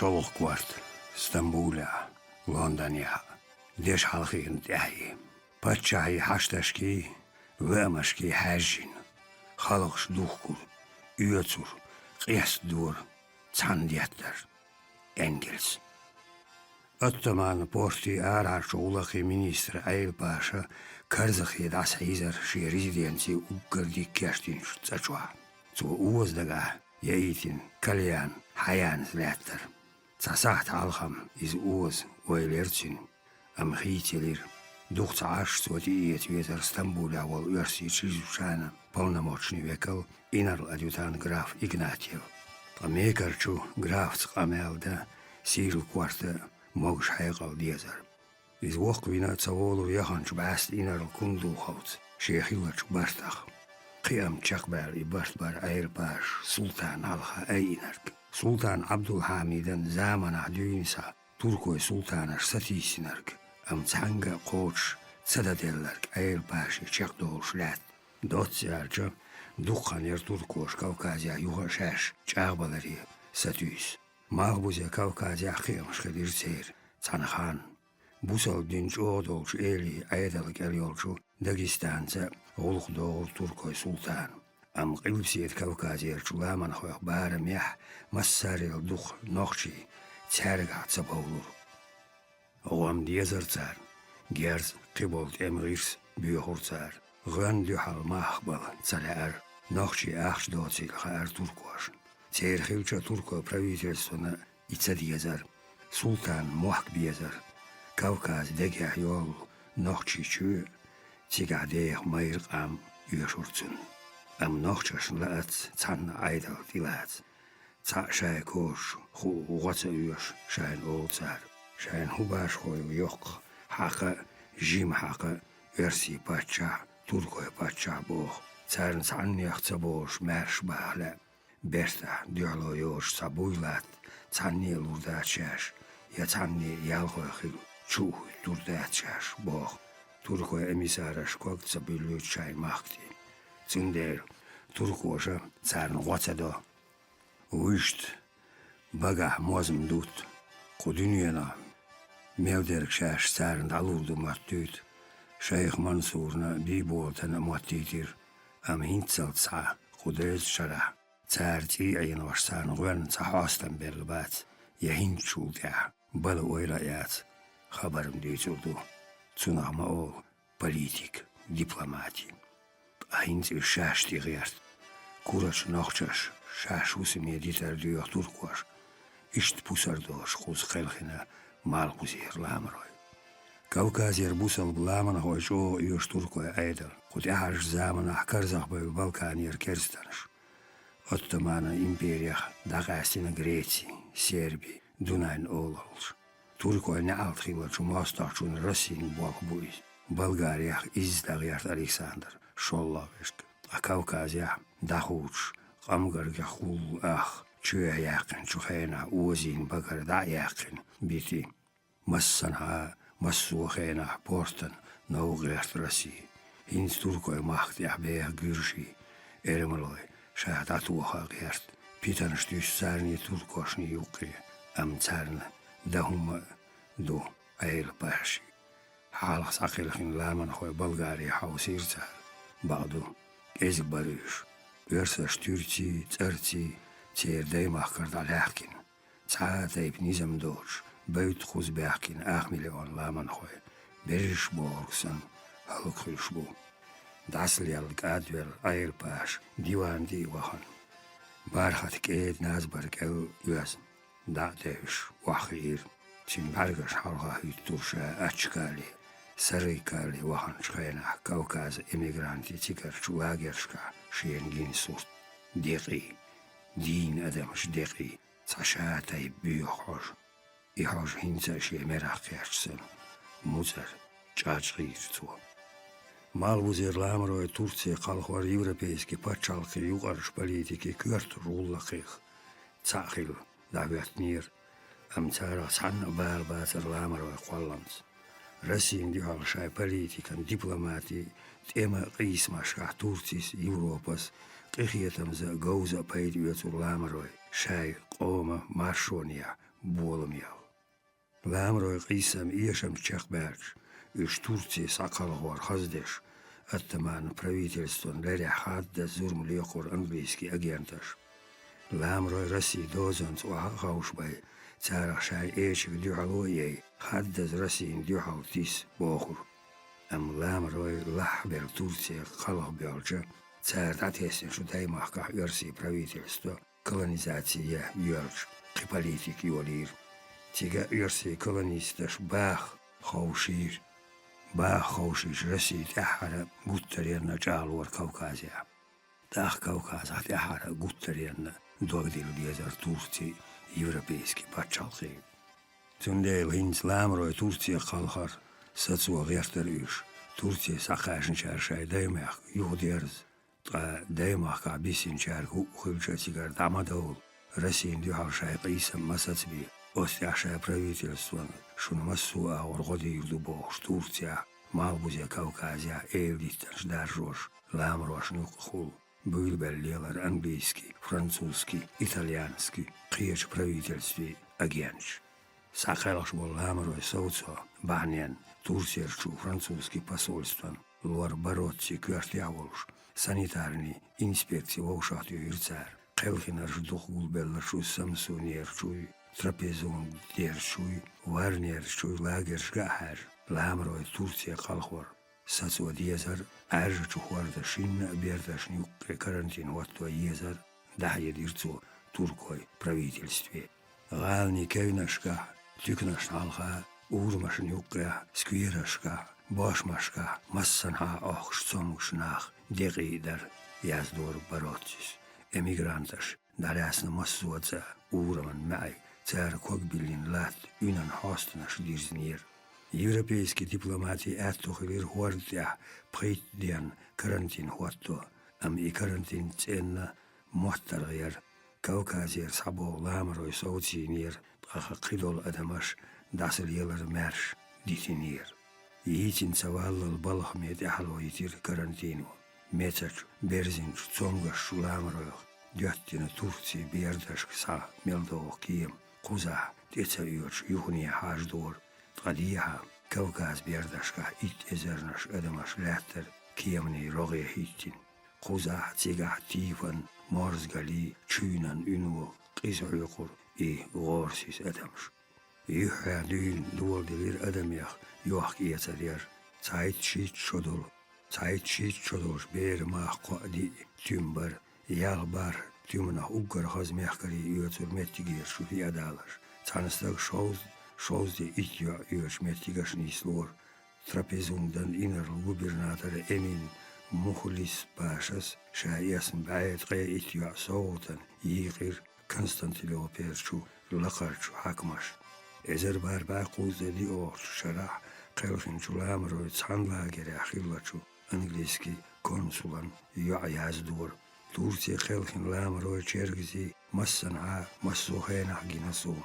Шолохкварт, Стамбуля, Лондоня, деш халхин тяхи. Патчахи хашташки, вэмашки хажин. Халахш духкур, üyetsur, qiyasdur, цандияттар, Энгельс. Оттоман порти арарчу улахи министр Айл Паша карзахи дас хизар ши резиденции уггарди кештинш цачуа. Цу уоздага яитин кальян хаян зляттар. Цасахт алхам из уоз ойлерцин амхителир. Духца аш цвоти ветер Стамбуля вол версии чрезвычайно полномочный векал инарл адъютант граф Игнатьев. Амекарчу граф цқамелда сирл кварта могш хайгал дезар. Из вохквина цаволу яханч баст инарл кунду хаут шехилач бартах. Қиям чақбар и бартбар айрпаш султан алха айнарк. Султан Абдулхамидан замана дюйниса туркой султанаш сатисинарк. Амцанга коч цададелларк айрпаши чақдол шлят. Дотсиарча духхан туркош Кавказия югашаш чағбалари сатюс. Мағбузя Кавказия қиямш қадирцер цанахан. Бусал динч одолш эли айдалк эльолшу Дагестанца олух доғыр туркой султан. Ам қилпсиет Кавказиерчу ламан хояқ бара мях массарил дух нохчи цәрга цабаулур. Оғам дезарцар, герз қиболт эмғирс бүйхурцар. Ган дюхал махбал цаляр, нохчи ахш доцил хаар туркуашн. Церхилча турко правительствона ица дезар, султан муахк безар. Кавказ дегях йол нохчи чу, цигадеях майрq ам юшурцун. Ам нохчашн лаац цан айдал дилаац. Ца шай кош ху угаца юш шайн олцар. Шайн хубаш хой йоқ хақа жим хақа версии патча туркой патча бог. Царн цанниях цабош мэрш бахла. Берта дюало йош цабуйлат цанни лурдачаш. Я цанни ялхойхил чух турдачаш бог. Туркой эмисараш ког цабилю чай махти. Цундер туркоша царн гоцадо. Уишт бага мозм дут. Кудуньена мевдерк шаш царн далурду мартют. Шейх Мансурна биболтана маттитир. Ам хинцал ца кудрез шара. Цар тиайен вашсан гуэн цахастан бергбац. Я хинчултя бал ойлаят. Хабарым дүйцурду. Цунама ол политик, дипломати. Айнц шаш тигерт. Курач нохчаш шаш усме дитер дүйөх туркуаш. Ишт пусардош хуз хелхина малгузер ламрой. Кавказер бусал бламан хойшо юш туркой айдер. Кутяхаш замана карзах бай Балканир керстанш. Оттомана империях дагастина Греции, Сербии, Дунайн ололш. Туркой не алтхилачу мостачун Россин бохбуис. Болгариях издагярт Александр Шолловешк. А Кавказия дахуч камгарга хул ах. Чуя яқин чухена узин багарда яқин бити. Массанха массухена портан наугерт России. Инс туркой махтях бех гюрши. Элемлой шахтатуха герт. Питанш тюссарни туркошни юқи. Амцарна دهم دو عيل باشي حالق ساقلخين لامن خوي بلغاري حوسير زار بعضو ازق بريش ورسش تورتي ترتي تير دايما خكرد على حكين ساعة نيزم دوش بيت خوز بحكين مليون لامن خوي بريش بوركسن هلق خلشبو داس ليالك ادوير عيل باش ديوان دي وخن بارخات كيد نازبرك او يوزن دعتش وخير تين برگش حلقه هیتورشا اچکالی سریکالی وخنشخینا کاوکاز امیگرانتی تیکر چواگرشکا شینگین سورت دیقی دین ادمش دیقی تشاتای بیوخوش ایهاش هینزشی مراقیرسن موزر چاچغیر تو Malbuzir lamroy Turция қалхвар европейский патшалқы юғарыш политики көрт руллақиқ цахил دعوت نير أمثال صنع بالباتر لامر وقلمت رسين دي هال شاي بوليتيكان دبلوماتي تيما قيس مشاع تورتيس يوروباس قيخيتم زا جوزا بيديوتو لامر شاي قومة مارشونيا болым ял. Ламрой қисам иешам чахберч, из Турции сакалгор хаздеш, оттаман правительствон лере хадда зурм лёкор английский агенташ. Ламрой России дозанц уахаушбай, царах шай эчик дюхалоей, хаддаз Россиин дюхал тис бохур. Ламрой лахбер Турция халахбелча, цар татесен шутаймахка России правительство, колонизация юрч, политик юлир. Тига России колонисташ бах хаушир. Бахаушиш России тяхара гуттаренна чалуар Кавказия. Тах Кавказа тяхара гуттаренна догдил безар Турции европейский патчалхи. Цундейл хинц ламрой Турция халхар сацуа гертер Турция сахашин чаршай даймах юдерз. Тра даймах кабисин чарху хылча сигар дамадол. Россиин дюхаршай қисам масацби. Остяшая правительство шунмасуа оргодирду бохш Турция, Малбузя Кавказия, Эйлиташ даржош, Ламрош нюххул, Бульбеллелар английский, французский, итальянский, Киеч правительстве агенч. Сахалаш был Ламрой Сауцо, Банен, Турсерчу, французский посольство, Лор Боротси, Квартяволш, санитарный инспекции Ваушатью Ирцар, Келхинарш Духгулбеллашу Самсунерчуй, Трапезон дершуй, варнершуй лагершгахар, ламрой Турция халхор, сацуа дезар, аржачухуарда шинна бердашнюк карантин ваттуа езар, дахе дирцу туркой правительстве. Гални кейнашка, тюкнашналха, урмашнюкка, сквирашка, башмашка, массанха охшцомушнах, дегидар, яздор боротис, эмигранташ, дарясна массуаца, ураман май, цар когбилин лат, юнан хостнаш дирзнир. Европейский дипломатии әттухилир хуардя, притдиан карантин хуатто, и карантин ценна мохтаргер, Кавказер сабо ламрой соуцинир, баха қидол адамаш, дасыл елар мәрш, дитинир. Иитин цаваллал балахмет яхалоитир карантину. Мецач, берзинч, цонгаш ламройх, дёттина Турции бердаш кса мелдоох кием, куза, деца юрч, юхния хаждор, традиха, Кавказ бердашка ит эзернаш адамаш ләттер, киемни роге хиттин. Куза, цигах тифан, морзгали, чуйнан үнуо, қизуйқур, и горсис адамш. Юхя дүйн дуалдилир адамях, юах киецарьер, цайт шит шодол, цайт шит шодолш бер мах қуади, тюмбар, ялбар, тюмнах уггар хазмехкари юэцур меттигир шуфи адалаш. Цанстаг шоузде итья юэш меттигашни слор, трапезундан инерл губернатора Эмин Мухулис Пашас, шаясн байт гай итья соутан, игир Константило Перчу, лакарчу хакмаш. Эзер барба кузеди орч шарах, Келхин чуламрой цанлагере ахиллачу, английский консулан яздор. Турция Келхин ламрой чергзи, массанха, массухенах гинасу.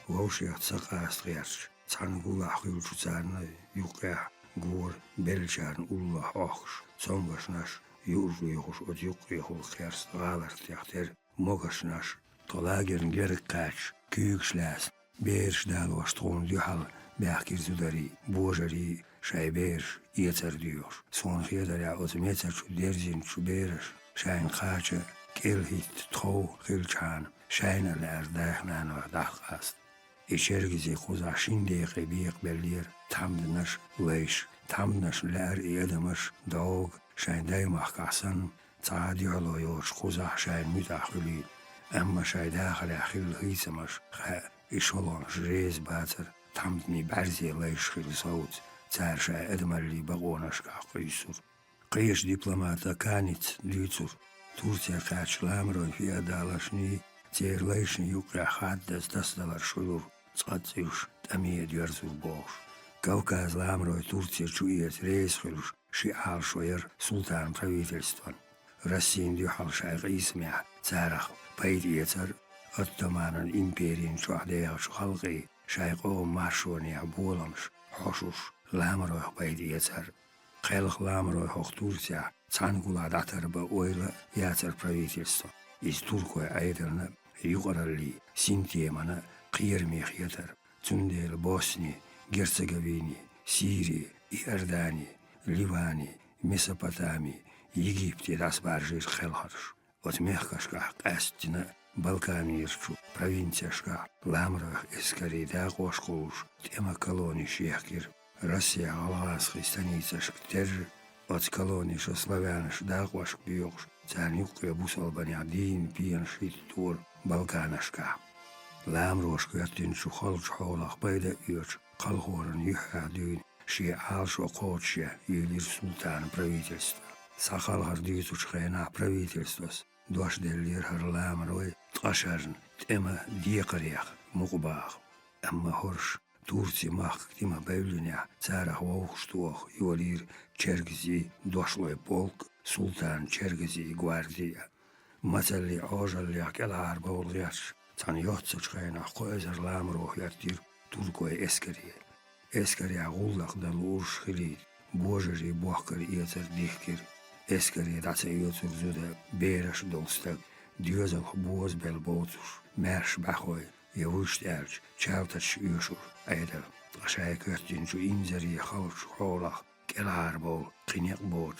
Ваушиах цакастриарч, цангула ахилчу царна, юкя, гор, бельчарн уллах охш, цонгашнаш, южуихуш от юкихул херст галартяхтер, могашнаш, толагерн геркач, кюкшлас, бершдал ваштрон дюхал, бяхкирзудари, божари, шайберш, иецардюш, сон хедаря от мецачу дерзин чуберш, шайн кача, келхит, тхо, хилчан, шайнал ардахнан вардахаст. Ичергизи хуза шиндеqi биq беллир, тамднаш лейш, тамднаш лар иедамаш, дог, шайн даймах касан, цаадиоло йош хуза шайн мутахули, эмма шайдахал ахил хисамаш, ха ишолон жрез бацар, тамдни барзи лейш хил саут, цар шай эдмалли багонашка қисур. Қиш дипломата каниц дюцур, Турция кач ламрой фиадалашни, цер лейшни юкра хаддас дасдалар шулур, цацюш, тамия дверзур бош. Кавказ ламрой Турция чует рейсхилуш, шиал шоер султан правительстван. Россиин дюхал шайх исмя, царах, пайдиецар, оттоманан империин чухдеяш халқи, шайх о маршония боламш, хошуш, ламрой пайдиецар. Келх ламрой хох Турция, цангула датарба ойла яцар правительство. Из Туркой айдерна югарали синтемана قيرميخ يتر تنديل بوسني جرسجويني سيري إرداني ليباني ميسوبوتامي يجيبتي داس بارجير خلهرش وتميخكشكا قاستنا Балкамирчу, провинцияшка, ламрах эскари дагошкуш, тема колони шехкир, Россия алгасхи станицашк тер, от колони шо славяныш дагошк бьёкш, царнюк бусалбани адин пиеншит тур Балканашка. Ламрошку ятинчу холч холах байда юрч, калхоран юхадюн, ши алшо кочья, юлир султан правительства. Сахалгар дюйтуч хэна правительствос. Дуаш делир харлам рой ташарн тема диекарях мукбах амма хорш Турция мах тима бевлиня царах воухштуох юлир Чергзи дошлой полк султан Чергзи гвардия мацали ожалли акелар болгяш цан йотсуч хайна khoezer lam рох яртир туркой эскари агуллах дал урш хилит божери бохкар иецер дихкир Эскари дацайот зуде береш долстак дюзел боз бел боцуш мерш бахой явушт эрч чавтач юшур айдер ашай кертинчу инзери халч холах келар бол кинек боч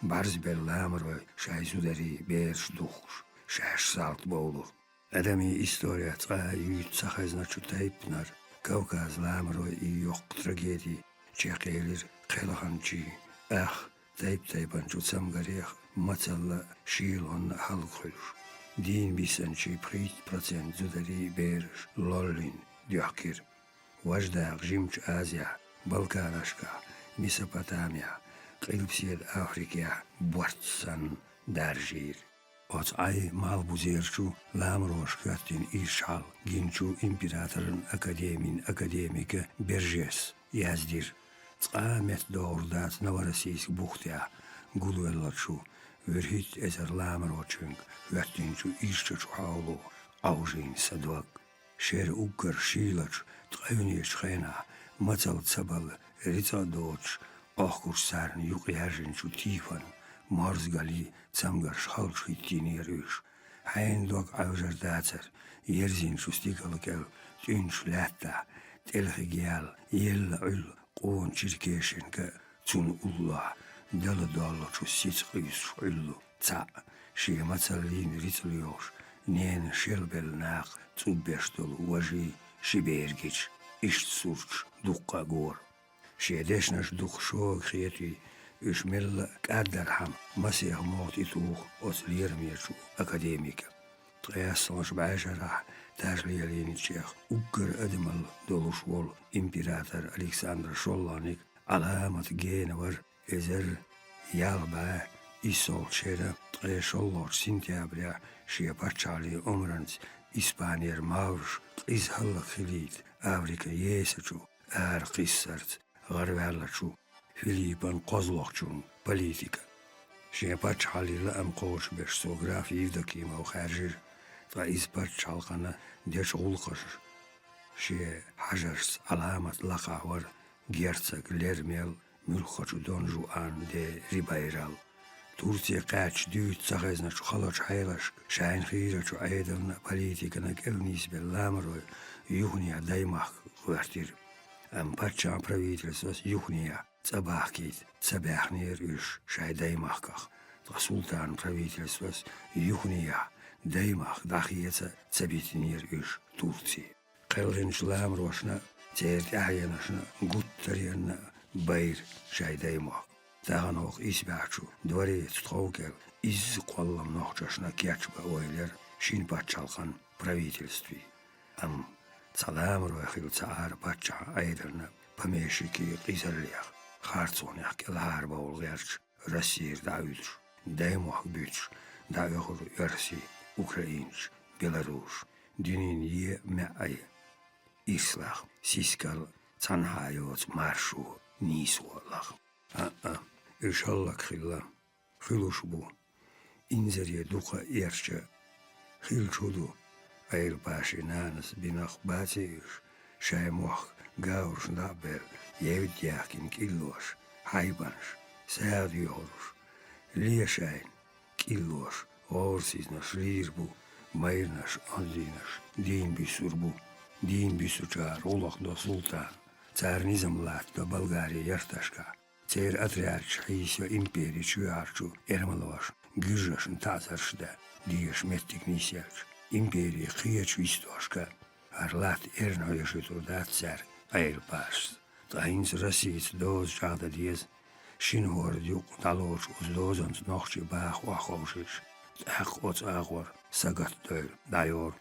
барз бел ламрой шай зудери берш духш шаш салт болу адами история ца ют сахазначу тайпнар Кавказ ламрой и йок трагедии чекелир келаханчи ах Тайпан чуцам горех мацалла шилон халхулш. Дин бисанчи 30% зудари берш лоллин дюхкир. Важдах жимч Азия, Балканашка, Месопотамия, Кылпсед Африкия, Бортсан даржир. От ай малбузерчу ламрош каттин ишал гинчу императорын академика Бержес яздир. Цамет доордат Новороссийск бухтя гулвеллачу верхит эзер ламрочинг вертинчу ишчу хаулу аужин садвак шер уккар шилач тайунеш хена мацал цабал рица доч ахкуш сарн юқяжинчу тифан марзгали цамгар шалч хитинерюш хайн дог аужер дацер ерзинчу стикалкел тюнч латта телхигял ел ул قون چرکشن چون الله دل چو سیچ قیس علو تا شیمتالین ریتلیوش نین شلبل ناق چون بشتل وجی شیبرگیچ ایشت سورچ دقا گور شیدشنش دق شو خیتی اشمل قدر هم مسیح موتی توخ اتلیر میرچو اکادمیک تقیاسلش بعشره تاجلیالین چیخ اگر ادمال دلوشول امپراتور الکساندر شولانیک علامت گینور ازر یالبا ایسال چرا تقیشولار سنتیابریا شیپاچالی عمرنز اسپانیر ماورش قیزهال خلید آفریقا یسچو قیسرت غربالچو فیلیپان قزلوخچون پلیتیکا شیپاچالی لام قوش بش سوگرافی دکیم او خارجیر رئيس برشالقنا ديش غلقش شي حجرس علامة لقاور جيرتسك ليرميل ملخش دون جوان دي ريبايرال تورتي قاچ ديوت سخزنا شو خلاص حيلش شاين خيرة شو عيدلنا بوليتيكنا كالنيس باللامرو يغنيا دايماخ غوارتير ام برشان правительствос يغنيا تباحكيت تباحنير اش شاي دايماخكخ سلطان правительствос يغنيا دايماخ داخية تبيتنير إيش تورتي قلغنش لام روشنا تيرت أحيانشنا قطرينا باير شاي دايماخ تاغنوخ إسباعشو دوري تتخوكل إز قولم نوخجشنا كياتشبا ويلر شين باتشالخان правительствي أم تسلام روخيل تسعار باتشا أيدرنا بميشيكي قيسرليخ خارцونيخ كالهار باولغيرش رسير داويدش دايماخ بيتش داويخور يرسي Украинч, Беларусь, дюнинье мяй, ислах, сискал, цанхайот, маршу, нисуалах. Ишаллак хилла, хилушбу, инзерье духа ерча, хилчуду, айр паши нанас бинах батиш, шаймох, гаурш набер, евдяхкин киллош, хайбанш, саадьорш, лешайн, киллош, Орсизнаш лирбу, майрнаш андинаш, димби сурбу, Din büsüçar, ulaqda sultan, Tsarnizm latda Bulgariya yartaşka, Tsar atriarch Hisya imperi çuyarçu Ermaloş, Gürjaşın tazarşda, Diyaş mettik nisyarç, imperi kıyaç vistoşka, Arlat erno yaşıtur da tsar, ayıl pars. Dayınız Rasiyet doz çağda diyez, Şin hor diuk dalorç uz dozans noxçi bağ vaxoşiş, Ak ots ağor, sagat döl, dayor,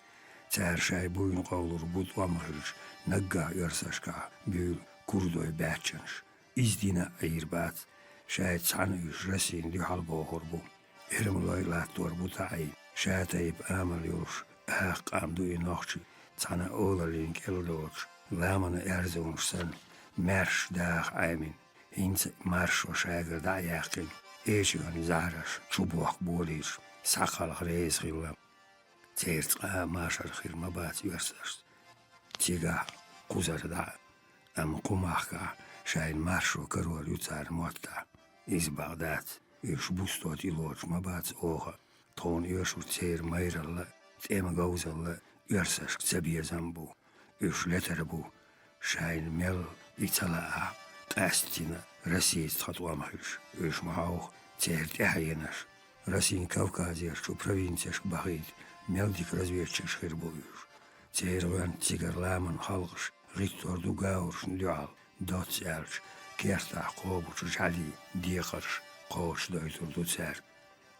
Tsar şay buyun qavlur budvamırış, Nagga yarsaşka, Bül kurdoy bäççanış, İzdina ayırbat, Şay tsanıyış Rasiyin dihal boğur bu, Ermloy lattor bu tayi, Şay tayip amal yoruş, Amduy noxçi, Tsana oğlalink eldoç, Lamana erzonuşsan, Merş dağ aymin, Hint marş o şaygır da yakin, Eşigan zaraş, çubuak bolir, Sakal reis gillam, Tsirtqa marşar xirma bat yursars, Tiga kuzar da, Qumaqqa, Şayn marşo karor yutsar motta, İz Bağdat, İş bustot iloç mabat oğa, Ton İşur tsir mayralla, Tema gauzalla, Yursars tsabiyazam bu, İş leter bu, Şayn mel İtsala Qastina, Rasiyet xatwamahış, İş mahauq, Tsert ehayanaş, Rasiyin Kavkaziyarçu provinsiyashk bahid, Meldik разведчик хирбуюш. Цейрван цигарламан халгыш, Риктор дугаурш нлюал, доцялш, Керта қобуч жали, диқарш, қош дойтур дуцер.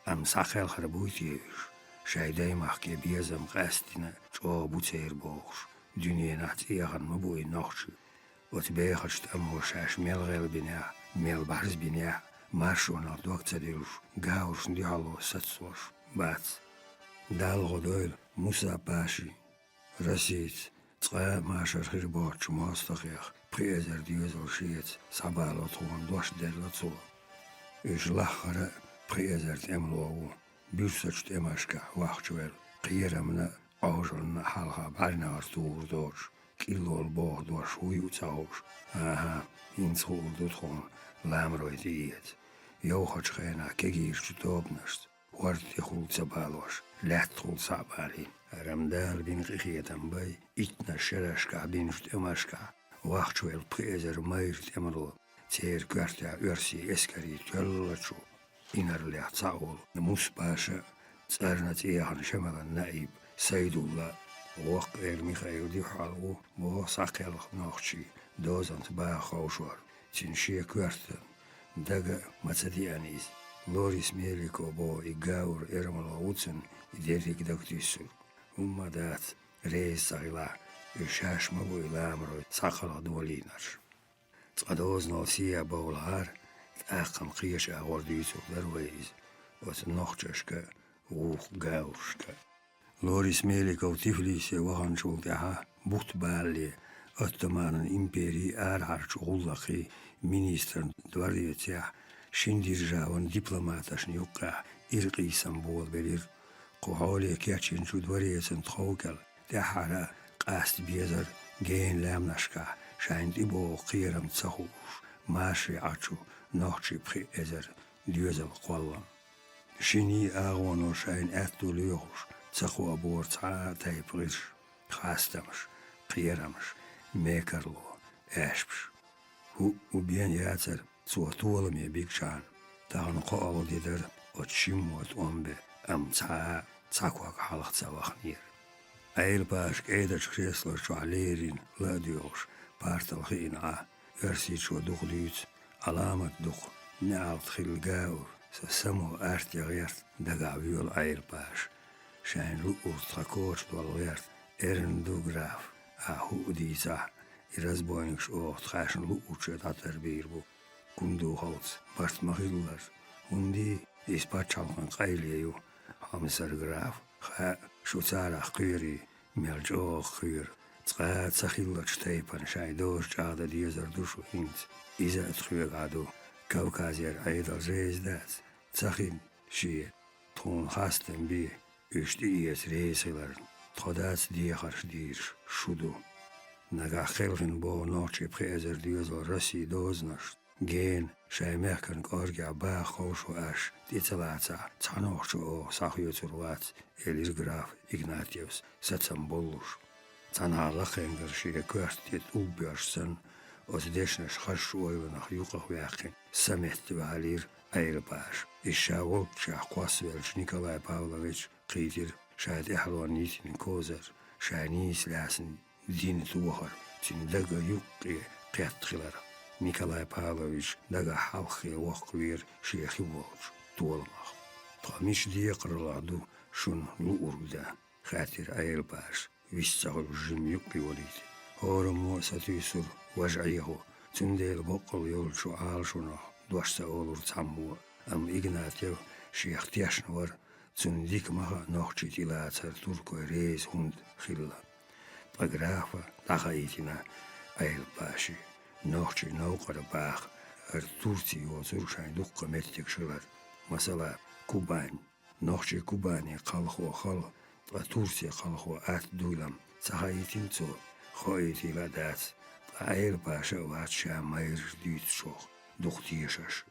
Ам сахел хирбуйтиюш, Шайдай махке безам қастина, Чо буцейр боғш, Дюниенат ияған мабуй нохчу. От бейхачт амошаш мелгел биня, мел барз биня, Маршуна доктадируш, Гаурш нлюало сатсош, Бац. Dalğodoyl Musa Paşi, Rasiyet, Tsqa maşar xirboç mostaxyaq, Prezer diyozol şiyet, Sabalo tuğun doş derlatso. İş laxara Prezer temloğu, Bürsaç temaşka vaxçuvel, Qiyeramna ağjolna halha barnar tuğur doş, Killol boğ doş uyu çağuş, Aha, inçğul dutğun, Lamroy diyet, Yoxaç xena kegirçu tobnaşt, Wart yxul tsabaloş, Lättul sabari, Ramdal bin qiyetam bay, İtna şeraşka bin ştemaşka, Vaxçuel Prezer mayr temalo, Tser kvarta örsi eskari töllaçu, İnarlya çağul, Muspaşa, Tsarnat iyahan şemalan naib, Saydullah, Waq Mikhail dihalu, Bo saqel noxçi, Dozant bağ xawşvar, Çinşiye kvarta, Daga Matsadianiz, Loris Meliko bo I Gaur Ermalo Ucen I Derik Daktisur. Ummadat reis sagila Şaşma bu ilamro Sakala dolinar. Tqadoznal siya bawlar Taqam qiyash ağordisu darweiz. Ot noxçaşka Uq Gaurşka. Loris Meliko Tiflis'e vahançuldaha Buhtballi Ottoman'ın imperi arharç ullaqi ministrn dvariyetya Шиндиржаван дипломаташн юққа ирқисан бол белир қохоле кячинчу дворецен тхоукал дахара қаст безар ген ламнашка шайнди бо қирам цахуш маши ачу нохчи при эзер дюзел қоллам шини агоно шайн аттулюш цаху абор ца тайприш хастамш қирамш мекарло эшпш ху убен яцер Suatolame bigchan, Tahan qaalu dider, Otshimot ombe, Tsakwak halach tsawachnir. Eilbash edach kresler chalerin, Ladiosh, Partal hina, Versicho duchluit, Alamat duch, Naalt Gilgaur, Samo artjagert, Dagaviol Eilbash, Shain luurt trakoort walwert, Dugraf, Ahu diza, Irasboinix ocht, Gashen luurtje dat birbu. Kundu hout, Bart Mahillar, Undi is Pachalman Kailiu, Hamsar Graf, Ha Shutsara Khiri, Meljo Khir, Tsqa Tsahillar Steipan Shaidosh Chada Diezer Dushu Hint, Izat Khirgadu, Kaukazier Aidal Reizdat, Tsakhin Shie, Ton Hasten Bi, Ushti Ies Reisilar, Todats Diachars Dirsh, Shudu, Naga Khelgin Bo Noche Prezer Diezer Rassi Doznash, Gen, Shaimerkan Gorgia Ba Khoshu Ash, Titsalata, Tsanochu, Sahyuturvat, Elis Graf, Ignatius, Satsambolush, Zanalach engershie kwartiet ubjörsen, os desnes hashoiwe nach juchach werken, samet valir eilbaas. Ishawol Kwasvelch Nikolai Pavlovich Kritir, Shad Ehalonit in Kozer, Shanis Lassen, Din Tucher, Tin Daga Yuki, Ketriller, Nikolai Pavlovich, Daga Halchi, Wachwir, Shechi Wolch, Tolmach. Tamish Diekrladu, Shun Lurda, Khatir Eilbaas, Vissar Jim Yuki Wolit, Horamo Satusur, Wajaho, Tundel Bokol Yolchu Alshuna, Dwasta Olur Tammu. Ignatiev Shechtjasnor, zum Dikmacher noch Chitilazer Turko Reis Hund Chilla. Pagrafa, Tachaitina, Eilbashi, noch Naukarabach, Turzi o Zurschein Dukka Metik Schiller, Masala, Kuban, noch Kubani, Kalho Hal, Turzi Kalho At Dulam, Zahaitin zu, Hoiti Ladats, Eilbasha Vatsha Meir Dütschoch, Duchtieschasch.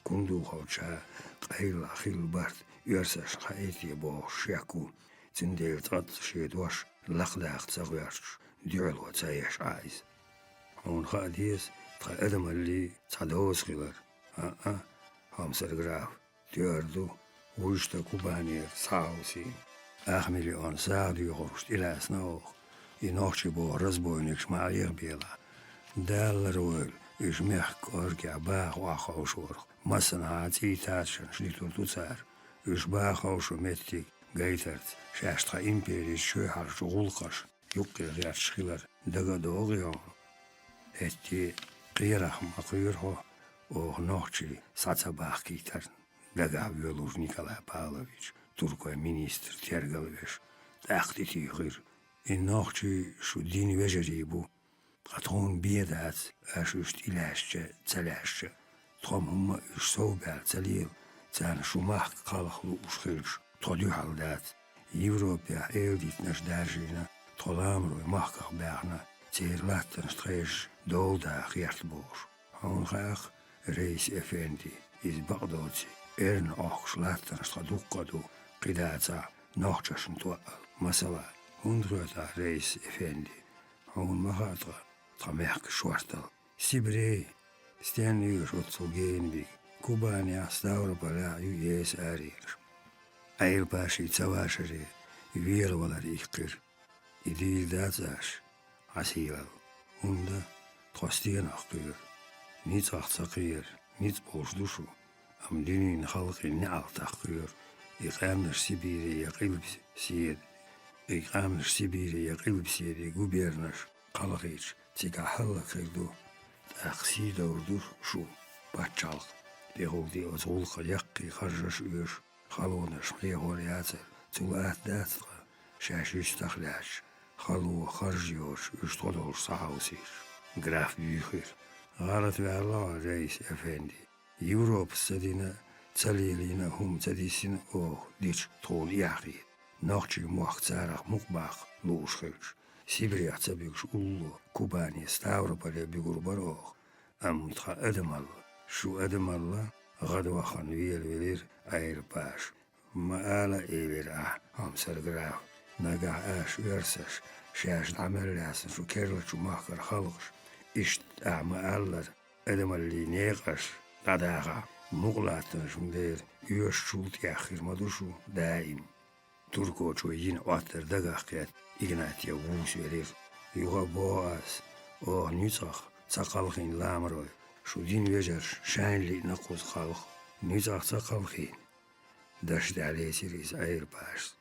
Kundu Hocha, Kaila Hilbert, Ursas Haiti Bo Shaku, Zindel Tat Shedwash, Lachdacht Zawerch, Durlo Zayesh Eyes. On Hadis, Traedamali, Tados Hiller, Hamser Graf, Durdu, Wusta Kubanier, Sausi, Achmili on Sadi Horst, Ilas Noch, Inochibo, Rasboinik, Marier Bela, Dal Roel. Is merk orgia baag wachoosor. Massenhaat itatschen schlitur tutsar. Is baaghoosor metik geitert. Shastra imperis sjöhar schulkas. Jukke riat schiller. Daga dogio. Etti qirach maqirho. Och nochtsi satsabach kitar. Daga Völur Nikolai Pavlovich. Turko minister Tergalvesh. Tachti tigir. In nochtsi shudini vejeribu. Qaton biedat, ashust ilasche, zalasche. Trom humma is so bel zalil, zan shumach qalkhlu ushkhilsh. Todu haldat. Европа eldit nas darjina, tolamro machkach berna, zeer laten strees dolda gjertboos. Hongach, reis effendi, is Bagdadzi, ochs laten stradukadu, qidatza, nochtjaschen toal, masala, hundrota reis effendi. Hon mahatra. Tamerk Schwartel, Sibre, Stenlig Rotsulgenbig, Kubania Stavropala, Ues Arier. Eilbashi Zavashari, Virvalar Ikir, Idil Dazash, Asilal, Hunda, Trostienachkir, Nitzachzakir, Nitzbolsdushu, am Dinin Halki Naltachkir, Iqamner Sibiri Yaqilbs Sied, Iqamner Sibiri Yaqilbsiri, Guberners, Kalachich. Tika halakirdu, aksida urdur şu, batçalk. Dehuldi az ulka yakki harjaş üyüş, halonış meyhoriyatı, tulat datla, şaşüş taklaş, halu harjiyor, üç todol sahusir. Graf büyükür. Galat ve Allah reis efendi. Avrupa sadina, tsalilina hum tadisin oh, diç tol yahi. Nochçi muhtarak mukbak, luşkırç. Sibirya tabik ullu, Kubani, Stavropolya bigurbarok, amtha edemal, şu edemalla, gadwahan velir ayrpaş, maala elir hamsar graf, naga verses, şaş amellasın şu kerlçu mahkar halkış, işt maalar, edemalli neqaş, dadağa, muğlatın şundir, üyeş şult yaxir maduşu, daim. Turkoçu yine atır dagaqet, Ignatiev Vus verir, Yuga Boaz, oh Nützach, Zakalchin Lamroy, Shudin Vejer, Şenli Nakuz Kalk, Nützach Zakalchin, Daşdalesir is Eilbaas,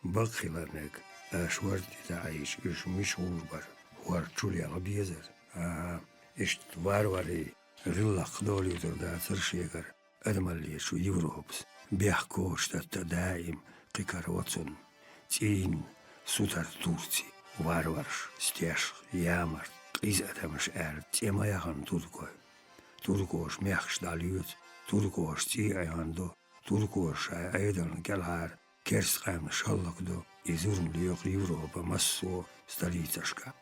Bakhilanek, Ashwarti Daish, Ish Mishurbar, War Chulia Biezer, Isht Varvari, Rillak Dolitor da Zerscheger, Admali Shu Europs, Bechko Stadt Daim, Kikar Watson, Zin, Sutar Turci, Varvars, Stiesh, Jamart, is Adams Temayahan Turkoi. Turkos Mechs Dalut, Turkos Tiayando, Turkos Aidan Gelhar, Kerskam Shallakdo, Izurm Liok Europa Masso, Stalitashka.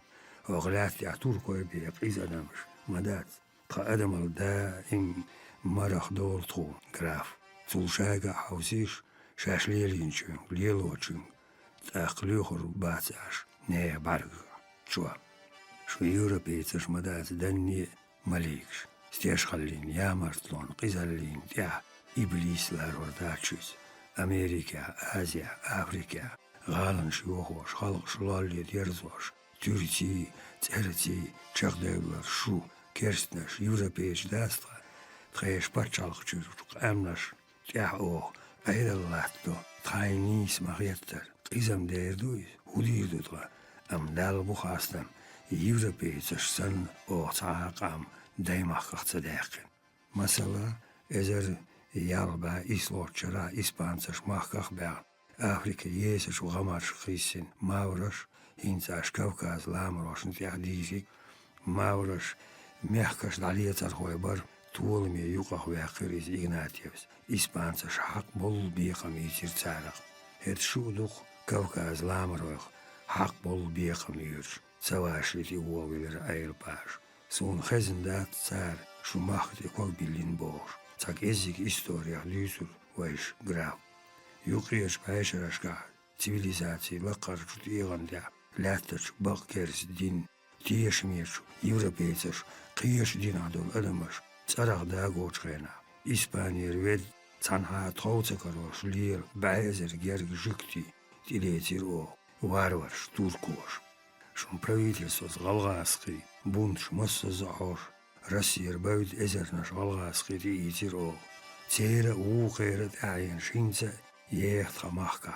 Oglatia Turkoi Biak is Adams, Madat, Qaadamal Daim Marach Doltro, Graf, Zulshaga Hausish, Shashlilinchung, Lielochung. Aqluhur Batsash, Nee Barg. شو يوروبيتش مدات دني مليكش ستيش خلين يا مرتلون قزلين تيا إبليس لارورداتشيز أمريكا آسيا أفريقيا غالن شيوخوش خلق شلالي ديرزوش تركي ترتي تشغ دولار شو كيرستنش يوروبيتش داستغا تخيش باتشالق تشوك أمنش تيا أوه أيضا اللاتو تخاينيس مغيتر قزم ديردويز وديردوتغا أم دال بخاستم يوروبيتش سن أو تعاقم دايماق صداقين مثلا إذا يالبا إسلوتشرا إسبانسش ماخخ بيان أفريقيا يسش وغمارش خيسين ماورش إنساش كوكاز لامروش نتيح ديزيك ماورش ميحكش دالية ترخوي طول مي يوقع ويقريز إغناتيوس إسبانسش حق بول بيقم يتير تارق هيد شودوخ كوكاز لامروخ حق بول بيقم يرش سواشريتي ووغيلر أيل باش سون خزن دات سار شو ماختي كوك بيلين بوش تاك إزيك إستوريا ليسور ويش غراف يوقيش بايشرشكا цивилизации лақарчут иғанда ләттіш бақ керіс дин тиеш мешу европейцеш қиеш дин адол адамаш царағда гочғена Испания вед цанха тауцакарош лир бәйзер герг жүкти тилетир о варварш туркош шум правительство ғалғасқи бунш масса заош Россия бәуд эзернаш ғалғасқи тиетир о цейрі уқайрат әйін шинца ехтқа маққа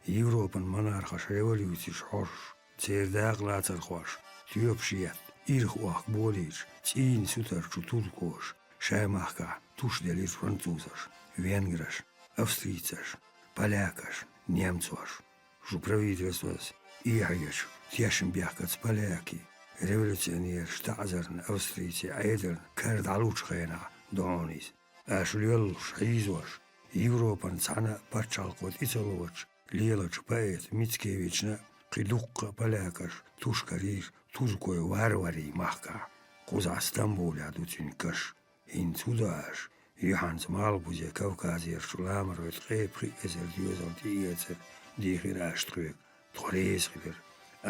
Европан монархаш революциш хош, цердақ латар хош, тюпшият, ирх уах болич, цин сутарчу туркош, шаймахка, туш делир французаш, венграш, австрийцаш, полякаш, немцош. Жу правительствос, иагеш, тешим бяхкац поляки, революционер штазерн, австрийцы, айдерн, кардалучхена, донис, аш лёл шайзош, Европан цана парчалкот ицеловач, Лелач поэт Мицкевична қидуққа полякаш тушкариш туркой варварий махка куза Стамбуля дутин каш ин цудаш Йоханс Малбузе Кавказер шуламроит қепри эзер дюзал тиецер дихир аштрюк торезгивер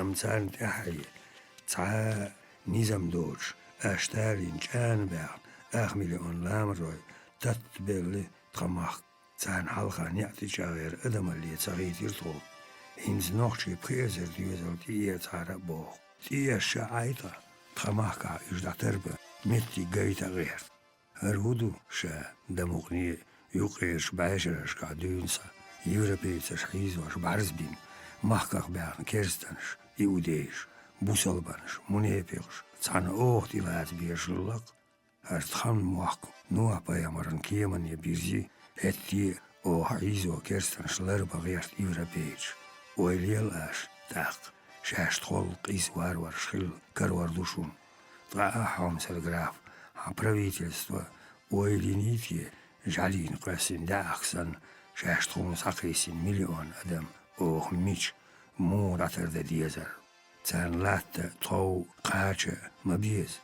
амцан тахай ца низам доч аштарин чанберн ахмиллион ламрой татбелли трамах Zijn halgaan ja te jager adama liet zaget hier toch. Hins nog je prezer duizend die het haar boog. Die is aita. Tramaka is dat erbe met die geita reert. Hudu she de mognie yuqesh bijzers ka dunsa. Europese schizos barsbin. Machkach bern kerstens. Iudees. Buselbans. Monepers. Zan oog die laat bierslak. Het gaan moak. Noa payamaran kieman je birzi. Hetti o haizo kersten schlerba gert Европеич. Ойлел аш так. Шашт холк из варвар шхил карвар душун. Траахам серграф. А правительство ойленитье жалин квасин дахсан. Шашт хун сакрисин миллион адам. Ох мич муратер де диезер. Цан латта тау қача мабиез.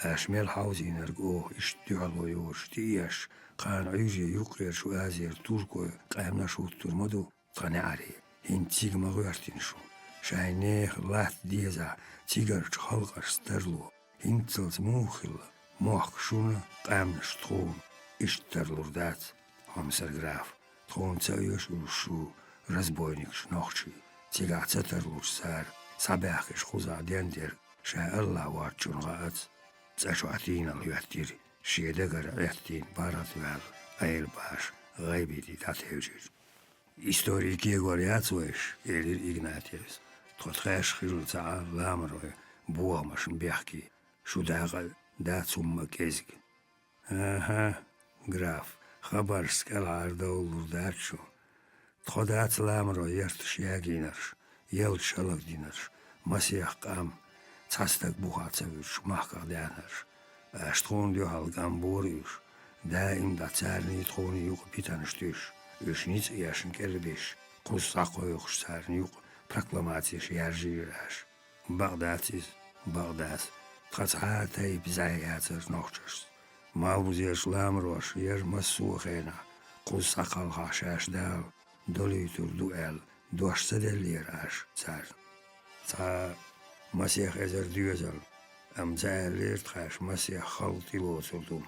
أشمل حوزين أرجوه اشتعلوا يوشتيش قان عيجي يقير شو أزير تركو قامنا شو ترمدو قنعري هين تيج مغيرتين شو شاينيخ لات ديزا تيجر خلقر سترلو هين تلت موخل موخ شونا قامنا شتخون اشترلو ردات هم سرگراف تخون تايش وشو رزبوينيك شنوخشي تيجا تترلو سار ساباخش خوزا ديندر شا الله واتشون غات Цашуатина луяттир шиедегар яттин баратвал айл баш гайбити татевжир. Историки говорятвеш элир Игнатьевс. Тотхэш хилца ламрой буамашн бяхки шудагал да цумма кезг. Ага, граф, хабарскал ардоулурдачу. Тходат ламрой яртш ягинарш, ел шалагдинарш, масиях кам Цастак бухацевич махкардянаш. Аштрон дюхал гамбориш. Даим да царни трони юг питаныштиш. Ишниц яшин кербиш. Кусакоюх царни юг прокламатиш яржираш. Багдатис, Багдас. Трацаатай бзаяцер нохчаш. Малбузеш ламрош яж массухена. Кусакал хашаш дал. Долитур дуэл. Дуашседелираш цар. Цар مسيح ازر ديوزل ام زالير تخاش مسيح خلطي لوصلتم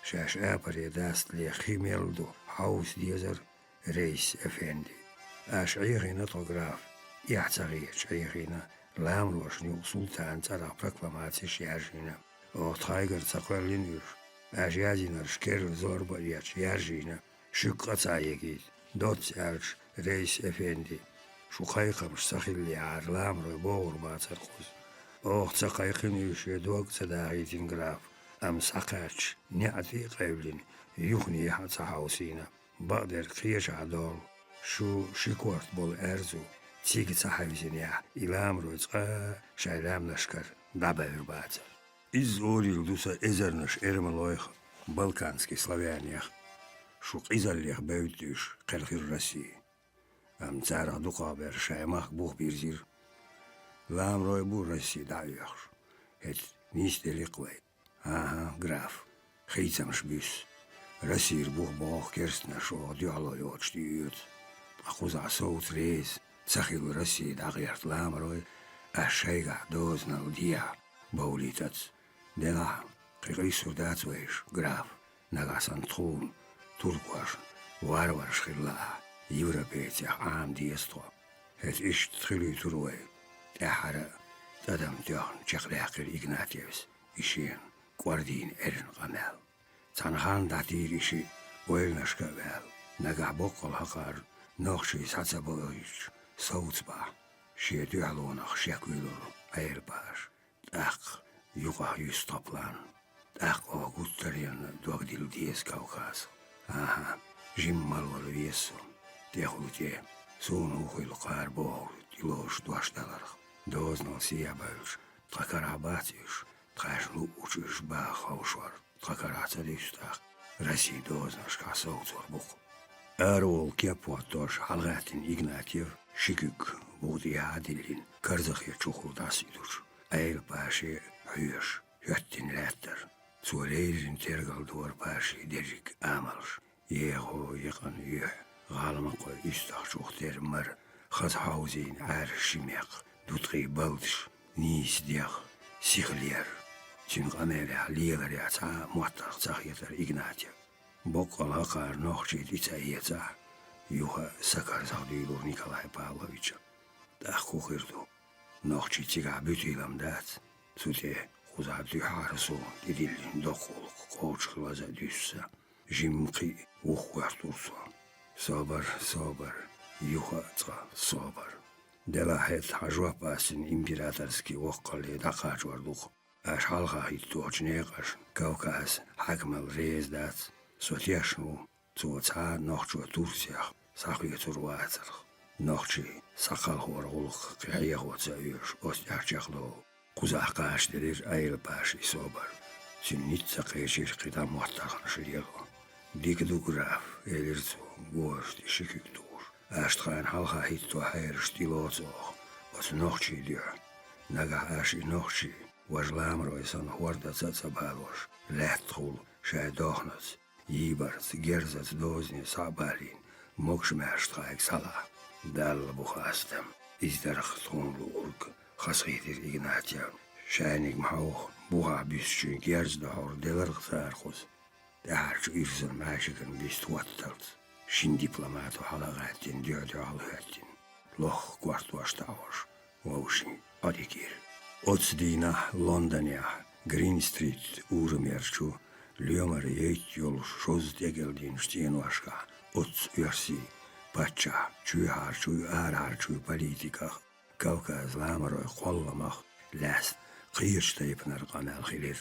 شاش ابر داست لي خيميلدو حوس ديزر ريس افندي اش عيغينا توغراف يحتغيش عيغينا لامروش نيو سلطان ترى بروكلاماتي شيارجينا او تايجر تقلين يوش اش يازينا شكر زوربا ياش يارجينا شقة تايجيد دوت ارش ريس افندي شو قايقة مش سخيل لي عار لامرو بور ما ترقوز اوخ تقايقين يوش يدوك تداعيتين غراف ام ساقاتش نعتي قيبلين يخني حتى حوسينا بقدر قيش عدول شو شكورت بول ارزو تيجي تحاوزين يا إلامرو تقا شايلام نشكر دابا يربات إز أولي لدوسا إزرنش إرمالويخ بالكانسكي سلافيانيخ شو قيزاليخ بيوتيش قلقي الرسي ام تارا دوقابر شايماخ بوخ بيرزير لامرو بو رسي دعيخش هت نيستي لقوي غراف خيتمش بيس رسير بوخ باخ كرسنا شو ديالو يوتش ديوت أخوز عصوت ريز تسخيل رسي داغيرت لامروي أشيغا دوزنا وديا بوليتات دلا قيقيسو دات ويش غراف نغاسان تخون تركواش وارورش خلا يورابيتيا عام ديستو هت إش تخيلي تروي تحرا تدم تيان تشخلاقر إغناتيوس إشين قواردين إرن غمال تنخان داتير إشي ويلنشكا بال نغا بوكل هقار نوخشي ساتسابويش صوتبا شي ديالونخ شاكويلور ايرباش تاق يوغا يستوبلان تاق اوغوتريان دوغديل ديس كاوكاس جيم مالور ويسو تيخلوتي سونو خيل قار بول ديلوش $2 دوزنو سيابالش تقراباتيش تخاشلو وچش باخ اوشور تقراتا ديستاق رسي دوزنش كاسوتور بوخ أرول كيبواتوش حلغاتين إغناتيف شكك بودي عادلين كرزخ يتشوخو داسيدوش أيل باشي حيوش يتين لاتر سوليرين ترغل دور باشي ديجيك آملش يهو يقن يح غالمقو يستخشوخ تير مر خز حوزين عارش شميق دوتغي بلدش نيس ديخ سيخلير تنغ أميريا ليغر يعتا مواتر تخيطر إغناتيف بوكل هقار نوخشي ديتايتا يوها سكر زغديلو نيكولاي باولوفيتش داخو خيردو نوخشي تيغا بيتيلام دات سوتي خوزا دي حارسو ديديلين دوخول قوش خلازا ديسا جيمقي وخوارتورسو صبر يوها تغا صبر دلا حيث حجوا باسن إمبيراترسكي وقالي دقاج وردوخ اش حالغا هيتوش نيقاش كوكاس حكم الريز دات سوتياشنو توتا نوخشو تورسيخ ساقية ترواتر نوخشي ساقال هورغولخ قيحية غوتسايوش أستيحجاقلو قزاح قاش دير أيل باشي صوبر سنيت ساقيشير قدام محتاقن شريغو ديك دو غراف إليرتو غوش دي شكيك دور أشتخان حالخا هيتو حيرش ديلوتوخ بس نوخشي دير نغا آشي نوخشي وجلام رويسان هوردا تسابالوش لحتخول شاي دوخنت يبرت جرزت دوزني صعبالين موكش ماشتخايك صلاح دال بوخاستم إزدرخ تخون لورك خسخيتر إغناتيا شاينيك محوخ بوها بيسشين جرز دهور دلرغ تارخوز دهارش إرزل ماشيكن بيستواتلت شين ديبلوماتو حلقاتين ديودو حلقاتين لوخ كوارت واشتاوش ووشين أديكير أتسدينا لندنيا جرين ستريت أورميرشو Лёмар ейт-ёл шоз дегелдин штиен вашка, отц юрси, пача, чуйхар, чуй архар, чуй политиках, Кавказ ламарой холламах, ласт, қиырштайпнар қамал хилер.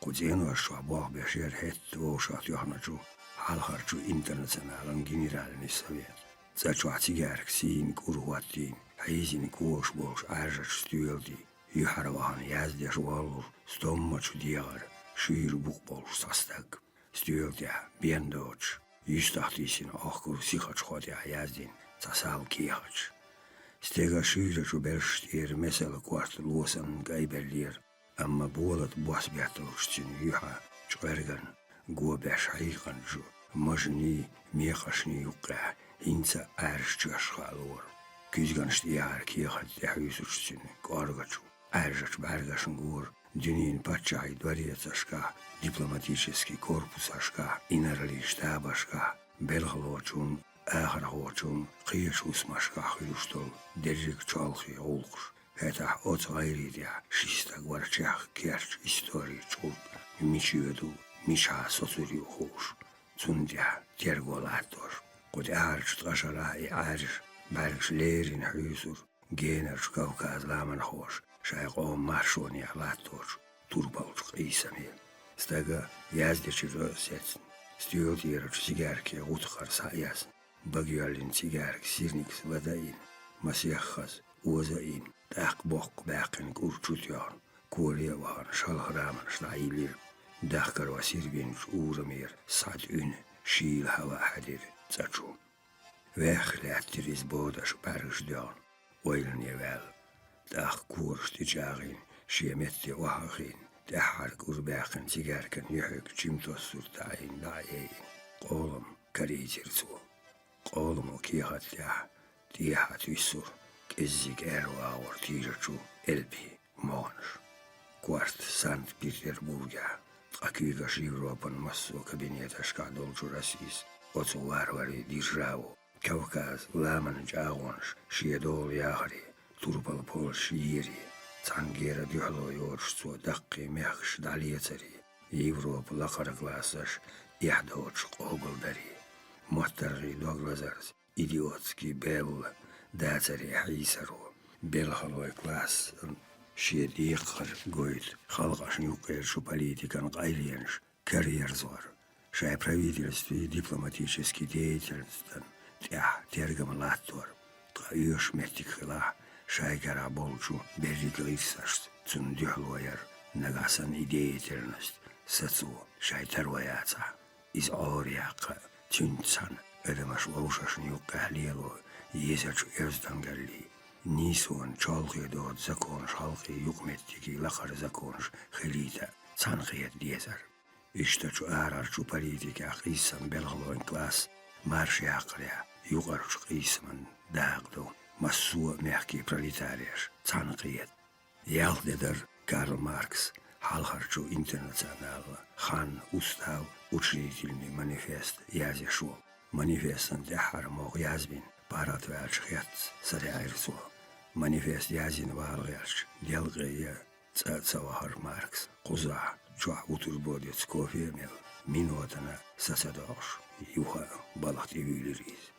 Куден вашу абуах бешер хет вошат яхначу, халхарчу интернационален генеральный совет. Зачу атигарк син курваттин, хайзин кош бош ажач стюэлди, юхаравахан яздеш валур, стоммачу диагар, шир бухбол састаг. Стюэлдя, бендоч, юстахтисин ахкур сихач ходя яздин, цасал кихач. Стега ширачу белштир месела кварт лосан гайбеллир, amma bolat bos бяталушчин юха, чверган, гуабеш хайханжу, мажни, мехашни юка, инца аршчашхалур. Кюзганшт яр кихат яхюсушчин, каргачу, Айжач Баргашнгур, Дюнин Патчай дворецашка, дипломатический корпусашка, инерли штабашка, Белгалочун, Ахрахочун, Киешусмашка Хилюштол, Дерик Чалхи Олкш, это от Айридия, Шиста Гварчах, Керч, истории Чулп, Мичиеду, Миша Соцурию Хош, Цундя, Терголатор, Код Арч Ташара и Арш, Баргш Лерин Хюсур, Генерш Кавказ Ламан Хош, Шайх О Маршония Латор, Турбалч Исами. Стага яздичи Росец, Стюотирч Сигарки, Утхар Саяс, Багиалин Сигарк, Сирникс Вадаин, Масехас, Озаин, Так Бок Бакин Курчутян, Куреван, Шалхраман, Штайлир, Дахкар Васирвинч Урамир, Садюн, Шил Хава Хадир, Цачу. Вехлятир из Бодаш Баргждян, Ойлневел, Дах Курштичагин, Шеметти Вахахин, Дахар Курбахан, Сигаркан, Юхек, Чимтос Суртаин, Даин, Колом, Каритирцу, Колому Кихатя, Тихат Висур, Кеззик Эрваур Тирчу, Эльби, Монш, Кварт Санкт-Петербурга, Аквигаш Европан Массу Кабинеташка Долчу Расис, Оцу Варвари Державу, Кавказ, Ламан Джагонш, Шиедол Яхри, Турпал Польш Ири, Цангера Дюхло Йоршцу, Дакки Мехш Далецари, Европ Лахаракласаш, Яхдоч Обалдари, Моттарги Доглазарс, Идиотский Бевл, Дацари Хайсару, Белхалой класс, Шиедихар Гойд, Халкаш Нюкершу политикан Гайленш, Карьерзор, Шай правительстве дипломатический деятельность, Тергамалатор, Таюш Метикхила, Шайгара Болчу, Берриглисаш, Цундюхлоер, Нагасан и деятельность, Сацу, Шайтарваяца, из Оряка, Тюнцан, Эдамаш Воушаш Нюка Лело, Езач Эздангали, Нисуан Чалхидот, Законш, Халхи, Юкметтики, Лахар Законш, Хелита, Цанхиет Дезар. Иштачу Арарчу политика, Исан Белгалоин класс, Маршиакря, Югарч Исман, Дагду, Массуа мягкий пролетариаш, Цанхиет. Ялдедер Карл Маркс, Халхарчу интернационал, Хан Устав, учредительный манифест Язешо, манифестан Дяхар Мог Язбин, Паратвяч Хец, Саряйрсо, манифест Язин Варляч, Делгая, Цавахар Маркс, Куза, Чуа Утурбодец Кофемел, Минотана, Сасадош, Юха, Балахти Вилерис.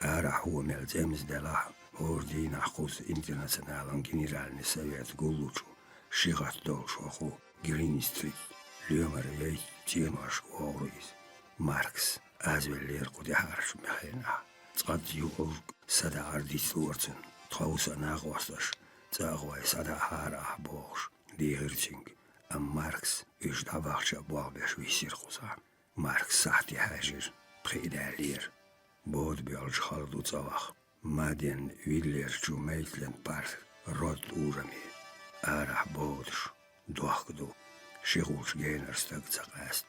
Араху Мелземс Дела, Ордина Хус Интернационален Генеральный Совет Гулучу, Шигат Долшоху, Гринстрит, Люмарей, Тимаш Орис, Маркс, Азвеллер Кудяхарш Мехена, Цад Юхург, Сада Ардис Урцен, Тхауса Нагосташ, Цагой Сада Хара Бош, Дигерцинг, Маркс, Иждавахча Бабеш Висирхуса, Маркс Сахти Хажир, Придалир, Bod Björns Haldu Zavach, Madden Willer Chu Maitland Park, Rod Urami, Arah Bodsch, Dochdu, Shigulch Generstag Zagast,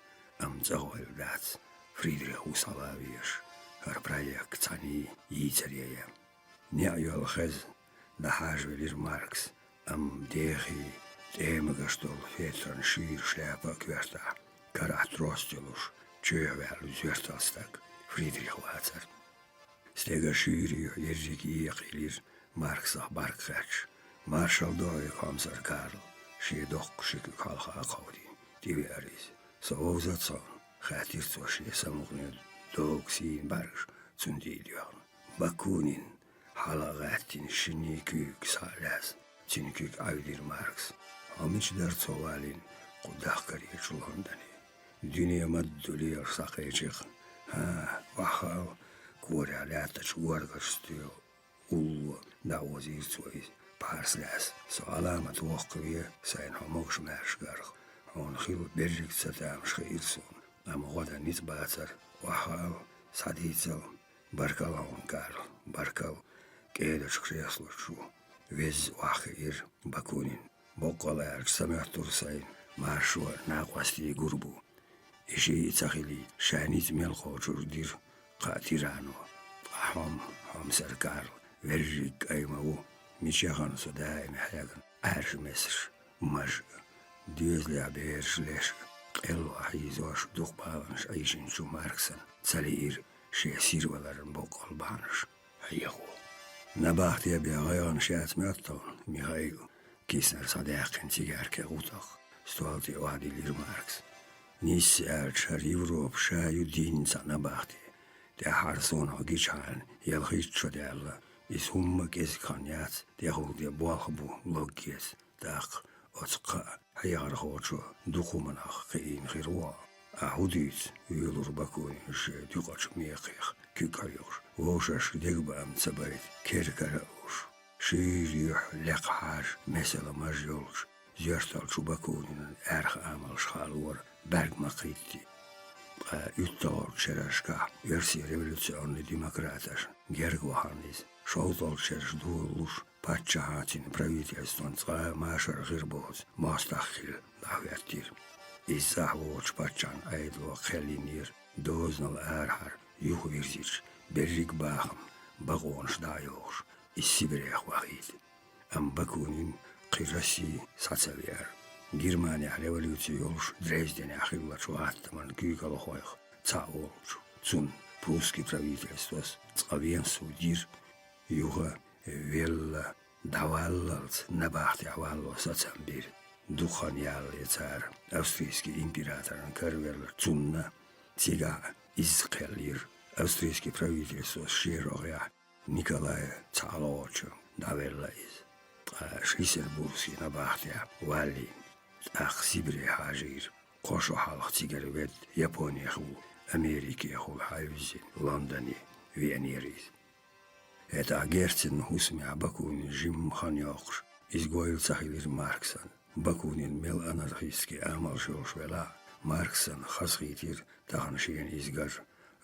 Zawel Dats, Friedrich Usalavish, her project Zani, Yitzeriem. Niajol Hez, da Hajvelir Marx, Dehi, Temegastol, Fetran Schir Schlepa Kverta, Karat Rostelus, Tjövel Zvertalstag. Friedrich Watzer. Stega Schüri, Jerzy Echilir, Marx Barkhatsch, Marshall Doyle, Hamzar Karl, Shedok Shik Kalha Kaudi, Tiveris, Sovzatson, Khatir Soshi Samugnud, Dog Sin Barsh, Zundilion, Bakunin, Halagatin, Shinikuk Salas, Chinikuk Audir Marx, Amish Darzovalin, Kudakari Londoni, Dunia Madulir Sakechik. Вахал, Коря, Лятач, Уаргашстю, Улу, Даузир Цуис, Парсляс, Саламат Вохкве, Сайн Хомокш Мершгарх, Он Хил Бержик Сатам Шхирсун, Амгода Нитбацар, Вахал, Садицел, Баркалаун Карл, Баркал, Кедач Креслушу, Вез Вахир, Бакунин, Боколарч Самятурсайн, Маршуа, Нагвасти Гурбу. إشي تخيلي شانيت ملخو جردير قاتيرانو هم سركار ورجيك أيمو ميشيغان سوداي محيغن عارش مسر مج ديوزلي عبيرش ليش قلو حيزوش دوخ بالانش ايشين شو ماركسن تسالير شي سير ولرن بوقل بانش هيغو نباختي بيا غيان شات ميطون ميخايل كيسنر صداقين تيجار كغوتاخ ستوالتي وادي لير ماركس نيس شار يوروب شايو دين نباختي der harson har gitschan, jel hitcho della, is hummak is kanjat, der hol der boalgebu logies, dag, otska, hajar hocho, duchumanach, geen girwa. A hudit, julur bakun, she dukoch meekich, kukayos, woshash digbam tsabait, kerkaraus. Shir lekhash, mesela majolch, zierstal chubakunin, erg amal schalor, bergmakiti. Uttal Cherashka, versie revoluционный демократаш, Гергваханис, шоутал через дулуш, патчахатин правительствон цва машар гирбоз, мастахил, лавертир. Из-захвоч патчан айдло хелинир, дознал архар, юхвирзич, беррик бахам, багонш дайош, из Сибирех вахид. Амбакунин, Кираси, Сацавер. Германия революциолш Дрездене ахиллачу аттаман күйкалохойх цаолчу цун прусский правительствос цавенсу дир юга велла даваллалц набахти авалло сацамбир духан ялли цар австрийский императорн карверлер цунна тига изкеллир австрийский правительствос широгя Николая цаолчу давелла из Швейцарский набахти валли Ах, Сибири хажир, Кошо халах тигарвет, Япония хул, Америки хул хайвзин, Лондоне, Венерис. Это агерцин хусми Бакунин жим ханьохш, изгоил цахилир Марксан. Бакунин мел анархистский амал шелшвела, Марксан хасхитир, таханшиен изгар,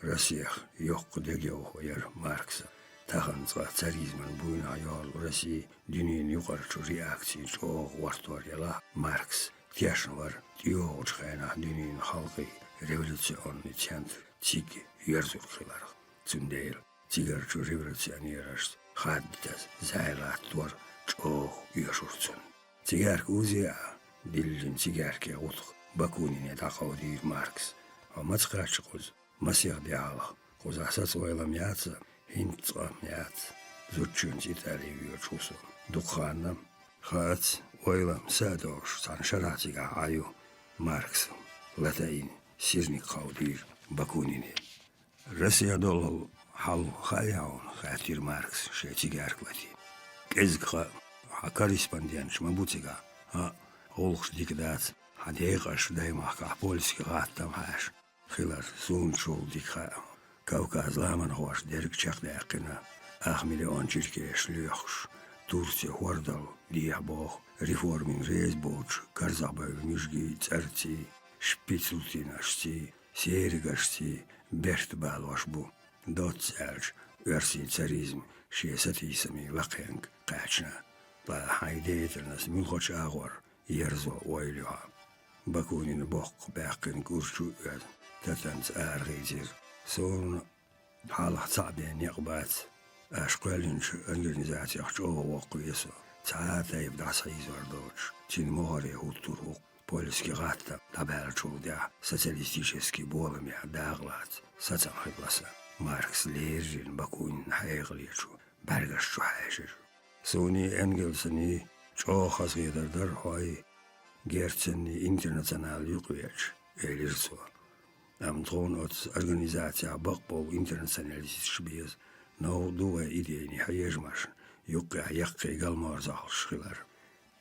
Россиях йоққу дегеохойер Маркса. Тахан царизман буйна ял России дюнин юқарчу реакции чоқ вартуарьяла Маркс тяшнвар тиоғучхайна дюнин халқи революционный центр тиги ерзурхиларх цундейл тигарчу революционераш хаддас зайлат туар чоқ юшурцун тигарк узия диллин тигарке утх Бакунине тақаудир Маркс а мацқачқуз масих диалах қуз асац ойлам яца Хинцам яц, зучунц Италии вьючусу. Духанам, хац, ойлам садош, саншаратига аю, Маркс, Латаин, Сирник хаудир, Бакунине. Россия долл хал хаяун, хатир Маркс, шетигарклати. Кезгха, корреспондент, мабутига, олхш дикдац, хадейгаш даймаха, польский гаттам хаш, хилар сунчул дикха. Кавказ ламан хош дерг чахдакина, ах миллион чиркеш лёхш, Турция хордал, диабох, реформин резбоч, карзабай мижги царти, шпицултинашти, серегашти, бертбалвашбу, дотцальч, версий царизм, шесатисами лакенг, качна, па хайдеятельность милхоч агор, ерзо ойлюа. Бакунин бок бакин курчу яд, татанц аргизир. Сон حالة صعبة يقبات أشقالنش أنجرنزاتي أخشوه وقويسو ساعتا يبدع سيزور دوش تين مغاري هو الطرق بوليسكي غاتا تابالشو دع سوسياليستيشسكي بولمي داغلات ساتم خبلاسا ماركس ليرجين بكون حيغليشو برغشو حاجر سوني أنجلسني شو خاصي در هاي جيرتسني انترناسيونال يقويش إليرسو Амтрон от организация бакбол интернационалист шбиез, но дуа идеяни хаежмаш, юкка якка галмар захшхилар.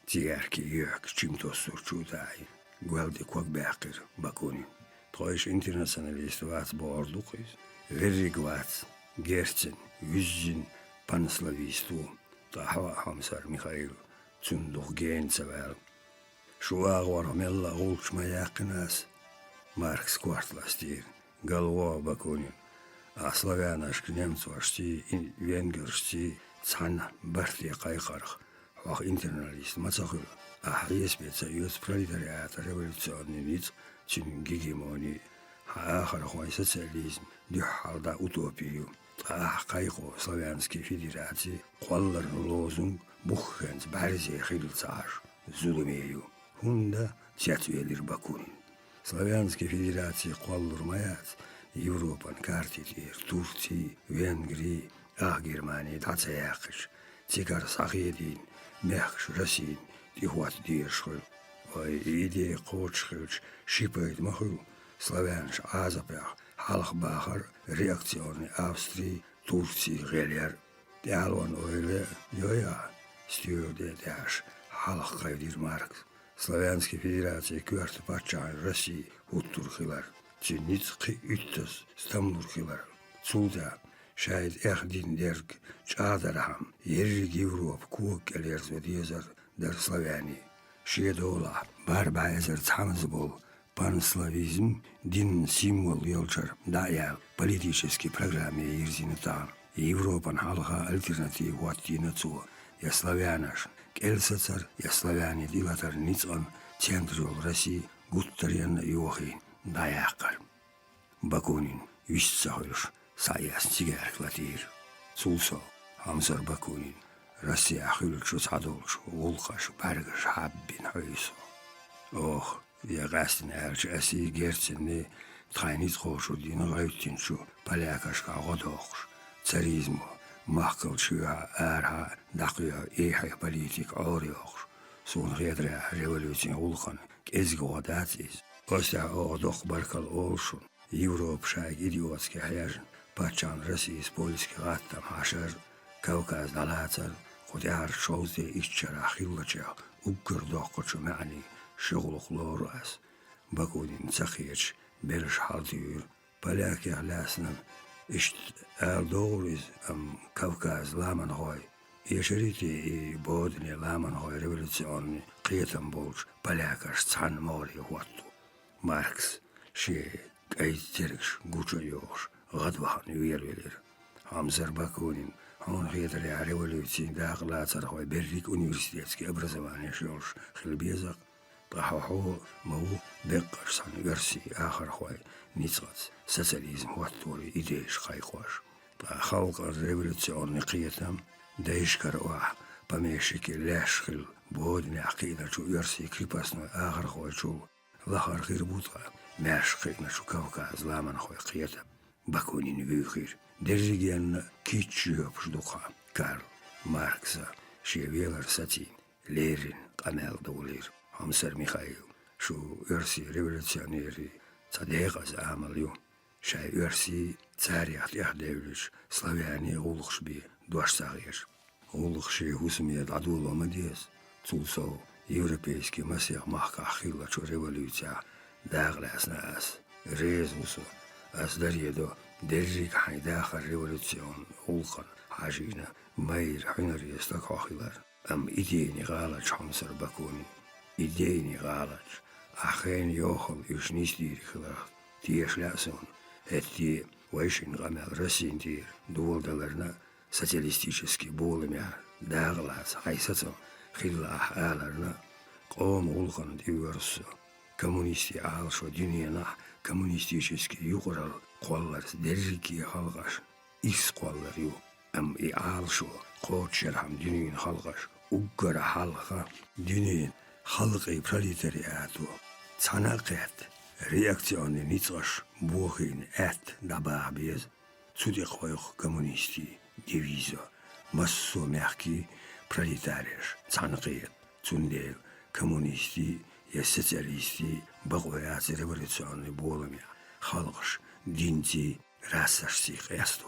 Тигарки юк чимто сурчутай, гвалди квак бакир бакунин. Троиш интернационалист вац боордукис, верриг вац, герцен, визжин, панслависту, тахва хамсар Михаил, цундух генцевел. Шуагвар мелла гулчма якнас, Маркс квартластир, Галва Бакунин, а славянашки немцвашти, венгершти, цана, бартия кайхарх, ах интерналист мацахыл, ах еспеца юз пролетариата революционный ниц, чин гегемони, ахархой социализм, дюхалда утопию, ах кайхо славянской федерации, кваллар лозунг, Буххенц барзе хильцаш, зулумею, хунда цятвелир Бакунин. Славянской Федерации Куаллурмаяц, Европан, Картитир, Турции, Венгрии, Германии, Тацаяхыш, Цикар Сахедин, Мехш, Расин, Тихуат Диршхыл, Идея Кочхыч, Шипает Махыл, Славянш, Азапях, Халхбахар, реакционный Австрии, Турции, Гелер, Тиалван Ойле, Йоя, Стюрде Тяш, Халхкайдир Маркс. Славянской Федерации Кюарты Патчан России Уттурхилар, Чиницкий Үттес Стамлурхилар, Цулда, Шайд Эхдин Дерг, Чадарахам, Ержик Европ, Куок Элерзведезер, Дер Славяни, Шедола, Барбаезер Цамзбол, панславизм, дин символ Елчар, Дая, политической программе Ирзинетан, Европан Халха альтернатив Ваттинацу, Я славянаш, Кельсацар, я славяне дилатар ницон, центрол России, гуттарен Йохин, Даякар. Бакунин, Вишцахольш, Саяс Цигерклатир, Сулсо, Хамсар Бакунин, Россия Хюльчу Цадолш, Улхаш, Баргаш, Хаббин Хойсо. Ох, я гастин эрч аси герценне, Тайниц Хошу, Дина Гайтинчу, Полякашка Годохш, Царизму, Махкалчуя, Арха, Дахуя, Эхай политик, Орioch, Сон Редре, Революция Улхан, Кезгодатис, Ося Одох Баркал Олшун, Европ Шайк идиотский хаяжен, Пачан России с польский Гаттам Хашер, Кавказ Далацар, Хотяр Шоузе Исчара Хиллача, Укрдохкочу Мани, Шоглох Лорас, Бакунин Цахич, Берш Халтюр, Поляки Аляснан, Ist Doris Kavkaz Lamanhoy, Ешерите и Бодне Ламанхой революционный Кретам Болш, Полякаш, Цан Мори, Хуатту. Маркс, Ше, Кайтеркш, Гучайош, Гадвахан, Юелвелер, Хамзар Бакунин, он хитрая революции, Дахла Цархой, Беррик университетский образование Шелш, Хилбезак, Тахахо, Мау, Беккаш, Сан Версии, Ахархой, Ницац, социализм, Хуаттури, Идеиш, Хайхош. Халк революционный Кретам, Дейшкарва, помещики Ляшхил, Бодне Акидачу, Версии крепостной Ахархойчу, Лахар Хирбутка, Мяшхиначу Кавказ, Ламанхой Кретам, Бакунин Вюхир, Дерзиген Китчуп Ждуха, Карл Маркса, Шевелер Сати, Лерин, Камел Дулир, Хамсар Михаил, Шу Версии революционеры, Цадегаз Амалю, Шай Версии Царят Яхдевлич, Славяне Улхшби, Дуашсагеш, Улхши Хусмед Адула Мадес, Цулсо, Европейский Масех Махка Хиллачу революция, Даглас Резусо, Аздарьедо, Держик Хайдахар революцион, Улхан, Хажина, Майр Хинари Стакахилар, Идейни Галач Хамсар Бакунин, Идейни Галач, Ахен Йохал Юшнистирихилар, Тиешлясон, Эти Вайшин Гамел Рассинтир, Дуолдалерна, социалистический Болымя, Даглас, Хайсацом, Хиллах Аларна, Ком Улхан Дюрсо, коммунисти Алшо Дюниена, коммунистический Юграл, Колларс Держики Халгаш, Ис Колларю, И Алшо, Кочерхам Дюнин Халгаш, Угара Халха, Дюнин, Халгай пролетариату, Цанакет, реакционный Ницаш, Бухин, Дабабез, Цудехойх коммунисти, Девизо, Массо мягкий пролетариш, Цанакет, Цундел, коммунисти, социалисти, Багуяц революционный Болымя, Халгаш, Динти, Рассашсих Эсто.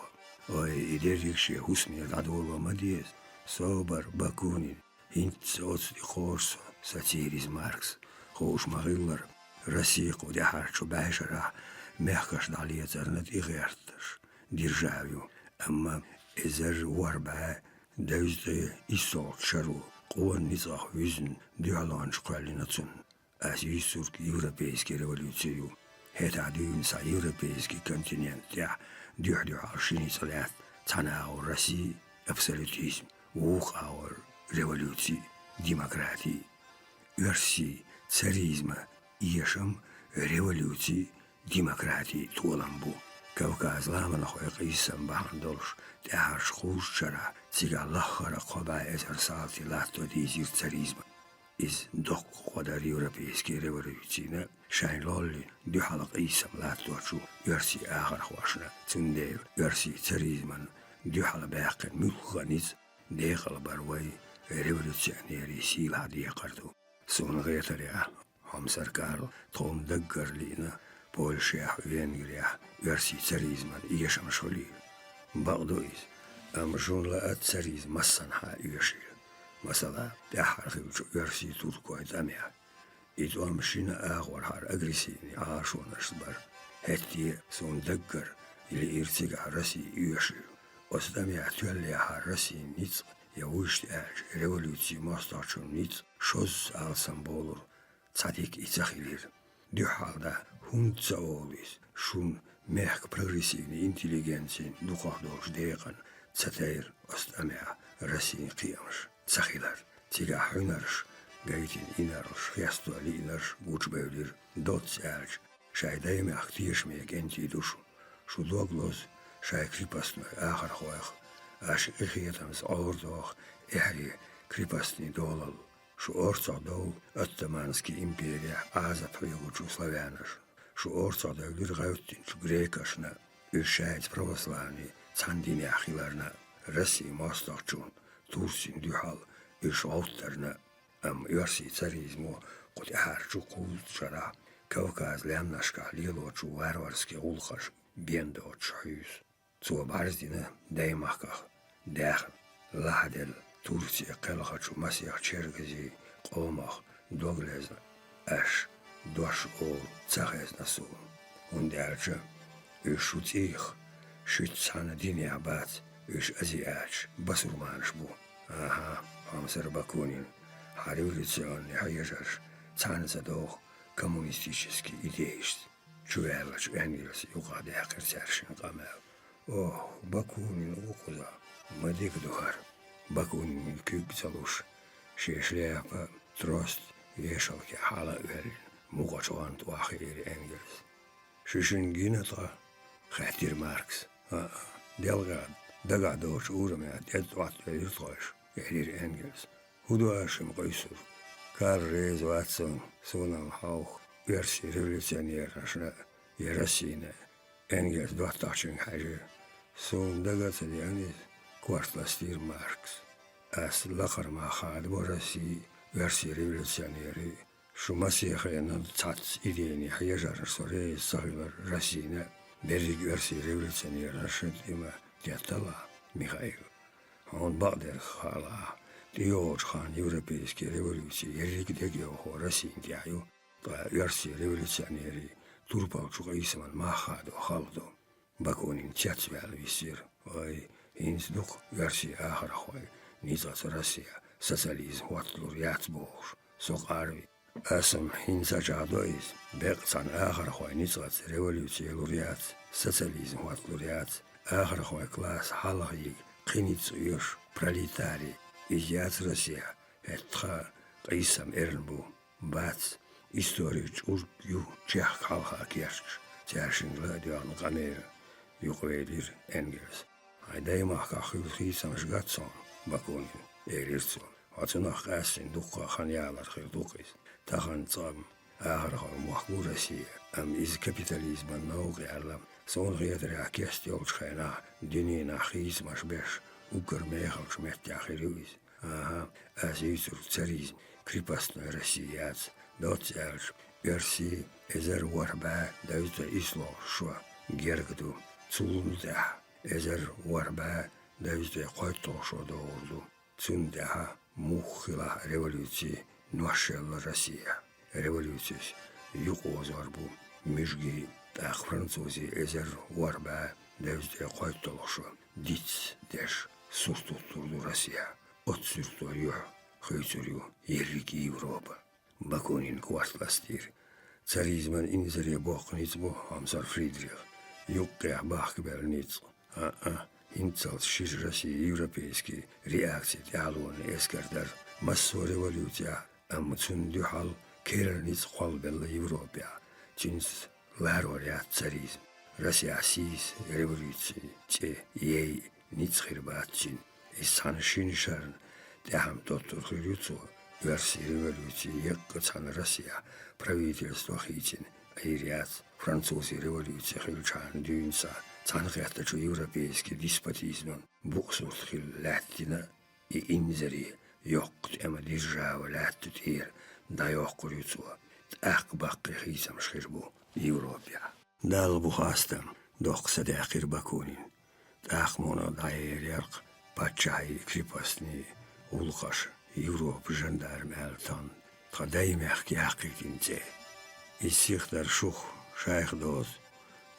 Ой, идерикши Хусми Радула Мадез, Собар, Бакунин, Инцоц и Хорсо, сатириз Маркс, Хош Магиллар, Россия Кудяхарчу Байшара, Мехкаш Далецарнат и Герташ, Державю, Амма Эзер Уарба, Дезде Исолт Шару, Куан Низах Визн, Дюаланш Квалинацун, Азисурк Европейский революцию, Хета Дюнса Европейский континент, я, Дюхдюаршиниц лет, Цанау России, абсолютизм, Ухауэр, революции, демократии, версии царизма, Ешам, революции, демократии, Туаламбу, Кавказ ламана хоек исам бахандолш тяж хушчара цига лахара коба эзер салти латто дизир царизма. Из док ходар европейский революцийна шайн лолли дюхалак исам латточу ерси ахар хвашна цундеев ерси царизман дюхала бяхкен мюханиц дехал барвай революционери сил хадия карту. Сон гетаря هم سرکار تون دگرلینا پولشیا وینگریا ورسی царизман یشم شولی بعدویز امشون لا цариз مسن ها یشی مثلا تحرخیوچ ورسی ترکوی دامیا ایتو امشینا آخور هر اگریسینی آشونش بر هتی سون دگر ili irtiga rasi یشی استمیا تولی هر رسی نیت یوشت اج revolücji ماستاچون نیت شوز alsam bolur Цадик и цахилир. Дюхалда хунца олис, шун мягк прогрессивной интеллигенции духовдош декан, цатейр остамя России киямш, цахилар, тига хюнарш, гайтин инарш, хястуали инарш, гучбевлир, доц эльч, шайдай мях тишмег энти душу, шудоглоз, шай крепостной ахар хоях, аш ихиетамс ордох, эхри крепостный долал, Шу орцодол Оттоманский империя азапривучу славянаш. Шу орцодол лиргауттинчу грекашна ишайц православный цандини ахиларна России мостахчун Турсин дюхал иш ауттерна ерси царизму кут харчу кулчара Кавказ лямнашка лилочу варварский улхаш бендо чаюс. Цуа барздина даймахках дахн ладел Турция قلقتشو مسيح چرگزي قومخ دوغلزن اش دوش اول تخيز نسون وندرچه اشوت ايخ شوت سانه ديني عبات اش ازي اش بسرمانش بو اها همسر بكونين революционный хайяжаш цанца дох коммунистический идеист чуэлач энгельс югаде хакерсершин камел о Бакунин укуза мадик духар Бакунин кюк залуш шешляпа трост вешалки хала верин мугачуант вахири энгельс шишингинатра хатир Маркс делгад дагадоч урме дедват иртош эрир энгельс Худуашим Гойсур, Карл Рейз Ватсон, Сонам Хаух, версии революционера, Ерасина, Энгельс, Дватачин Хаджи, Сон Дагацадианис, Квартластир Маркс, Ас Лахармахад Бораси, версии революционеры, Шумасихаяна Цац Идени Хаяжар Соре, Сахилар Расина, Берег версии революционера Шентима Тятала, Михаил. Он Бадер Хала. Диоч хан европейские революции, ерикдегио Россиндяю, та версии революционеры, турпалчуга исман махадо халдо, Бакунин цяцвял висир, ой, инсдух версии ахархой, низац Россия, социализм ватлур яцбош, сокарви, асам хинсачадоис, бекцан ахархой, низац революции луряц, социализм ватлур яц, ахархой класс халахи, киниц юш, пролетарий, Изяц Россия, это Исам Эрнбу, Бац, историч Уркю, Чех Халха Керч, Тяшин Гладиан Камера, Юхведир Энгельс. Айдаймах Исам Жгатсон, Бакунин, Эрирцон, Ацунах Кассин, Духа Ханьялар Хирдукис, Тахан Цам, Ахархал Махгу Россия, из капитализма науки Аллам, Сон Риатря Кестиолчхайна, Дюнина Хизмаш Беш, Укр Мехалш Меттяхирюис, азюцур царизм, крепостной Россияц, доцяльш, версии эзер варба, даюта исло шо, гергду, цулунда, эзер варба, даюта който шо доорду, цундяха, мухила революции, ношелла Россия, революциус, юкозарбу, мижги, так французи эзер варба, даюта който шо, диц, деш, сустутурду Россия. Отсюртурю, хöyцурю, еррики Европа. Бакунин квартластир. Царизман инзаре бохницбу, амсар Фридрих. Юккех бахкберниц. Инцал шиш России европейский реакции тялуан эскердар. Массо революция. Амцун дюхал керерниц холбелла Европа. Чинс ларорят царизм. Россия сис революции те ей ницхирбатчин из саншиншарн тяхам доктор хирюцу версии революции еккацан Россия правительство хитин айриац французы революции хилчан дюнса цанхятачу европейский деспотизм буксус хил латтина и инзери ёкт эма держава латтут ир да ёккурюцу акбакки хисам шхирбу Европе. Дал бухастам дох садяхир бакунин ахмона дайеряк патчай крепостни улхаш Европ жандарм алтан тадаймах яқитинзе исихтар шух шайх доз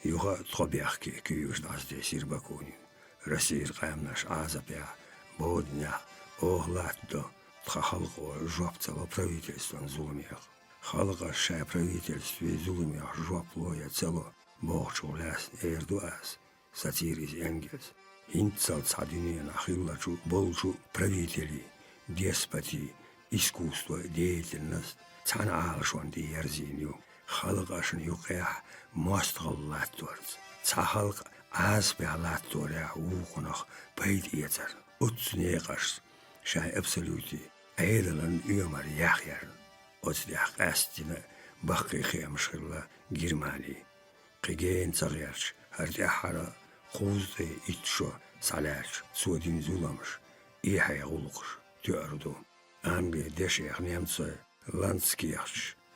юга тхобяхки кюш дазде сирбакунин Россия қаймнаш азапя бодня оглатдо тхахалго жопцало правительством зулмях халга шай правительстве зулмях жоплоя цело бохчуляс эрдуас сатирис Энгельс инцал цадинен ахиллачу болчу правители деспоти искусство деятельность цана алшон диерзиню халгашн юқя мастгаллатворц цахалг азбялатворя ухнах пайдиецер утснеqas шай абсолюти эйдалан юмар яхяр отдях астина баққи хемшилла Германии қиген цагярч хардяхара қузды итшо саляч судин зуламш ихай гулқш тёрду англия дешех немцы ландскиях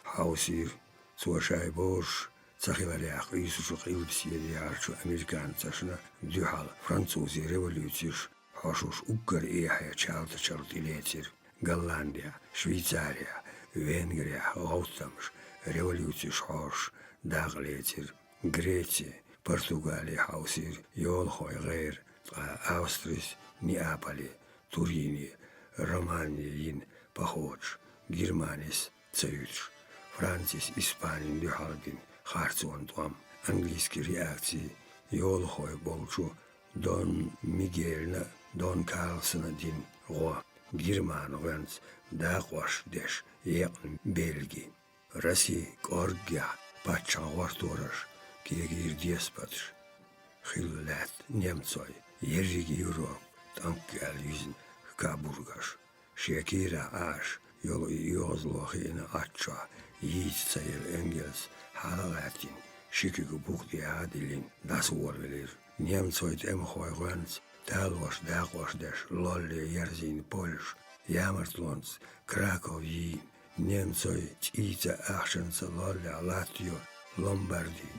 хаусир цуашай бош цахиларях исушух илпсиярчу американцашна дюхал французи революциш хашуш уггар ихай чалтилетир Голландия, Швейцария, Венгрия, Гаутамш, революциш хаш даглетир Греция, Португалия хаусир Йолхой гейр Австрис Неаполи, Турине, Романия ин Походж, Германис Цаюч, Францис Испанин Дюхалгин, Харцуан Туам, английские реакции Йолхой Болчу, Дон Мигельна, Дон Карлсона Дин Ро, Герман Венц, Дахваш Деш, Екн Бельги, Россия Коргя, Патчан Вартураш, Кегир Деспатш, Хиллет Немцой, Ежиги Европ, Танкал Юзин, Кабургаш, Шекира Аш, Йозлохина Атча, Yitzayel Engels, Halalatin, Шикигу Бухти Адилин, Das Warvelir, Немцойт Эмхой Венц, Талваш Дахваш Деш, Лолли Ерзин Польш, Ямартлонц, Краков Йин, Немцой Тица Ахшенца Лолли Латвио, Ломбарди,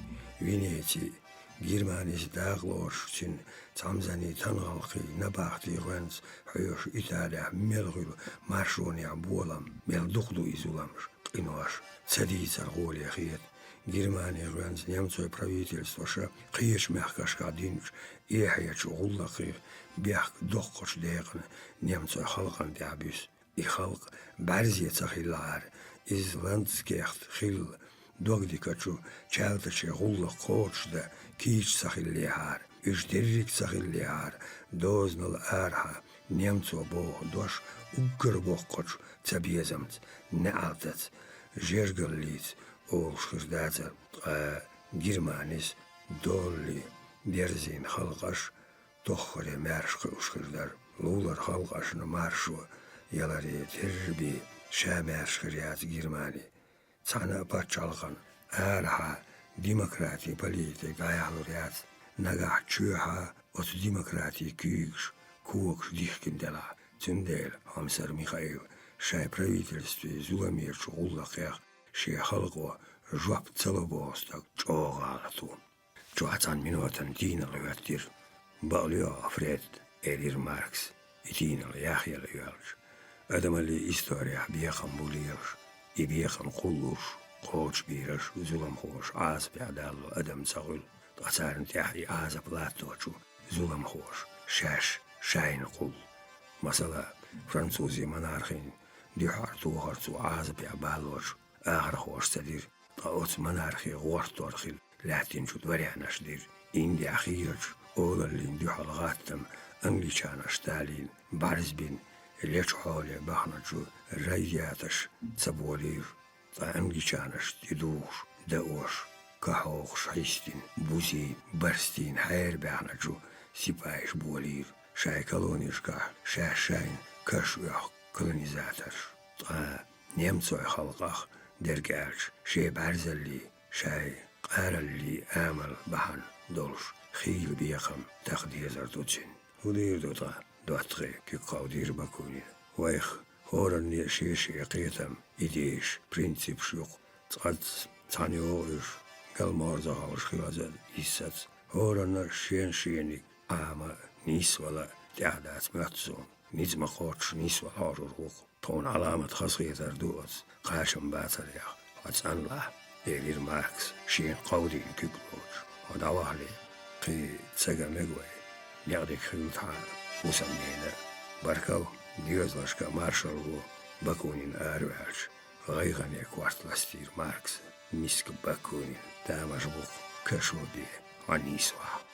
Венеции, Германис Даглош, Чин, Цамзани Тангалхи, Набахти Венц, Хайош Италия, Мелгил, Маршония Болам, Мелдухду Изуламш, Инуаш, Цадица Голия Хиет, Германия Венц, Немцой правительство Ша, Хиеш Мехкашка Динш, Ихаяч Гуллахи, Бях Дохкош Декан, Немцой Халкан Дябюс, и Халк Барзиецахилар, из Ландскехт Хилл, Догдикачу, Чалтаче Гулла Кочда, Кич Сахиллихар, Ишдеррик Сахиллихар, Дознал Арха, Немцо Бог Дош, Уггербохкоч, Цабьезамц, Неалтац, Жержгаллиц, Олшхирдацер, Германис, Долли, Дерзин Халкаш, Тохаре Мершхи Ушхирдар, Лулар Халкашна Маршу, Ялари Терби, Шамершхиряц Германии. Цана пачалхан арха демократии политик аяхлуряц нагах чуха от демократии кюгш куокш дихкиндела цюндел хамсар Михаил шай правительстве зуламир чуллахях шей халго жуап целобостак чогалату чуацан минутан динал балио Фред Эдир Маркс и динал яхьял юалш адамали история бияхам булирш и бияхан қулуш, қоч бираш, зулам хош, аз пядалу, адам цагул, тацарн тяхи аза платочу, зулам хош, шаш, шайн қул. Масала, французи монархин, дюхар тухарцу аз пябалоч, агар хош садир, таоц монархи ғорторхил, латинчу дворянаш дир, инди ахирч, олалин дюхал гаттам, англичанаш талин, барзбин, леч холе бахначу райяташ цаболир, та англичанаш тидуш, даош, كحوق شايستين بوزين برستين حير بعنجو سيبايش بولير شاي كالونيشكا شاشاين كشويخ كولونيزاترش نيمتسوي خلقخ درجالش شي برزلي شاي قارلي آمل بحن دولش خيل بيخم تقدير دوتشين ودير دوتا دوتغي كي قودير بكونين ويخ هورن شيشي قيتم إديش برينسيب شيوخ تقد تانيوغش قال هاوش خلازل إيسات هورن شيني آما نيس ولا تعدات ماتزون نيز مقوتش نيس ولا روخ طون علامة خاصية دوت قاشم باتريا واتسان لا إيرير ماكس شين قودين كيكلوش ودواهلي قي تساقا مقوي نقدك خلطها وسمينا بركو نيوزلاشكا مارشال بكونين آروالش غيغني كوارت لاستير ماركس ميسك بكونين تامش بوخ كشودي عنيسوا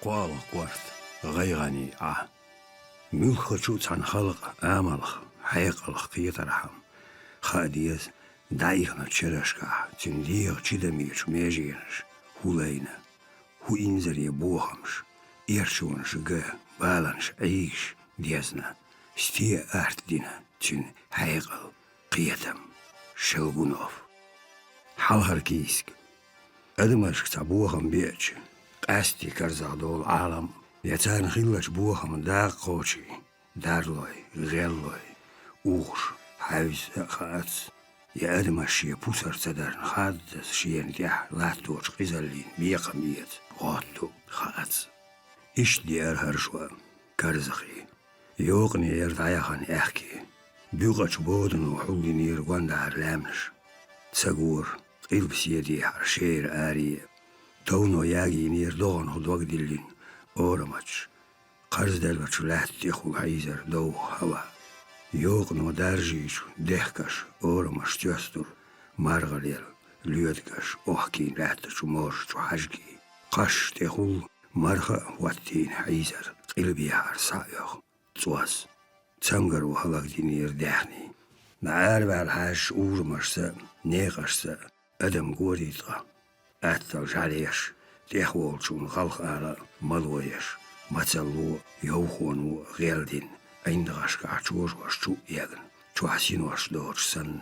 قوال قوارت غيغني ملخشو عن خلق آملخ حيقلخ قيترحم خاديز دايخنا تشرشكا تنديغ تشدميش ميجينش هولينا هو إنزر يبوخمش إيرشونش غا بالانش عيش ديزنا ستي أرت دينا تن حيقل قيتم شلغونوف حالهر كيسك أدمشك تبوخم بيتش قاستي كرزادول عالم يتان خيلش بوخم داق قوشي دارلوي غيلوي اوش حيز خاتس يا أدمشي بوسر تدرن خادس شين ديح لاتوش قزلين بيقميت غاتو خاتس إش دي أرهرشوا كرزخي يوقني يردايخان احكي بيوغش بودن وحولي نير واندار لامنش تساقور قلب سيدي حرشير آري تونو ياغي نير دون هدوغ دلين أورماتش قرز دلواتش لحت يخو حيزر دو هوا يوقنو دارجيش دهكش أورماش تيستر مارغليل ليودكش أوحكين لحتش ومورش وحجكي قش تخول مرخة واتين حيزر قلبي حار سايخ تواس تسمغر وحلق دي نير دحني نعارب على الحاج أورماش نيقش أدم قوريطة أتل جاليش تيخول شون خلق على ملويش متسلو يوخونو غيلدين عندغش كعشوش وشو يغن شو حسين وش دورش سن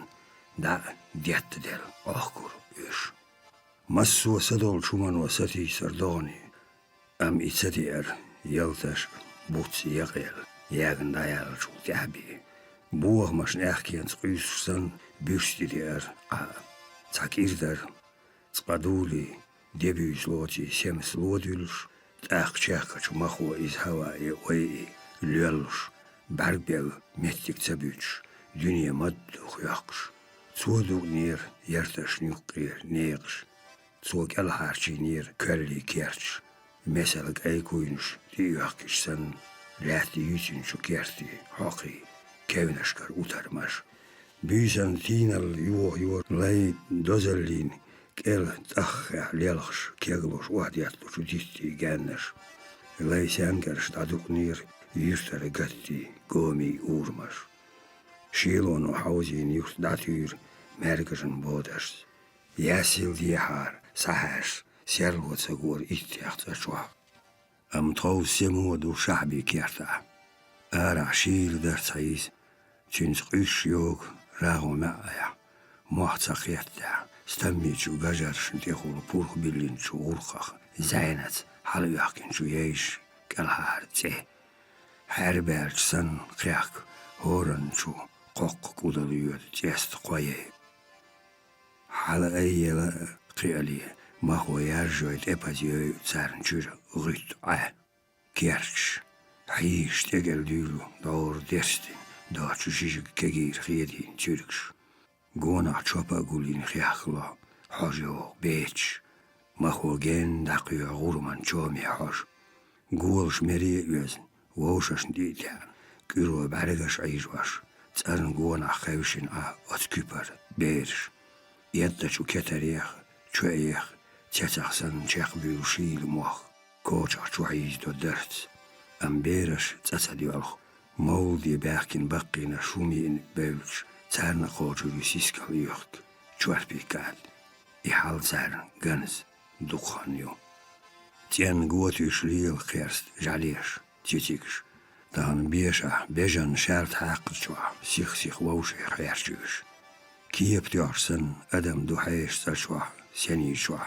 دا ديت دل أخكر إيش مسو سدول شومن وستي سردوني أم إتسدير يلتش بوتس يغيل يغن دايال شو تحبي بوغ مش نحكي تقيس سن بيشتي دير تاكير در تقدولي دبيوش لوتي شمس لودولش تاق شاكش مخو إز هواي وي ليلش بربل متك تبيوش دنيا مد خياقش تودو نير يرتش نيقير نيقش تسوق الحارشي نير كرلي كيرش مثلك أي كوينش تيوحكش سن لاتي يوتين شو كيرتي حقي كيونشكر أوترمش بيسن تينال يو لاي دوزلين كيل تأخ ليلخش كيغلوش واحد يطلوش وديتي جانش لاي سانكرش تعدوك نير يستر قتي قومي أورمش شيلون وحوزين يستداتير مركشن بودش ياسيل ديحار صحاش سيرلوت سقور إتياخت أشوح أم طول سمود وشعبي كيرتا أرع شيل در تعيس تنس قيش يوك راغو معايا محتق يتا ستميت شو قجرش تيخول بورخ بلين شو غرقخ زينت حلو يحكين شو ييش كالحار تيه حربارج سن قياك هورن شو قوق قودليوت تيست قويه حال أيلا قيالي ما هو يرجويت إبازيو تسارن شور غيت كيرش حيش تقل ديلو دور ديرستين داتشو شيشك كغير خيدين تيركش قونا تشوبا قولين خياخلا حاجو بيتش ما هو جين داقيو غورمان شومي حاج قولش مري يوزن ووشش ديتان كيرو بعرقش عيجواش تسألن قونا خيوشن أتكبر بيرش يدتشو كتريخ شويخ تيتخسن تيخ بيوشيل موخ كوشخ شوعيز دو درت أم بيرش تسديولخ مولدي باكين بقينا شومين بيلش تارنا قوجو يسيسكال يوخك شوار بيكاد إحال زارن غنز دخانيو تين قوتي شليل خيرست جاليش تيتيكش دان بيشا بيجن شارت حاقت شوا سيخ ووشي خيرشيش كيب تيارسن أدم دو حيش سشوا سيني شوا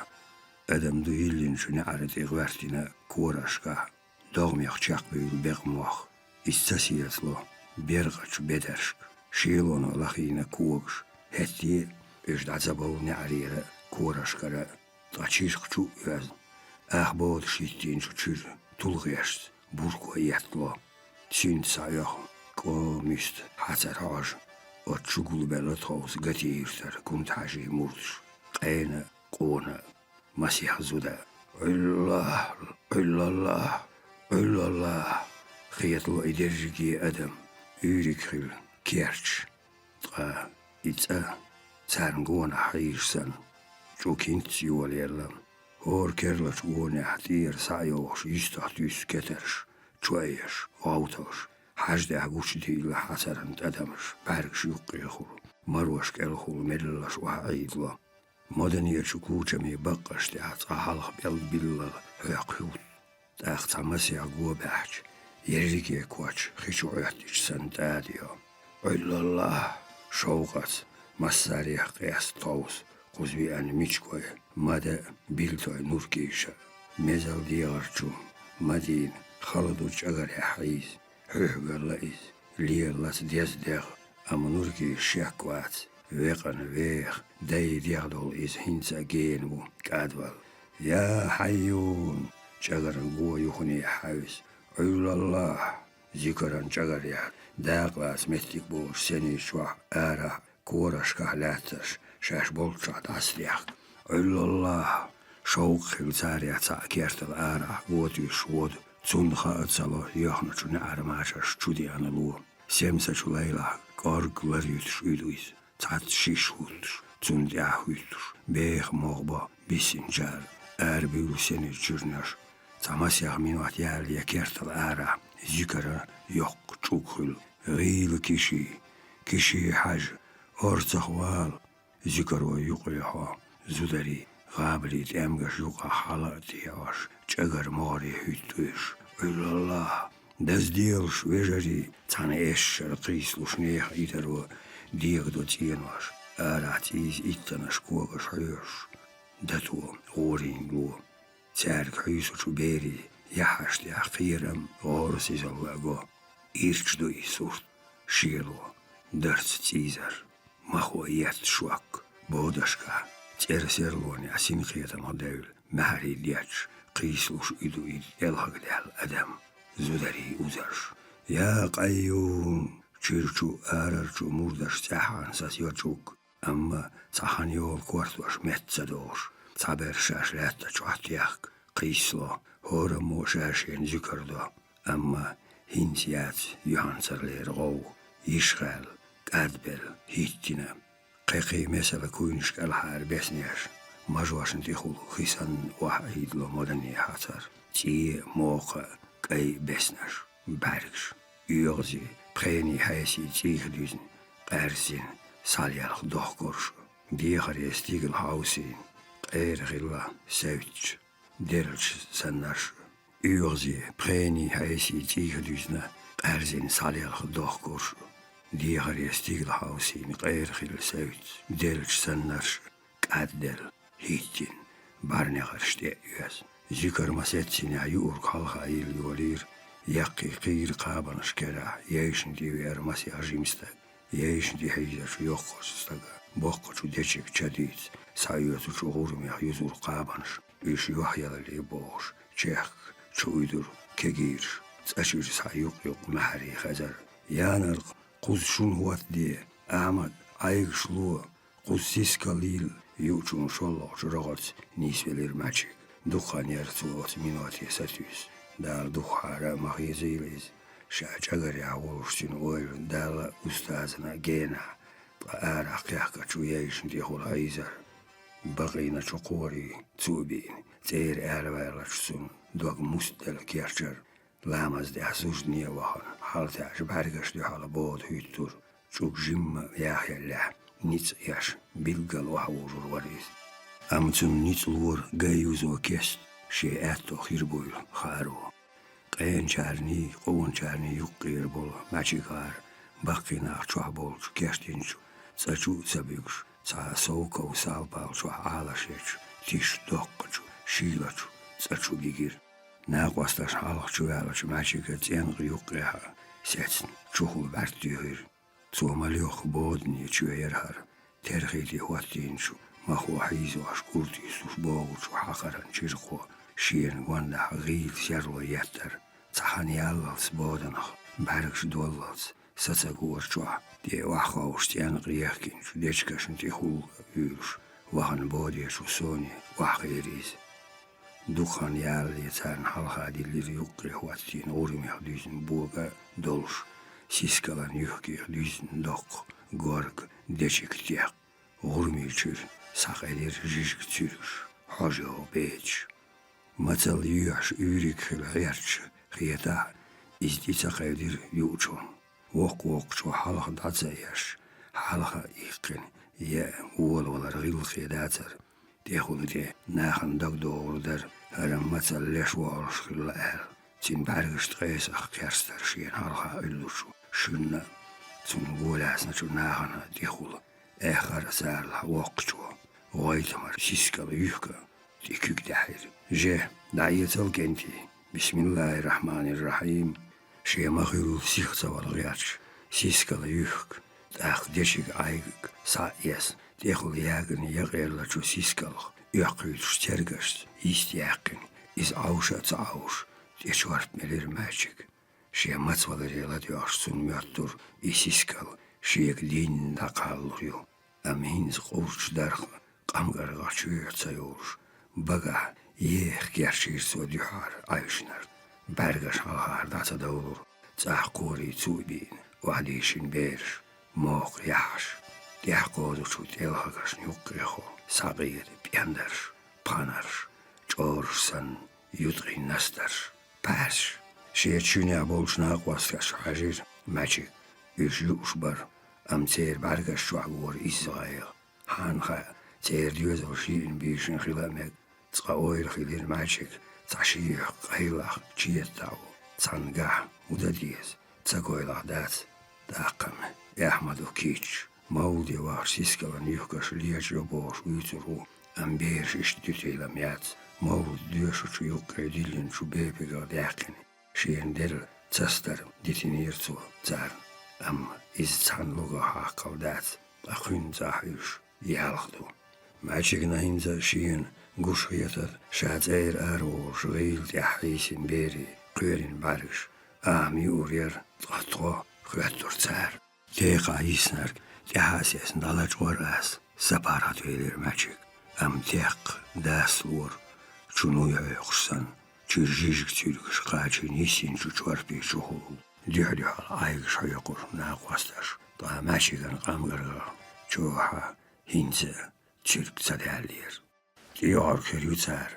أدم دو يلين شو نعرد إغوارتنا كوراشكا دوغم يخشاق بيل بيغموخ استسيتلو بيرغش بدرشك شيلونو لخينا كوغش هتي إجد عزبو نعريرا كوراشكرا تغشيشك شو يوزن أخبود شيتين شو تشير تلغيشت بوركو يتلو تشين سايخ كو ميست حتر هاج وتشغل بلطوز غتيرتر كنت حاجي مردش قينا قونا مسيح زودا الله الله الله خيطلو إدرجي أدم يوريك خيل كيرش تقا إتسا سارنقونا حيشسن شو كنت يولي اللم هور كيرلش قونا حتير سايوش يستحتيس كترش شويش غوتوش حاجة عقوش دي لحسرن أدمش باركش يقيخل مروش كالخل مدلش وحيدلا مدنية شكوشة مي بقش تحت أحلق بيل بيلا هيقيوت تاخت عمسي عقوة بحج يريك يكواتش خيشو عيحتش سنتاديو إلا الله شوقت مساريح قياس طوس قزبي أن ميشكوي مدى بيلتوي نوركيشة مزال ديارجو مدين خلدوش أغر حيز حيحقر لئيز ليلات ديز ديغ أما نوركي شاكوات ويقن ويخ داي ديغدول إز هنسا جينو كادوال يا حيون شغرن قوة يخني حاوز عيول الله ذكرن شغر يحد داقلاس متك بوش سني شوح آرا كورش كهلاتش شاش بولشات أسريح عيول الله شوق خلصاريا تاكيرت الآرا قوتي شود تون خاط سالو يخنا شو نعر ماشش شودي أنا لو سيمسا شو ليلا قارق لريوتش إيدويز تات شيش هوتش تون دياهويتش بيخ مغبا بيسنجار بيلو سنة جرنش تماس يغمينوات يال يكيرت الآرا ذكر يق تشوكل غيل كيشي حاج أرتخوال ذكر ويقيحا زودري غابري تأمغش يقع حالاتي عاش تشغر ماري هيتوش إلا الله دز ديلش ويجري تان إيش شرقيس لشنيخ إيدرو ديغ دو تينوش آراتيز إتناش كوغش حيوش دتو غورين لو تارك حيسو شبيري يحش لأخيرم غورسي زلواغو إيرش دو إيسورت شيلو درس تيزر مخو يات شوك بودشكا تيرسيرلوني أسين خيطة مدول مهري دياتش قيسلوش إدو إد يلحق ديال أدم زودري أوزرش يا قيوم تشيرشو آررشو مردش تحان ساسيوتشوك أما تحان يول كورتوش متسدوش تعبر شاش لاتا شوحتياك قيسلو هورا مو شاشين ذكردو أما هنسيات يهانسر لير غو يشغل قادبل هيتنا قيقي مثلا كوينشك الحار بسنيش مجواشن تيخولو خيسان وحيد لو مدني حاتر تي موقع قي بسنش باركش يغزي بخيني حيسي تيخ دوزن قارسين ساليالخ دوخكورش ديخر يستيقل هاوسين قير غلا سوتش ديرلش سنرش يغزي بخيني حيسي تيخ دوزن قارسين ساليالخ دوخكورش ديخر يستيقل هاوسين قير غلا سوتش ديرلش سنرش قادل هيتين بارنغر شتيئيوز ذكر مسيتسين عيور خالخ عيل يولير يقي قير قابنش كرا يايشن دي وير مسي عجيمستك يايشن دي حيزر يوخوش استقا بوخوش ديشك تشاديت سايوتو شغورم يحيزور قابنش إيش يوحيال اللي بوش تشيخ تشويدر كجيرش تأشير سايوق يوق محري خزر يانرق قوز شون هوات دي أحمد عيق شلو قوز سيسكاليل يوچون شلوش رغت نيسبلير ماچيك دخان يرتوات مينواتي ساتيوس دار دخارا مخيزيليز شاجر يا ورشتين وير دالا أستاذنا جينا بأرق يحكى شو يعيش ديخول عيزر بقينا شقوري تسوبين تير أروالشسون دوغ مستل كيرشر لامز دي حسوشني وحن حالت عش بارقش دي حال بود هيتور شوك جيم ياحي الله نيتس ياش بيلقل وحوجر وريز أمتون نيتس لور جايوزو كيست شي أتو خيربويل خارو قين شارني قون شارني يقير بول ماشيكار بقينا شوح بول كيشتينشو تساچو تسابيكش تسا سوكو سالبال شوح عالاشيش تيش دوقچو شيلچو تساچو بيگير ناقواستاش حالقچو يالچو ماشيكا تينغ يقيها سيتن چوخول بارتيهير توماليوخ بودني چو يرهر ترخيتي هواتينشو مخو حيزو عشكورتي سوش بوغوچو حقران چيرخو شيرن غواندا غيل سيرلو يتر تحاني اللالس بودنخ باركش دولالس ساتساغور چوح دي واخوش تيان غيخكين شو ديشكاشن تيخول يوش وحن بودي شو سوني واخيريز دوخان يال يتان حلقا دي اللي يقري هواتين غورمي خدوزن بوغا دولش سيسكالان يحكي خدوزن دوق غورغ ديشك تيق غورمي چير ساقيدير جيشك تيرش حاجو بيتش مثل يوش يوريك خلغيرش خيتا ازدي تقيدير يوچون وق شو حلقة داتزايش حلقة إيقن يا ولا رغيل خيداتر تيخول دي ناخن دق دور در هرم مثل ليش وارش خلال تين بارغش تغيسخ كيرستر شين حلقة إلوشو شنا تون قولاسنا شو ناخن تيخول آخر سارلح وقشو غايتمر سيسكال يوكا تيكوك دحير جه دعية الكنتي بسم الله الرحمن الرحيم شي مخيل سيختا والغياتش سيسكال يوك تاخ ديشيك عايقك سايس تيخول ياغن يغير لچو سيسكال يقيلش ترغشت يستياقن إز عوشا تعوش تيشوارت ملير ماجيك شي ماتوالر يلا ديوش سون مياتور سيسكال شيك دين داقالغيو أمينز قوش دارخ قامغرغا چويرتسايوش بغا يخ كيرشير سو ديوحار عايشنر برگش حلقار داتا دور تاح قوري توبين وعليشن بيرش موق يحش ديح قودو شو تيلهاقش نيوقيخو صغير بيندرش بانرش جورش سن يدغي نسترش باش شيت شوني بولش ناقواستش حجير ماجيك يش يوشبر ام تير برگش شو عقور إسرائيل حانخا تير ديوزو شيرين بيشن خلامك تقا اوير خلير ماجيك تعشيق قيلح جيتاو تنقع وداديز تقويلح دات داقم يحمدو كيتش مولدي وار سيسكالان يوكاش ليجو بوش ويترو أمبيرش اشتوتي لميات مولد ديوشو يوكا ديلين شو بيبيغا داقن شين دير تستر ديتينيرتو تار إز تانلوغا حاقل دات أخين زاحيش يالخدو ماجيقنا هنزا شين قوش يتر شاتير أرو شغيل تحريسين بيري قيرين بارش آمي أورير تغطو خياتور تار تيقا يسنر تحاسيس ندالج وراس سبارات ويلير ماجيك تيق داس لور چونو يقشسن چيرجيجك تيركش قاچين يسين چوار بيشو هول ديح عايقش هيقور ناقواستش طا ماجيكن قامغرغا چوحا هنزا تيرك تدالير تيار كريوتار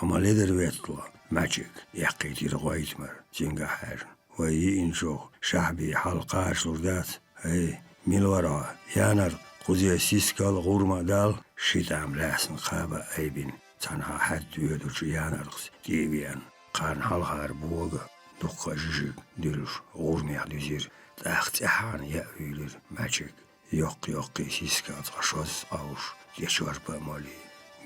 عمالي درويتلا ماجيك يقيتي رغايتمر جنگا حير وي إنشو شعبي حلقاش لردات هاي ميلورا يانر قوزي سيسكال غورما دال شيتام لاسن قابا ايبين تنها حد يدوش يانرقس ديبيان قارن حلقار بوغا دقا جيجيك ديلوش غورمي عدوزير تاختحان يأويلر ماجيك يوقي سيسكال تغشوز اوش يشوار بامالي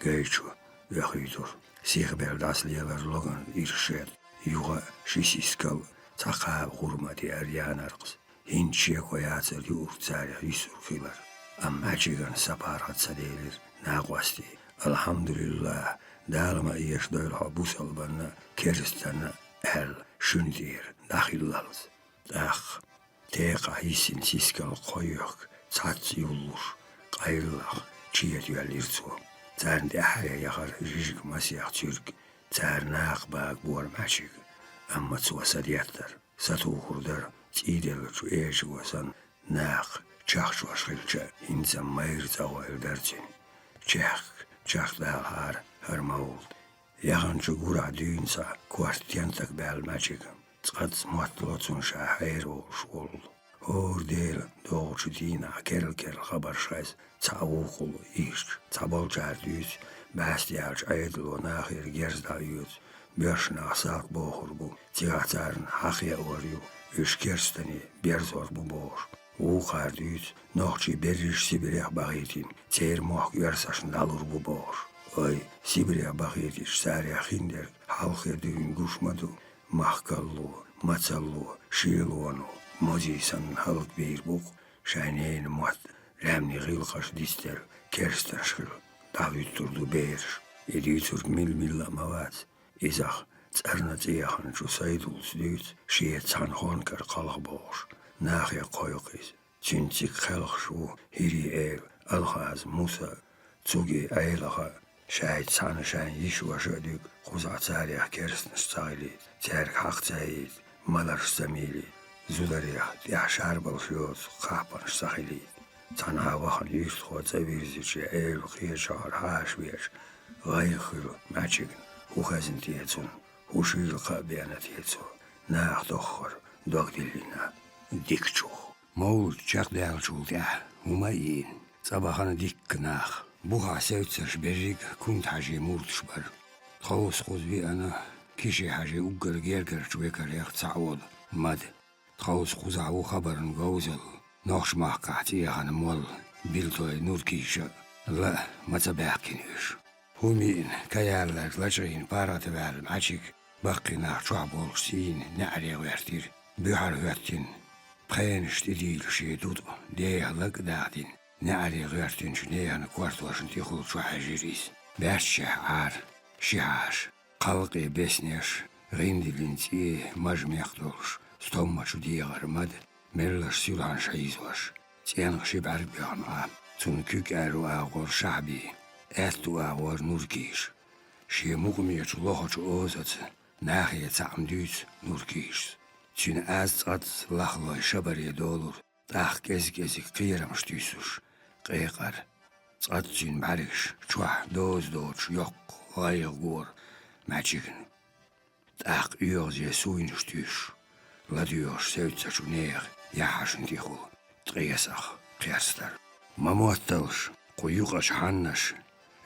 جايشو يخيدور سيخ برداس ليالر لغن إرشاد يوغا شيسيسكال تقا غورما دي أريانرقس هنشيكو ياتر يور تاريخ يسور خيلر ماجيغان سبارات سديلر ناقواستي الحمد لله دالما إيش دويلها بوسل بنا كيرستانا شندير داخلالز داخ تيقا هيسين سيسكال قويوك تاتس يولوش قايلخ چيت ياليرتو تارن دي حيا يخر جيجك مسيح تيرك تار ناق باق بور ماجيغ أما تسوى سدياتر Satúhurdar tídelchu éisgosan nach Tjachswaschilche hinsa meir zawel dertsin. Tjach daar haar mauld. Jahanchu gura dünsa kwartiantak bel magicum. Tsats matlotsun sha heiro schwold. Oordeel doğuçu dina kerel haberscheiß tsavukhul ish. Tsaboljar düz bastiarch aydlo nachir gersda yut. Börschna sak bohurbu. Tigatarn hachia orju. Üskersteni berzor bu boş. Uğar düz nohçi beriş Sibirya bagitin. Tser moh görsaşın dalur bu boş. Oy Sibirya bagitiş sarya hinder halkı düğün guşmadu. Mahkallu, matsallu, şiluanu. Mozisan halk bir buk. Şayneyn mat. Remni gılkaş distel. Kersten şıl. David turdu beriş. 740 mil mavat. İzah. Tsarna tsiyahan şu sayduls düz. Şiye tsanhon kar kalak boş. Nachya koyuqiz. Çinçik xalq şu hiri el. Alhaz Musa. Tsugi aylaha. Şahit sana şahin yişu aşadık. Kuza tsariyah kersiniz tsağilid. Tserk haq tsayid. Malar samilid. Zudariyah diyah şarbal şiyoz. Kahpanış sahilid. Tsana havahan yüşt xo tsavirzici el khir şahar haş ver. Gayıkhil maçigin. Hukhazin tiyetsun. Huşil qabiyanat yetsu. Nah dokhor. Dogdilina. Dikçuh. Moğul çak değalçul ya. Humayin. Sabahana dik nah. Buha sevtser berrik kunt haji murtuş bar. Tavus kuzbi ana kişi haji uggar gerger çuekar yak tsawod. Mad. Tavus kuzavu habarın gavzel. Nox mahkati yahan mol. Biltoy nur kişi. La matsabakiniş. Humin kayarlar laçayın paratı verin açık. Bakina çuabol sin ne araya vertir. Bühar vertin. Prenişti değil şey dudu. Deyalak dadin. Ne araya vertin şu neyanı kvartlaşın tihul şu hajiris. Berşehar, şihar. Kalqı besneş. Rindilinci majmiyak dolş. Stommaçu diyagarmad. Merlaş sülhan şayizvaş. Tiyanıq şibar biyana. Tunkük eru ağor şabi. Ettu ağor nurkiş. Şi muğmiyaçu lohaçu ozatı. Nahiye tam düz nurkiş. Çin az at lahla şabariye dolur. Dağ gezik kıyıramış düzüş. Qeyqar. At çin bariş. Çuah doz yok. Ayıq gor. Maçigin. Dağ üyoz ye suynuş düş. La diyoş sevtsa şu neyq. Yahaşın dihul. Tqiyasaq. Qiyaslar. Mamuattalış. Quyuqaş hannaş.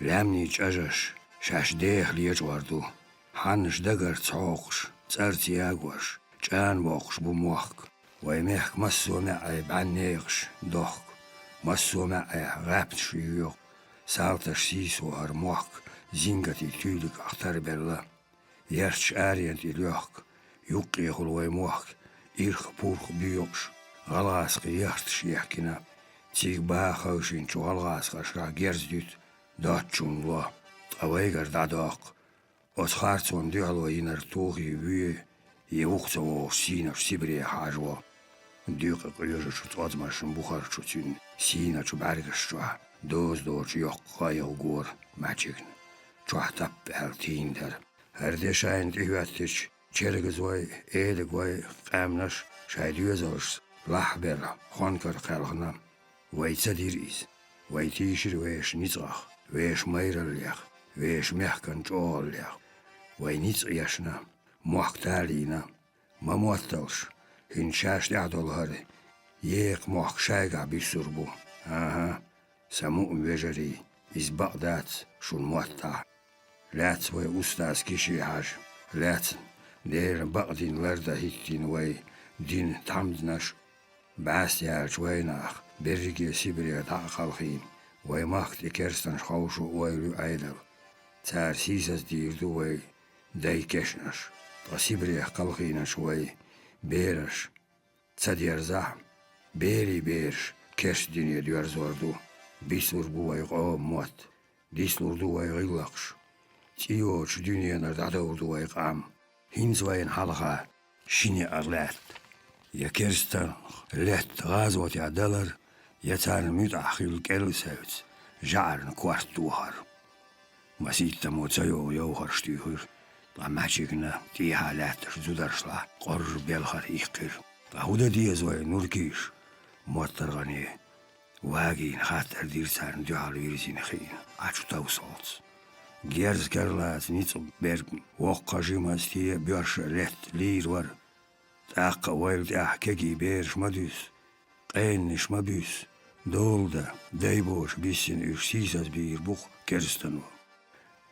Lamni çajaş. Şaş deyh liyeç vardu. Hannaş dagar çoğuş. Tsarti yagvaş. Can boğuş bu muaq. Vaymeh masso me'ay banneyğş. Doq. Masso me'ay gapnş yok. Saltaş sisu har muaq. Zingati tüylük aktar bella. Yerç ariyent il yok. Yuqqiyğul vay muaq. İrq purq büyüqş. Galasqı yartış yahkina. Tig bağışın çoğalgasqa şa gerzdüt. Datçun lo. Avaygar dadoq. Osxartson dialo inar tuği büyü. Yevuksa o sinaş Sibirya hajvo. Düqı qıyıcı çutqazmaşın buxar çutin. Sina çu bargış çua. Doz yok qayıl gor. Maçigin. Çuahtap bel tiyindir. Herde şahin tihvattiç. Çelgiz vay, edik vay, qamnaş. Şaydiyöz alış. Lahbera, xonkar qalğına. Vaytsa diriz. Vaytişir veş nitsaq. Veş mayralıyaq. Veş mehkan çoğalıyaq. Vay nits yaşına. Muhtalina. Mamuattalış. Hinşaş dağdolları. Yeq muhk şayga bir surbu. Aha. Samu vejeri. İz Bağdat. Şun muatta. Lats vay ustaz kişi haj. Lats. Der Bağdinlarda hittin vay. Din tamdnaş. Bas yarç vaynaq. Berrige Sibirya ta qalxin. Vay mahti kersten xavşu vaylu aydal. Tsar sisas dirdu vay. Daykeşnaş. Ta Sibirya qalxinaş vay. Beraş. Tsadyarzah. Beri berş. Keş dinye diyar zordu. Bisur bu vay qav muat. Dislurdu vay gillaqş. Tiyoç dünyanar dada urdu vay qam. Hinz vayn halqa. Şini arlat. Ya kerstan let gazot ya dalar. Ya tar mütaxil kelüsevt. Jarn kvart duhar. Masitta mocayo yohar stühür. Maçıkna diye halatır zudarşla qorur belhar iqir. Huda diye zoy nurkiş muattargani vagin hatar dirsan dual virsin xin açta usalts. Gerz kerlas nits berg waqajimas diye börş let lir var. Taqqa wild kegi berş madus. Qenniş mabus. Dolda dayboş bisin ürsisas bir buq kerstanu.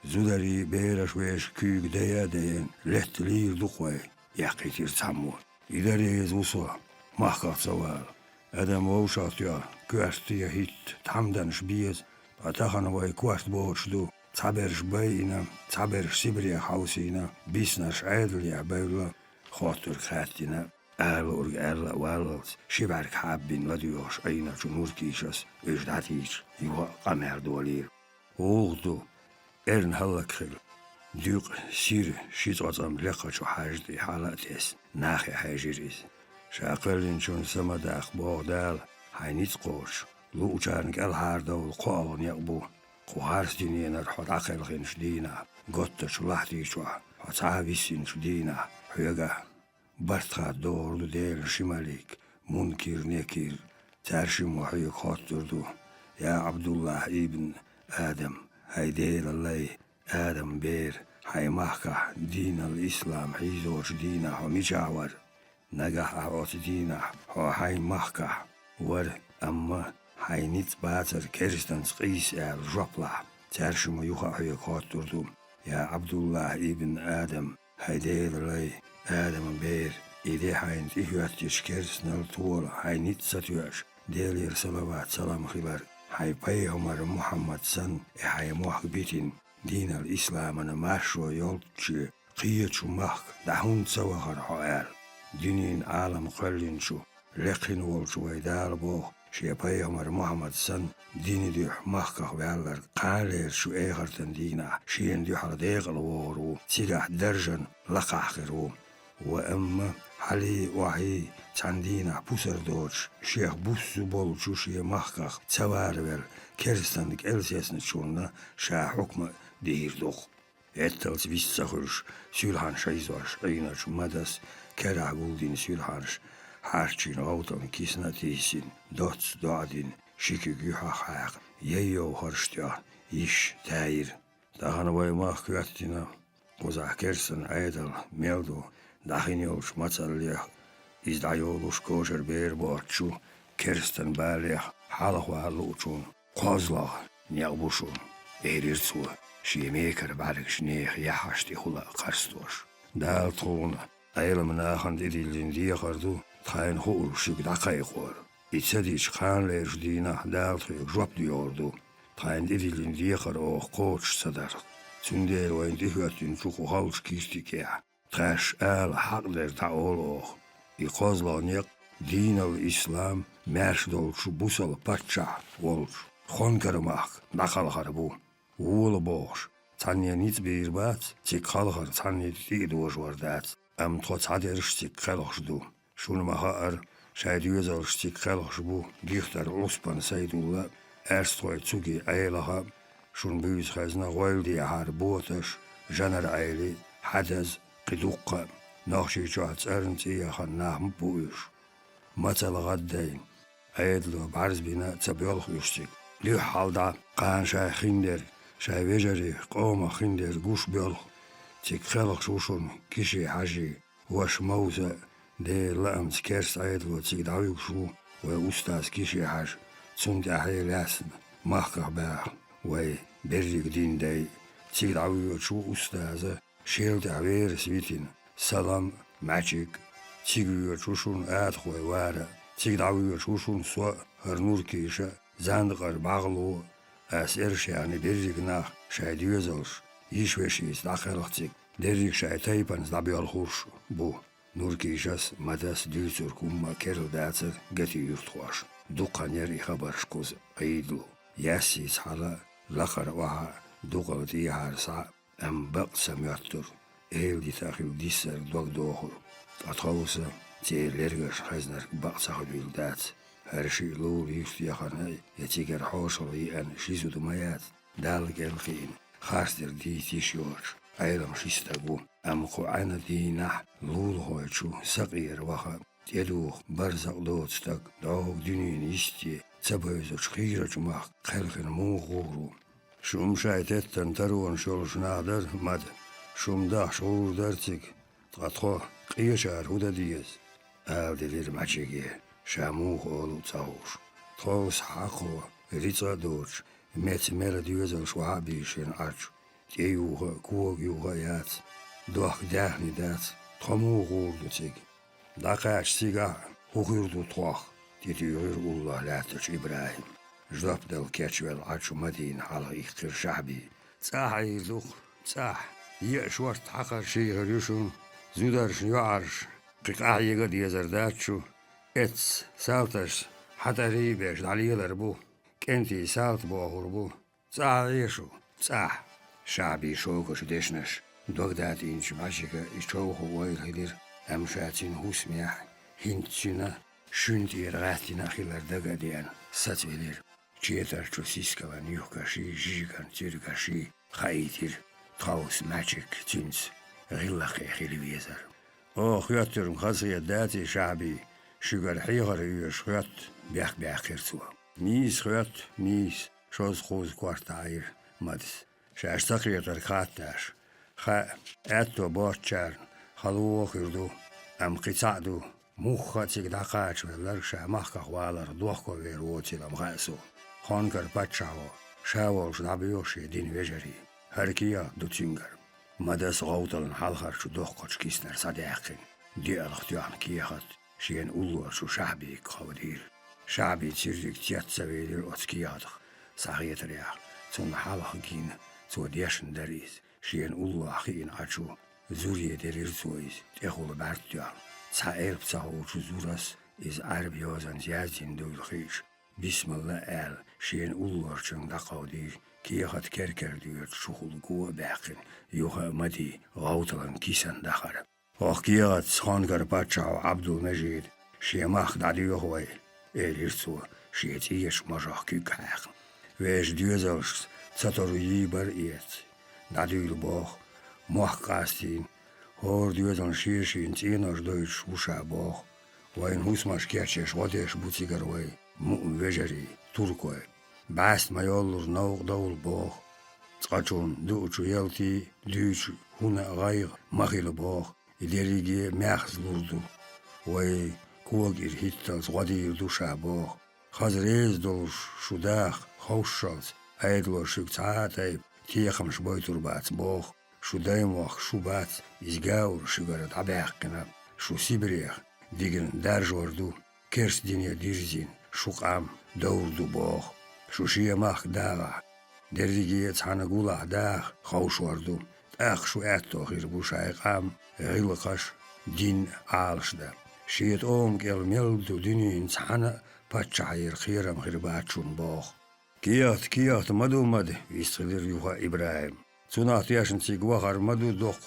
Zudari beeraş weş küg daya dayan let lir duqvay yaqitir sammu. İdariz usu mahqat saval. Adam oşat ya küerstiye hit tamdanış biyez. Ataxana vay kuart boşdu. Taberş bayina, taberş Sibriya hausina, bisnaş aydılya bayla. Xotur khatina. Alur alla walls shibark habbin ladiosh ayna chunur kishas ejdatich yuha qamer dolir. Oğdu ern hallakil. Düq sir şizazam lekaçu hajdi halates nahi hajiriz. Şaqalin çun samadaq boğdal haynit qoş. Lu uçarnik al hardavul qoğun yaqbu. Qohars diniyener hot aqel ghinş dina. Gotta çulahdi çua. Hata visin dina. Hüyaga. Bartha doğru değil şimalik. Munkir nekir. Terşim vahiyik hotturdu. Ya Abdullah ibn Adem. Haydeyl Allah. Adam bir. Haymahka. Dinal İslam. Hizorç dina. Homicawar. Nagah ağot dina. Ho haymahka. Var amma. Haynit batır kerstans qis el jopla. Terşim yuhahiyik hotturdu. Ya Abdullah ibn Adem. Haydeyl Allah. Adamın bir idi haynt ihwattiş kersnal tuğul haynit satıyorş. Delir salavat salam khilar. Hay Peygamber Muhammed san hay muhbitin dinal İslam'ını maşru yolçu qiyçu mahk dahun savahar hoel. Dinin alam qallin şu leqin olçu veydal bu. Şey Peygamber Muhammed san dini diyor mahkah veyalar qaler şu eygartan dina. Şeyin diyor deqal voru silah derjan laqahqiru. وأما حلي وحي تندينا بوسر دوش شيخ بوسو بولشو شي محقق تسواربل كرستانك ألسيسن شونا شا حكم دير دوخ اتلت بيستخرش سيلحان شايزوش ايناش مدس كرا قولدين سيلحانش حارشين غوطان كيسنا تيسين دوتس دوادين شيكي جيحا حاق ييو هرشتيا يش تاير داخنا باي ماخ كواتينا قوزا كرسن عيدل ميلدو Dahin yolş matsalliya izdayoluş koşer bir borçu kersten balya halahvalı uçun kozla niyabuşun erirsu şiyemeker barik şneh yahaşti hula karstoş dal tona aylamına hand edildin diye kardu tayin hul şık dakay kor içsedi çıkan lerdina dal tüyük jop diyordu tayin edildin diye kar o koç sadar tündel ve indihötün çuku halş kistik ya Trash al haqler taoloh. İqozlanık dinal İslam merşdol şu busal patça olç. Xonkarmaq naqalğar bu. Ul boş. Tanya nit bir bat. Çıkalğar tanya tid ojvardat. Am tot haderş çıkalğdu. Şunu mahar şaydiyozal çıkalğ bu. Dihtar Osman Saydullah erstoy tsugi aylaha. Şun büyüz xazna goyldi har botaş. Janar ayli hadaz قدوقا ناخشي جوات أرنتي يا خناهم بويش مثل غدين أيدلو بعرز بنا تبيولخ يشتك ليو حالدا قان شاي خندر شاي ويجري قوما خندر قوش بيولخ تيك خلق شوشون كيشي حاجي واش موزة دي لأمس كيرس أيدلو تيك دعويق شو وأستاذ كيشي حاج تسند أحي لاسن ماخكح باح وي بريق دين دي تيك دعويق شو أستاذة شيل تعبير سويتين سلام ماجيك تيجي تشوشون خوي وارا تيجي دعوي تشوشون سوا هرنور كيشا زاندقر باغلو أسيرش يعني بريقنا شايديوزلش يشوشيس داخلختيك دريق شايتايبان زدابي الخورش بو نور كيشاس مداس ديوتور كوما كيرل داتر جاتي يرتخواش دوقان يري خبرش كوز قيدلو ياسيس حالا لقر وها دوقل ديهار سا أم بقسم يطر إيل تاخيل ديسر دوغ دوخر أطاوسا تير لرغش خزنر بقسخ الولدات هرشي لول يفتي خاناي يتيجر حوشر يأن شيزو دميات دالك الخين خاستر دي تيشيور aylam şistagu amqu anadina lul hoyçu saqir vaha Deduh barzaq lotstak dog dünün isti Zabözo çkhiraçmaq qalqin muğuru Şum şaytetten tarun şolşnader mad Şumda şoğurdartik Tqatqo qiyashar huda diyez Avdelir maçegi Şamuh olu tağur Tqos haqo Ritsa doç Met melodiyözel şuhabişin aç Teyuha kuog yuha yat Doh dahni dat Tqamuğurdu tig Daqaç siga hukuyurdu tuaq Tetiyor ullah lataç İbrahim Jlapdal keçvel açu madin hala iqtir şahbi Tsah ayirduq tsah Yeşvart haqar şeyğir yuşun Zudarş yuarş Qiqah yega diyezerdaçu Ets saltaş Hatari beş daliyeler bu Kenti salt boğur bu Tsah yeşu tsah Şahbi şoğuş deşneş Dogdat inç maşika İçoğu oylidir Amşatin husmiyah Hintçina Şüntiyer gahtina xilar diyen Satvelir Çietarçu siskavan yuhkaşi Jigan tirkaşi Xayitir Tavus maçik tins Gillaqi xiliviyezer O xiyatırım xasıya dati şabi Şügar xigar üyüş xiyat Biaq kirsuva Mis xiyat mis Şoz xoz kvarta ayır Madis Şaştaqriyatar xattaş Xa etto borçar Xalu oxirdu Am qitsadu Muxatik daqaç veler şamahka xvalar Dohko ver otilam xasu Xonkar patşavo Şavol şnabiyoşi din vejeri Herkiya dutingar Madas gavtalın halxarçu dohkoç kisner sadaqin Diyalıq diyan kiyahat Şiyen ulluar şu şahbi qavdir Şahbi tirdik tiyatsa velir otskiyadıq Sahiyetir ya Son halxı gin So diyaşın deriz Şiyen ulluahin açu Zuriye derir soiz Tehulu bert diyan Sa erb sahuçu zuras Iz arbiyozan ziyazin dövlüxiş Bismillah el Şiyen ulluarçın da qavdir Kiyahat kerker diyor şuhul guva baqin Yuha madi gavtalan kisan daxar Oq kiyahat Xonkar patşav Abdülmecid Şiyemah dadi yohvay Elirsu Şiyeti yeş majah kükaq Veş düyezalş Satoru yibar iyet Dadiylu boh Muhqastin Hor düyezal şirşin Tienar deutsch uşa boh Vayn husmaş kerçeş Vadeş butsigar vay Vejeri Turkoy Bast mayollur nauq davul boh Tqaçun duçu yelti Düç huna gayg Mahilu boh İderigi mehzlurdu Vay kuagir hittals Vadil duşa boh Xazrez doluş Şudaq Xavşşals Aydlor şük taatayb Tiyaqamş boyturbats boh Şudayım vaq şubat İzgavur şügarat abaqina Şu Sibiriyaq Digin darjordu Kers dinye dirzin Şuqam Davurdu boh Şu şiyemaq dağa Derdigiye tsanagula dağ Xavşordu Taq şu ettoxir bu şayqam Gılqaş Din alışda Şiyet gel meldu dünün tsana Patşayir xiram xirbaçun boh Kiyat madumad Visqilir yuha İbrahim Sunat yaşın çig vaqar madu doq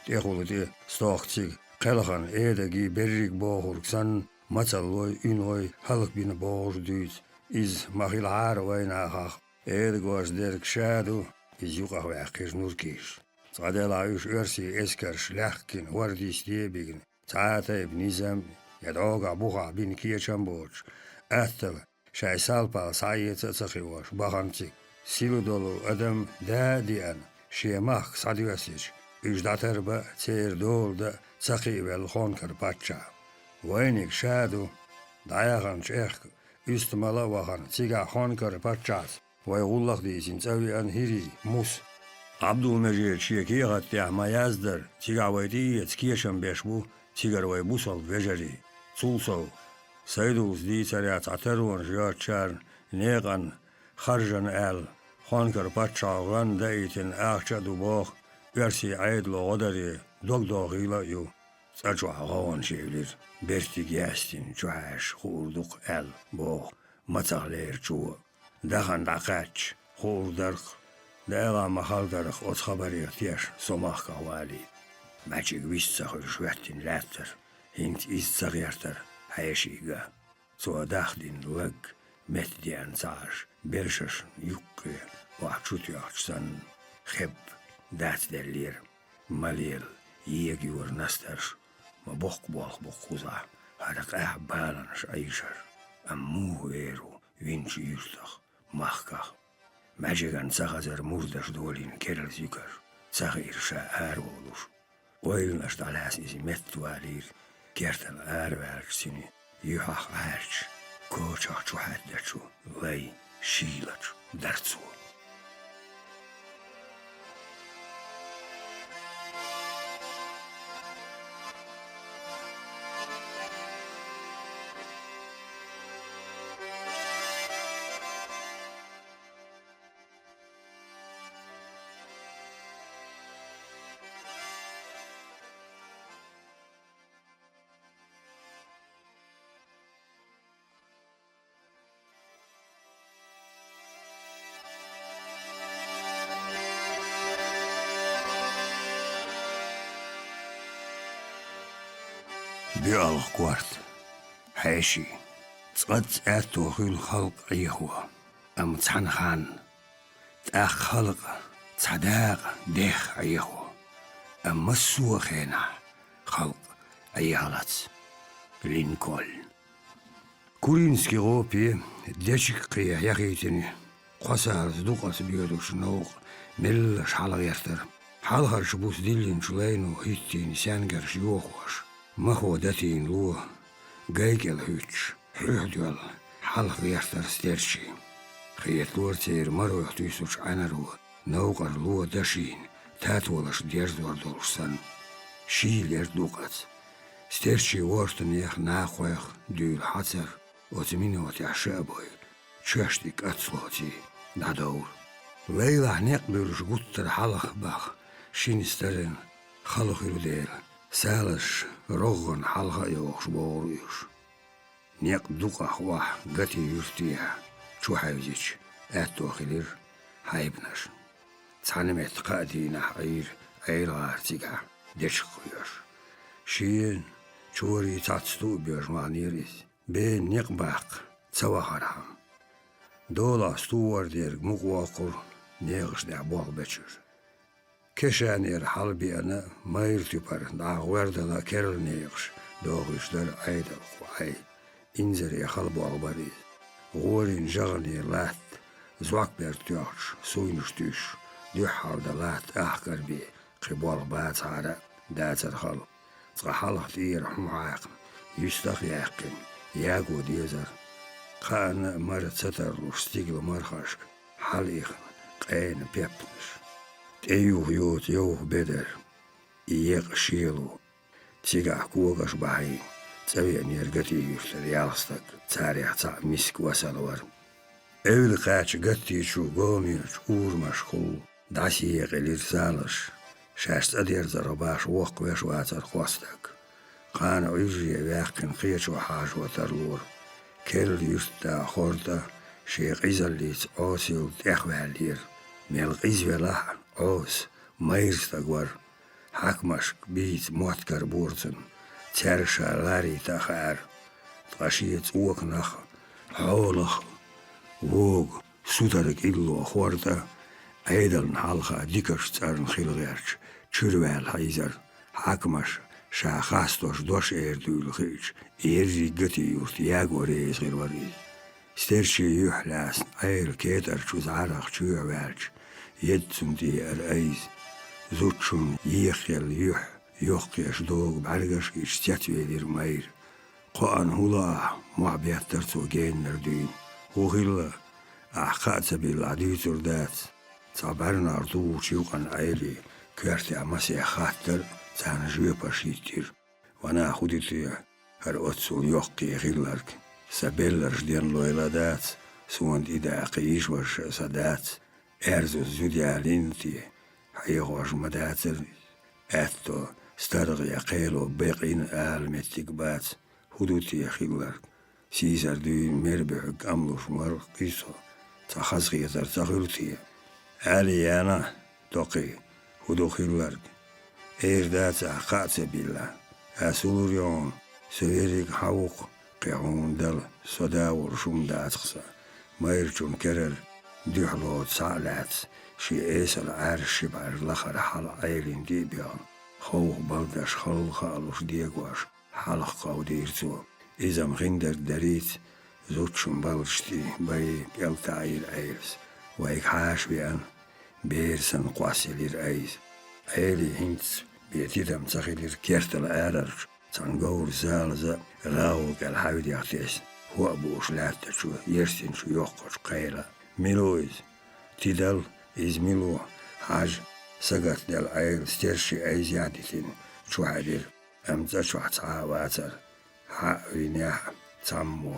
Tehulu de stoq çig Qalxan edegi berrik boğurksan Maçalloy ünoy halq bini boğur düz İz mahil ar vaynaqaq Edgos derk şadu İz yuqaq vaqir nurkiş Sadela üş örsi esker şlaqkin Vardis diyebigin Saatayb nizam Yadoga buğa bin kiyeçan borç Ahtal Şay salpal sayetse tsakhivoş Bağançik Silu dolu adam da diyen Şiyemah sadiyasiç Üjdaterba Tser dolda Tsakhivel Xonkar patça Vaynik şadu Dayağan çex Üstümala vaqan Tsiga Xonkar patças Vay gullaq deysin Tsaviyan hiri mus Abdülmecid şiyekiyagat yahma yazdır Tsiga vaydiyet kiyeşan beşbu Tsigar vay busal vejeri Sulsal Saydulus diyetsariyat atarvan jiyatçar Neğan Xarjan el Xonkar patçağıgan dayitin Ağça duboq Versi aydlo godari Dogdoğıyla yu Saçva gavan şevlir Bertik yastin Çuhaş Xurduq el Boq Matsaqler çuva Dağan daqaç Xurdarq Dağa mahaldarıq Ot xabari ihtiyaş Somaq qavali Maçik vissaxır şvettin lattar Hint izsagyartar Hayaşiga Soğadaxdin lag Metdiyan saş Berşaşın yuqqi Vahçut yaxçsan Xeb Dat derlir ماليل يجور نسترش ما بق بقوزا هذا بالانش أيشر أمو ويرو وينشي يشتخ مخكخ ماجيغان سخزر مردش دولين كيرل زيكر سخير شا آرولوش ويلنش دالاسيزي متوالير كيرتل آروالش سيني يوحخ آرش كوچخ چو حدچو لي شيلچ درتسو بيالغ كوارت حاشي تقد اتوخي الخلق ايهوا ام تحن خان تاخ خلق تصداق ديخ ايهوا ام مسوا خينا خلق ايهالات لينكولن كورينسكي غوبي ديشك قيا يغيتني قصار دوقس بيدوش نوق ملش حلق يرتر حلقر شبوس ديلين شلينو هيتين سانجر شيوخوش ما هو داتين لوه جايك الهوتش حيحدوال حلق يختار ستيرشي خيات لور تير مرو يحتويسوش عنرو نوقر لوه داشين تاتولش ديردور دولشسن شيل يردوقت ستيرشي وارتن يخ ناخويخ دول حتر وتمينو وتعشابوي تشاشتك أتسلوتي دادور ليلة نقدرش قطر حلق بخ شين استرن خلق يرديل سالش رغن حلقة يوخش بوريوش نيق دوقة واح قتي يرتيها شو حيوزيش اتو خلير حيبنش تسانمت قادينا عير عارتيقا ديش خويش شين شوري تاتستو بيجمانيريس بين نيق باق تسوا خرام دولا ستوار دير مقواقر نيغش دع بوغ بچر كشانير حلبي أنا ما يرتبر ناغوردنا كيرل نيغش دوغش در عيدر خواهي إنزر يخلبو أغباري غورين جغني لات زواك بيرتيوش سوينش تيش ديحار دلات أحكر بي قبول بات عرا داتر خل تغحلق تير حمعاق يستخ ياقن ياقو ديزر خان مرت ستر وستيقل مرخشك حليخن قين بيبنش تيوه يوت يوه بدر يق شيلو تيقع كوغش بحي تسوي يرقتي يفتر يالستك تاريخ تا مسك وسلور اول قاتش قتي شو قوميش اورمش خو داسي يقلير سالش شاشت ادير زرباش وق ويش واتر قوستك قان عيجي ياقن قيش وحاج وترلور كيرل يستا خورتا شيخ إزاليت عوسيل تأخوالير ميل إزوالح عوس ميرستاقور حكمشك بيت موتكر بورتن ترشا لاري تخار تغشيت اوكنخ حولخ ووغ سوترك إلو خورتا ايدل حلقة ديكش تارن خيلغيرش تشروال حيزر حكمش شاخاستوش دوش ايردول خيش ايرزي قتي يورت ياغو ريز غير وريز ستيرشي يحلاس اير كيتر شوز عرق شوع والش يدسم دي الايز زوتشون يخيل يوقيش دوغ بعرقش يشتيتوي دير ماير قوان هلا معبيات ترتو جين نردين وغيلا احقات سبيل العديتر دات صابرنا ارتو شيوقان ايلي كيرتي عماسي خاطر تانا جوي باشيتير وانا خودتي هر اتسو يوقي غيلارك سبيلرش دين لويلادات سوند إذا قيش وش سادات ارزو زوديالينتي حيغوش مداتر اتو سترغي قيلو بيقين متقبات هدوتي خيلارك سيزر دوين مربح قملوش مرق قيسو تخزغي ترتغلتي علي انا توقي هدو خيلارك ايردات قاتس بالله اسولوريون سويريك حوق قيعون دل صداور شوم داتخسا مايرجون كرر ديحلوت سالات شي إيسل عارش بعر لخر حال عيلين دي بيان خوخ بلدش خلق ألوش ديقواش حلق قوديرتو إذا مغندر دريت زوتشم بلشتي باي بيلتعيل عيلس ويك حاش بيان بيرسن قواسيلير أيز عيلي هنتس بيتيدم تخيلير كيرتل آررش تنقور زالزا راوك الحاود يعتيس هو أبوش لاتشو يرسن شو يوقش قيلة ميلويز تيدل إز ميلو حاج سقط دل عيل ستيرشي أي زيادتين شو حدير أمتا شو حتعاواتر حق وينيح تسمو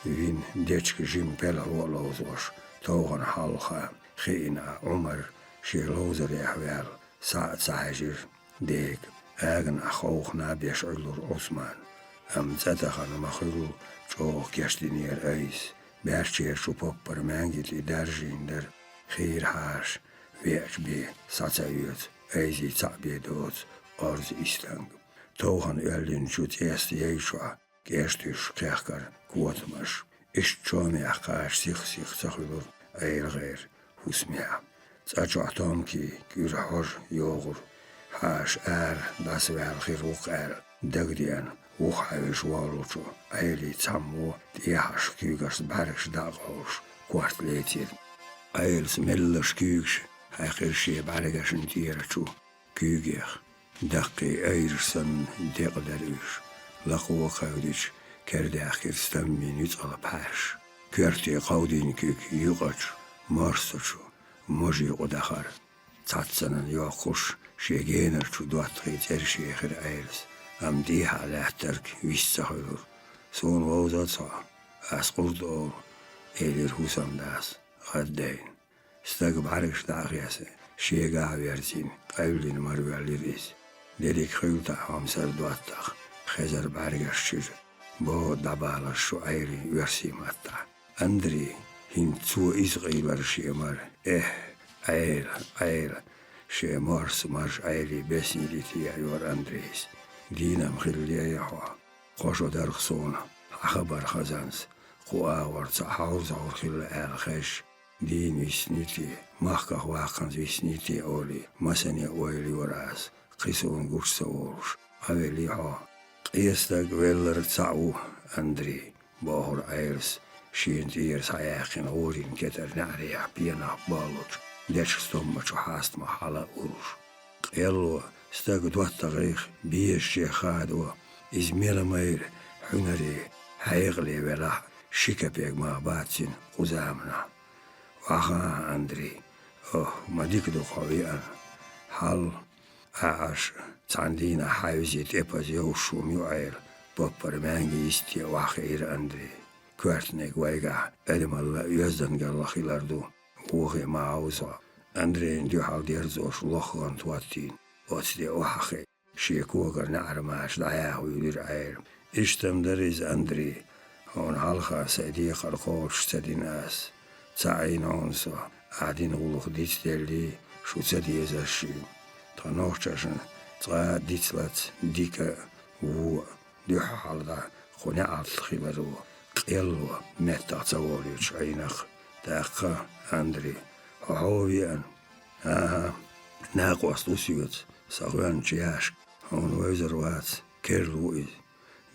وين ديتشك جيم بلا هو لوزوش توغن حلقة خينا عمر شي لوزر يحوال ساعة ساعجر ديك أغن أخوخنا بيشعلور عثمان أمتا تخن مخلو جوغ كيشتينير أيس باشتير شو بوبر مانجيتي درجين در خير حاش ويش بي ساتايوت ايزي تعبي دوت أرز إستنگ توهن ألين شو تيست يشوع كيشتيش كيخكر كوتمش إشتشومي أحقاش سيخ تخلور أيل غير هسميع تأجع تومكي كير حر يوغر حاش داس خير وقال دقديان وخايش والوشو أيلي تسمو تيحش كيغرس باركش داغوش كوارت ليتير أيلس ملش كيغش هاخرشي باركش انتيرتشو كيغيخ دقي أيرسن دقدريش لقو خاوديش كردي أخير ستمين يتغلب حاش كرتي قودين كيك يغش مارستشو موجي قدخر تاتسنن يوخوش شيغينر شو دواتغي ترشي خير أيلس أم ديها لحترك ويستخلور سون ووزات صع أسقرد أول إلير هوسام داس غدين استقب عرقش داغياسي شيغا ويرتين قيولين مروع ليريس ديريك خيوتا همسر دواتاق خزر بعرقش شير بو دبالش شو عيري ويرسي ماتا أندري هين تو إزغي ورشي مر عيل شي مارس مرش عيري بسنيلتي عيور أندريس دينا مخلي يحوا قوشو درخصونا أخبر خزانس قوا ورطا حوز عورخل آلخش دين ويسنيتي مخكخ واقنز ويسنيتي أولي مساني أولي وراس قيسون قوش سوورش أولي حوا قيستك ويلر تعو أندري باهر عيرس شين تيرس عياقين غورين كتر نعريح بينا بالوش ديش ستومش وحاست محالا أوروش قيلو استاق دوات غيخ بيش شيخادو إزميلا مير حنري حيغلي ولا شيكا بيك ما باتين قزامنا وآخا أندري ما ديك دو قوي حال أعش تعندينا حاوزي تيباز يوشو ميوعير بابر مانجي يستي واخير أندري كوارتنيك وايقع أدم الله يزدن قال خيلاردو وغي ما عوزا أندري نديو حال ديرزوش لخغان تواتين واتدي وحخي شيكوغر نعرماش دعاه ويدير عير اشتم دريز أندري هون حلقة سيديق القوش تدين آس تعين عنصا قاعدين غلوخ ديت ديلي شو تديز الشيم تنوشتشن تغا ديتلت ديكا وو دي حالدا خوني خيبرو قيلو متا توليش عينخ داقا أندري هاويان ناقوس دوسيوت ساغوان جياش هون ويزروات كيرلويز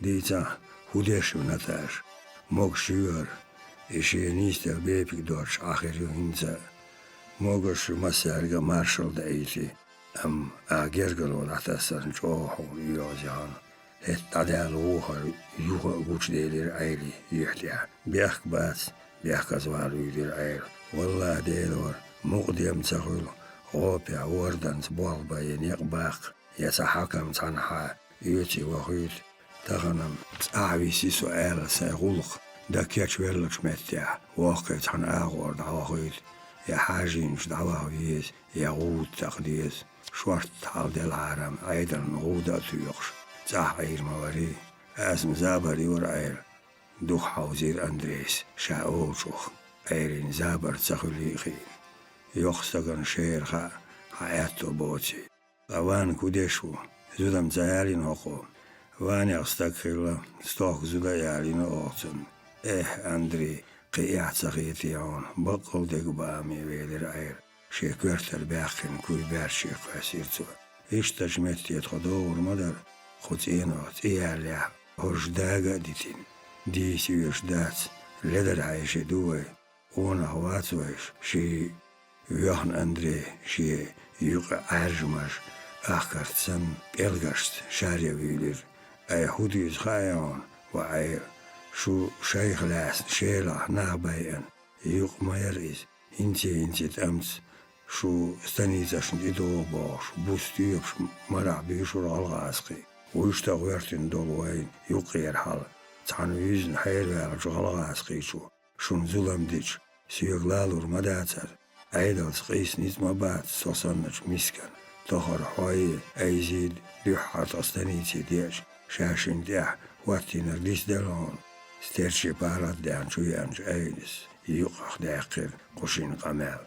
ديتا هوديش ونتاش موغ شيور إشي نيستر بيبك دوش آخر يوهنزا موغش مسارغا مارشال دايتي أم آجرغلو لحتسر جوحو يوزيان هت تدال ووخر يوغا غوش ديلير عيلي يحتيا بيخ بات بيخ كزوالو يدير عيل والله ديلور مقدم تخلو غوبيا وردنت بوالبا ينيق باق يتحكم تنحا يوتي وخيل تغنم تعويسي سؤال سيغلق دا كيتش ويلش متيا وقت عن آغور دعوخيل يا حاجينش دعوهيز يا غود تقديس شورت حال دي العالم عيدا غودة تيوخش تحعير مواري اسم زابري ورعيل دوخ حوزير أندريس شاوشوخ عيرين زابر تخليخين يخصقن شيرخا حياتو بوتي غوان كودشو زودم زيالين هقو واني أستقل ستوك زودا يالين أوتن أندري قيات سخيتيون بقل ديك بامي ويدر عير شكرتر باخن كوي بارشي قاسيرتو إشتاج متيت خدور مدر خطينات إياليا هرش داقا ديتين دي سيوش دات لدر عايش دوي وانا هواتوش شي يوحن أندري شي يوقع عرجمش أخكرت سن بيلغشت شاريا ويلر أي هوديز خايون وعير شو شيخ لاس شيلا ناباين يوق ما يرئيس انتي تأمس شو ستانيزاشن إدو باش بوستيوبش مرع بيشور الغاسقي ويشتغيرتن دولوين يقير حال تعنويزن حير وعرج الغاسقي شون ظلم ديش سيغلالور مداتر أيضا سقيس نيز مبات سوسنج مسكن تخر حوي أيزيد لحات أستانيتي ديش شاشن ديح واتينر ديس دلون ستيرشي بارات ديان شو يانج أينس يقخ داقر قشين قمال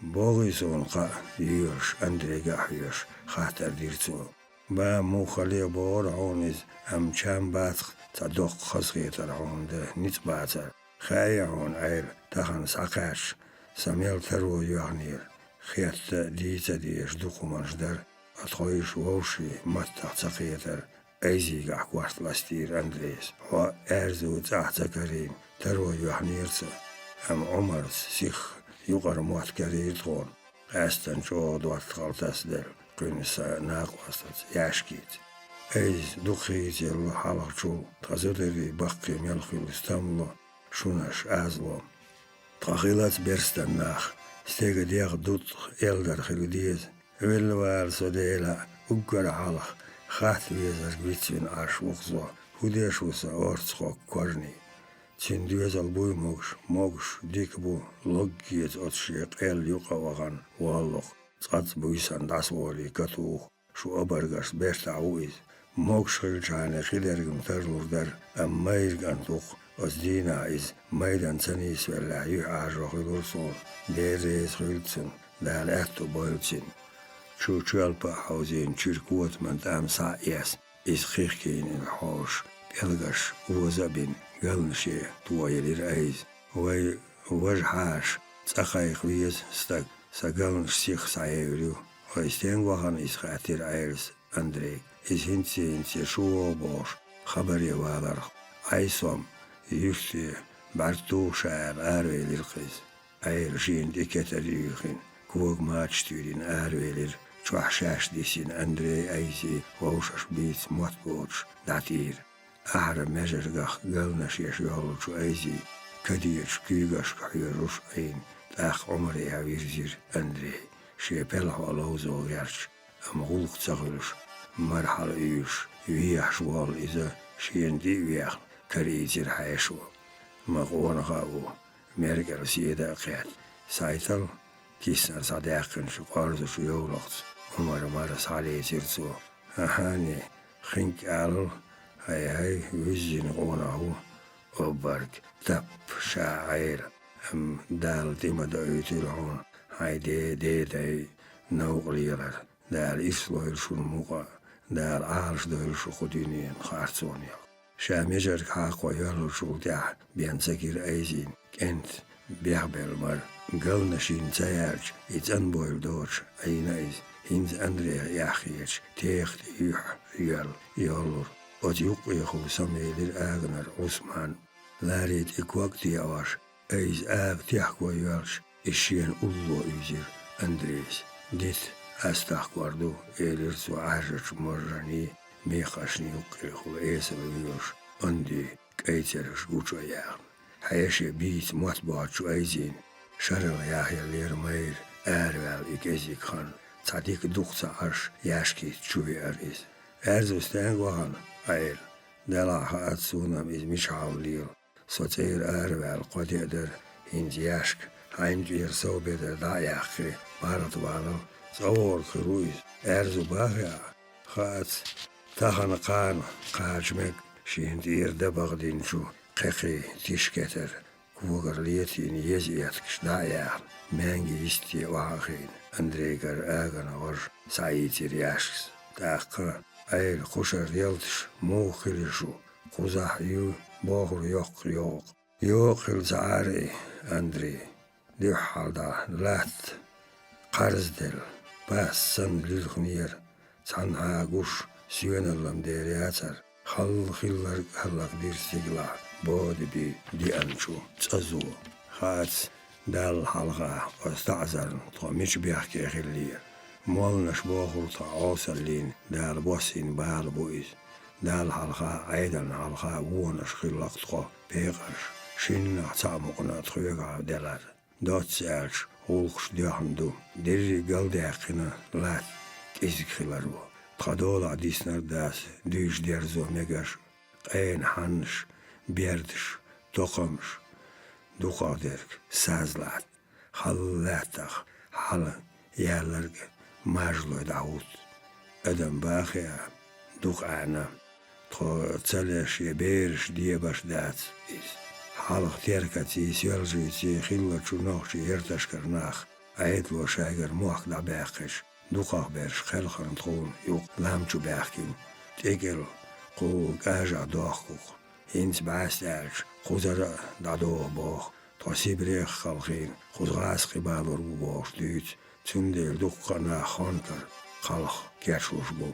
بوغيسون قا يورش أندري قاحيوش خاطر ديرتو با مو خليه بور عونيز أم چام باتخ تدوق خسغيتر عون ده نيت باتر خايا عون عير تخن ساقاش سميل ترو يوغنير خيات ديتا ديش دوخو منشدر أتخويش ووشي متح تقيتر أيزي قاح قوارت لاستير أندريس هو أرزو تحتكرين ترو يوغنيرتو أم عمرس سيخ يقر موت كريتون قاستن شو دوات خالتاس دل قينسا ناقواستت ياشكيت أيز دخيت يلا حلق شو تغزدري بقي ملخي استملو شونش أزلو تغيلات برستن ناخ ستيغ ديغ دوت يلدر خلوديز ويلوار سوديلا أقر حلق خات ويزر قويتين عاش وخزو هوديش وسا أورتسخو كورني تين دوزال بوي موغش ديك بو لوجيت أتشيق يوقا وغان واللوخ تقات بويسان داس وولي كتوخ شو أبرغش بيرتا عويز موغش خلجاني خيدرغم ترلور در أم مايرغان توخ أزدينا إز مايدان تنيس ولا يعاجو خلورسون ديريز خلتسن دال أتو بويلتسن شو تشالبا حوزين تشيركوت من تام سايس إز خيخكين الحوش بيلغش وزابين قلنشي تويلير أيز وي وجحاش تساقايق ويز ستاق ساقلنش سيخ سايوليو ويستين وغان إز خاتير عيرس أندريك إز هنتي شو بوش خبر يوالر عيسوم يفتي بارتو شعر آرويلير قيز عير جين ديكتر يوخين كوغ ماتشتورين آرويلير شوح شاش ديسين أندري أيزي ووشش بيت موتبوش داتير أحرم مجرغخ قلنش يشيالو شو أيزي كديش كيغش كحيروش عين تاخ عمري عويرزير أندري شي بلح ألوزو غيرش أم غلق تغلش مرحل إيوش يويح شوال إذا شين دي ويخ كريتير حيشو مغوان غاو مرقر سيدا قياد سايتل كيسنا صداقن شو قارزو شو يولغت عمر صالي تيرتو أهاني خنك آلو هاي وزين غونه وبرك تب شاعر أم دال ديما دايتيرهون هاي دي نوغليرر دال إسلويل شو الموقع دال عارش دال شو خدينين خارتونيا شامجر كاقو يالو شو دع بيان سكير أيزين كنت بيحبل مر قلنشين تيارج يتنبويل دورش أينايز هنز أندريا ياخيج تيخت يالور وتيوق يخو سميلر آغنر عثمان لاريت إكواكتي أواش أيز آغ تيحكو يالش إشيان أولو إيزير أندريس ديت أستحقوردو إيلرسو عاجج مراني ميخاشني يقريخو إيسا ويوش أندي كأيترش وچو ياغن حياشي بيت مطبعات شو أيزين شرل ياهي لير مير آروال إكيزيك خان تعديك دوختا عرش ياشكي تشوي أريز أرزو ستانغوهان عيل دلاحة أتسونام إز مش عاوليل سوتير آروال قد يقدر هنج ياشك هنج يرسو بدر دا ياخي بارت بالو صور خرويز أرزو باغيا خات تخن قان قاجمك شين دير دبغدين شو قيقي تيشكتر كوغر ليتين يزياتكش دايان مانجي يستي واخين اندريكر آغن ور سعيتي رياشكس تاقا ايل خوشر يلتش مو خلشو قزح يو بوغر يوق الزعاري اندري دي حالدا لات Qarzdel, bassan lülhünyer, canha kuş, süyenallam deri açar. Hallar hallak bir sigla, bodi bi di ançu, çazu, xaç, dal halga, ostazarın, tomiç biyahki ehilliyer. Molnaş boğulta olsallin, dal bosin bağlı boyuz. Dal halga, aydan halga, vuonaş xillak tko, peğarş, şinna çamuqna txuyga delar. Dotselç, hulqş diyandu, deri galdaqina, lat, kizik xilaru. Txadola disnar das, düş derzo megaş, qayn hanş, berdiş, toqamş, duqaderk, sazlat, hallataq, halı, yerlerge, majlo davut. Adam baxya, duqana, txaleş yeberiş diye başdat is. Halıq terkati, siyalcıyti, xillatçu noqçı yertaşkarnaq, ayetlo şaygar muaqda bəqiş, duqaq beriş xelxarın txuun, yuq lamçu bəqin, tegel, qu qaja doqquq, hins bəstərç, quzara dadoq boq, tosibrek xalqin, quzğas qibalur bu boq düt, tündel duqqana xonkar, xalq gerçuş bu.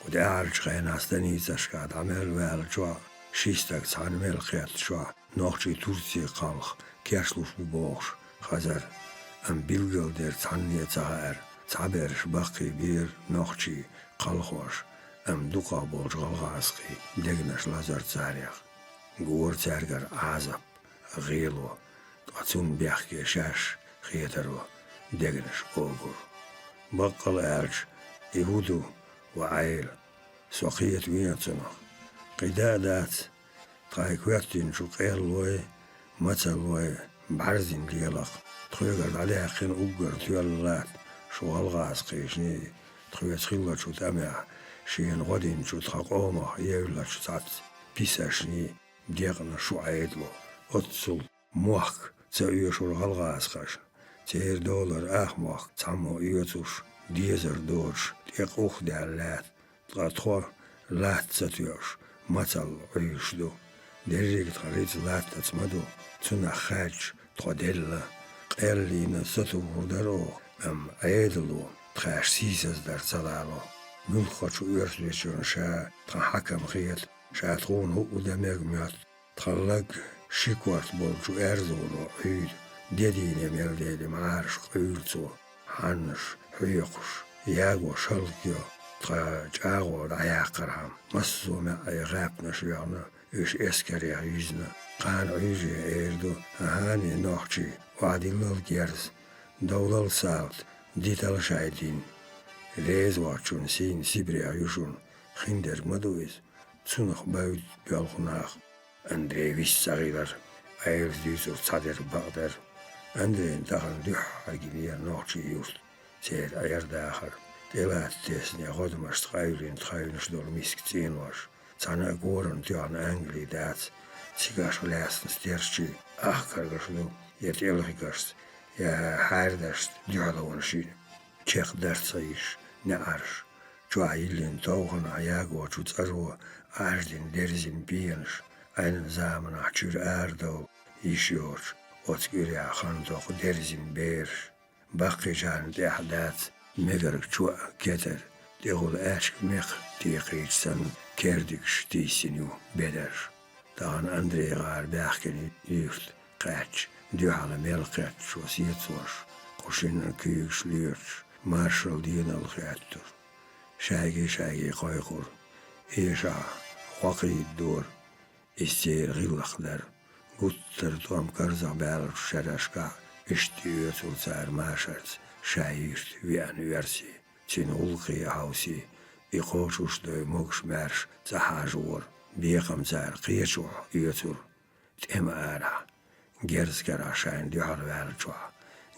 Udarç qaynastan izaşqad, amel vel çua, şistak sanmel qiyat çua, noqçı Tursiya xalq, gerçuş bu boq, xazar, am bilgel der tanniya çağır, çaberiş baqi bir noqçı xalqoş, am duqa bolç qalqasqi, degnaş lazar çariyaq. Gur çargar azap, gilo, atun biyaqki şaş, xiyataru, degnaş ogur. Baqqal erç, ihudu, وعيل سوقية وينتنا قدادات تايكواتين شو قيل لوي مثل لوي بعرزين ليلق تخيقر عليها قين أقر تيولات شو غلغاس قيشني تخيقر تخيلات شو تامع شين غدين شو تخاقوما يولات شو تات بيساشني ديقنا شو عيدلو أتصل موخ تسوي شو غلغاس قاش تير دولار موخ تامو يوتوش ديزر دوش تيقوخ دالات تغطخو لات ستيوش مثل عيشدو دريك تغريت لات تسمدو تنا خاج تغدل قيلين ستو هردرو ام عيدلو تخاش سيسز در صلالو ملخوشو يرسلشون شا تحكم خيل شا تغون هو دماغ ميات تخلق شيكوارت بولشو ارزولو عيد ديدين يميل معارش قيلتو حنش حيقش ياغو شلقيو تجاغو دعياقرهم مصو ما غاب نشيانا إيش إسكري عيزنا قان عيجي إيردو أهاني نوحشي وعدي للجيرز دولة السالت ديتال شايدين ريز واتشون سين سيبري عيوشون خندر مدويز تسونخ باود بيالخناخ أندري ويش صغير أيرز ديسو تصدر بقدر أندري انتخن دوح عجيبيا نوحشي يوست سير أير داخل دلات تسني غدمش تخيلين تخيلنش دول ميسك تينوش تانا قورن تيان أنجلي دات تيغاش لاسن ستيرشي أخكرغش دو يتيلغيغش يا حاردشت ديالوانشين تيخ درتسايش نعرش جو عيلين توغن عياغو جو تزرو أردين درزين بينش أين زامن أحجر أردو يشيورش وتقولي أخاندوخ درزين بيرش باقي جان دي أحداث مقرق جوا كتر ديغول أشك ميق تيقيج سن كردكش تيسينيو بدرش دان أندري غار باقيني يفت قاتش ديو على ميل قاتش وسيتوش قوشين كيوش ليرش مارشال دين الخياتر شاقي قايقور إيشا واقعي الدور استير غلقدر قطر توام كرزا بالر شرشكا اشتيوت ولتار ماشرت شايرت ويان ويرسي تين ألقي هاوسي إقوشوش دو موكش مارش تحاجور بيقم زار قيشو يوتر تيم آرا جرز كرا شاين ديار والجوا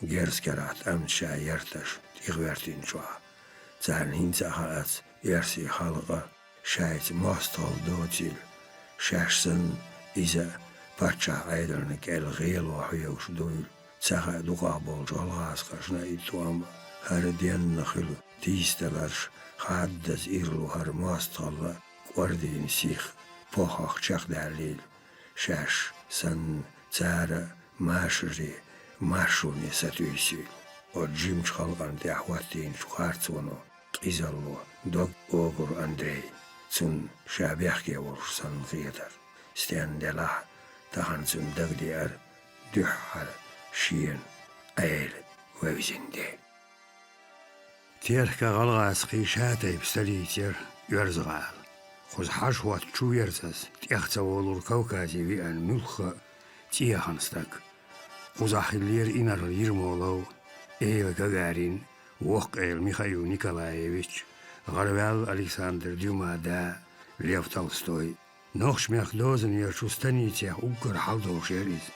جرز كرات أمن شايرتش تيغوارتين جوا زار هنزا خالت يرسي خلقه شايت ماستال دوتيل شاشسن إذا باتشا عيدرنك الغيل وحيوش دويل ساقا دوقا بولج الغاز قشنا إتوام هر دين نخلو تيستلرش خادز إرلو هر ماستال قوردين سيخ بوخاق چاق داليل شاش سن تارا ماشري ماشوني ستويسيل O Jim Chalgan de Ahwatin Chuhartsono, Izallo, Dog Ogur Andrei, Zun Shabiachke Wolfsan Theater, Stan de la, Tahansun Dagdiar, Duhar, Shien, Eil, Wevzinde. Tierka Galgaski Shatay Pstalitzer, Yurzgal. Khoz Hashwat Chuyerzas, Tiachza Wolur Kaukazi vi an Mulcha, Tiahanstak. Khuzahilier Inar Yirmolo, Eva Gagarin, Wokkel Mikhail Nikolaevich, Garvel Alexander Duma da, Lev Tolstoy, noch schmech dozen year Shustanitya Ukar Haldo Sheris,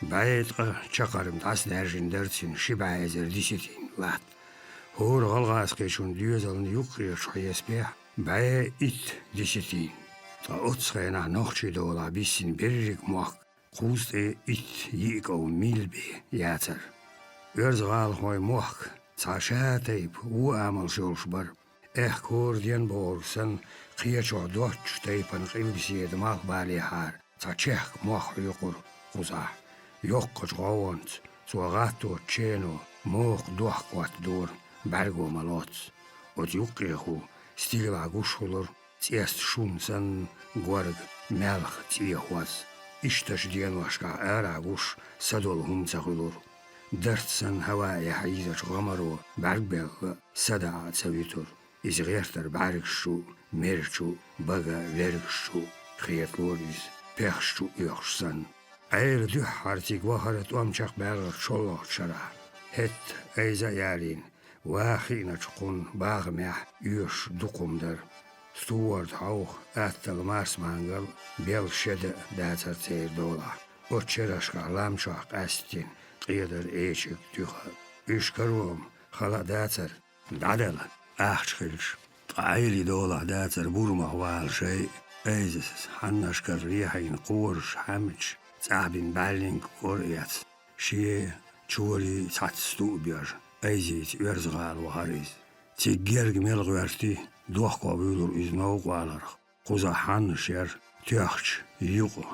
Bayet Chakarim Das Derjin Dertsin, Shibaezer Disitin, Lat. Hor Galgaske shun Duzal Yukri Shayespeh, Baye it Disitin. Ta Utschena Nochchidola Bissin Berrik Mach, Kust it Yiko Milbe, Yatzer. Urzgal Hoy Mach, Zashateip, Amal Shulshbar, Kor Dienborsen, Kiacho Dutch tape and Ilbisi the Mach Bali Har, Tachek Mach Yukur, Kuza, Yokkot Gowant, Suagato Cheno, Moch Duakwat Dur, Bergo Malots, Ot Yukihu, Stila Gushulur, Tiest Shumsen, Gorg, Melch Tiahwas, Ishtash Dienwashka Aragush, Sadol Humzahulur. Dertsen Hawaii Haizach Gamaro, Bergbel, Sada Savitur, is Rechter Bargschu, Merchu, Baga Vergschu, Creatloris, Perchu Ursan. Eir Duhartig Waharat Omchak Berg Cholo Chara, Het Eiza Yarin, Wachinachkun, Bagmeh, Urs Dukumder, Stuart Hauch, Attel Marsmangel, Bel Shedde, Dazer Dola, Ocherashka Lamchak Astin. Eder Echik Tucha, Ishkarum, Haladazer, Dadel, Achschilch, Aili Dola Dazer Burma Wal Shay, Ezes, Hannashkar Rihain Kursch, Hamich, Zabin Balling Koryats, Shie, Churi, Satstubier, Ezit, Urzgal Waharis, Tiggerg Melgwerti, Dochko Wulur is no Waller, Kuza Hansher, Tuach, Yuko,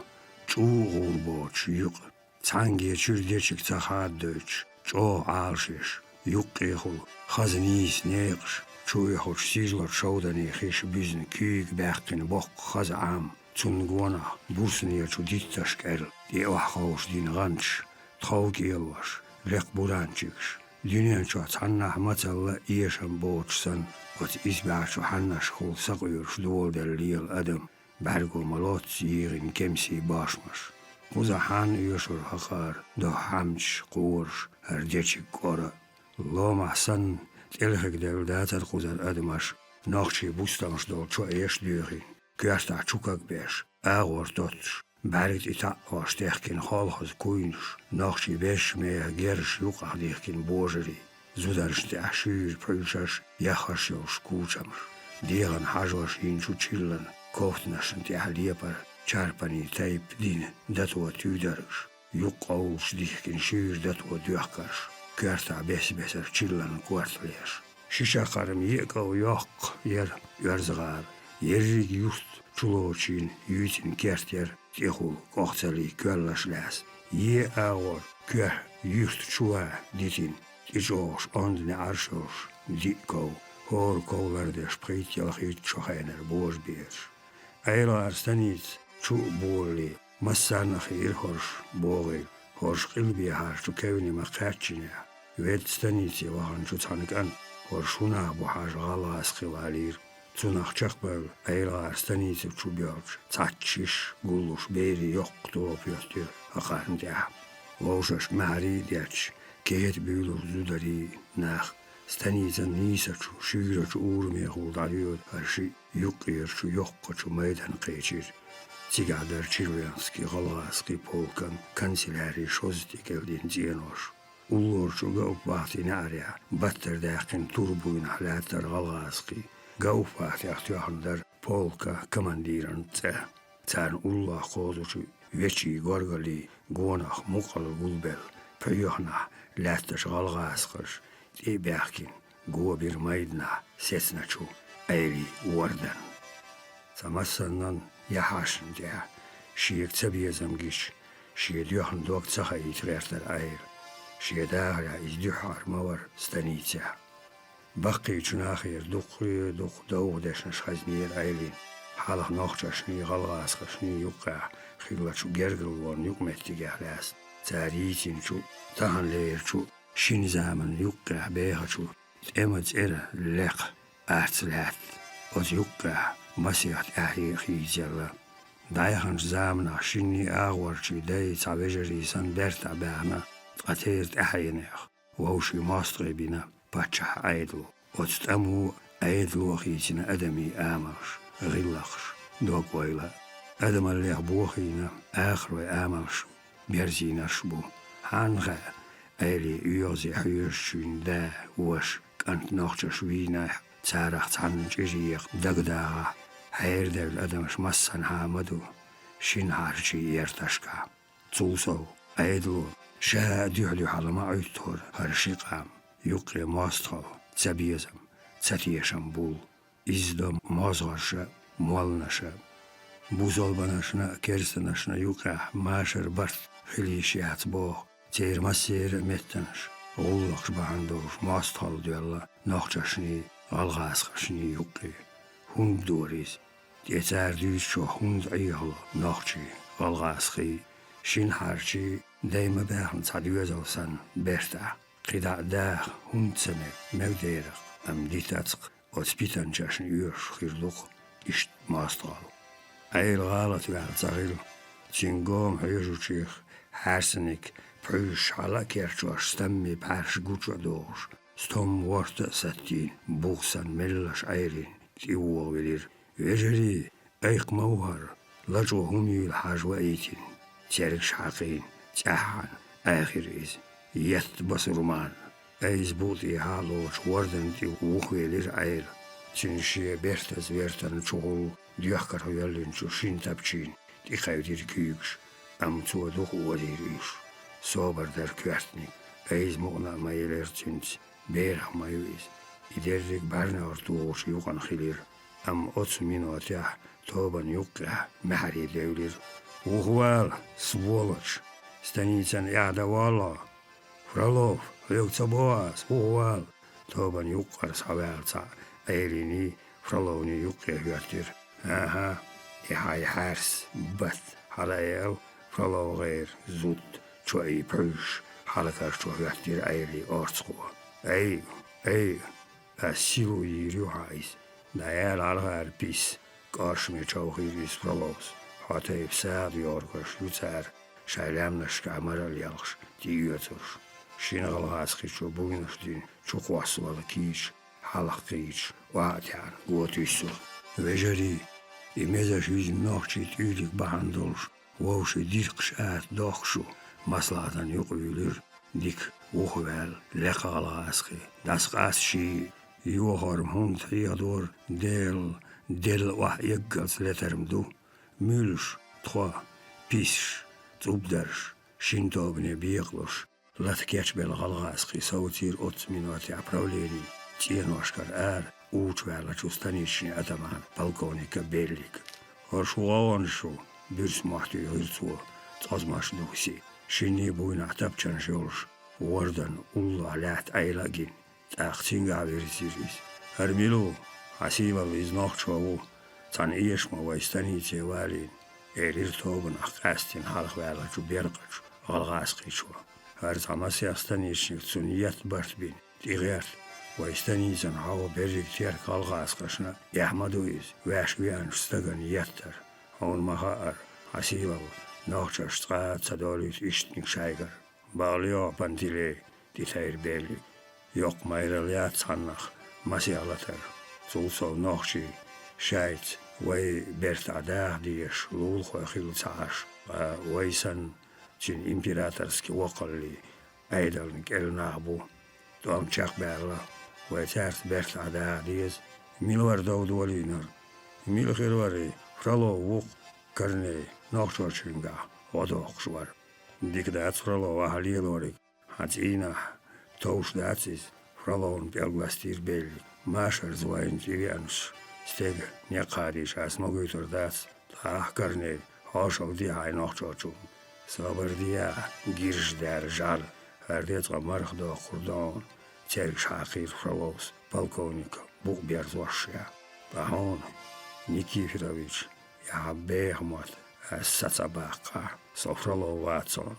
Churboch, Yuko. Zangi Churdechik Zahad Deutsch, Joe Alschisch, Jukkehul, Chazanis Negs, Chuihoch Sizzler Schaudani, Chish Bizen, Küg, Berkin, Bock, Chazam, Zungwana, Bursenia Chuditashkel, die Ochhaus, Din Ranch, Traugelwasch, Lek Buranchiks, Dünenschatz Hanna Matzalla, Iesham Bochsan, Ot Isbach Hannasch Hul Sagur, Shdol der Liel Adam, Bergo Malotz, Jirin Kemsi Bashmash. Kuza Han Yushur Hakar, Do Hamch, Kursh, Erdechik Kora, Loma San, Telhek del Datar Kuzar Adamash, Nochi Bustams do Cho Esh Durin, Kjasta Chukak Besh, Agor Tots, Bergt Ita was Techkin Holhos Kuinsh, Nochi Besh me Gersh Yukadikin Bojeri, Zudarste Ashur Prushash, Yachashio Skucham, Dieran Hajwash in Chuchillan, Koftnash and Yahliepar. Charpani tape din dat wat Tudergs, Jukouls dichkin schuur dat wat duachkars, Kjarta besser chillan kwartleers. Shishakarim yeko yok yer Urzgal, Yerig just Chulochin, Yutin Kertjer, Tichul, Kochzali, Köllasles, Ye Aor, Kjör, Just Chua, Ditin, Tichos, Ondne Arschos, Ditko, Hor Kolverde, Spreitjelchit, Schochener, Boosbeers. Eila Arstanit, Chu Borli, Massanach Ilhorsch, Boril, Horsch Ilbi Harsch, Kevni Makachina, Ved Stanitsi Wahan Chutanikan, Horshuna Bohaj Gala Skivalir, Zunach Chakbel, Eila Arstanitsi Chubjorch, Tachish, Gulush, Beri, Yokto, Pjostir, Akarndia, Voshash Mari Diach, Ket Bulur Zudari, Nach, Stanitsan Nisachu, Shirachu Urmehul Dariod, Arshi, Yukirchu, Yokkochu Maidan Kechir. Cigader Chirvianski, Galaski, Polkan, Kancelari, Shoztikel, Dienos, Ulorchu, Gaupati Naria, Batterdakin, Turbuin, Halater, Galaski, Gaupati, Achtuander, Polka, Commandiran, Zan Ulla, Koduchu, Vechi, Gorgali, Gonach, Mukal, Gulbel, Pyohna, Latas, Galgaskers, Eberkin, Gobir Maidna, Setsnachu, Eili, Warden. Samassanan, Yahashin der, Schiek Zabiazam Gish, Schied Jochen Dog Zachai Trerter Eir, شيداها يزدحار مور ستانيتها بقي جناخير دقري دق دوغ دشنش خزنير ايلين حالخ نوخشني غلغاس خشني يقع خيلا شو جرجل ون يقمتي جهلاس تاريتين شو تهن لير شو شين زامن يقع بيها شو امت إره لق ارتلات اوز يقع مسيحت احي خيجلا دايخن زامن شيني اغور شي داي تعبجري سن برتا باهنا قتيرت احينيخ ووشي ماستري بينا باتشح ايدلو وتتأمو ايدلو خيتنا ادمي امرش غلخش دوك ويلا ادم اللي بوخينا اخر امرش بيرزينا شبو هانغا ايلي يوزي حيوشين دا وش كانت نوخش وينا تارخ تعنجيريق دقداغا حير دول ادمش مسن حامدو شين هارشي يرتشكا توسو ايدلو شا ديحلو على ما عيطور هرشيقام يقري ماستخو تسبيزم تساتيشم بول إزدم مازغرشا مولنشا بوزولبانشنا كيرستنشنا يقع ماشر برت خليشيات بوغ تير مسير متنش غولخش باندوش ماستخو ديالا نوخششني غالغاسخشني يقري هند دوريز ديتار ديشو هند عيهلا نوخشي غالغاسخي شين حارشي دايما باهم تعديوزو سن بيرتا قدا داخ هند سنة موديرق ام ديتاتق وتسبيتان جاشن يورش خيرلوق اشت ماستغالو ايل غالت وعال تغيلو تنقوم حيوشو شيخ حارسنك بحيوش على كيرشوش ستمي بحارش قوشو دوش ستم ورطة ستين بوغسان ملش ايرين تيوه ولير ويجري ايق موهر لجو همي الحاج وايتين تيركش حقين تاحان آخر إز يت بصرمان أيز بوتي هالوش وردن دي وخويلير عيل تنشي بيرتز بيرتن شغل ديوخكر هيالين شو شين تبشين دي خيودير كيوكش أم تو دوخ وديريش صابر در كوارتني أيز مغنى ما يلير تنت بيرح ما يويز إدرك برنا ارتوغش يوغن خلير أم أتس مينواتيح توبا يوقع محري دولير وخوال سبولش ستانيتان يعدا والله فرالوف يوكتا بواس وخوال توبا يوقع سحوالتا ايريني فرالوني يوقع يوتير اها يحاي حارس بث حلايل فرالو غير زود شوي بروش حلقة شو يوتير ايري ارتقوا اي اسيلو يريو عايز دايال على غير بيس قاشمي چوخيريس فرالوس حتى بساد يورغش يوتار شايلامنش كامر اليالخش ديوترش شين غلغاسخي شو بوينش دين شو قواس ولا كيش حلق كيش وعديان قوتيسو وجري إميزا شويز نوخشي تيوليك بحندولش ووشي ديرقش دوخشو مصلحتان يقويلر ديك وخوال لقا غلغاسخي داسقاس شي يوخرم هون تريادور ديل واح يقلت لترمدو ميلش تخوا بيسش تبدرش شينتوبني بيقلش لا تكيتش بالغلغاسخي صوتير اوت مينواتي عبراوليري تين واشكر اوش وعلا شوستانيشني اتمان بالكونيك بيليك هرشوغانشو بيرس محتي هرسو تازماش دوسي شيني بوين اعتبچن شولش وردن الله لات ايلاگين تاختين غابيرسيريس هرميلو حسيبا ويزناخشو تان ايشما ويستانيتي والين إيرير توبن أخاستين حلق وعلا شو بيرقش غلغاسقي شو هارت عماسي أستانيشنك تسونيات برتبين تيغير ويستانيزن هاو بيريك تيرك غلغاسقشنا يحمدو إز واشويان شستغن يتر هون مخاار حسيبا نوخشش تغاد سدوليت إشتنك شايقر باليو بانتيلي دي تاير بيلي يوق مايراليات صنخ مسيالتر سوسو نوخشي شايت وي بيرت عداه ديش لول خو خيل تعاش ويسن تين إمبيراترسكي وقلي أيضا كيل نابو دوام تشاق بيرلا ويتارت بيرت عداه ديز ميلور دود ولينر ميل خير وري فرالو وق كرني نوخشور شنگا ودوخ شوار ديك دات فرالو وحليل وريك حتينا توش داتيز فرالون بيلغلاستير بيلي ماشر زواين تيريانش ستيغ نيقاريش اسموغيتور داس تاح كرني هاشو دي هاي نوخشوچو صبر ديا گيرش در جال Хардец марх до Курдон, церк Шахир Фролос, полковник Бухберзошия, Пахон Никифорович, я Бехмот, Сацабака, Софролов Ватсон.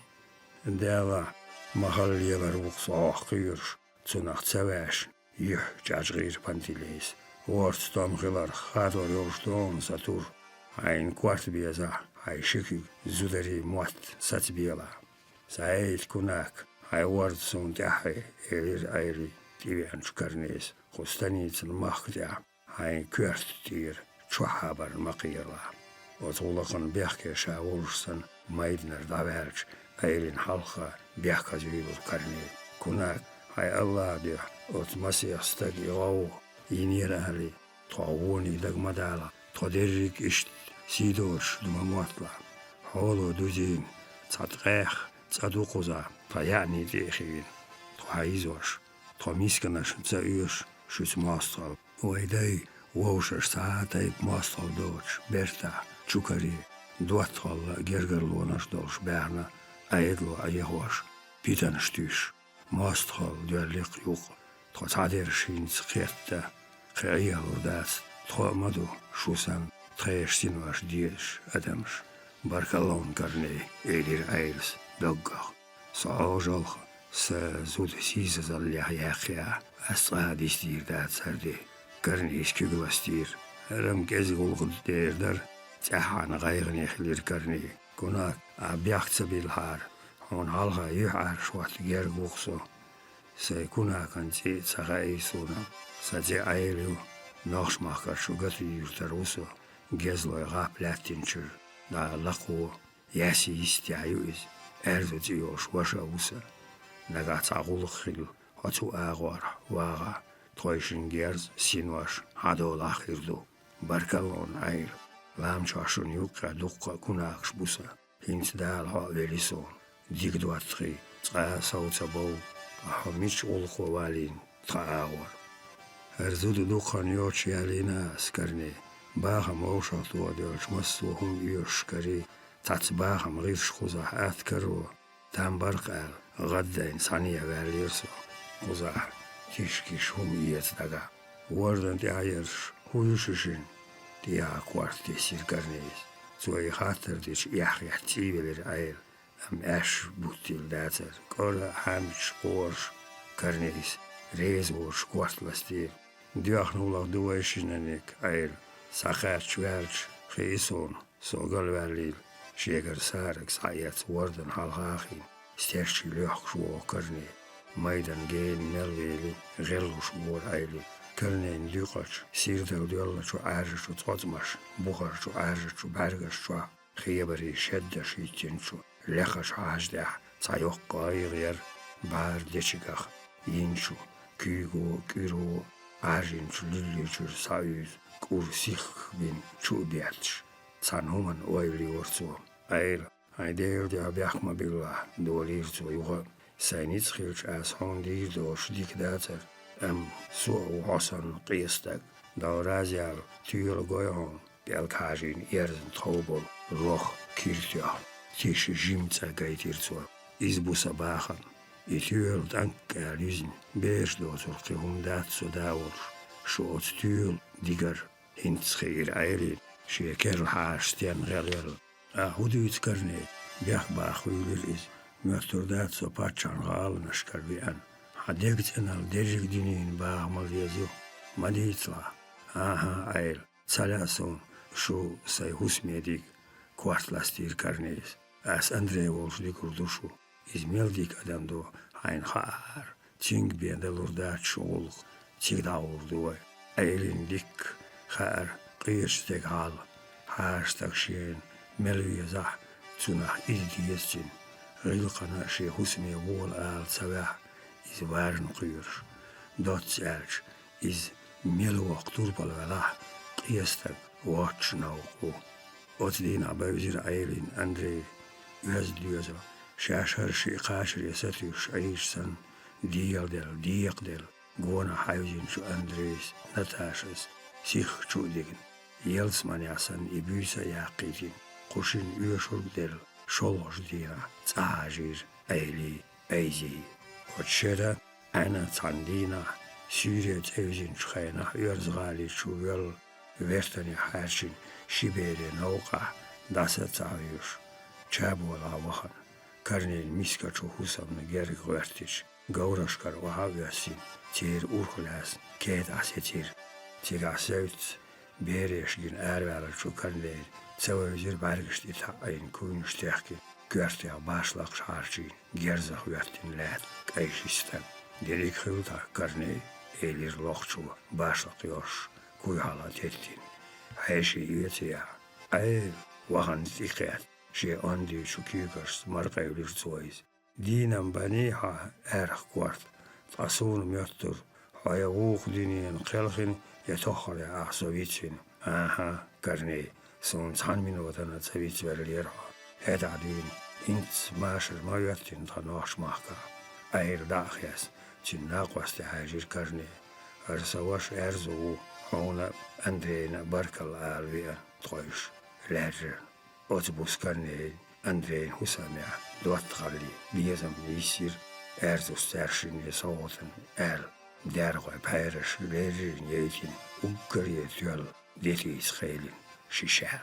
Дела Махалевер Вуксохирш, Цунах Цевеш, Юх Джаджгир Пантилейс, Уордстом Гилар Хадор Йорштон Сатур, Айн Квартбеза, Айшики, Зудари Мот Сацбела. Саид Кунак, Айвардсон Тяхи, Элир Айри, Тивианч Карнес, Хустаницын Махтя, Айн Квартир, Чухабар Макирла. Отулакын Бехке Шаулшсан, Майднер Даверч, Айрин Халха, Бехка Зюбер Карне. Кунак, Ай Алладе, от Масиастаг Илау, Инир Али, Туауни Дагмадала, Тодерик Ишт, Сидош, Думаматла, Холо Дузин, Цатрех, Цадукуза, Таяни Дехивин, Туаизош, Томисканаш, Цаюш, Шус Мастал, Уайдай, Уошаш Саатай Мастал Доч, Берта, Чукари, Дуатхалла, Гергерлонаш Долш Берна, Аедло Аягош, Питанштюш, Мастхал, Дюрлик Юк, Тотадершин Цхетта, Хеялурдас, Томаду, Шусан, Треш Синваш Диеш, Адамш, Баркалон Карней, Элир Айлс, Доггах, Саожалх, Зуд Сизазал Яхя, Асрадистир Датсарди, Карнейс Кюгластир, Рам Кезгулгул Дердар, Тяхан Гайгнехлир Карней, Кунак, Абяхца Билхар, Он Алга Юхар Шват Гергухсо, Кунакан Цагаисуна, Саде Айлю, Нохшмахар Шугату Юртарусо, Гезлой Гаплятинчер, Да Лаку, Яси Истяюиз, Эрдутиош Вашауса, Нагацагулхил, Хату Агвар, Вага, Тройшингерз, Синваш, Адолахирду, Баркалон Айр, Ламчашун Юка, Дукка Кунакш Буса, Хинцдал Велисон, Дигдуатри, Сауцабоу, Хамич Улховалин, Таауар. Эрзуду Дукхан Йоч Ялина Скарне, Бахам Ошату Адёч Массухум Юшкари, Тацбахам Ришхуза Аткару, Тамбаркал, Гаддайн Сания Верлирсо, Хуза, Кишкиш Хум Иецдага, Уорден Тяерш, Хуюшишин, Тия Кварти Сиркарнейс, Цуай Хаттердич Яхья Тивелер Айр, Эш Бутил Дацер, Кора Хамич Корш, Карнейс, Резворш Квартластир, Дяхнулах Дуэшинанек Айр, Сахач Верч, Хейсон, Согалверлил, Шегер Сарек Саяц Уорден Халхахин, Стерчи Лёхшво Карни, Майдан Гейн Мелвели, Гелуш Вор Айли, Кölnen Люкач, Сирдел Дёллачу Ажичу Цоцмаш, Бухарчу Ажичу Баргашчу, Хебери Шеддаши Тинчу, Лехаш Аждах, Цайох Гайгер, Бар Дечигах, Инчу, Кюго, Кюро, Ажинчу Лиличу Саюз, Курсих Бин Чубятч, Цануман Ойли Орцу, Айр, Айдейл Диабяхма Билла, Долирцу Юга, Сайницхилч Ас Хондир Дош Дикдатер, Су Хасан Qiyastag, Daurazial, Tuur Goyon, Gelkajin, Erzen Trobol, Roch, Kirtja, Tisch Jimtsa Gaitirzo, Izbusa Bachan, Ituur Dank Lüsen, Beersdozer, Gehundat Sodawor, Schoot Tuur, Digger, Hintschier Eirin, Sheker Haastien Relel, Ahuduit Karne, Bjachbach Ulir is, Mörturdat so Pachan Galnash Karvian. Hadegtena derjik dinin bağmal yazı maditla aha ayl salason şu say husmedik kvartlastir karneis as Andrei Volshdi kurduşu izmeldik adamdo hayn har çing bendelurda çoğul çigda oldu aylindik har qiyştek hal hashtag şen melviyazah tunah idiyestin rilqana şey husme vol al sabah is waren Quyursh, Dotselch is Meluach Turpalvalah, Qiyastag, Watch now, Otdin Abavzir Eirin, Andrei, Uyazdliozo, Shashar Shikashri Satush Aishsan, Diagdel, Gona Hauzin Shu Andres, Natashas, Sikh Chudigin, Yelsmaniasan, Ibusa Yaqidin, Kushin Uyashurgdel, Sholosh Dina, Tzahajir, Eili, Eizi. Otşeda ana Tandina Suriye tevzin çıkayna Yörzgali çuvel vertani harçin Şiberi nauka dasa taviyuş çabola vahan karnel miska çuhusamını geri vertiş gavraşkar vahavyasin tir urhulas ked asetir tigasevt bereşgin erver şu karnel Sevözür bargıştı tayin kuyunuştaki görtüya başlaq şarçın gerzaq vertin lət qayşistan derik xılda karne elir loqçu başlaq yoş kuyhala tettin hayşi yetiya ay vahan zikat şey andi şu kigars marqaylir soyz dinam baniha erx quart tasun yottur hayuq dinin qelxin yetoxre ahsovitsin aha karne son 10 minutana tsavits verlier het adin int masher mayatin tanosh mahka air dachias tin naqwaste hajir karne arsawash erzu hona andrena barkal alvia toish lerger otbus karne andrein husamia doatqali biezam lisir erzu stershin yesoten el dergoy payrish lergin yetin ukkariet yol detis khailin şişer.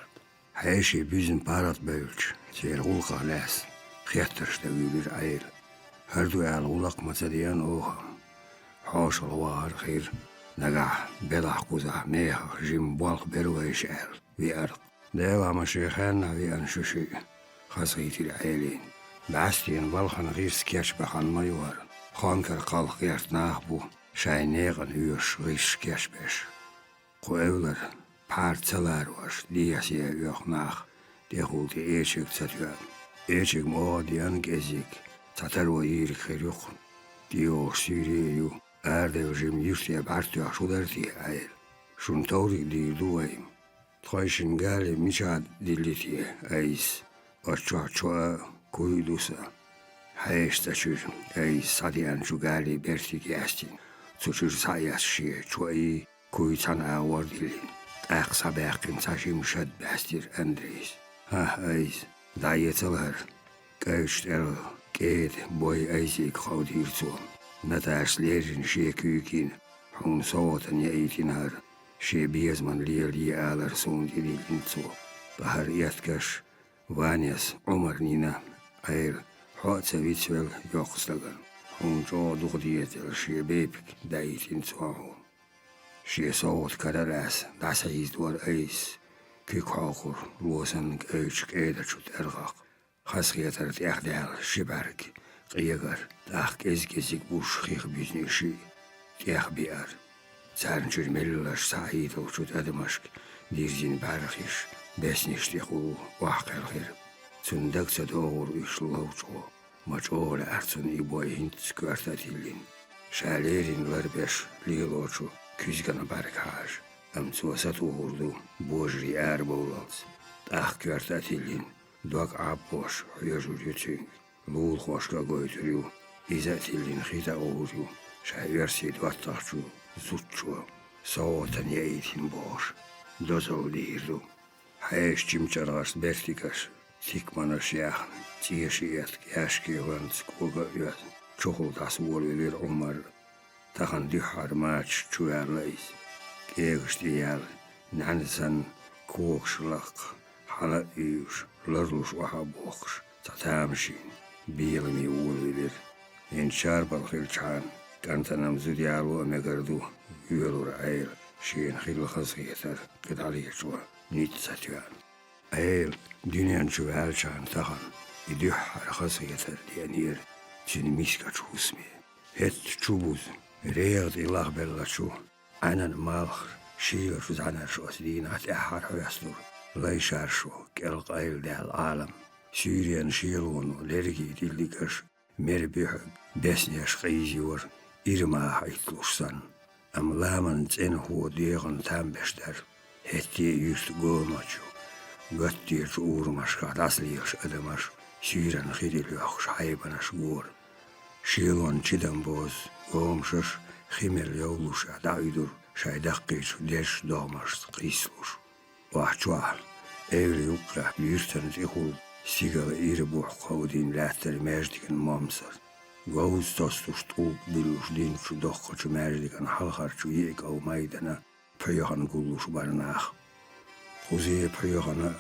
Hayşi bizim parat böylç, ser ulqa las, xiyatırışda bir ayıl. Her duyal ulaq matadiyan oha. Haşal var xir, nagah belah kuza meha jim balq berwa işer, vi arq. Devama şeyxanna vi anşuşi, xasqitil aylin. Bastiyan balqan gir skeç baxan mayvar. Xankar qalq yartnaq bu, şayneğin üyüş gir skeç beş. Qoyevlar, parçalar var, diyasiye yok nach, dehulti eşik satıyor. Eşik moğadiyan gezik, tatar o iyilik yok. Diyor Suriye'yu, erdevcim yürtüye partiya şudartiye ayel. Şun tavrik değil duayım. Tayşın gali miçad dillitiye ayis. Açça çoğa kuydusa. Hayışta çür, ayis sadiyan şu gali bertik yastin. Tuçur sayas şiye çoğayı kuytan ağır dilin. Aksa bakın saçım şad bastir Andreis. Ha ayis, dayetsalar. Kayıştır, ged boy ayzik kavdir tuğum. Nataşlerin şekükin, hun soğutan yayitin har. Şebiyazman liyali ağlar son dilin tuğum. Bahar yatkaş, vanyas, Omar nina, ayr, hatsa vitsvel yokslagan. Hun çoğduk diyetel şebepik dayitin tuğum. Şe soğut kararas, dasa izduar ayis. Kük haqur, losan öçük eydaçut ergaq. Xasqiyatar tiaqdal şibark. Qiyagar, taq gezgezik buş xiq biznişi. Tiaq biar. Sarnçır melilaş sahid olçut adamaşk. Dirzin barxiş, besnişti xulu, vahqel xir. Tsundaksa doğur üçlauçu. Maç oğla artsun iboy hint skvartatillin. Şalerin larbeş liloçu. Küzgana barkaj. Amtsuasat uğurdu. Bojri erbolals. Taq kvartatillin. Dok abboş hıyajur yütsün. Lul hoşka goytürü. İzatillin xita uğurdu. Şayversi dvattaxçu. Zutçu. Soğutan yayitin boş. Dozol dirdu. Hayş çimçarğas bertikaş. Tikmanaş yaxn. Tiyashiyat yaşkivan skoga yaz. Çoğuldas volvelir umar. Tahan dihar maç çuyarlayız. Eğişti yal. Nansan koğuşlaq. Hala üyüş. Larluş vaha boğuş. Tatamşin. Bilmi volvelir. Ençar balxil çan. Kantanam züdyalu amegardu. Yölur ayl. Şeyin xil xazgiyetar. Qidali çuva. Nit satyan. Ayl. Dünyan çuval çan tahan. İdühar xazgiyetar diyenir. Çin miskaç husmi. Het çubuz. رياض الله بلشو أنا المالخ شيل شو زعنا شو أسدينات أحر حيصدر لا يشارشو كالقايل ده العالم سوريان شيلون لرجي دلقش مربيح بسنيش قيزيور إرما حيطلوشسن أم لامن تين هو ديغن تام بشتر هتي يست قوماتشو قتير أورماش قاد أصليش أدماش سوريان خيدي ليوخش حيبانش قور شيلون چیدم باز گامشش خیمل یولوش دایدور شایدقیش دیش دامش قیسلوش وحچوال ایلی یقرا بیرتن تیخول سیگل ایر بوح قودین لاتر مجدکن مامسر Goos tostust op bilus dinchu dochchu merdigan halharchu yek au maidana pyohan gullus barnach. Huzie pyohana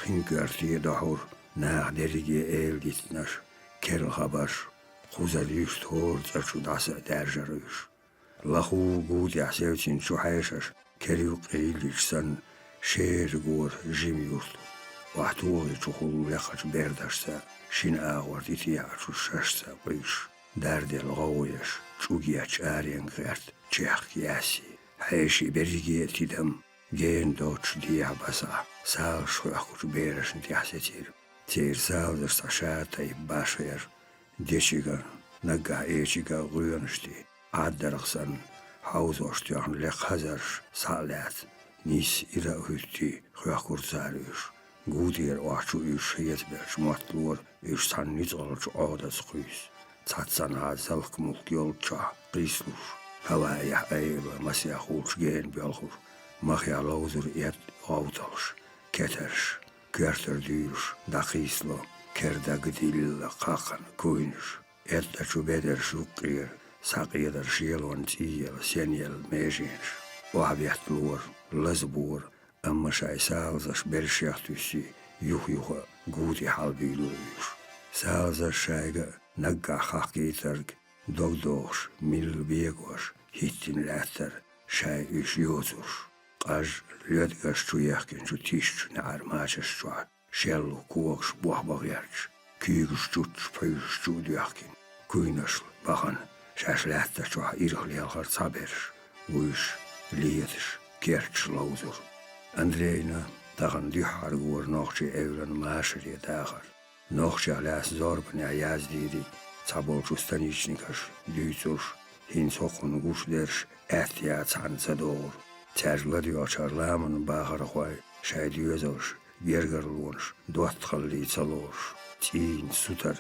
Hinkertie dahor na derige elditnas kerl habas Huzariust hoort achu dasa derjarus. Lahu goed ja sevcin chuhaisas keriuk eilichsan sheergur jimjurt. Wahtuuri chuhul lechach berdasta shin aawart itiachu shasta bish. Dardel gauias chugiach arien gert tjech jasi. Heishi berige tidam geen dots diabasa. Saal schwach beres en tjasetir. Teer saal der stashata I basher. Deshiga naga echiga ruansti. Addergsan hausostjan lekhazars salat. Nis ira hutti khwakurzarius. Gudir wachu yetberch matlur san nizolch adas khus. Tatsan azalk mulkyolcha qislus. Hawaya ayba masyakhulch geen belkhur. Machja lozer et autols. Keters, kwerter duurs, dachislo, kerdagdil, kakan, koinus, et dat je beder zoekrier, sakieder shielon tiel, senjel, mezins, wabjat loor, lesboor, amma shai salzas bershachtusi, juhjuha, goedi halbiluus. Salzas shaiga, nagga chakgeterg, dogdoos, milbegos, hittin later, shai us jozurs. As Ljödgas tjujahkin ju tisch naar maasjes tjua, shellu kuoks buahbagjerts, kygus tjuts pöys tjudjahkin, kuinasl, bahan, shas lähtä tjua irhlialhar sabers, uis, liedis, kerts laudur. Andreina, tagan dyharguur nochtje euren maasje dagar, nochtje alas zorben ja jazdiri, tabolchustanichnikas, dytsurs, hinsokon gusders, ätjaats hansador. Tergladio charlaman baharachwai, shaidiyozos, gergarlons, doatkalli tsalos, tiin sutar,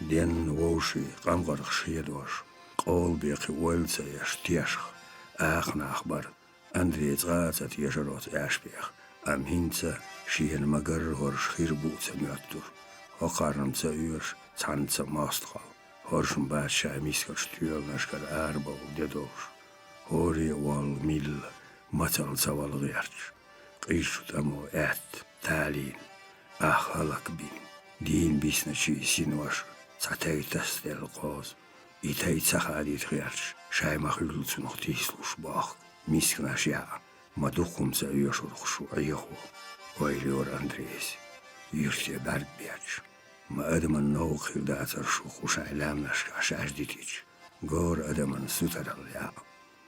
den woshi, qamgarch shiedos, qolbiqi weltsayas tiashch, aachnachbar, Andreets gaatsat yesharot ashbiach, am hintsa, shien magarhor schirbuutsa mjattur, hoqarnamtsa uurs, tantsa mastgal, horshun baatshai miskars työlnaskar aarbol dedos, hori wal mil, Matal zavalgierch, qishutamo talin, halak bin, din bisnachi sinwas, zateitas del qoz, iteit sahadit gierch, shaimachulutsu nog tislus bach, misknash ja, maduchumsa uursurchsu ayehu, oilior Andrees, yurtje bergbiach, ma adaman nog hildatar shuchu shailamnash ashditich, gor adaman sutaral ja,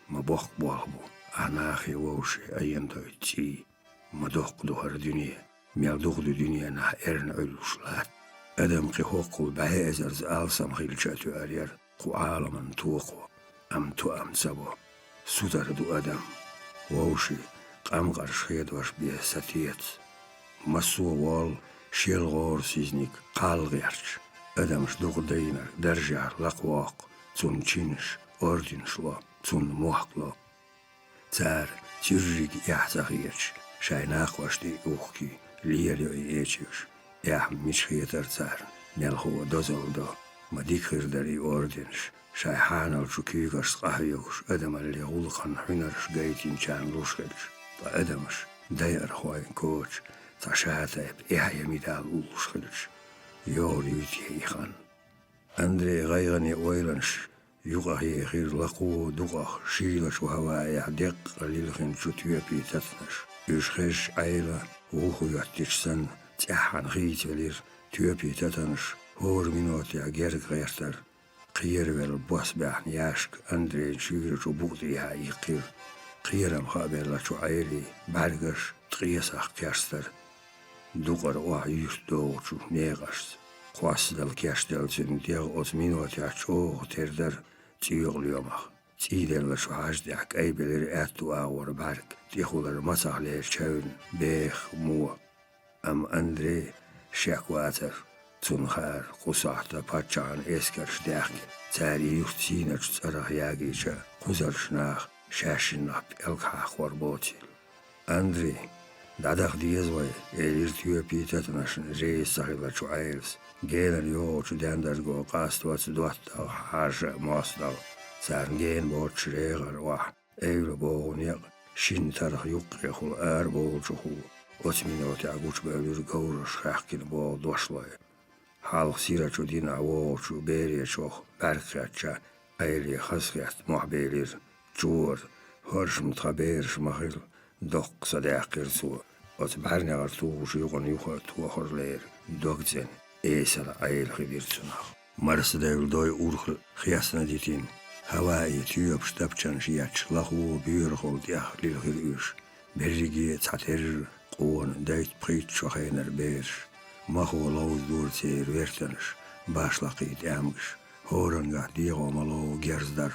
ma boch bohbu. Anach woshi ayendoiti, madokdu har dunia, mialdugdu dunia na ern uluslat. Adam qihokul bahezers alsam khilchatu arier, qu alaman tuqo, am sabo, sudardu Adam, woshi, qamgar shedwash biesatiet, masu wal, shelgor siznik, qalgirch, Adam shdugdeinar, darjar laqwaq, tun chinish, ordinshlo, tun muhqlo. Tsar tjurrig jahzagirch, shainachwashti uchki, lierio echius, mishchieter tsar, melho dozoldo, madikhir ordens, shaihanal chukigars qahyush, adamal liulkhan hunarsh gaitin chan lushkelch, ta adamash, dayar hoin coach, ta shataib midal ulshkelch, yor yutjeihan. Andre gaygani oilansh, Yugahi gir laqu dugach shilash wahawaya deq lilghin chutyapi tatnash. Ushkhesh ayla uhuyatishsan tjahan ghiitvelir tyapi tatanash. Hor minoti gergertar. Qiervel bosbahn yashk Andrei shigirchu bugdiha iqir. Qieram khabela chu ayli bargash tqiesach kerstar. Dugar wa yusdochu negash. Qwasdal kerstel zin diag ot minoti acho terder. Tjurliomach, tjidel shahajdak eibeler atu awar bark, tihuler masahler chaun, bech moa. Am Andre shakwater, tunhar, qusahta pachan esker shdak, tari yurtinach tsarah yagicha, quzar shnach, shashinap elkhach warbotil. Andre, Dadak diyez vay, elir tüye pitatnaşın reis sahila çu ayırs. Gelen yo çu denders go qastvat duatta harja masdal. Sern gen borç regar vah. Eyle boğun yak. Şin tarih yok yakul er boğul çuhu. Otminoti aguç bölür gavruş hakkini boğul doşlay. Halk sira çu din avo çu beriye çok berkatça. Ayli hasret muhabelir. Çuur. Hörşüm taberiş mahil. Dok sadakir su. Ot barnegar tuğuş yuğun yuğu tuğurler. Dokzen. Eysel ayl gibir sunaq. Marsı devldoy urx xiyasına ditin. Havai tüyöp ştapçan şiyaç. Lahu büyür hol diyah lil gir üş. Berrigi taterir. Qoğun dayt pıyt çoğayner ber. Mahu lauz dur seyir verteniş. Başlaqı damgış. Horanga diğomalo gerzdar.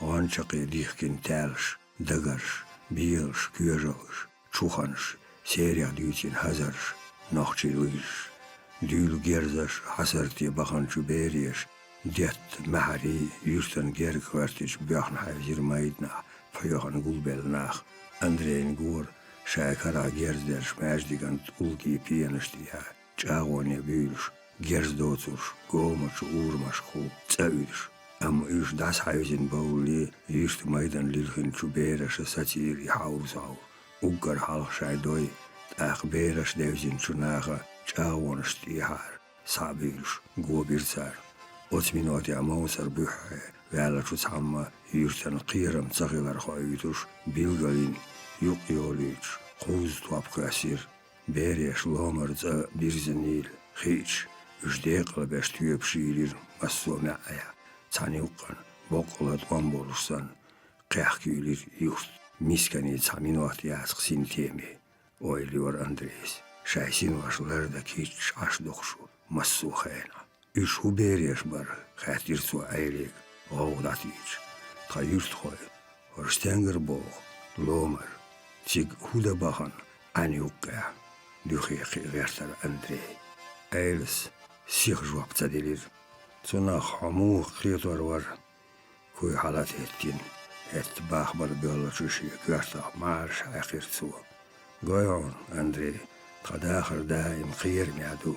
Onçaqı dihkin tälş. Dagarş. Biyılş, küyöjölş. Çuhanış. Seriya düytin hazarş. Noqçil uyş. Düğül gerzaş, hasarti bakınçı beriyeş. Det mahari yürten gerk vertiç bıhn havzir maydna. Pyohan gulbelnaq. Andreyn gur. Şaykara gerzderş mecdigant ulgi piyanıştiya. Çağone büyülş. Gerzdoturş. Gomaç uğurmaş xu. Çavülş. Am üş das havzin bauli. Yürst maydan lilhin çu beriyeş satir haursaur. Uggar halq şaydoy. Aq beriyeş devzin çu naqa. Çağonuştu ihar, sabirş, gobirsar. Otminoti amosar bühhe, velaçu samma, yürten qiyram çağılar xoyutuş, bilgalin, yuq yolüç, quz tuap kasir, beriyeş lomarca birzinil, hiç, üjdeqla beş tüyöp şiirir, masso me'aya, çaniuqqan, boqolat on bolursan, qiyaqkülir yurt, miskani çaminoti yazq sintemi, oyluyor Andres. Şaysin vaşlarda kiç aş dokşu, massu xayna. Üç huberiyeş bar, xatir su aylik, oğdat iç. Ta yurt xoy, horstenger boğ, lomar. Çig huda baxan, ani uqqaya. Düxiqi vertar Andrei. Aylis, six juapta delir. Sona xamu qiyator var. Kuy halat ettin. Et baxbar bölla çüşü, görta marş akir su. Goyon, Andrei. تداخر دائم خير ميادو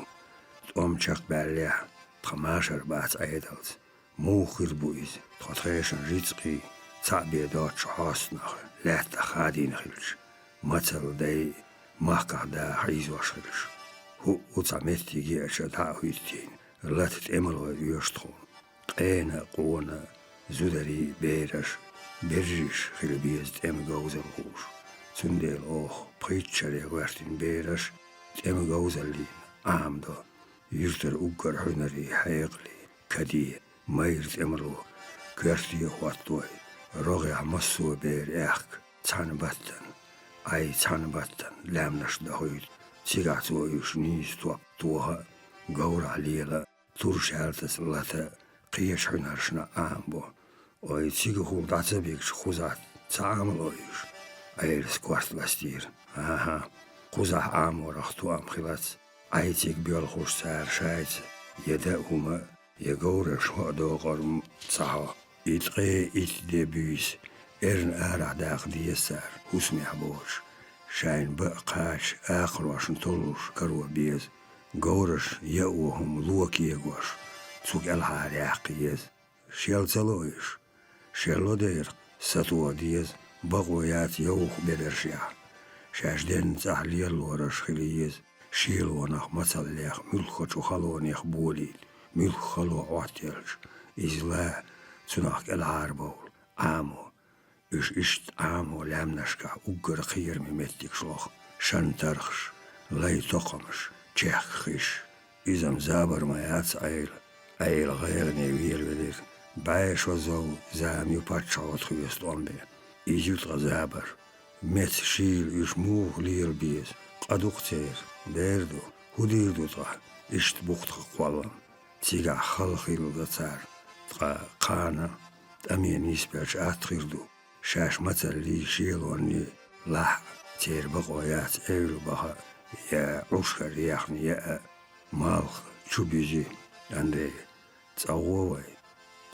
تقوم تشاق بالله تخماشر بات ايدلز موخر بويز تخطيشن رزقي تعبي دوت شحاصنخ لا تخادين خلش مثل داي ماقع دا حيز وشخلش هو وتعمتي جي اشد هاويتين لا تتعملوا يشتخون قينا قونا زودري بيرش برجش خلبيز تأم جوز الغوش Sündel pıyçarı vertin beyraş, temi gavzalin, amda, yürter uggar hüneri hayıqli, kadi, mayırt emru, kverti huattoy, roğya massu beyr ehk, çanbattan, ay çanbattan, lamnaş da hoyt, sigat oyuş nis tuap tuha, gavra liyla, turşaltas lata, qiyaş hünerşna ambo, oy çigi huldatsa bekş khuzat, çamıl oyuş, Ayris kvartlastir. Aha. Quzah amoraq tuam xilats. Aytik biol xursar şayt. Yeda huma yegore şodoqor saha. İtqe itde büyüs. Ern ara daq diyesar. Husmi aboş. Şayn ba qaş aqroşun toluş karwa biz. Gorish yauhum luokiegos. Tsuk elhar yaqiyez. Shelzaloish. Shelodeir satua diez. بقويات يوخ بدرشيا شاشدين زحليل ورش خليز شيل ونخ مثل ليخ ملخة خلون يخبولي ملخ خلو عواتيلش إزلا تنخ العاربول عامو إشت عامو لامنشكا أقر خير ممتك شلوخ شن ترخش لاي تقمش تشيخ خيش إذا مزابر ما ياتس عيل غير نيويل بدير بايش وزو زام يباتش عوات خيست أمبين İjut gazabar. Met şiil işmuh liyel biz. Qaduk çeyr. Derdu. Hudirdu ta. İşt buqtqa qallam. Tiga xalqil gatsar. Qa qana. Amin isberç atqirdu. Şaş matalli şiil onni. Lah. Çeyr baqoyat evlu baha. Ya ushkar yaxni ya. Malx. Çubizi. Ande. Tsağovay.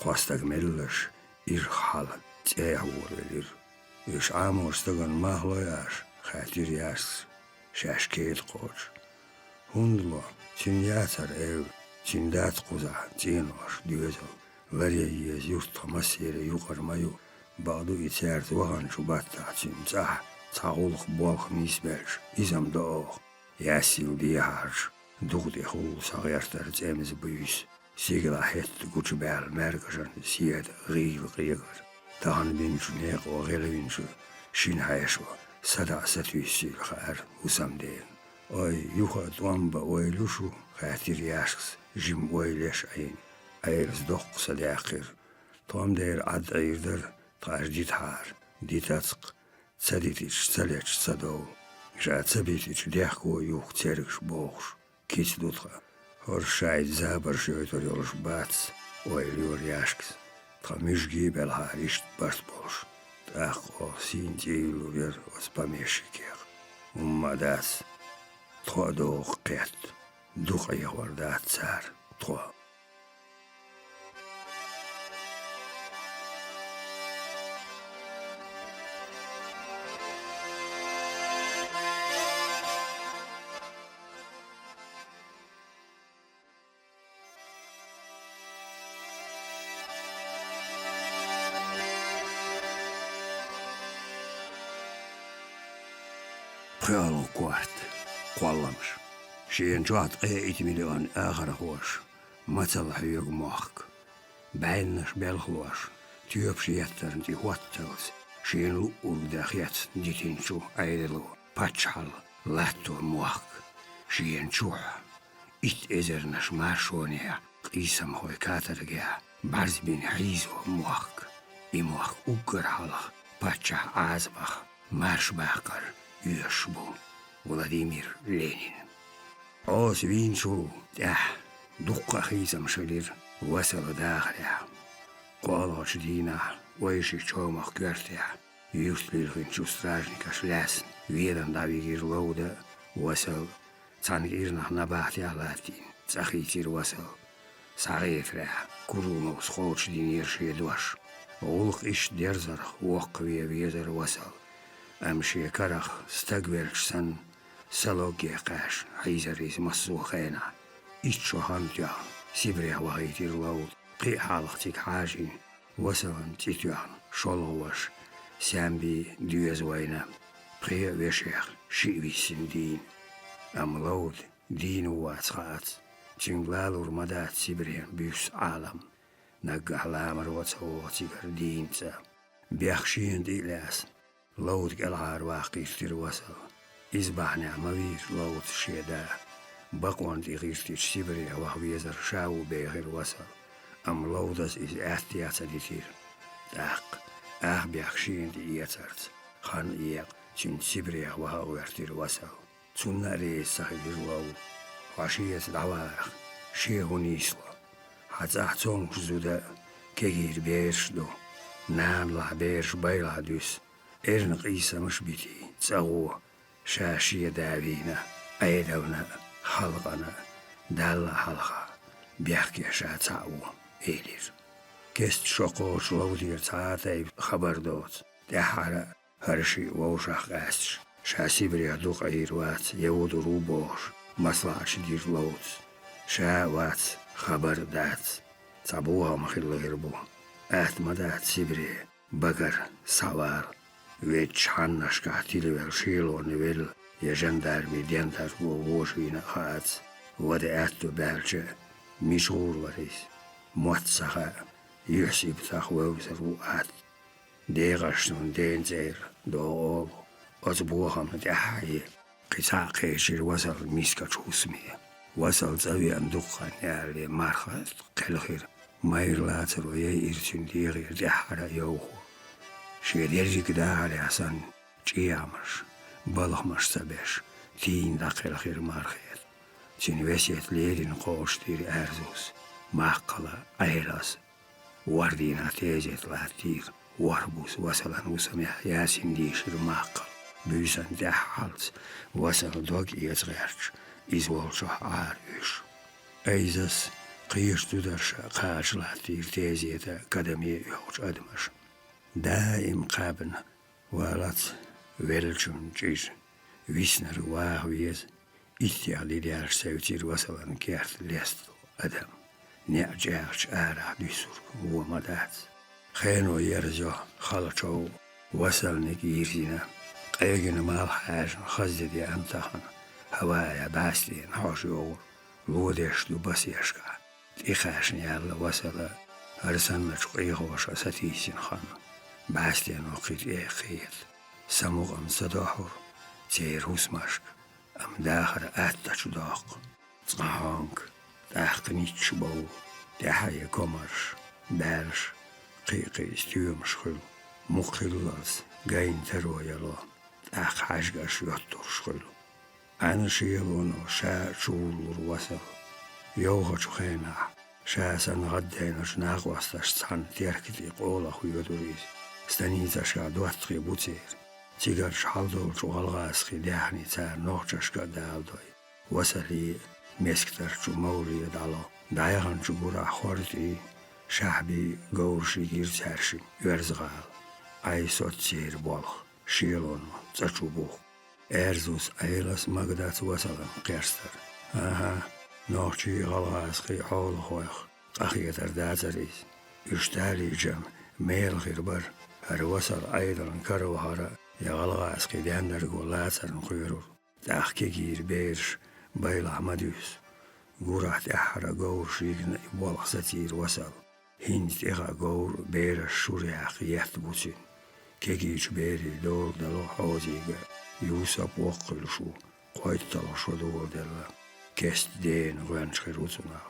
Qastag mellaş. İrxal. Çeyhur velir. İş amor stagan mahloyaş, xatir yaş, شاش كيل قوش هندلا تنياتر ايو تندات قزع تينوش ديوزل وريا يزيوت مسير يقر مايو بعضو يتسارت وغن شبات تعتين صح تعولخ بوالخ ميسبلش إزم دوغ ياسيو ديهارش دوغدي خول صغيرتر تامز بيس سيغلا حيت قوش بال مرقشن سياد غيل غيغر تهان بينش نيق وغيل بينش شين حيشو صدا ستويسي الخير وسمدين أي يوخا دوانبا ويلوشو خاتير ياشكس جيم ويليش عين أيرس دوق صداقر توم دير عد عيردر تاش ديت حار ديتاتق تسديتش تسليتش صدو جات سبيتش ديحكو يوخ تيركش بوخش كيس دوتخا هور شايد زابر شويتر يولش باتس ويليور ياشكس تخميش جيب الهاريشت برس بولش تاخو سين تيلو بير وسباميشي كيخ داس تخو دوخ قيت دوخ يخور دات سار تخو خيالو كوارت قوالمش شين جوات قيت مليون آخر خوش مثل حيوغ موخك بعينش بالخوش تيوب شياتر انتي هواتلز شين لؤول داخيات ديتينشو عيدلو باتشحل لاتو موخك شين شوح إت إزرنش مارشونيا قيسم خوي كاترجع برز بين حيزو موخك إموخ أقر حلق باتشح عازبخ مارش باقر يشبو فلاديمير لينين عوز وينشو تح دقة خيزم شلير وصل داخلها قالوش دينا ويشي شومخ كرتها يوسلير خنشو ستراجنيكا شلاسن ويدن داويجير لودا وصل تانجيرنا نباتي علاتين تسخيتير وصل صغيفرا كرومو سخوش دينير شيدوش غلق إش درزرخ وقوية ويدر وصل أمشي كرخ استقبلش سن سلوكي قاش حيزريز مسوخينا إتشو هانتيا سيبريا وغيتير لود قي حالختيك حاجين وصلن تيتيان شولوش سامبي ديوزوينا قي وشيخ شيبي سندين أم لود دين واتخات تنغلالور مدات سيبريا بيس عالم نقع لامر واتسواتيكر دينتا بيخشين دي لاس لود قلعار واقيشتير وصل إزبحني عموير لود شيدا بقوان دي غيشتير سيبريا وحويزر شاو بيغير وصل أم لودس إز احتياتا ديتير تاق بيخشين دي يترت خان إيق تن سيبريا وحويرتير وصل تنا ريس سخير لود وعشية دعوارخ شيهو نيسلا حتى زودا كيغير بيرش دو نام لا بيرش بايلا دوس إرنق إيسا مش بيتي تساغو شاشية دابينا أيدونا خلقنا دالا حلقا بيحكي شاتاو إيلير كست شوقوش لودير تاعتاي خبر دوت تحارا هرشي ووشاق أسش شاسي بريادوق أيروات يود روبوش مصلعش دير لوت شا وات خبر دات تابوها مخيل غيربو مدات سيبري بقر سوار ويتش حنش كحتيل وشيلو نويل يا جندرمي دينتر ووشينا خات ودا بالجة مشغول وريس موتسخا يحسب تخوو سروات ديغشتون دين زير دو أزبوهم دحاي قصا قيشير وصل ميسكا شوسمي وصل زاوية دخان يالي مارخات قلخير ماير لاتر ويا إرتون ديغير دحارا يوخو شيديرجيك داعي حسن جيامش بالغمش سبش تين داخل خير مارخير تنوسيت ليرين قوش دير أرزوس ماقلا أيلاس واردينا تيزيت لاتير واربوس وصلا وسمح ياسين ديشير ماقل بيسان دحالت وصل دوغ يزغيرش إزوالشو عاريش أيزس قيش تدرش قاش لاتير تيزيت قدمي يوش أدمش دائم قابن ولات ويلجون جيش ويسنر واهويز إتيالي ديارش سيوتير وصلن كيرت ليستو أدم نعجاش آرع ديسور هو مدات خينو يرزو خلچو وصلنك يرزينا قيقن مال حاج خزدي أمتخن هوايا باستين حوشيور لودش دو بسيشكا تيخاشن يالا وصل أرسنمش قيغوش أساتيسين خان باستين وقيت إيخيت سموغن صداحور تير هوسمشك أم داخر آتش داق تغهانك داق نيتش بو داحيا كومرش بارش قيقي استيومش خل مخلص جاين ترو يلا داق حاجش يطر شخل أنا شيلونو شا شولور وصل يوغا شخينا شا سن غدينش ناغوستش سان تيركتي قولا خيودوريس ستانيزا شا دواتقي بوتير تيجر شحالدول شو غلغاسخي داحني تار نوخشكا دالدوي وصلي مسكتر شو موري دالو دايغن شو برا خورتي شعبي غورشي غير تارشي يرزغال أي صوت سير بولخ شيلون تشو بوخ أرزوس أيلس مقدات وصلا قيرستر نوخشي غلغاسخي حول خويخ قخيتر داتريس يشتاري جم ميل غيربر هر وصل أيضا كروهارا يغلغا اسقيدان درقو لاتر نخيرور تاخكي جير بيرش بايلا مدوس قورح تأحرا قور شيقنا يبولغ ستير وصل هنت إغا قور بيرش شورياق يحتبوتين كيجيش بيري دور دلو حوزيقا يوسف وقل شو قويت تلو شو دور دلا كست دين غوانش خيروتنا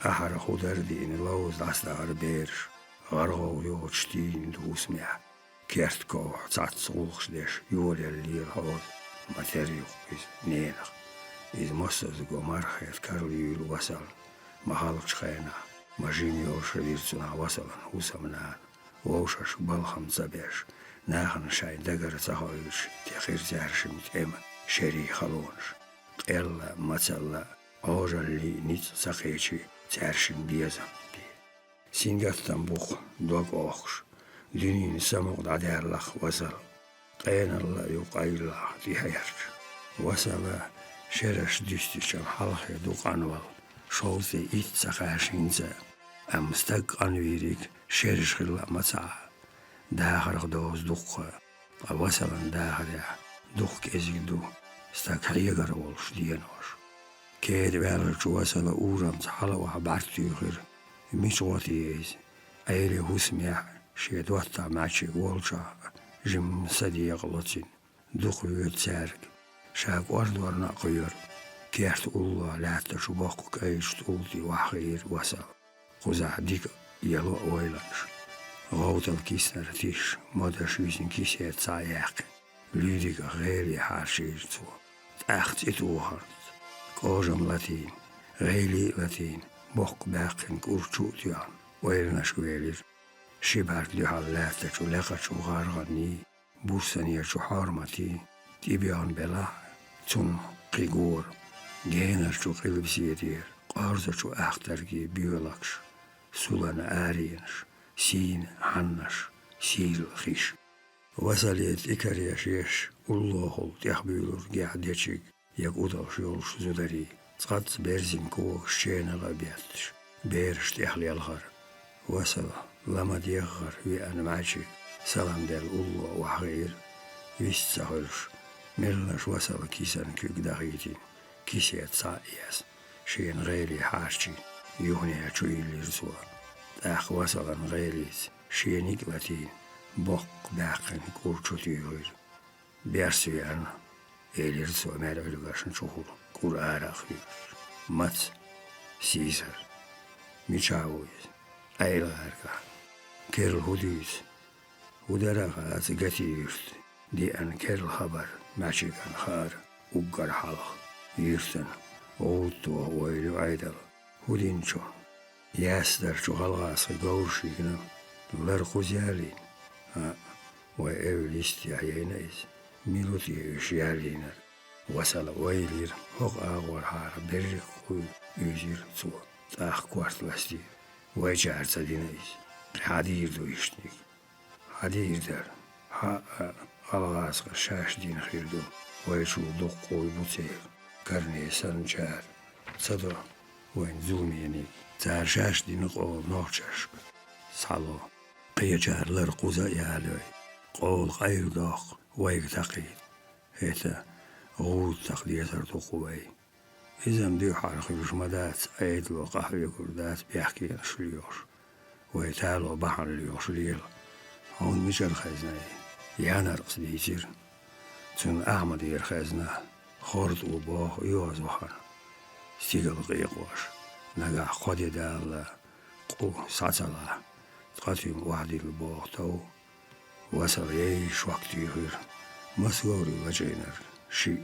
أحرا خودر دين لوز دستار بيرش غرغو يوتشتين دوس ميح كيرت كوح تعت صولخش ديش يولي اللي الحوض ماتريوخ إز نينخ إز مصز قو مرخيت كارليول وصل محالقش خينا مجينيو شريرتنا وصلا هوسا منان ووشش بالخم زبيش ناخن شاين دقر تخويش تخير زارش متأمن شري خلونش قيلا متلا أوجا اللي نيت سخيشي زارشن بيزم بي سينغتن بوخ دوك أوخش دينين سموغ عدار لخ وصل قين الله يقايل لخ دي حيرش وصل شرش ديستيش الحلخ دوق عنوال شوثي إيت سخاشينزا أم استق عنويريك شرش خلا متاع داخر دوز دوق وصلا داخر دوق كيزيك دو استق حيقر والش دينوش كيد بالرش وصل أورم تحلوها بارتيوخر ميشواتي إيز أيلي هوسميح شيد وطا ماشي والشا جم سدي غلطين دخل تسارك شاك ورد ورنا قير كيرت الله لا تشبق كيش تولتي وحير وصل قزح ديك يلو ويلانش غوت الكيس نرتيش مدى شويسن كيسي تساياق ليديك غيري حاشير تو تأخت اتوهرت كوجم لاتين غيلي لاتين بوق باقين كورتشوتيان ويلناش ويلير شبارت لحال لاتش ولقش وغارغني بورسانية حارمتي تيبيان بلا تون قيقور جينر شو قلب سيدير قارزة شو أخترقي بيولكش سولان آرينش سين حنش سيل خيش وصلت إكاريا شيش الله تيخبيلور قاعدتشيك يقودش يولش زودري تقط بيرزين كوك شينا لابياتش بيرش تيخلي الغر وصل لما ديغر وأنا معشي سلام ديال الله وحغير ويستهلش ميرلاش وصل كيسان كيك داغيتين كيسيات ساياس شين غيري حاشي يوني هتشويلي رسوا تاخ وصل غيريس شينيك لاتين بوق باقن كورتشوتي غير بيرسي أنا إلي رسوا مال علوغاشن شهور كور آراخير مات سيسر ميشاويز أيلا هركا كيرل هوديس ودرغا أتغتيرت دي أن كيرل خبر ماشي كان خار وقر حلق يرتن وغوتو ويلو عيدل هودينشون ياسدر شو غلغاس غورشي كنا لرقو زيالين وإيوليستي عينيس ميلوتي يشيالين وصل ويلير هوق آغور حار بريق خوي يزير تو تاخ كوارت وستير ويجعر تدينيس حدير دو يشتنيك حدير در Halğasqa şaşdin xirdu. Vayşu doqqoy butseyr. Karneye sançar. Sado. Vayn zulmiyeni. Zar şaşdin qol noqçaşk. Salo. Qiyacharlar quza yaloy. Qol qayrdaq. Vayg taqid. Heta. غود تقدير تقوي إذا مديو حرق الجمادات أيد وقهوة كردات بيحكي شليوش ويتالو بحر ليوش ليل هون مجر خزنة يانا رقص ديتير تون أحمد يرخزنة خورد وباخ يوز وحن ستيقل قيقوش نقع قدي دال قو ساتلا تقاتيم وحدي الباخ تو وصل يعيش وقت يغير مسوري وجينر شي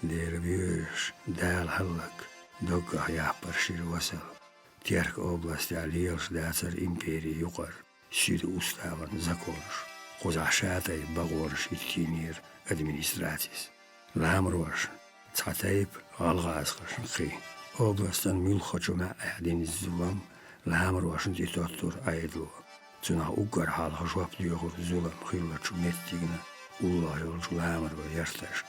دير بيوش دال حلق دوقع يحبر شير وصل تيرك أوبلاست عليوش داتر إمبيري يقر سيد أستاغن زكورش قوزع شاتي بغورش التينير أدمينستراتيس لامروش تعتيب غالغازقش نقي أوبلاستان ملخجو مع أهدين الزلم لامروش انتي أيدلو تنا أقر حالها شواب ديوغر زلم خيلتشو متيغنا والله يولجو لامرو يرتش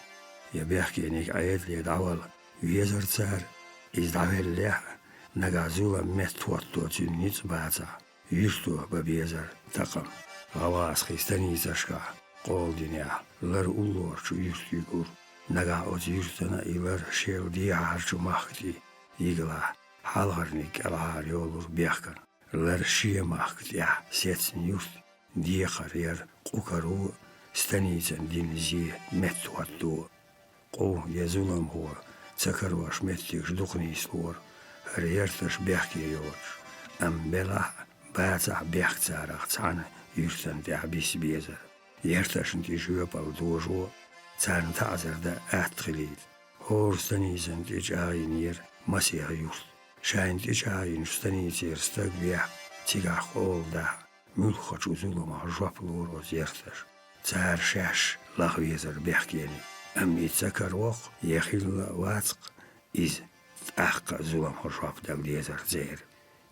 يبيحكي انك عيد لي دعوال ويزر تسار إز دعوال ليح نقع زلم متوتو تنيت باتا يشتو ببيزر تقم غواس خيستاني زشكا قول دنيا لر أولور شو يشتو يقول نقع أوت يشتنا إلر شيل دي عارشو مخدي يقلا حالغرنك العار يولور بيحكن لر شي مخد يا سيتسن يشت دي خرير قوكرو ستانيتن دين زي متوتو قو يزولم هو تكروش متيش دقني سلور هريرتش بيحكي يورش أم بلا باتا بيحتارق تانا يرتن دي عبيس بيزر يرتش انتي جوبال دوجو تان تعزر دا أتخليد هور ستانيتن دي جاينير مسيح يورت شاين دي جاين ستانيتير ستاق بيح تيقاق قول دا ملخج وزولم عجوب وز يرتش تار شاش لغويزر بيحكيني أم يتسكر وق يخيل واتق إز أحق زلم هرشاب دقديزر زير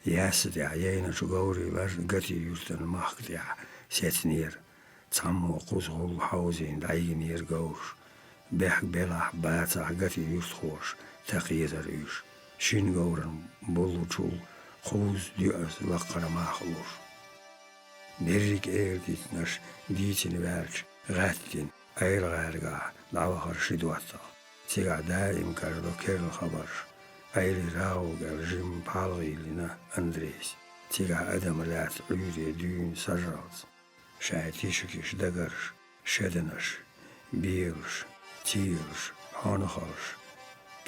ياسد عيينا شغوري لر قتي يرتن مخدع سيتنير تسمو قوزغل حوزين دعينير قوش بيحك بلح باتع قتي يرتخوش تقيزر إيش شين قورن بولو جول قوز ديوز لقر ماخلوش نريك ديتنش ديتن وارج غاتين أير غارقا دعوة شدواتا تيقع دائم كاردو كيرل خبرش أيري راو الجيم بالغي لنا أندريس تيقع أدم لات عيري دون سجرات شايتيشكيش دقرش شدنش بيلش تيلش هانخالش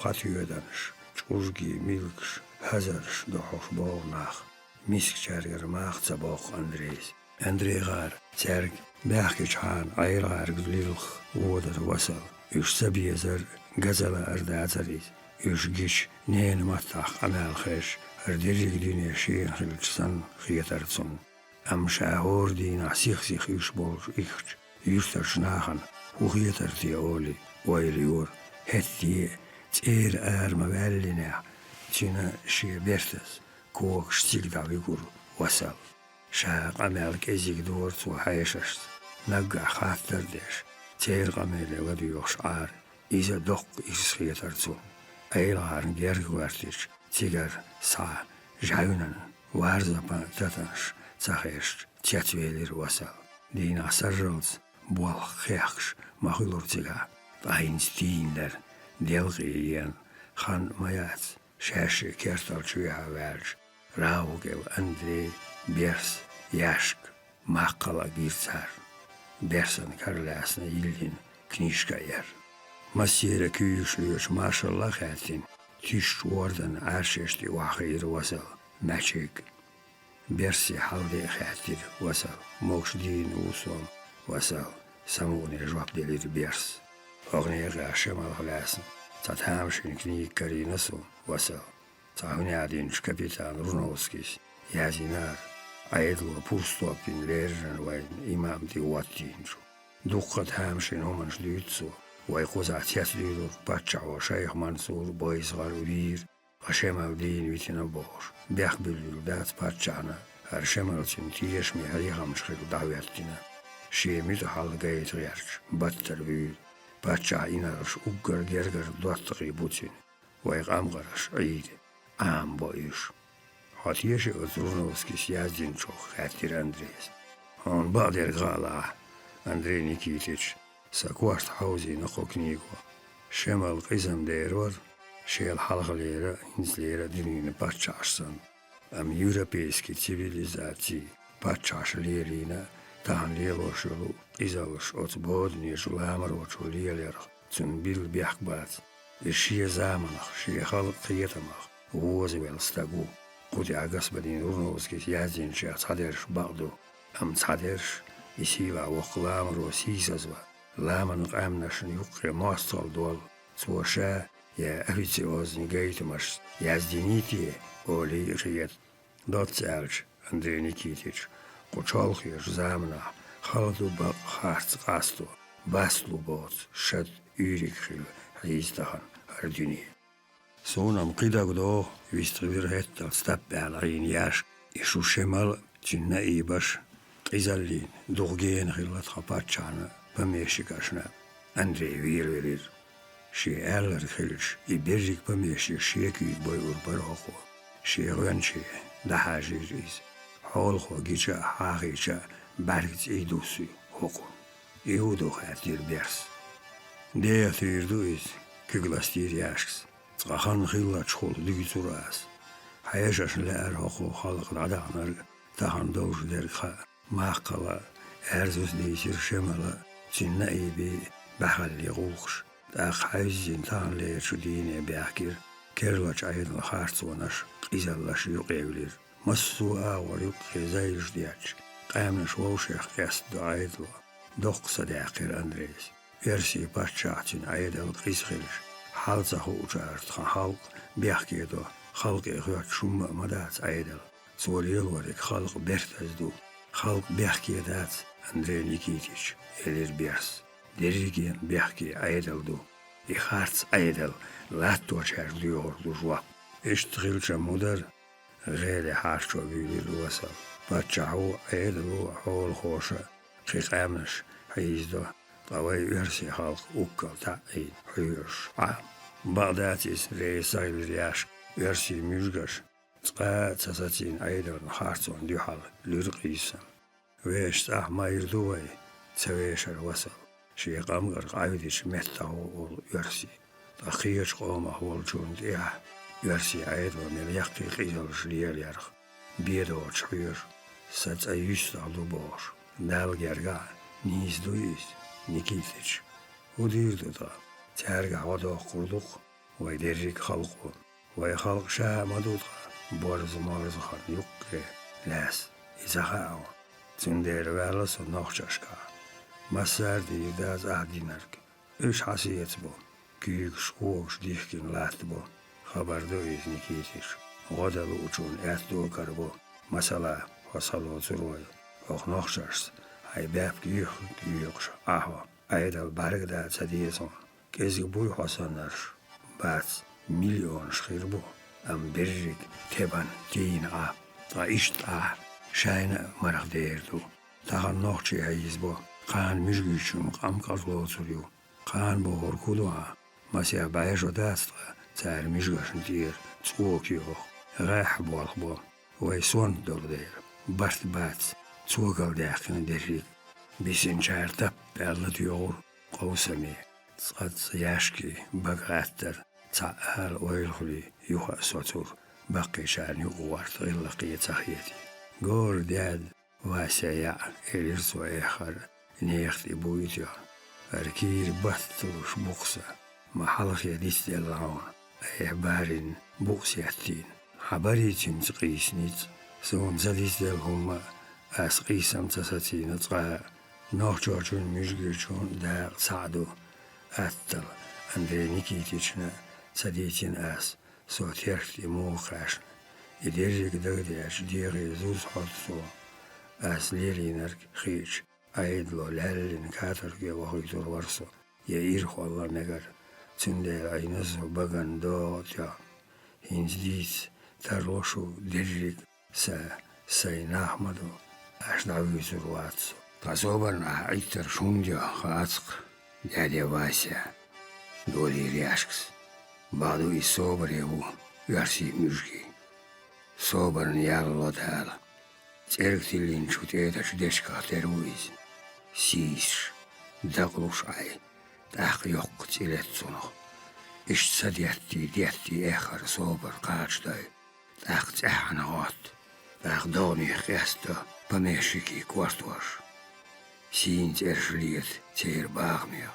باتيودنش جوزجي ميلكش هزرش دوحوش بوغناخ ميسك شارجر ماخ تباق أندريس أندري غار ترك بحكي جحان عير غار قليلخ وودر وصل يش سبيزر غزل أرداتريز يش جيش نين مطاق عمال خيش أرديريك ديني شين خلجسن خيترتسن أم شاهور دينا سيخ يش بولش إخش يشتر شناخن وخيترتي أولي ويليور هتي تير مبالينا تينا شي بيرتس كوك شتيك داويقور وصل شاق عمالك ازيك دورت وحيششت نقع خاطر ديش تير غميلي وديوش عار إذا دق إسخي ترتو أيلار نجيرك وارتيش تيجر سا جايونن وارزبا تتنش تخيش تيتويلير وصل دينا سرلز بوال خيخش مخلور تيجا أينستينر ديلغيين خان مايات شاشي كيرتال شويها وارج راوغل أندري بيرس ياشك ماقلا جيرتار بيرسن كارلاسنا يلين كنيشكا ير مسيرة كيوشليوش ما شاء الله خاتين تيش وردن عاششتي وخير وصل ماشيك بيرسي حالدي خاتير وصل موش دين وصوم وصل سموني جواب ديلير بيرس أغنية غاشة مالغلاسن تتهامشين كنيك كارينسو وصل تاهوني عدينش كابيتان رونوسكيس يازينار عيدلو بوستوبين ليرجن وين إمام دي واتينشو دوقت هامشين همانش ديتسو ويقوزع تياتليلو باتشع وشيخ منصور بايز غالورير غشيمال دين ويتنا بوش بيخ بليل دات باتشعنا هرشيمال تنتيش ميهريغا مشخيل دعوياتنا Şemir halgayet yerç, battır büyül. Batça inarış uggar gerger dottaki butin. Vay gamgarış iyiydi. Am boyuş. Hatiyeşi Ozurunovskis yazdin çok hattir Andreas. Он бадер гала. Андрей Никитич. Саквашт хаузи нахо книгу. Шемал قزم ديرور. شيل حلقة ليرة إنز ليرة دينين باتشاشسن. Европейский цивилизации باتشاش ليرينا تان ليلوشلو إزالش أتبود نيشو لامروشو ليليرخ تن بيل بيحكبات الشي زامنخ شي خلق قيتمخ ووزي والستاقو قودي عقص بدين ورنوزكي يازين شي تصادرش بعضو أم تصادرش يسيلا وقلامرو سيسازوا لامنق أمنشن يقري ماستال دول سوشا يا أفيتيوزني جايتمش يازدينيتي أولي ريت دوت سالش أندري نيكيتيش قوچالخيش زامنا خالدو باق خارت قاستو باستلو بوت شد يوريك خيل حيزدهن هردوني سونام قيداغدو ويستغير هتا ستاب على ياش يشو شمال تنا إيباش قيزالين دوغين خيلات خباتشانا بميشيكاشنا أندري وير شي ألر خيلش يبرجيك بميشيك شيكي بوي أورباروخو شي غنشي دحاجي ريز حولخو جيشا حاغيشا برگز ایدوسی حکم ایودو خاطر برس دیا تیردویز که گلاستیر یاشکس تقاخان خیلات شخول دیگی توراس حیاشش لعر حقو خالق العدانر تهان دوش درخا ماقلا ارزوز دیسیر شمالا تنه ایبی بحل یغوخش تاق حیزین تهان لیر شدینه بیاکیر کرلاچ ایدن خارتونش قیزالاش یقیولیر مسوء وريقي زيش دياتش قامنا شوشيخ قياس دعايدلو دوق صداقير أندريس يرسي باتشاتين عيد القيس خلش حالزا هو جارت خان حلق بيحكي دو خلق إخوات شم مدات عيدل سوليل وريك خلق بيرتزدو خلق بيحكي دات أندري نيكيتيش إلير بيرس ديريجين بيحكي عيدل دو إخارت عيدل لا توجهر ديور دو جواب اشتغل جمودر غير حاشو بيلي الوصل باتشعو عيدلو حول خوشة قيق أمنش حيزدو طوي يرسي خلق أكل تعيد حيوش عام بغداتيس ريسايل رياش يرسي ميجغش تقا تساتين عيدل خارتون ديحل لرقيسا ويش تاح ما يردوي تسويش الوصل شي قامغر عيدش متاو يرسي تخيش قوم أحوال جون ديح يرسي عيد ومن يحكي قيل شليل يرخ بيدو تشير سات أيش تعلو باش دال جرجع نيز دويس نيكيتش ودير دودا ترجع ودا قردق ويدرج خلقه ويخلق شا مدودا بارز مارز خان يقري لاس إذا خاون تندير والس ونخششكا مسار دي داز أهدينرك إيش حسيت بو كيك شقوش ديكين لات بو خبردویز نیکیتیش غدالو چون اتدو کربو مثلا حصلو زروی اخ نخشرس ای باب گیخش آها ایدال برگ دا تدیزون کزی بوی حسنرش بعد میلیون شخیر بو ام برگ تبان دین تا ایشت شاین مرخ دیردو تا نخچی هیز بو قان میشگیشون قام کارلو زریو قان بو هرکودو مسیح بایشو دست تار ميجغشن دير تسوكيوخ راح بوالخبو ويسون دور دير بارت بات تسوكال داخن ديريك بيسنجار تب بألا ديور قوسمي تسقط ياشكي بقاتر تعال ويلخلي يوخا سوتور باقي شان يقوارت غلقية تخيتي غور داد واسيا إليرسو إخر نيختي بويتيا أركير بطلوش بوخسا محلخ يديس دلعون إحبارين بوكسياتين حباريتين تقيسنيت سون زديس دلهما أس قيسم تساتين تقا نوخجوجون ميجغيجون دا سعدو أتل أندري نيكيتيشنا سديتين أس صوت يرختي موخاشن يديريك دغدياش ديغي زوز حطسو أس ليرينرك خيش أيدلو لالين كاتركي وخيتور ورسو يإيرخ والله نگر تندل عينزو بغن دوتيا هنزديس تروشو ديريك سيناحمدو أشدعوي زرواتسو تصوبرنا عيتر شونجا خاصق دادي واسع دولي رياشكس بعضو يصوبر يبو يرسي مجكي صوبر نيال الله تعالى تيرك تلين شو تيدش ديشكا ترويز سيش دقلوش عي تاق يوق تيلت صنخ إش ديتي آخر صوبر قاش داي تاق تحنا غات تاق دوني خيستا بمشيكي كوارتوش سين ترشليت تير باغميغ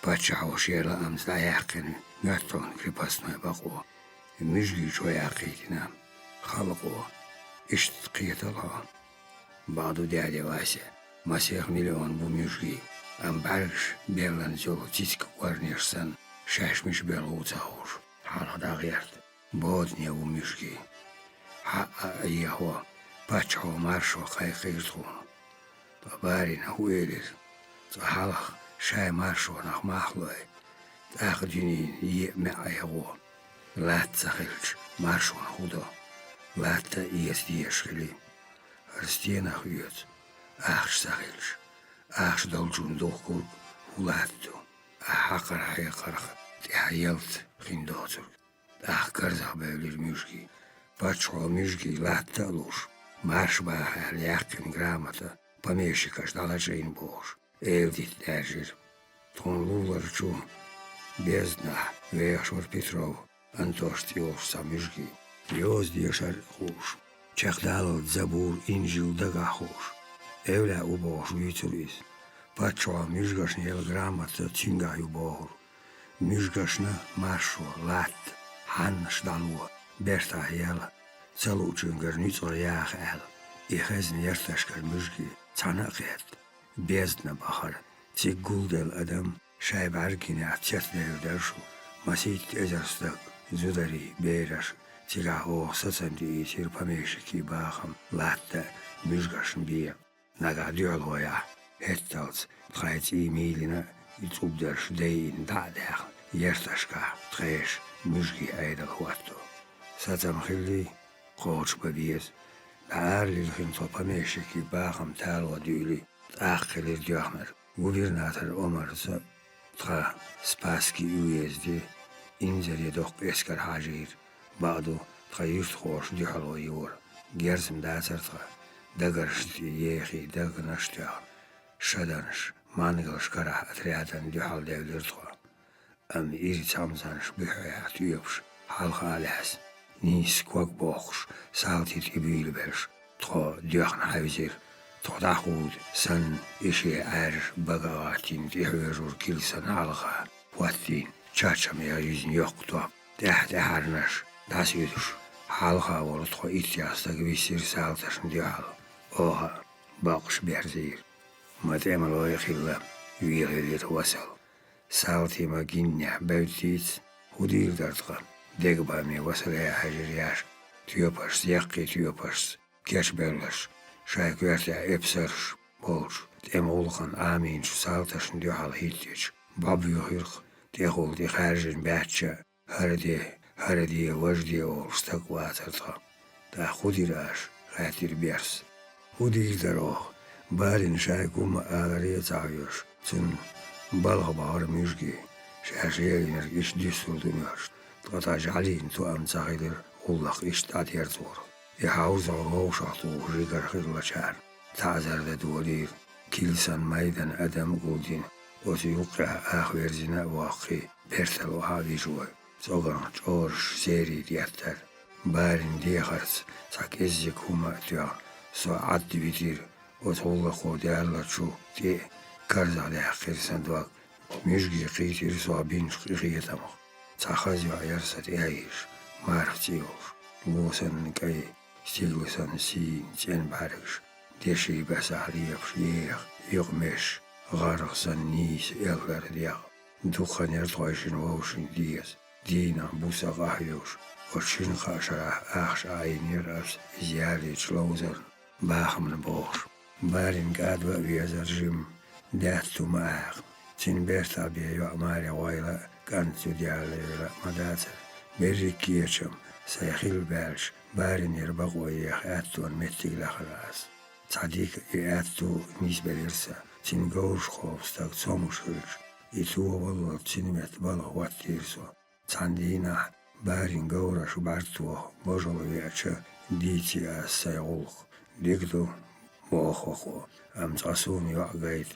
باتشاو شيرلا أمس لا يحقن ناتون كريباسنا بقوا مجلي شو يعقيدنا خلقوا اشتقيت الله بعضو دادي واسع مسيح مليون بمجلي أم بعرش بيرلان زولو تيسك وارنيرسن شاش مش بيرلو تاوش حالا داغيرت بودنيا بمجلي حقا أيهو باتشاو مارشو خيقيرتون طبارين هويلر تحلق شاي مارشو نخ مخلوي تاخديني يمع يغو لا تسخلش مارشو نخودا لا تأيس ديشخلي أرستينا خيوت أخش سخلش أخش دولجون دوخور ولاتو أحقر حيقرخ تحيلت خندوتر أحكرزا بيولير ميشكي باتشو ميشكي لا تألوش مارش باها ليحكن جرامتا помещика ждала Джейн Бош. Элдит дажир. Тон луларчу. Бездна. Вешвар Петров. Антош тиош самижги. Йоз дешар хуш. Чахдал забур инжил дагахуш. Эвля у Бош витурис. Пачо мижгашни ел грамота тинга ю бор. Мижгашна маршо лат. Хан ждалу. Берта ела. Целучин гарницо ях ел. إخزن يرتشكر مجكي تناقيت بيزدنا بخر تيقول دل أدم شايب عرقيني عتيت دل درشو مسيت إزرستك زودري بيرش تيقع وخصصن دي يتير بميشكي باخم لاتا مجغشن بيا نقع ديول ويا هتالز تخيت إيميلنا يتوب درش دين دعداخ يرتشكا تخيش مجكي أيضا خواتو ستم خلي قوش ببيز عارلي الخنطة بمشيكي باخم تالو ديولي تأخر الديوخمر غوبرناتر عمر تخا سباسكي USD إنزل يدوق إسكر حاجير بعدو تخيرت خوش ديحلو يور جرزم داتر تخا دقرشتي يخي دقنشتيا شدنش مانغلش كره أتريادن ديحل ديولير تخا أم إيري تامزانش بحيات يوبش حلق عليس نيس كوك بوخش سالتي تبيل برش تخا ديوخن حوزير تخداخود سن إشي عارش بقواتين ديحويرور كيل سن علغا واتين تشاتشم ياريزن يوقتوا تحت هرنش داس يدوش حالغا ولتخو إتياس تقويسير سالتشن ديحل أوها باقش بيرزير ما تعملوا يخيلا يويل يتوصل سالتي ما جينيا بوتيت ودير دردغا دقبا مي وصل يا حجرياش تيوباش سيقي تيوباش كيش بيرلش شايك ويرتع إبسرش بولش تيمولخن آمين شو سالتشن ديحل هيتيش باب يخيرخ تيقول دي خارجن باتشا هردي وجدي أولستك واترتها تا خودي راش خاتير بيرس خودي دروخ بالين شايكوم آغرية تعيوش تن بلغ بار ميشكي شاشيين إش ديستور دميرش تقطع جعلين تو أم تغيدر غلق إش تعدير زور يحاوز عروه شاطو جيجر خير لشار تعزر دولير كيلسان ميدان أدم قولدين وسيوقع آخر زنا واقعي بيرتل وهذه جوي صغران جورش سيري دياتر بارن ديخرس ساك إزيك هما تيا سو عد بيتير وتغلق خودي الله شو تي كرز على آخر سندواك مشجي قيتير سو بين قيتمخ تخزي عيرسة إيش معرفتيوش موسن كي ستيلوسن سين تين بارش ديشي بس عليك يخ يغمش غارغسن نيس إغلر ديغ دوخن يرطوشن ووشن ديز دينا بوسا غايوش وشن خاشرة أخش عين يرأس زيادة شلوزر باخم نبوش بارن قاد وبيزر جيم داتو معاق تين بيرتا بيو أماري وايلا كانتو ديالي ولا مداتر بريكيشم سيخيل بالش بارن يربغ ويخ أتون متي لخلاص صديق يأتو نسبة لرسا تنقوش خوف ستاق تصومش خلش يتو والله تنمت بلا واتيرسو تاندينا بارين قورش بارتوه بجلو يأتشا ديتي السيغلق ديكتو موخوخو أم تصون يوعقايد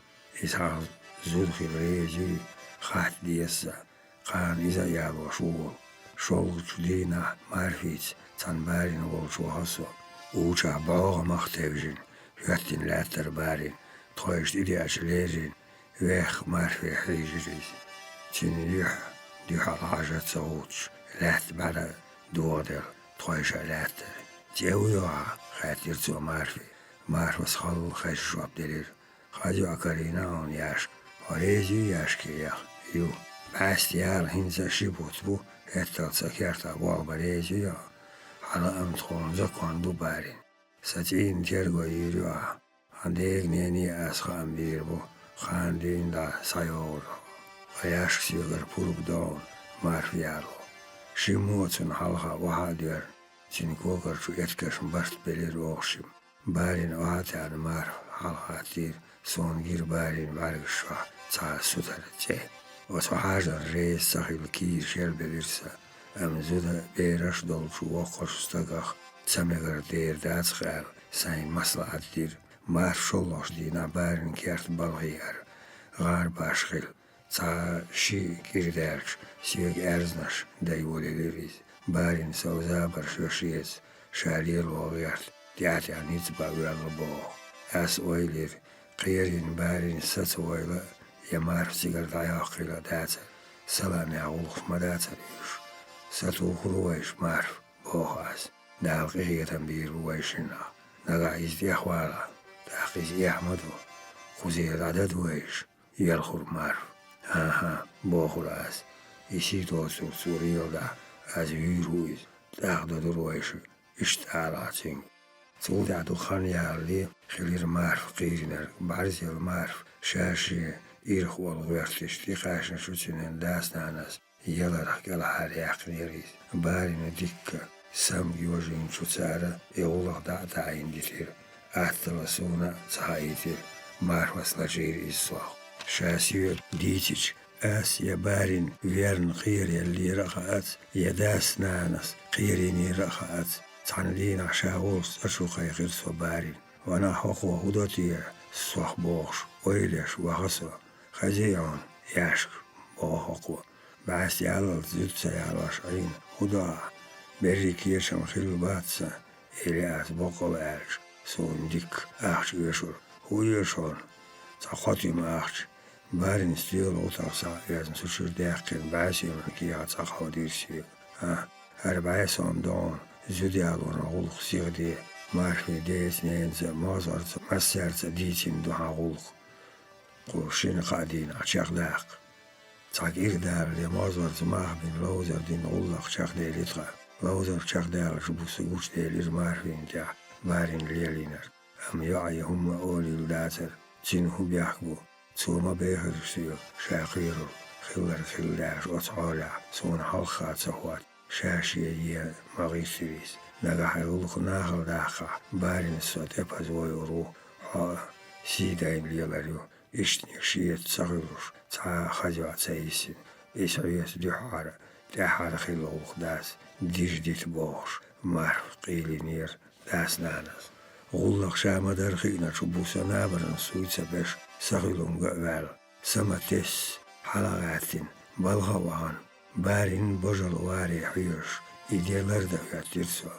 إسحاق زودخي بريجي خات ديسا قان إذا يالو شغل جدينا معرفيت تان بارين والشو حصو وچا باغ مختوجين ياتين لاتر بارين تخيش إدي أشليرين ويخ معرفي حيجريز تين يح الحاجة تصوتش لات بعد دوادر تخيش لاتر تيويوها خاتير تو معرفي سخل خيش شواب دلير خاجو أكارينا عن ياشك وريجي ياشكي يو باستيال هنزا شبوت بو هتال سكرتا والبريجي يا على أمتخون زكوان بو بارين ستين تيرغو يريوها عندك نيني أسخان بيربو خاندين دا سايور وياشك سيغر بورب دون مارفيالو شموتن حلقة وحادير تنكوكر شو يتكشم بشت بلير وغشم بارين وحاتيان مارف حلقة تير سونجير بارين بارك شوح تا سوتر تيه وتحاجر ريس سخيل كير شير بليرسا أم زودا بيرش دولشو وقش استقاخ تسميغر دير دات خيال ساين مصلحة دير مارف شولوش دينا بارين كيرت بالغيار غار باشخيل تا شي كيردارش سيوك أرزنش دايولي ليريز بارين سوزابر شوشيز شاليل وغيرت دياتي عن يتبع ويالبوغ أس ويلير قيرين بارين ستويلا يمارف سيغر داياقيلا داتا سلامي عولخ مداتا ليش ستو خلويش مارف بوغاز دال قيغة بير ويشنا نغا إزدي أخوالا تاقيز يحمدو خوزي العدد ويش يلخر مارف ها بوغراز يسيتو سوريو دا از يرويز تاقدو درويش اشتعالاتين سودعتو خانيالي خلير مارف قيرنر بعرزي المارف شاشي إيرخ والغويرتش تيقاشن شوتشنين داس ناناس يلا كلا حالي عقنيريز بارين ديك سام يوجين شوتسارة يولغ دعين ديتير أحتلسونا تحايتير مارفس لجير إسواق شاسيو ديتيش أس يبارين ويرن قير يلي رخات يداس ناناس قيريني رخات تعنلين عشاوس أشوقي غير صبارين وانا حقوق هدوتي صح بوغش ويلش وغصة خزيعون ياشك بوحقوق بعث يالل زيت سيالش عين هدا بري كيشم خلو باتسا إلي أسبوق الأرش سون ديك أخش يشور هو يشور تخطي ما أخش بارين ستيل وطاقسا يازن سوشور داقين بعث يوم كيها تخو دير سيل أربعة سون دون زودي ألون غلق سيغدي مارفي ديت نينز مازرت مسرت ديتين دوها غلق قوشين قادين أشيخ داق تاك إردار دي مازرت ماه بين لوزر دين غلق شاخ دي لتغا لوزر شاخ داق شبو سقوش دي لير مارفين تاع بارين ليلينر أم يعي هم أولي الداتر تنهو بيحكبو توما بيخر سيو شاقيرو خلداش أطعالا سون حلقات سهوات شاشية مغيسيريس نجح يغلق ناخل داخل بارين الصوت يبهزوي ورو سيدين ليلاريو إشتني شيت صغيروش تا خجوة تايسين إسعيت دحارة دحارة خيلوغ داس ديش ديت بوغش مارف قيلي نير داس ناناس غلق شامة درخينا شبوسا نابرن سويتسا بش صغيلون قوال سمتس حلقاتين بلغوان بارين بجل واري حيوش إيديالر دا ياتيرسو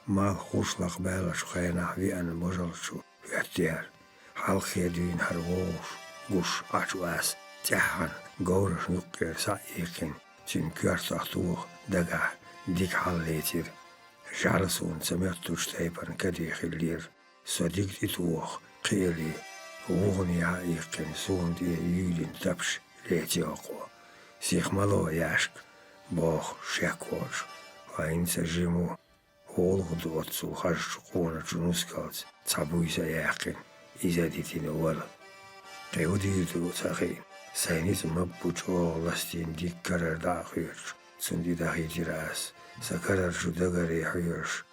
مال خوشلق بالش خينا في أن بجل شو ياتير حلقي دين هرغوش قوش عشواس تحن قورش نقير سايقين تين كيرتاختوغ دقا ديك حليتير جعلسون سمعتوش تايبان كديخ اللير صديق تتوغ قيلي وغني عايقين سون دي يولين تبش ليتي أقوى سيخ مالو ياشك بوغ شاكوش وين سجيمو هولغ دوتسو خرج قونا جنوسكات تابويسا ياقين إذا ديتين أولا قيودي دو تاقين ساينيز مبوجو لستين ديك كرر داخيرش سندي داخي جراس سكرر شو دقري حيرش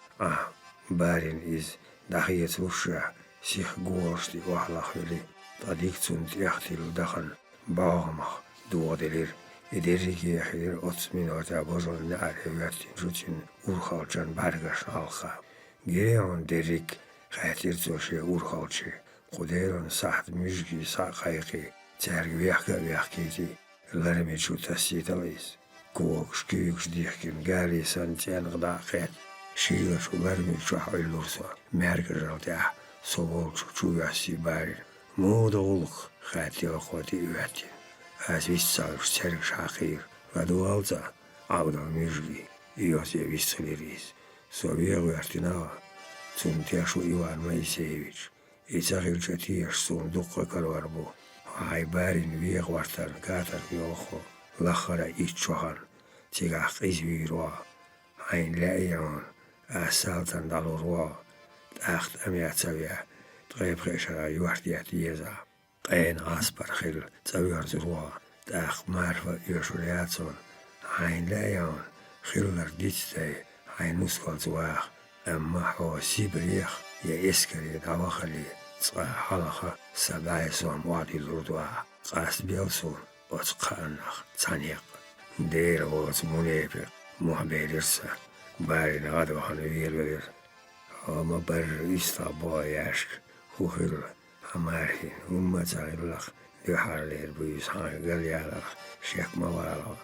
بارين إز داخية وشا سيخ غورشتي وحلاخيلي طاديك تسنت يختيل دخن باغمخ دوغدلير إدريكي خير أتسمين وتابوزون نعرفياتين شوتين أورخالجان بارغش ألخا جيريون دريك خاتير توشي أورخالجي قديرون ساحت مجي ساقايقي تارك ويحكيتي لرمي شو تسيتاليس كوكش كيوكش ديحكين غالي سانتين غدا خيت شيلش ولرمي شوح اللورسا مركز تاع صبول شو يحسي بارين مو دولخ خاتي وخوتي يواتين أسويسال شترك شاخير ودوالتا عودا مجلي إيوتي ويستليريس سوبيا ويرتنا تنتيشو إيوان مايسيفيتش إتاخيل شتيش صندوق كالوربو هاي بارين ويغ ورتان كاتر بيوخو لخرا إيتشوهان تيغاق إزويروا هاين لايون أسالتان دالوروا تاخت أمياتسويا تغيب خيشرا يوحديات يزا قين عصبر خيل تسوير زروا تاخ معرفة يوشولياتسون هاين لايون خيلر ديتستي هاين نسكال زواخ أما هو سيبريخ يا إسكري دواخلي تصغى حلقة سبعي سوام وادي الردوع قاس بيلسون وتقانخ تانيق دير غوت منيبق محبيرسا بارين غادو خنوير ولير هما بر إستابوا ياشك هو خير همارين هما تغيرلخ يحار لير بيس هاي قليالخ شيك موالغ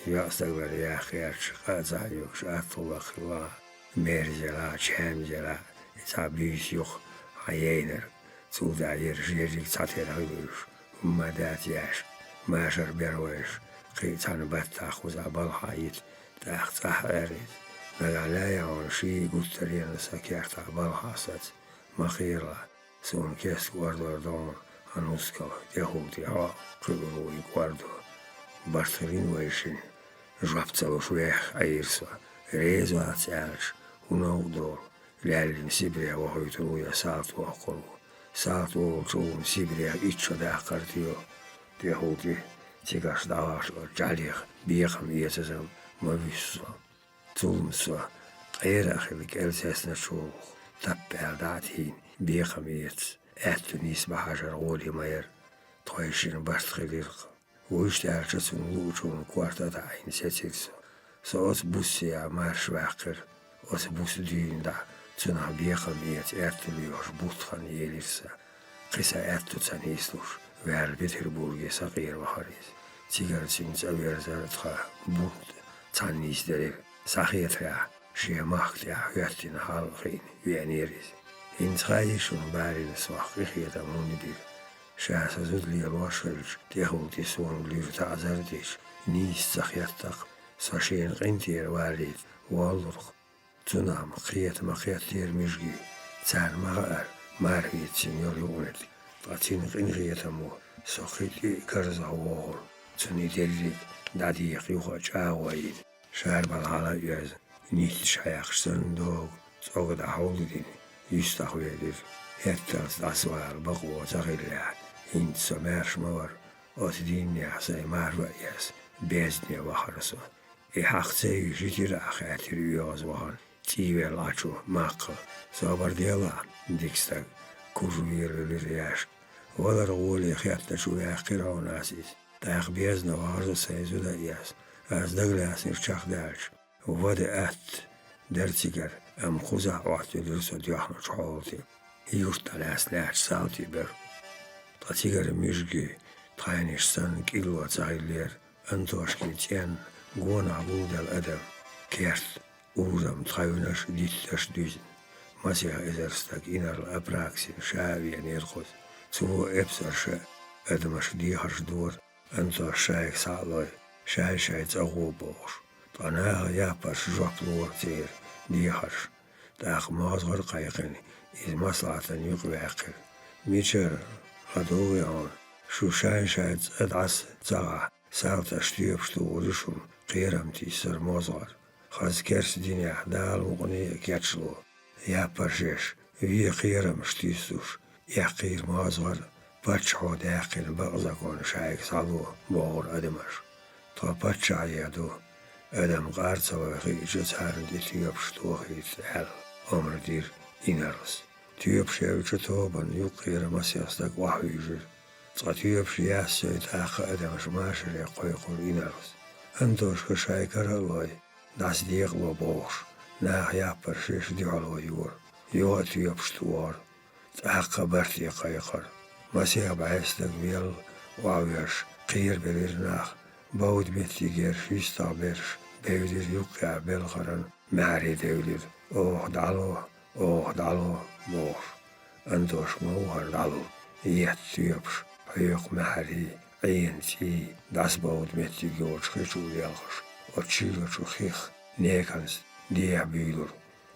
يأستقبل يا خيرش قازا يوكش أطلق الله ميرجلا شامجلا يتعبيس يوخ عيينر تودا يرجيريك تعطير غيوش وما دات ياش ماشر بيرويش قيتان باتاخ وزابال حايت تاخ تحريت مقالا يعون شي قلترين سكيرتا بالحاسات مخيرا سون كيس guardor دون هنوسكو يهودي ها قبرو يقواردو بارترين ويشين جابتلو شويخ عيرسا ريزو عتعالش ونودول لعلم سيبريا وهيترو يا ساعتو أقلو ساعتو تون سيبريا إتشو داقرتيو يهودي تيغاش داواش جاليخ بيخم يتزم مبيسو تولمسو غير أخلك ألساسنا شوخ تبال داتين بيخم يتز أتو نيس بحاجر غولي ماير طويشين بارتخليرق ويشتعرشتون لوچون كوارتا داين سيتيرسو سوات بوسيا مارش واقر وات بوس دين دا تنها بيخم يت أرتليوش بوتخان يليرسا قيسا أتو تانيسلوش وعل بيتربورغي صغير وحريز تيغر تينز أوير زارتخا بوت تانيس دارير صغير شي ماختيا يرتين حالقين ويانيريز إنتخايشون بارين سواق إخيطا مونبير شاسا زدلي الواشلج تيخول تيسون لير تعزرديش نيس تخيطق ساشين قنتير واليد والرخ تنام قيت مقيتير مجي تان مغار مارهيت سينيور يونت تاتين قنغيتمو سوخيتي كرزا وغل تني ديريك داديق يوخا جاوين شعر بالحالا ياز نيت شايخ سندوغ تسوغد حولدين يستخويدير هتلس داسوال بقوة تغيلها إنت سمارش مور أتدين يحسي مارو ياس بيزني وحرسو إحاقتي جيتير أخاتير يوز وحن تيويل أچو ماقل صبر ديلا ديكستاق كوروير للرياش ولر غولي خياتنا شو يحقيرو ناسيس تاق بيزنا وحرسو سيزو دا ياس از دغلاس نرشاق دالش وودا أت درتيجر أم خوزا وقت درسو ديوحنا شعولتي يورتا لاس لاش سالتي بر تاتيجر ميجي تاينش سن كيلو تايلير أنتوشكي تين غونا بودا الأدم كيرت أوزم تايونش ديتش دوزن مسيح إزرستاك إنر الأبراكسين شاويا نيرخوز سو إبسر أدمش ديهرش دور أنتو شايك سالوي شاي تغوبوش طناها يابرش جوبلور تير ديهرش تاخ مازغر قايقين إذ مصلحة يقوي عقل ميشر غدوغي عون شو شاي أدعس تاغا سالت أشتيب شتورشون قيرمتي سر مازغر خاز كرس ديني أحدال مغنية كياتشلو يابرشيش وي قيرم شتيسوش يقير مازغر باتشعو داقل بغزاكون شايك سالو بغور أدمش تا باتشع يادو أدم قارتا وخي جتهارن ديتيوب شتوخي تحل أمر دير إنارس تيبشي وشتوبا يقير مسيستك وحيجر تيبشي ياسي تاخا أدمش ماشر يقويقول إنارس أنتوش كشايكر الله داس ديق لو بوش ناخ يابر شيش ديالو يور يو تيبش توار تاخا برتي قيقر مسيح بعيستك بيل وعويش قير بلير ناخ بود بيتي غير شيستا بيرش بيودير يوقع بالخرن معري دولير أوه دالو بوش أنتوش موهر دالو يتيبش حيوق معري عينتي داس بود بيتي غير شخيشو يالخش وتشيلو شخيخ نيكنس ديع بيدور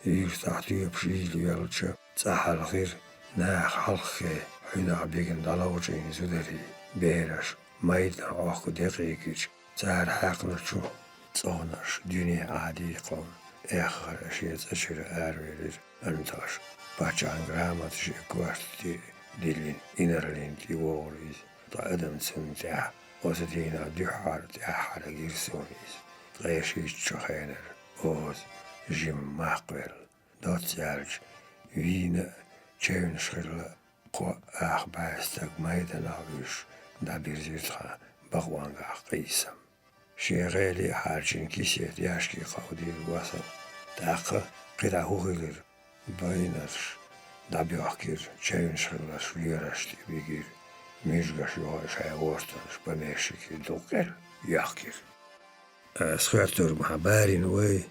يفتح تيبش يلي يالتش تسحل خير ناخ حلخي حنا بيجن دالوجين زودري بيرش مايدن أخو دقيقيش تار حقنا شو تصونش دنيا عادي قوم آخر أشياء أشير أرويلر أنتاش باشان غرامات شي كوارتي ديلين إنرلين تي ووريز تا أدم سنتاع وستينا دحار تأحر جيرسونيز غيشي تشخينر أوز جيم ماقبل دوت سالج وين تشين شغل قو آخ باستك مايدن عبيش دا بيرزيرتها بغوانغا قيسم شيغيلي حارجين كيسيت ياشكي قودي الوصل داقة قدا هوغيلر باينرش دا بيوحكير تشين شغلش ويرشتي بيجير ميشغش يوهش هايغورتنش بميشكي دوغير يحكير سخيرتور محبارين وي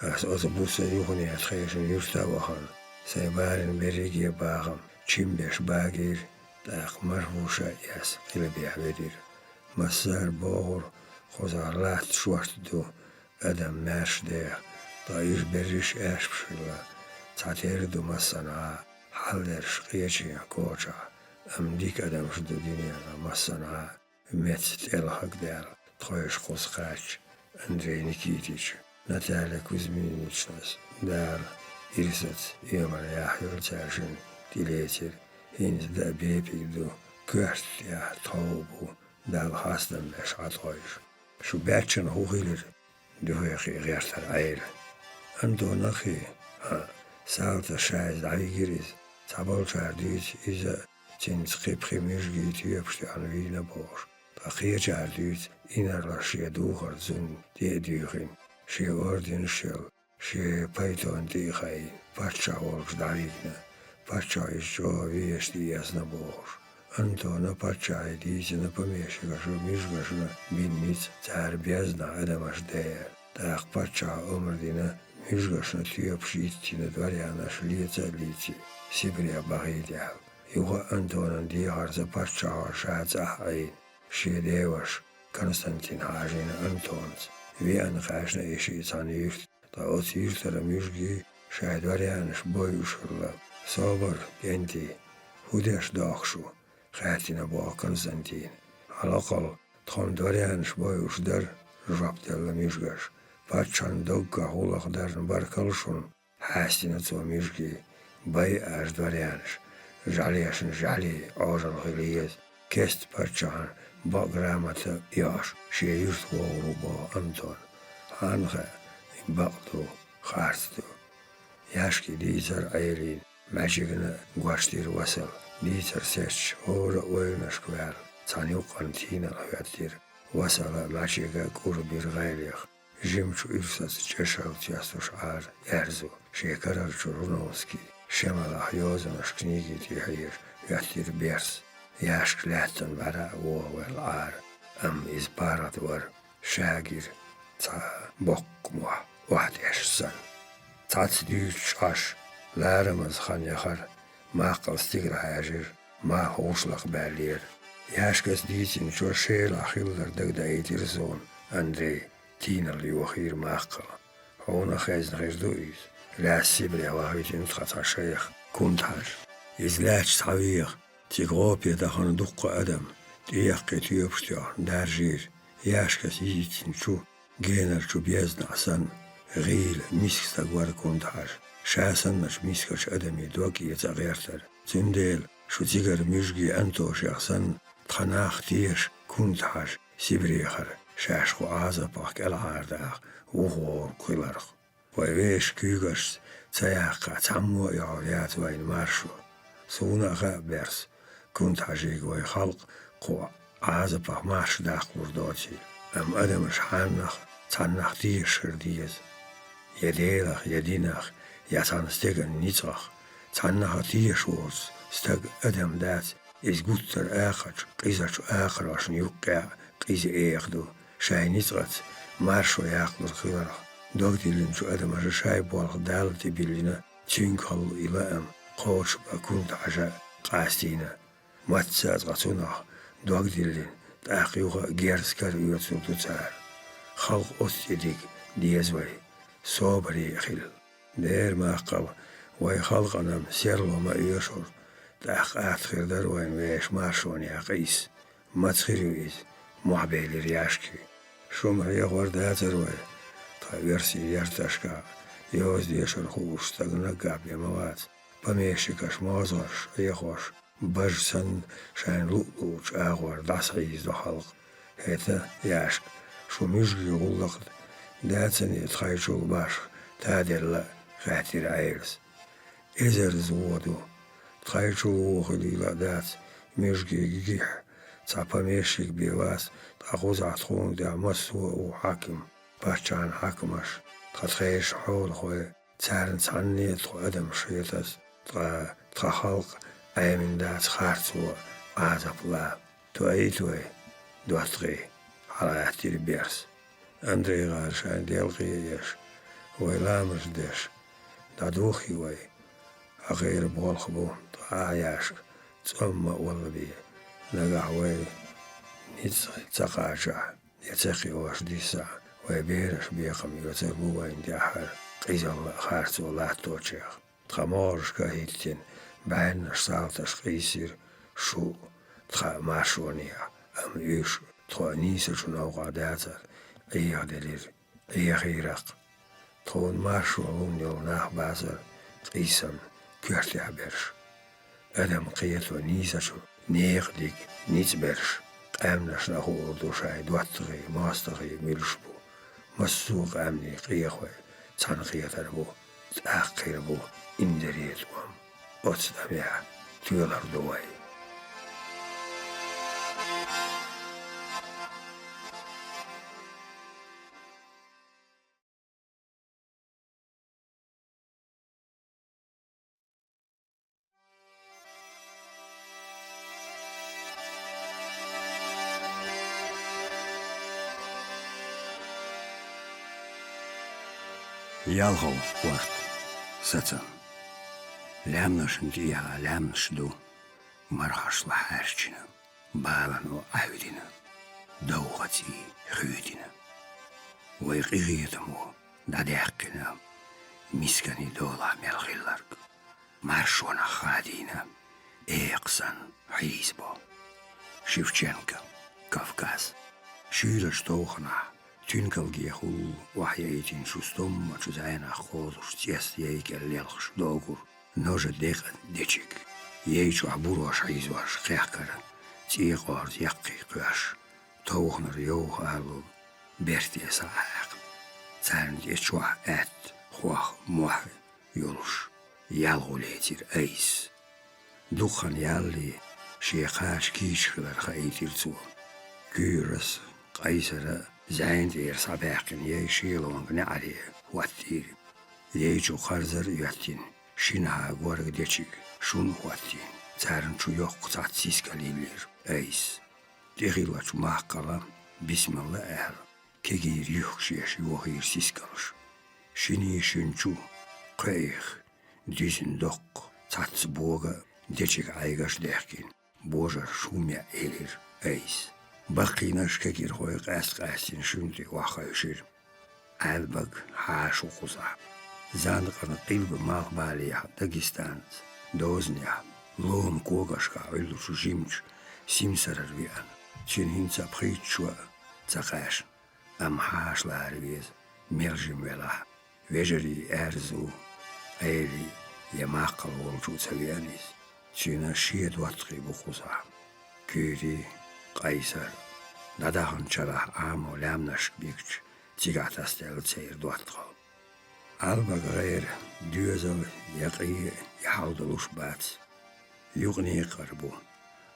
أوتوبوسا يوخني أتخيشن يرتا وخن سيبارين بريجي باغم تشيمبيش باغير داق مرفوشا ياس قلبي عبدير مسار بوغر خوزارلات شوارتدو أدم مارش دير طايش بريش آش بشلا تعتيردو مسانا حلدرش قيشي كوشا أمديك أدم شدو دينيا مسانا ميت إلحق دار تخويش قوسقاش أندري نيكيتيش ناتاليا كوزمينيتشنس دار إرسات يومر يحيول تارشن ديليتر هينز دا بيبي دو كورت يا طوبو دا الخاصدم باش عطويش شو باتشن هوغيلر دو يخي غيرتر عيلة أندو نخي ساوتا شايز عيجريز تابول شارديت إذا تنسقيب خيميشجي تيبشتي عن وينا بوش تخير شارديت إنر لشي دوغر زن دي ديخين شي أوردين شل شي بايتون دي خاين باتشا ولش داريكنا باتشا إشجو ويشتي ياسنا بوش أنتونا باتشا ديزنا بميشيغا شو ميشغشنا بين ميت تار بيزنا أدمش داير داق باتشا عمر دينا ميشغشنا تيبشيتينا دواريانا شليتا ليتي سيبريا باغيديال يوغا أنتونا دي غارزا باتشا وشاعت أحاين شي ديوش كونستانتين هاجين أنتونز وي أنقاشنا إيشي تانيفت تا أوتيرت رميشجي شاعد واريانش بويوشرلا صابر جنتي هودش داخشو خاتينا بوا كونستانتين على الأقل تخون دواريانش بويوش در ربط يلا ميشغش باتشان دوغا هولخ درن باركالشون حاستينا تو ميشجي باي أش دواريانش جاليشن جالي أوجل غليز كست باتشان با گرامت یاش شیرت وورو با انتون هنخه باقدو خارستو یاشکی دیتر ایرین ماجیگنا گوشتیر وصل دیتر سرچ هور وینش کوال تانیو قانتینا الهیاتیر وصل ماجیگا کور بیر غیلیخ جیمچو ایرسات چشاو تیاستوش عار ارزو شیکرار چورونوسکی شمال احیازنش کنیگی تیهیر یاتیر بیرس ياشك لاتن برا ووال عار إزبارت ور شاقر تا بوك موح واحد سن تات ديوش عش لارمز خان يخر ما قلستيقر هاجر ما هوشلق بالير ياشكس ديتين شو شيل أخيلر دقدا ايترزون أندري تين اللي وخير ماقل هونا خيزن غير دويز لا سيبري واحد تخطى شيخ كنت هاج إزلاج تعويق تيغوبيا دخان دق أدم تيقي تيوبشتيا دارجير ياشكس يجيتين شو جينر شو بيزن عسن غيل ميسك تقوار كونتاج شاسنش ميسكش أدمي دوكي يتغيرتر تنديل شو تيغر ميشجي أنتو شخصن تخناخ تيش كونتاج سيبريخر شاشخو عازباك العارداخ وغور كيلرخ ويش كيغش تياقا تعمو يعوريات وين مارشو سونا برس كنت حجيك وي خلق قوة عازبه مارش داخل دوتي أم أدمش حانخ تانخ ديش شرديز يديلخ يدينخ يتان ستيغن نيتخ تانخ ديش ورس ستغ أدم دات إز قوتر آخر قيزاش آخر عشان يوقع قيز إيخدو شاي نيتغت مارشو ياخدو الخيرخ دوغتي لنشو أدم شاي بوالخ دالتي بيلينا تينكل إلى أم قوش بكونت عشا قاستينا ماتسات غتونخ دوغتي لن تاقيوغا جيرس كاريوت سلطو تار خلق أستيديك ديزوي صوبري خيل دير ما قل وي خلقنا سيرلو ما يشور تاق آتخير در وين ويش مارشون يا قيس ما تخيريو إز محبيلي رياشكي شوم هي غورداتر وي تغيرسي يرتشكا يوز ديشر خوش تغنى قابل موات بميشكش موزغش يخوش بجسن شان لؤلوش آغور داسعيز دو خلق هيتا ياشك شو مشغي غلق داتن يتخيشو باش تادر خاتر عيرس إزر زودو تخيشو خليلا دات مشغي جيح تابا ميشيك بيواس تاخوز عطخون دا مسوى وحاكم باشان حاكمش تخيش حول خوي تارن تعني تخو أدم شيطس تخلق أي من دات خارتو عازب لا تو أي توي دواتغي على احتير بيرس أندري غار شان ديالغي يش وي لامرش ديش دادوخي وي أغير بولخبو تعاياش تأمى والله بي نقع وي نيتسخي تقاشع يتخي واش دي ساعة وي بيرش بيقم يتربو وين دي أحر قيز الله خارتو لا توتشيخ تخمارش كهيتين بعدنش سالتش قيسير شو تخا ماشونيا أم إيش تخا نيسشون أوقع داتر إيه دليل إيه خيرق تخون ماشون يو ناح بازر قيسم كرتي عبرش أدم قيتو نيسشون نيق ديك نيت برش قامنش نخو دوشاي دواتغي ماستغي ميلشبو مسوق أمني قيخوي تنقية ربو تأخير بو إندريت وام أتستمع تيولر دواي يالغو ورد ستن لامنش نديها لامنش دو مرحش لحارشنا بالانو عودنا دوغتي خيودنا ويقيتمو داديحكنا مسكني دولا ملغلرك مرشونا خادينا إيقسن حيزبو شيفچенكا كافكاز شيرش توخنا تنكل جيخول وحيايتين شستم وشزعنا خوضش تيست يايك الليلخش دوغر نوجه ديقن ديشيك يايشو عبوروش حيزواش خيحكرا تيقار يقي قواش توخنر يوخ أهلو بيرتي ساحق تارن ديشوح ات خواه موح يولش يالغو ليتير ايس دوخن يالي شيخاش كيش خلر خايتير تو كيرس قيسر زين دير صباحن يشيلون نعري واتير يجو خرزر ياتين شينها غورغ ديشيك شون واتين تارن شو يوق تاتسيس كاليلير ايس ديغيلوش ماقلا بسم الله اهل كيجير يخشيش يوهير سيسكالش شيني شنشو قيخ ديزن دوق تاتس بوغا ديشيك عايغاش ديحكين بوجر شوميا إلير ايس بقيناش كير خوي قاستين شنتي واخايشير البق حاشو قصا زانقن قلب مال باليا داغستان دوزنيا لوم كوغاشكا علو شوجيمش سيمسرر ويان تشين هنسا بخيتشوا تقاش ام حاش لاربيز ميرجم ولا ويجري ارزو ايلي يماقل ولجو تسويانيس تشينا شيد واتقي بخوصا كيري قيصر داداهن چرا آمو لامنش بيكش تيغات استيل تسير دواتقل البق غير دوزل يقي يحاودلوش بات Югни карбу.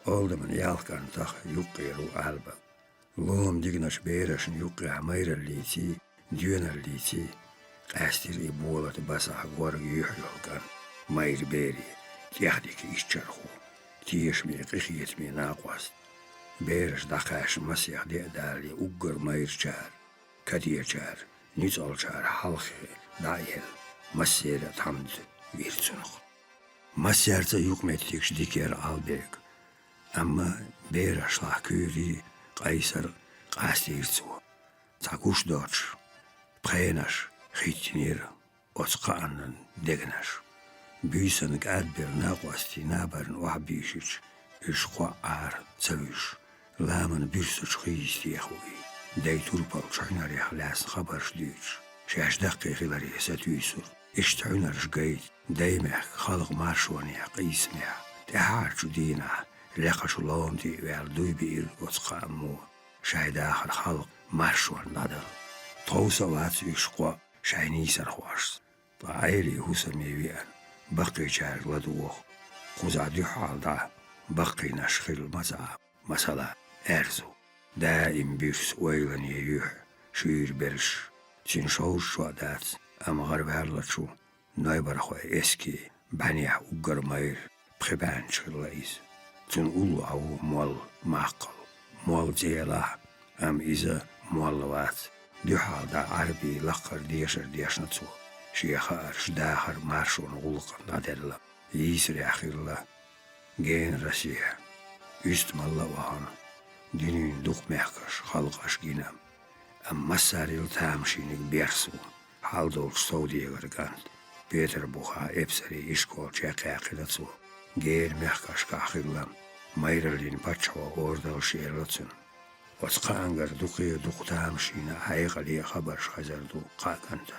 Олдман ялкан тах юккеру алба. Лом дигнаш берашн юкка майра лити, дюна лити. Qastir i bolat basah gorg yuhlgan. Mayr beri. Tjahdik ischarhu. Tieshmi qixiyetmi naqwast. Berash daqash masih dali uggar mayr char. Kadir char. Nizal char halkhi dail. Masira tamd virtsunuk. Masjarza yukmettiksh diker albeg. Amma berash la kyri qaysar qastirtsu. Takush doch. Prenash. Хитнир оцқаанан дегнаш. Бүйсанг адбер нақвасти набарн вахбишич. Ишқва ар цавиш. Ламан бирсуч хисти яхуи. Дай турпал чайнари халас хабарш дүйч. Шаш дақиқилари сатүйсур. Иштайнарш гайд. Даймах халq маршуани қисмя. Тахарчу дина. Лақашу лаунти вер дуйбир оцқааму. Шайдахар халq маршуан надал. Тоуса вац ишқва. شايني سرخواش طايري هوسمي ويان بقي شار لدوخ خزادي حال دا بقي نشخل مسألة أرزو دائم بيرس ويلن ييوح شير برش تنشوش شوادات أم غرب هرلتشو نايبرخوا اسكي بانيح وقر ماير بخبان شغلائيز تنقولو أو مول معقل مول زيلا أم إذا مولوات دي حال دا عربي لقر ديشر ديشنتسو شيخار شداخر مارشون غلقن دادرلا يسري أخيرلا جين رسيح يستم الله وهانا دينين دوق محكش خلقش جينام أم مساريل تامشينك بيرسو حال دول سودي غرقاند بيتر بوخا إبسري إشكول شاقي عقيدتسو جين محكش كأخيرلا مايرلين باتشوا أوردل شيرلتسن وسقانجر دقي دقتامشينا حيقلي خبرش خزردو قاقنتن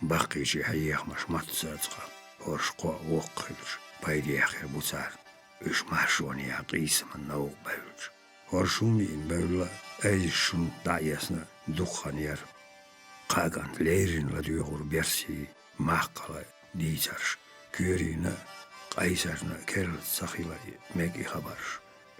بقيشي حيخ مش متصدقا ورشقوا وقلش بايدي آخر بوتار إش محشوني عقيس من نوق بيلش ورشوني إن بيولا أيشون دعيسنا دخانير قاقنت ليرين لديغور بيرسي محقلا ديترش كيرينا قيسرنا كيرل سخيلا ميكي خبرش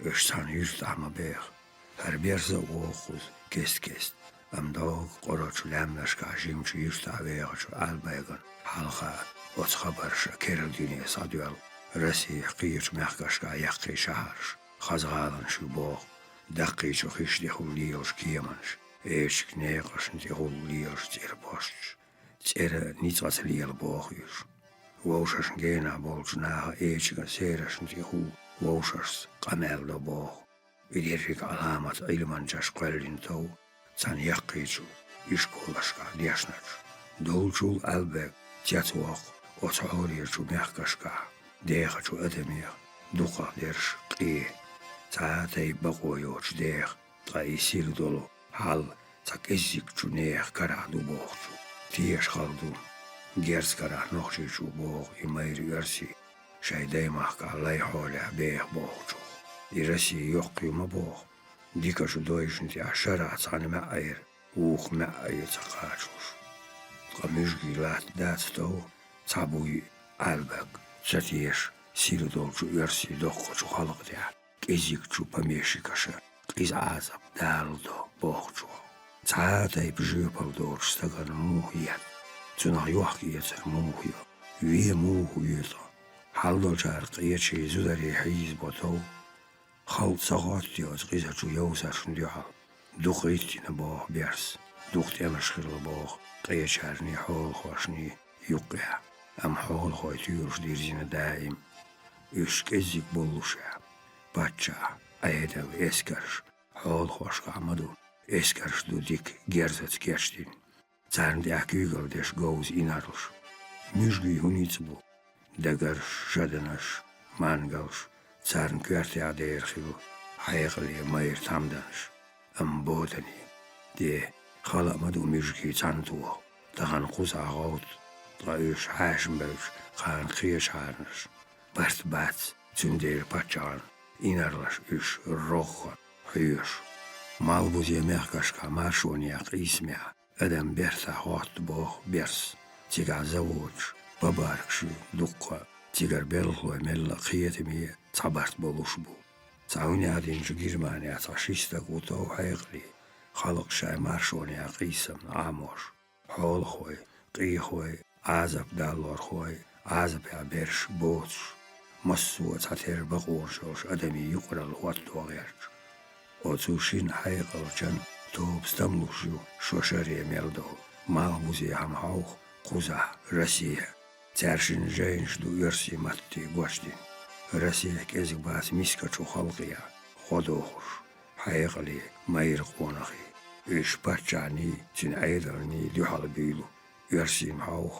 إشتان يرتعما بيخ هر بيرزا ووخوز كست أم دوغ قرأتش لامنشكا جيمش يرتع ويغش عالبايغن حلقا وتخبرش كيرل ديني صادوال رسي قيرش محكشكا يقي شهرش خزغالن شبوغ دقيش وخيش ديخول ليلش كيمنش إيشك نيقش ديخول ليلش تير بوشش تير نيتغت ليل بوغيش ووشش جينا بولش ناها إيشك سيرش ديخول ووشش قمال دو بوغ إديرك علامة علمان جاش قلين تو تان يقيتو يشكولشكا ديشنش دولشول ألبك تياتوخ وتعوريرشو ميحكشكا ديخشو أدميخ دوقا ديرش قيه تاتي بقويوش ديخ تاي سير دولو حال تاك إزيكشو نيخ كرادو بوخشو تيش خالدو جيرس كراه نوخشيشو بوخ إمير يرسي شاي دايماخكا لاي حولي بيخ بوخشو إرسي يوقي مبوخ ديكاشو دويشنتي عشرة تاني معاير ووخ معاير تقاشوش قميشكي لات داتتو تابوي عالبك تاتيش سيلو دولشو يرسي دوخوشو خلق ديا كيزيكشو بميشيكاشا قيز عازب دالدو بوخشو تاتي بجيبال دولش ستغن موهيان تنع يوحكي يتر موهيو ويه موهيوتا حالدو جارق يتشي زوداري حيز بوتو خالد ساقات ديوز قيزاچو يوسرشن ديوحال دوخيتينا بوخ بيرس دوختي امشخيل بوخ قيشارني حول خوشني يقيا ام حول خوي تيورش ديرزينا دائم إش كزيك بولوشا باتشا ايدو اسكرش حول خوش قامدو اسكرش دو ديك جيرزت كيشتين تارن دي اكيغل ديش غوز إنارلش ميشغي هونيتبو دقرش شدنش مانغلش تارن كوارتي عديرخيلو حيقلي ماير تامدنش ام بودني دي خلق مدو ميشغي تاندوه تغن قوز عغوت طايش حاشم بوش قان خيش حارنش برت بات تندير باتشان إنارلش إش روخن حيوش مالبوزي ميخكشكا مارشونياق إسمع أدم بيرتا خوات بوخ بيرس تيقع زوج بباركشو دقا Tigar belloy mella qietimi tabart boluş bu. Saunjadin şu Germania taşista guto hayqli. Xalq şay marşonia qisam amor. Hol xoy, qi xoy, azap dalor xoy, azap ya berş boç. Massu tater baqorşoş adami yuqral wat doğer. Oțușin haicălcean, top stamlușu, șoșărie meldo, malbuzi ham hauch, cuza, Россия. Царшин женщду верси матти гоштин. Россия кезик бас мискачу халқия, ходохуш, haicăli mair qonahi. Üş paçani, cin aydalni dühal büylu, versim hauch,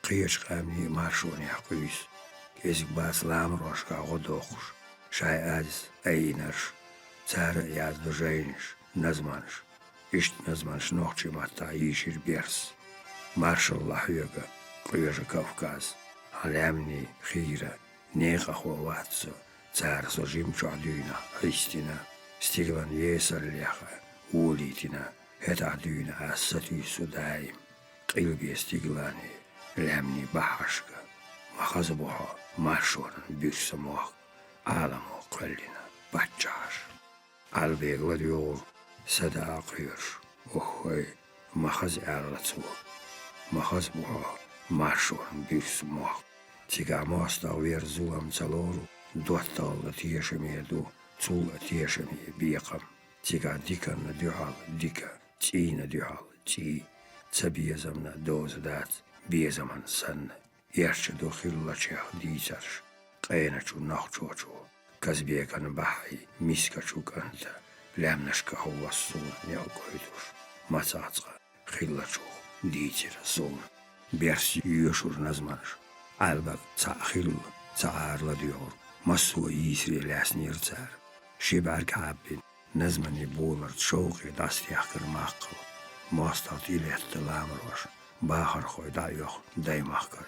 qiyach qamni marşoni haqüs. Кезик бас lamroşka godohuş, şay az, aynarş, Цара язду жениш, назманш. Ишт назманш нохчи мата ишир берс. Маршал лахюга, куежа Кавказ. Халямни хира, неха хуаватсо. Цар сожим чуадюна, истина. Стиглан есар ляха, улитина. Хета дюна ассатүй судаим. Qilbi stiglani, лямни бахашка. Махазбуха, маршоран бюрса мох. Аламо qallina, бачаш. Albegla diyor, sada akıyor. Ohoy, mahaz erlatsu. Mahaz buha, marşorun bürsü muha. Tiga masta ver zulam çaloru, dottalla tieşemiyedu, çula tieşemiye biyakam. Tiga dikanna dühal, dika, çiğne dühal, çiğ. Çabiyazamna dozadat, biyazaman sanna. Yerçe dokhilla çeha diyçarş. Qaynaçu nahçoçu. Kazbiekan bahay, miskachuk anta, lamnashka hawassun yalkoydur. Matsatska, khillachuk, ditir son. Bersi yuşur nazmanış. Albak tsahil, tsaarla diyor. Masu yisri lasnir tsar. Shibar kabin, nazmani bolar tşoği dastiyakır maqqal. Mastat ilette lamroş. Bahar koy dayoq, daymaqkar.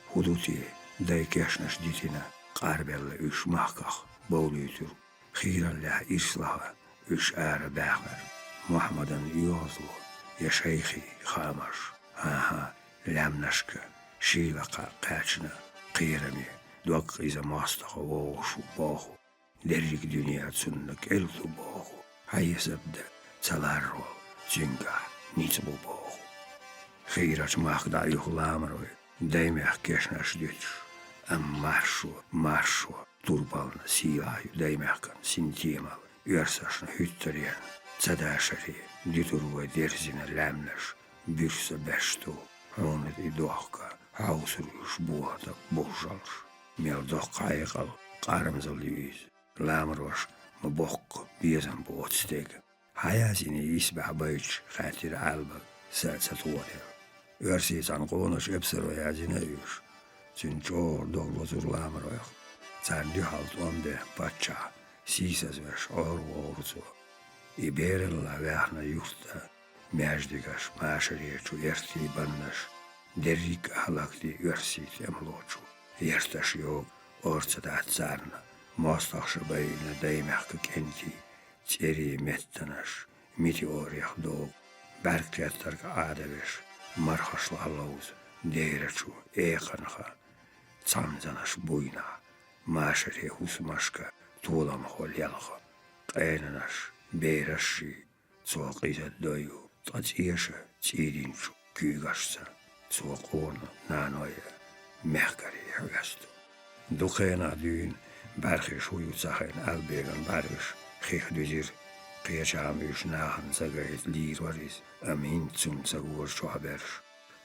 Huduti, daykeşnaş ditina. Qarbella üç mahkaq, boğluytur. Xirallah islaha, üç ağrı bağlar. Muhammadan yozlu, ya şeyhi xamaş. Aha, lamnaşka, şilaqa qaçna, qirami, duaq iza mastaqa voğuşu boğu. Derrik dünya tsunnak eltu boğu. Hayesabda, çalarro, cünga, nitbu boğu. Xiraç maqda yuhlamroy, daymaq keşnaş dütür. Marşu, turbalna silaju daimehkan sintimal, yörsaşna hytterien, tsadaşari, diturva derzina lämnäs, byrsa bestu, honet i dohka, hausurus buhata bohsals, mel dohka aikal, qarmsal lyys, lamros, ma bokko, biesan på åtsteg, hajasini isbah bajts, khatir albak, satsat åter, yörsiisan qoonas epsero jäsina yys, Cün çoğur doğlozur lamroyaq. Çardi halt onde paça, sisas veş orucu. İberella vahna yurtta, mejdigaş maşariyeçu erti bannaş. Derrik ahlakti örsit emloçu. Yertaş yok, ortada atsarna. Mostaqşı bayına daymaqı kenti. Çeri mettanaş, meteoriyaq doğ. Berklettarga adaveş, marhaşlı allahuz. Deyreçu, eqanqa. Çamzanaş buyna, maşere husmaşka, tuğlam hol yalqa. Qaynanaş, beyraşi, çoğ izad doyu, taç eşe, çirinçu, küygaşsa, çoğ onu nanoya, mehkari hüyastu. Duqena düğün, barxiş huyu zahen albegan bargiş, xix düzir, qiyaçam üş nahan zagayet lir variz, amin çun zagur şu haberş.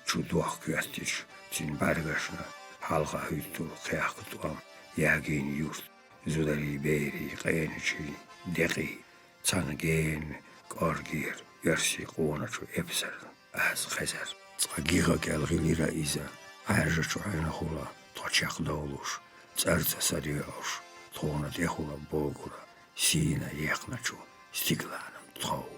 Çu duaq küyatiç, çin bargaşna, halqa hüttü qiyaqtuam, yagin yurt, zudari beyri qayniçi, deqi, çan gen, qorgir, yersi qonaçu epsar, az qazar. Tsagiqa kelgilira iza, arja çuhayna hula, toçaq doluş, tsarca sariyauş, tona dehula bogura, sina yaqnaçu, stiglanam tau.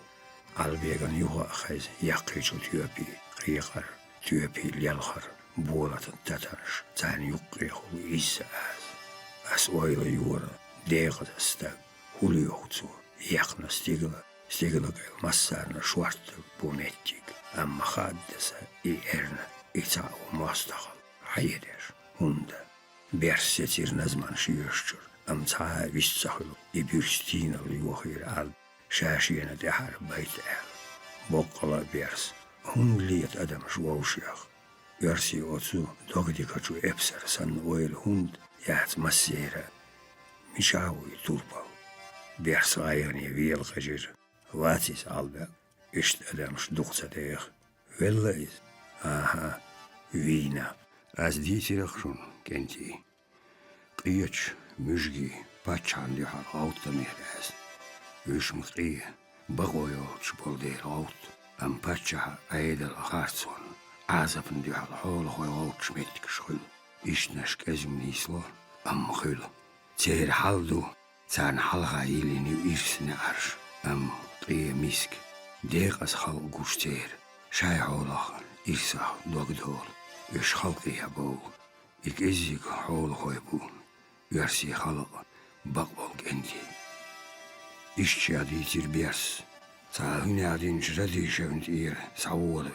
Albegan yuha qaz, yaqiçu tüöpi, qiqar, tüöpi yalqar. Buolatın tatanış, tän yuqqihul issa az. As oyla juura, deeqadastag, huljohtsu, jaqna stigla käil massarna suarta pumettik, amma haddasa i erna, i tsau mastaqal, hajedes, hunda. Bersetir nazman şiirşçur. Amtaha vissahulu. İbürstinal yuhir al. Şaşiyene dehar bayt el. Bokkala bers. Hungliyet adam şuvavşiyah. Görsi otu dogdikaçu epser san oil hund yat masera. Mişavuy turpal. Bers ayani viyel gajir. Vatis albe. İşte adam şduksa deyh. Vellayiz. Aha. Vina. Az ditirikşun kenti. Qiyç, müjgi, paçan dihal avutta mehraz. Üş mıqi, bağoyol çupol deyl avut. Am paçaha aydal ağartson. Azapın dihal hol hoy avut şmettik şul. İşneşk ezim nislo, am xül. Çeyr haldu, çan halga ilini irsine arş. Am qiye misk. Deqas hal guş çeyr. Şay holaxın, irsah dogdol. Üş halqiya boğ. İk ezik hol hoy bu. Versi halı bakbol kendi. İşçi adı bers. Sahine adın şiradi şevnt ir savul vel.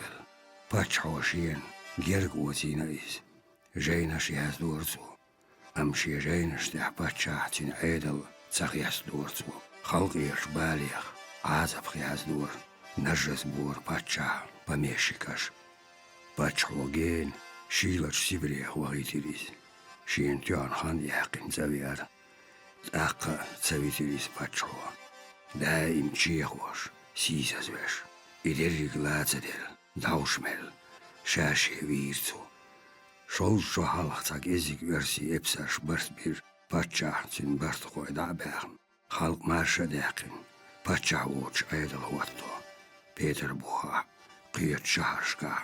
Paç havaşiyen gerg uğazina iz. Jayna şihaz doğrusu. Amşi jayna şteh paça tin aydal sahiyas doğrusu. Halk ir baliyah. Azap xiyaz doğru. Najaz bor paça pameşikaş. Paç hogen şilaç sibriye vagitiriz. Şiyen tüyan han yakin zaviyar. Akka zavitiris paçova. Daim çiyakvaş, sisaz veş. İderik lazader, davşmel. Şaşi virtu. Şol şu halktak ezik versi epsar bırt bir paça sin bırt koy da bağım. Halk marşa dakin. Paça uç aydal huatto. Peter buha. Qiyat şaharşka.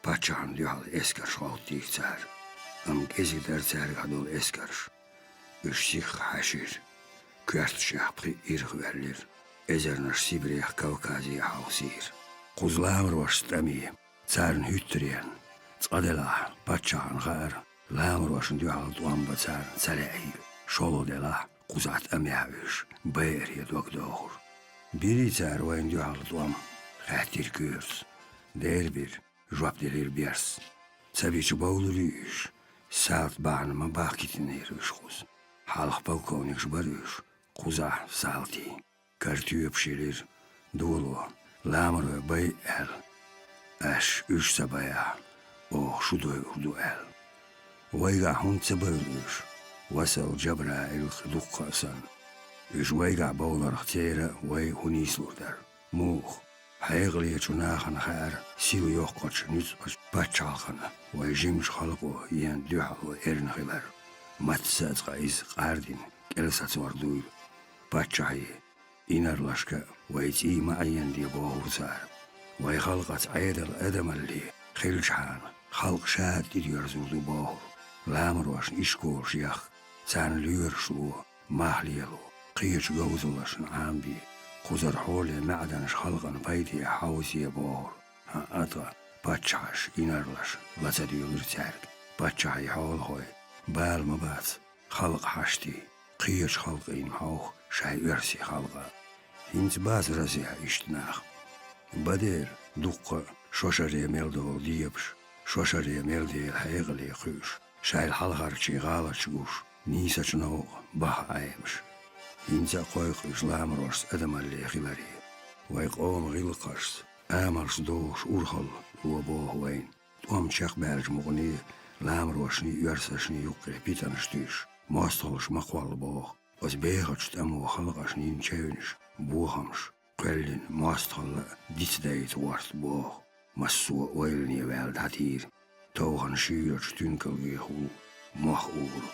Paçan diyal eskar şoğut diktar. Am geziler zergadol eskarış. Üşsik haşir. Kürt şapri irg verilir. Ezernaş Sibriyah Kavkaziya havsir. Kuzlamır vaş stamiye. Zarın hüttriyen. Tsadela paçağın gar. Lamır vaşın diyal duamba zarın salayi. Şolo dela kuzat amyaviş. Bayriye doktor. Biri zar vayn diyal duam. Khatir kürs. Der bir. Jwapdelir biers. Sabiçi bağlılıyış. Salt bağnıma bakitin eriş kuz. Halk balkonik jbarış. Kuza salti. Kartüye pşirir. Dolu. Lamır ve bay el. Aş üç sabaya. Oh şudoy urdu el. Vayga hun sabırlıyış. Vasal cabra el khidukkasan. Üç vayga bağlar htiyara vay hunislurdar. Muh. Hayğliye çunaxan xar. Sil yok kaç nüz paçalxana. Vay jimiş xalqo yen dühalı erin xilar. Matsatqa iz qardin. Kelsats varduyl. Paçayı. İnarlaşka vay tima ayen diye boğursar. Vay xalqat aydal edemalli. Xilşan. Xalq şahat gidiyor zurdu boğur. Lamır vaşın işkol şiyaq. San lüyer şulu. Mahliyelu. Qiyıç gavzulaşın ambi. Kuzar hole ma'danış halqan paydiye havsiye boğur. Ata paçaş inarlaş. Latsa diyor terk. Paçayı hol hoy. Bal mabat. Halq haşti. Qiyıç halq in hauq. Şay versi halqa. Hint baz razıya iştinaq. Bader dukka şoşarıya meldol diyepş. Şoşarıya meldeyel hayğliye qüş. Şayl halqarçı galaç guş. Nisaç nağ bah aymış. İnce koyqış lamroş edemalli xilari. Vay qom gilqars. Amars doğuş urhal ruwa boğuvayn. Tuam çaq berj muğni lamroşni yörsaşni yuqqi pitanıştüş. Mostolş maqval boğ. Az beğaçt amu xalqaşni inçevniş. Buğamş. Qellin mostalla ditdeyt vart boğ. Massu oylni veld hatir. Tauğan şiiraç tünkalgi hul. Mah uğru.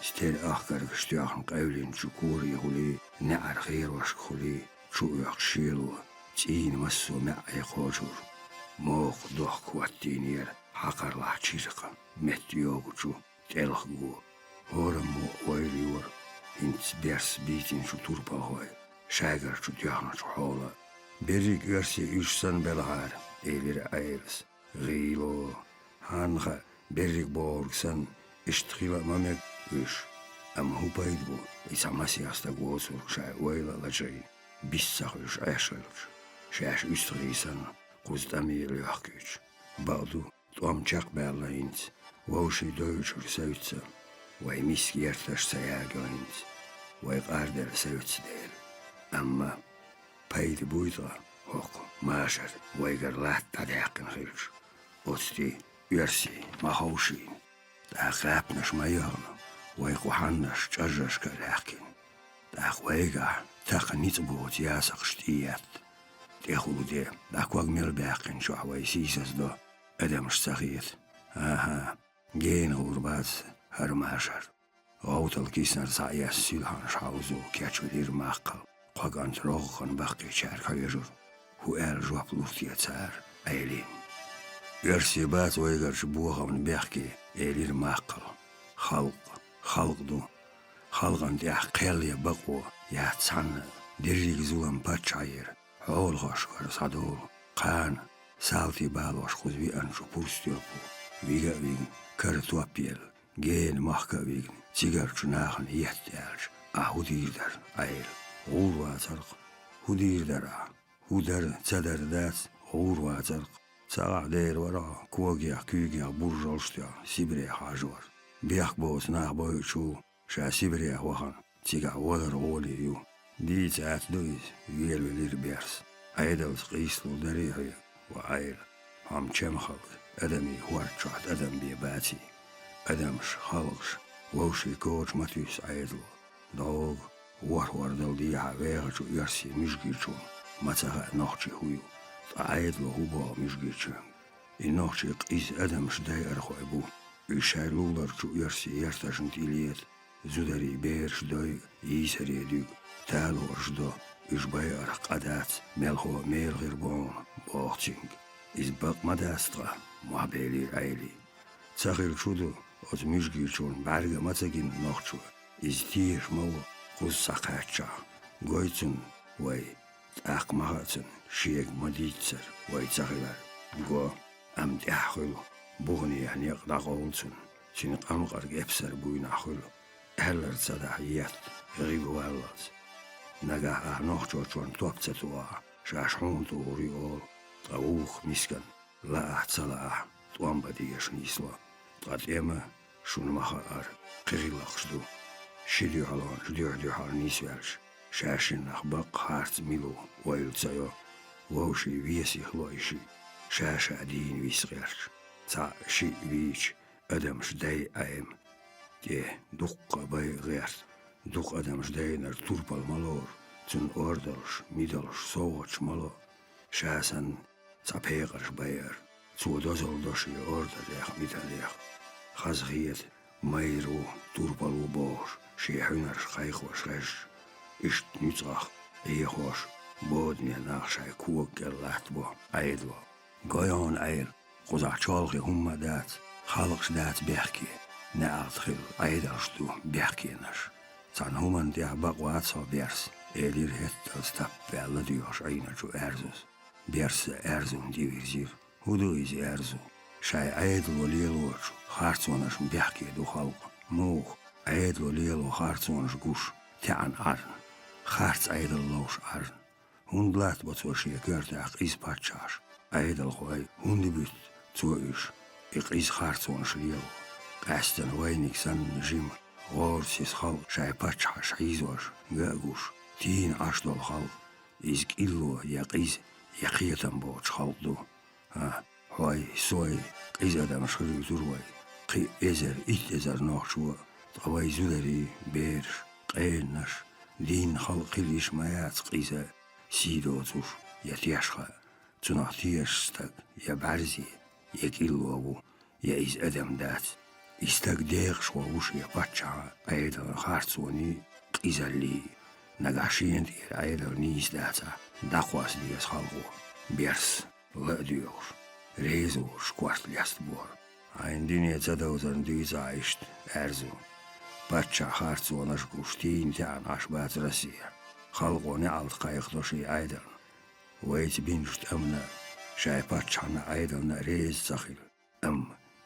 Ster ahkargış tüyaqın qavlin çukuri huli. Na'ar xeyroş huli. Çuyaq şilu. Çiğin massu ma'ay qoçur. Moq doq kuattin yer. Haqarlah çirqa. Met yoguçu. Telxgu. Horam mu oyliyor. Hint bers bitin şu turpa hoy. Şaygar şu tüyaqın şu hola. Berik versi üçsan belahar. Elir ayırız. Gilo. Hanqa berik boğursan. İştxila mamek üş. Am hupayt bu. İsamasi hasta gosur. Şay oyla lacay. Bissaq üş ayşalış. Şaş üstğiysan. Kuzdami lüyaq güç. Bağdu. Tuam çaq bağlayınç. Vavşi dövüşür sevitsa. Vay miski yertaş sayar gönüz. Vay qarder sevts değil. Ama paydı buydu. Hok maşar. Vay garlat tadaqın hırış. Otsti yersi mahavşin. Da qapnaş mayağını. Vay kuhannaş çarjaş kalakin. Da vayga taqnit buğut yasaq ştiyat. Tehulude da kuagmel baqin şu vay sisas do. Adamış sağiyet. Aha. Gen urbaz her maşar. Avtal kisner sayas silhan şauzu keçvelir maqal. Qagan troğun baqi çarkayır. Hu el jop luftiyetsar aylin. Yersibat vaygarş buğamın baqi elir maqal. Halqdu. Halqan diya qelya baqu ya tsan dirrig zulan paçayır. Hol hoşgar sadol. Qan salti baloş xuzvi anşu purstyopu. Viga vigin kartuapyel. Gen mahka vigin. Sigar çunağın yehtiyarç. Ahudirder ayl. Uğurva zarq. Hudirder a. Hudar çadar das. Uğurva zarq. Sağa değer var a. Kuagya kügya burjolştya. Sibriye hacı var. Biyak boz nah boy çu. Şa Sibriye vahan. Siga wadar oli yu. Di çat duyz. Yelvelir bers. Aydals qislu darihi. Ve ayl. Ham çem halk. Adami huarçat adam bir bati. Adamş halkş. Vavşi koç matüs aydlu. Dog. Var diya veğaçu yersi mişgirçun. Matsaha nohçi huyu. Aydlu hubo mişgirçun. Nohçi qiz adamş dayar xoybu. Şaylularçu yersi yertaşın tiliyet. Zudari berş doy yisari edük. Talorş do. İşbayar qadat. Melho melgir bon. Boğçing. İzbaq madastra. Muhabeli ayli. Tsahir çudu. Oz mişgirçun barga matsagin nohçu. İztiyiş mavu. Kuz sakaçça. Goyçun. Vay. Akmahatsın. Şiyek maditser. Vay tsahilar. Go. Am dahulu. Buğni yani yaqdaq olsun. Sini qanuqarg epser buyna xulu. Heller sadahiyat. Ghibu vallaz. Nagah nohçoçon toptsatua. Şaşhun tuğri ol. Tauq miskan. La ahtsala. Tuamba diyaşın isla. Tatema. Şunu mahar. Qirillaqşdu. Şidi halan. Şdi hal nisvelş. Şaşin nahbaq harts milu. Vayıltsayo. Vavşi viyesi hloişi. Şaşa din visgerş. Ta şi viç adamş day ayım de dukka bay gert duk adamş dayner turpal malor tün ordalş midalş soğuç malo şasan ta peygarş bayar tu dozoldoşi ordalyak midalyak xazgiyet mayru turpalu boş şehüner xayxoş reş işt nützach eyehoş bodne naxşay kuokel latbo aydlo goyon ayl Quza çalgı humma dat, xalqş dat behki. Ne altxil aydarştu behkiyenaş. San human diya baqwaat so bers. Elir hettal stap bella diyoş aynaçu erzus. Bers erzun divirzir. Hudu iz erzu. Şay aydlu liyeloçu. Hartsonaş behki du xalq. Muğ aydlu liyelo hartsonaş guş. Tean arn. Harts aydalloş arn. Hundlat botsoşiye görtaq iz patçaş. Aydal xoy hundi büt. Tuish, is hartsonash liel. Kasten weinig san jim. Gorsis hal, shai pacha shaizwash, gagush. Tiin ashdol hal. Is illo yaqiz, yaqietan boch haldu. Ha, hoy, soy, is adam shri zurway. Qi ezer it ezer nochshua. Tawai zudari, bersh, qenash. Din hal qilish mayat qiza. Sidotush, yatiashha. Tunatiyashstag, yabarzi. Yek illovu, ya iz adam dat. İstag deq şovuş ya paça aydal hartsoni qizalli. Nagaşiyent ir aydal nis data. Daqwas diyas halgu. Bers, la diyor. Rezo şkuart liast bor. Ayn dinye zadavzan diza işt erzu. Paça hartsonaş guştin tan aşbat Rasiya. Halgoni alt qayıqdoşi aydal. Vayt binşt amna. Şay paçana aydalna rez zakhil.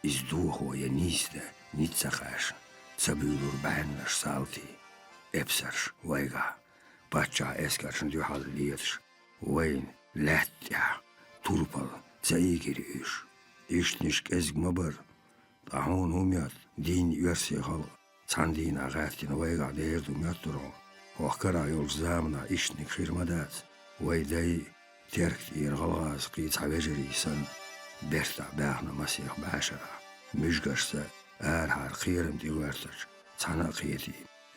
İzduho ya niste nitsakaş. Sabülur behennaş salti. Epsarş vayga. Paça eskarşın dühal liyetş. Vayn lehtya. Turpal zaygiri iş. İştniş ezgmabar. Tahun humyat din versi hal. Sandina gättin veiga deerdu mötturon. Ohkara yol zamna işnik khirmadat. Veidei terkt irgalaz qit havejerisan. Berta bähna masih bäşara. Müjgärsa har qirim diwertach. Sana qiyeti.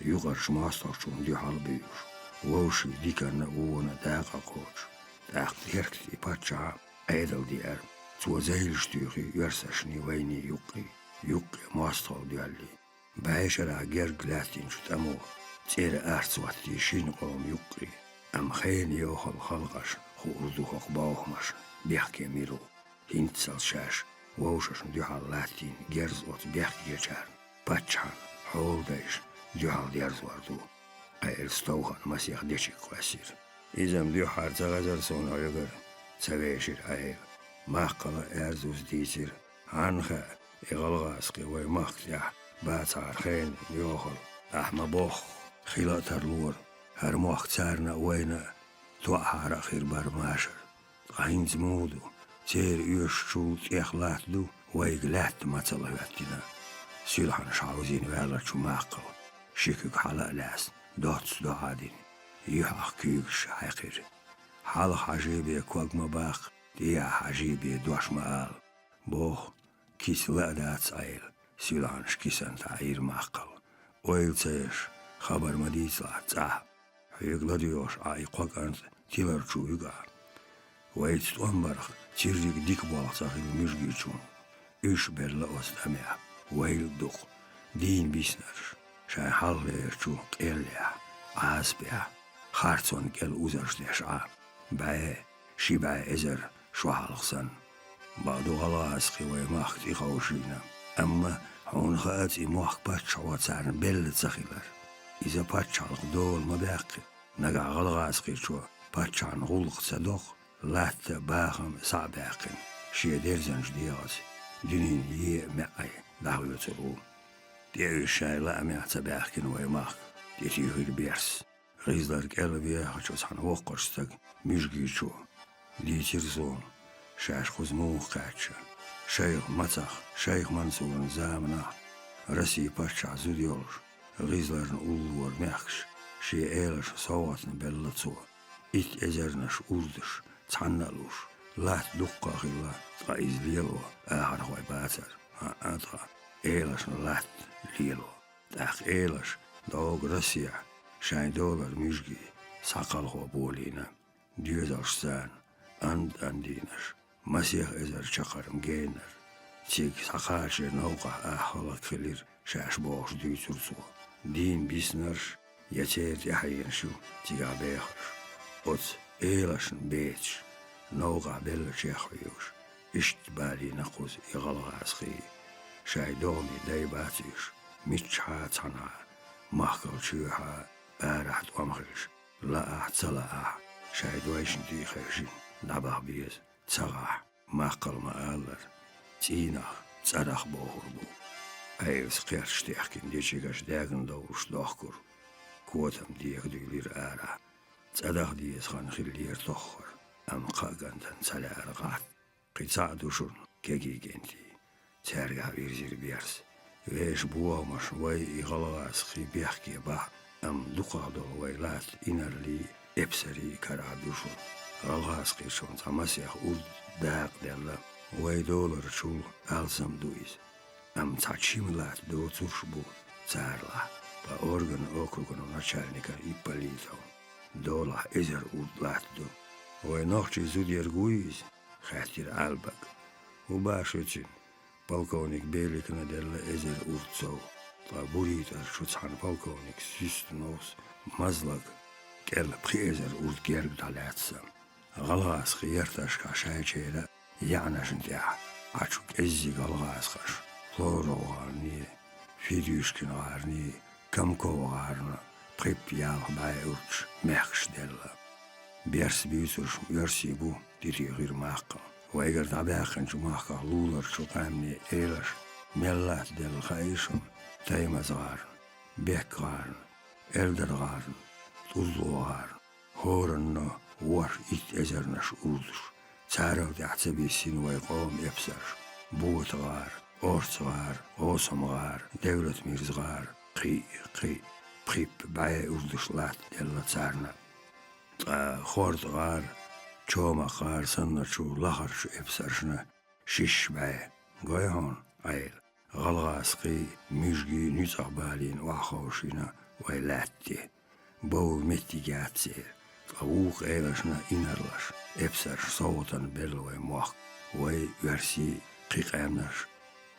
Yugar şmastorçun di halbüyüş. Voşu dikarna uona daqa qoç. Daq terkti paça edel dier. Zur Seilstüche Jörsachni Weini Yuki. Yuki Mastro Dialli. Bäşara gerglätin şutamo. Tsere artsvatti şinqom Yuki. Am khayni yohal khalqaş. Khurdu hok bauhmaş. Bihke miru. Hintsal şaş. Voşaşın dihal latin gerz ot bihke geçer. Paçan. Holdayş. Dihal gerz vardu. Ayel stohan masih deçik klasir. İzem dihar zagazar sonra yagar. Seveşir ayel. Mahkala erzus diisir. Anha igalgaski ve mahkya. Batar khen yohol. Ahma boh. Khilatar lur. Her mahk tsarna weyna. Tuahar akhir barmaşır. Qahinz mudu. Tser yöşçul tiyaklatlu. Veyglat matsalavattina. Sülhan şauzin verlaçu mahkal. Şikük halalas. Dots doadin. Yuhaq küyük şahikir. Hal hajibe kwagma baq. Diya hajibe doşmaal. Boh kisla dats ayl. Sülhan şkisan ta'ir mahkal. Oyl tseş. Xabar madisla tsah. Hüyükla diyoş ay kwagant. Tilar çuyuga. Veyt tuanbarq. Çirrik dik bolaq sahil müjgiçun. Üş berla ostamya. Veyl duq. Din bisner. Şay hallerçu qelya. Asbya. Hartson gel uzarşdeşa. Bae. Şiba ezer. Şuhalqsan. Badu galaski ve mahti xawşina. Amma hon xaati muhk patça vatsarn bellet saxilar. İza patçalık doğul mabaqi. Naga galgaski çu. Patçan gulq sadoq. Latta bağım sabaqin. Şiye derzenj diyaz. Dinin ye me'ay. Dağyoturu. Diğer şeyle amiyatsa baqin ve mahk. Detihir bers. Gizlar gelbiye haçosan voqqarstak. Müjgiçu. Ditir zon. Şaş kuzmuq qaçı. Şeyh Matsaq, Şeyh Mansur'un zamına. Rasi paşa züdyor. Gizların ulluvar mehkş. Şi eğlaş savatını bellatsu. İt ezernaş urduş. Tsannaluş. Lat duqqaqilla. Tka izliyelo. Ahar hoy batar. Ata. Eğlaşın lat liyelo. Tak eğlaş. Dağ Rasiya. Şayn dolar müjgi. Sakal ho bolina. Düyezarşsan. Andinaş. Masih ezer çakarım geyner. Çek sakaşı nauqa ahala kılir. Şaş boğuş düysursu. Din bisner. Yeçer yahayen şu. Tiga beyhar. Ot eğlaşın beç. Nauqa belli çekhuyuş. İşt bali nakuz iğalğazgı. Şay doğmi daybatış. Mitçha tana. Mahkal çüha. Araht amhış. Laah tsalaah. Şay doyşin düyxerşin. Nabah biz. Tsagah. Mahkal maallar. Tsinah. Tsadaq boğurbu. Ayvs qerştehkin deçegaş dagın doğuruş doqkur. Kuotam diyegdülir ara. Tsadaq diyesgan xillir toqkur. Am qagantan salar gat. Qitsa duşun kegigenti. Tsarga virzir bers. Veş buamaş vay iğalğaz xibiyahki bah. Am duqadol vaylat inarli epsari kara duşun. Alğaz qişon samasiyah urd daq derla. Vay dolar çul alsam duiz. Am taçimlat doturş bu tsarla. Pa organ okrugunun načalnika Ippolitov. Dola ezer urtlatdu. Vay nohči zudjer guiz. Khatir albak. U baš için polkovnik Belikna derla ezer urtsov. Pa buritar şutsan polkovnik Süstnos mazlak. Kel pxezer urt gerg dalatsam. Galğaz xiyertaş kaşayçeyla. Yanaşınca açık ezzi galğaz kaş. Floro varni. Fidüşkin varni. Kamko varni. Prip yal bay urç. Mehkş derla. Bers büyüsür yörsi bu. Dirigir mahka. Vaygar tabaqın şu mahka lular şu qamni eylaş. Mellat del xayışın. Taymaz varni. Bek varni. Elder varni. Tuzlu varni. Horanna. Var it ezernaş urduş. Tsarav da'tsabi sin vay qom epsar. Buğut var, orts var, osam var, devlet mirz var. Qi Prip bij Uldeslat della Zarna. Hortgar, Chomachar, Sannachu, Lacharch, Epsarsna, Shishbay, Goyhon, Ail, Galgaski, Mujgi, Nutzabalin, Wachoshina, Wailatti, Bow Mitigatser, Awuk Elasna, Innerlash, Epsars, Sautan, Belloy, Moch, Way, Versi, Kikamnash,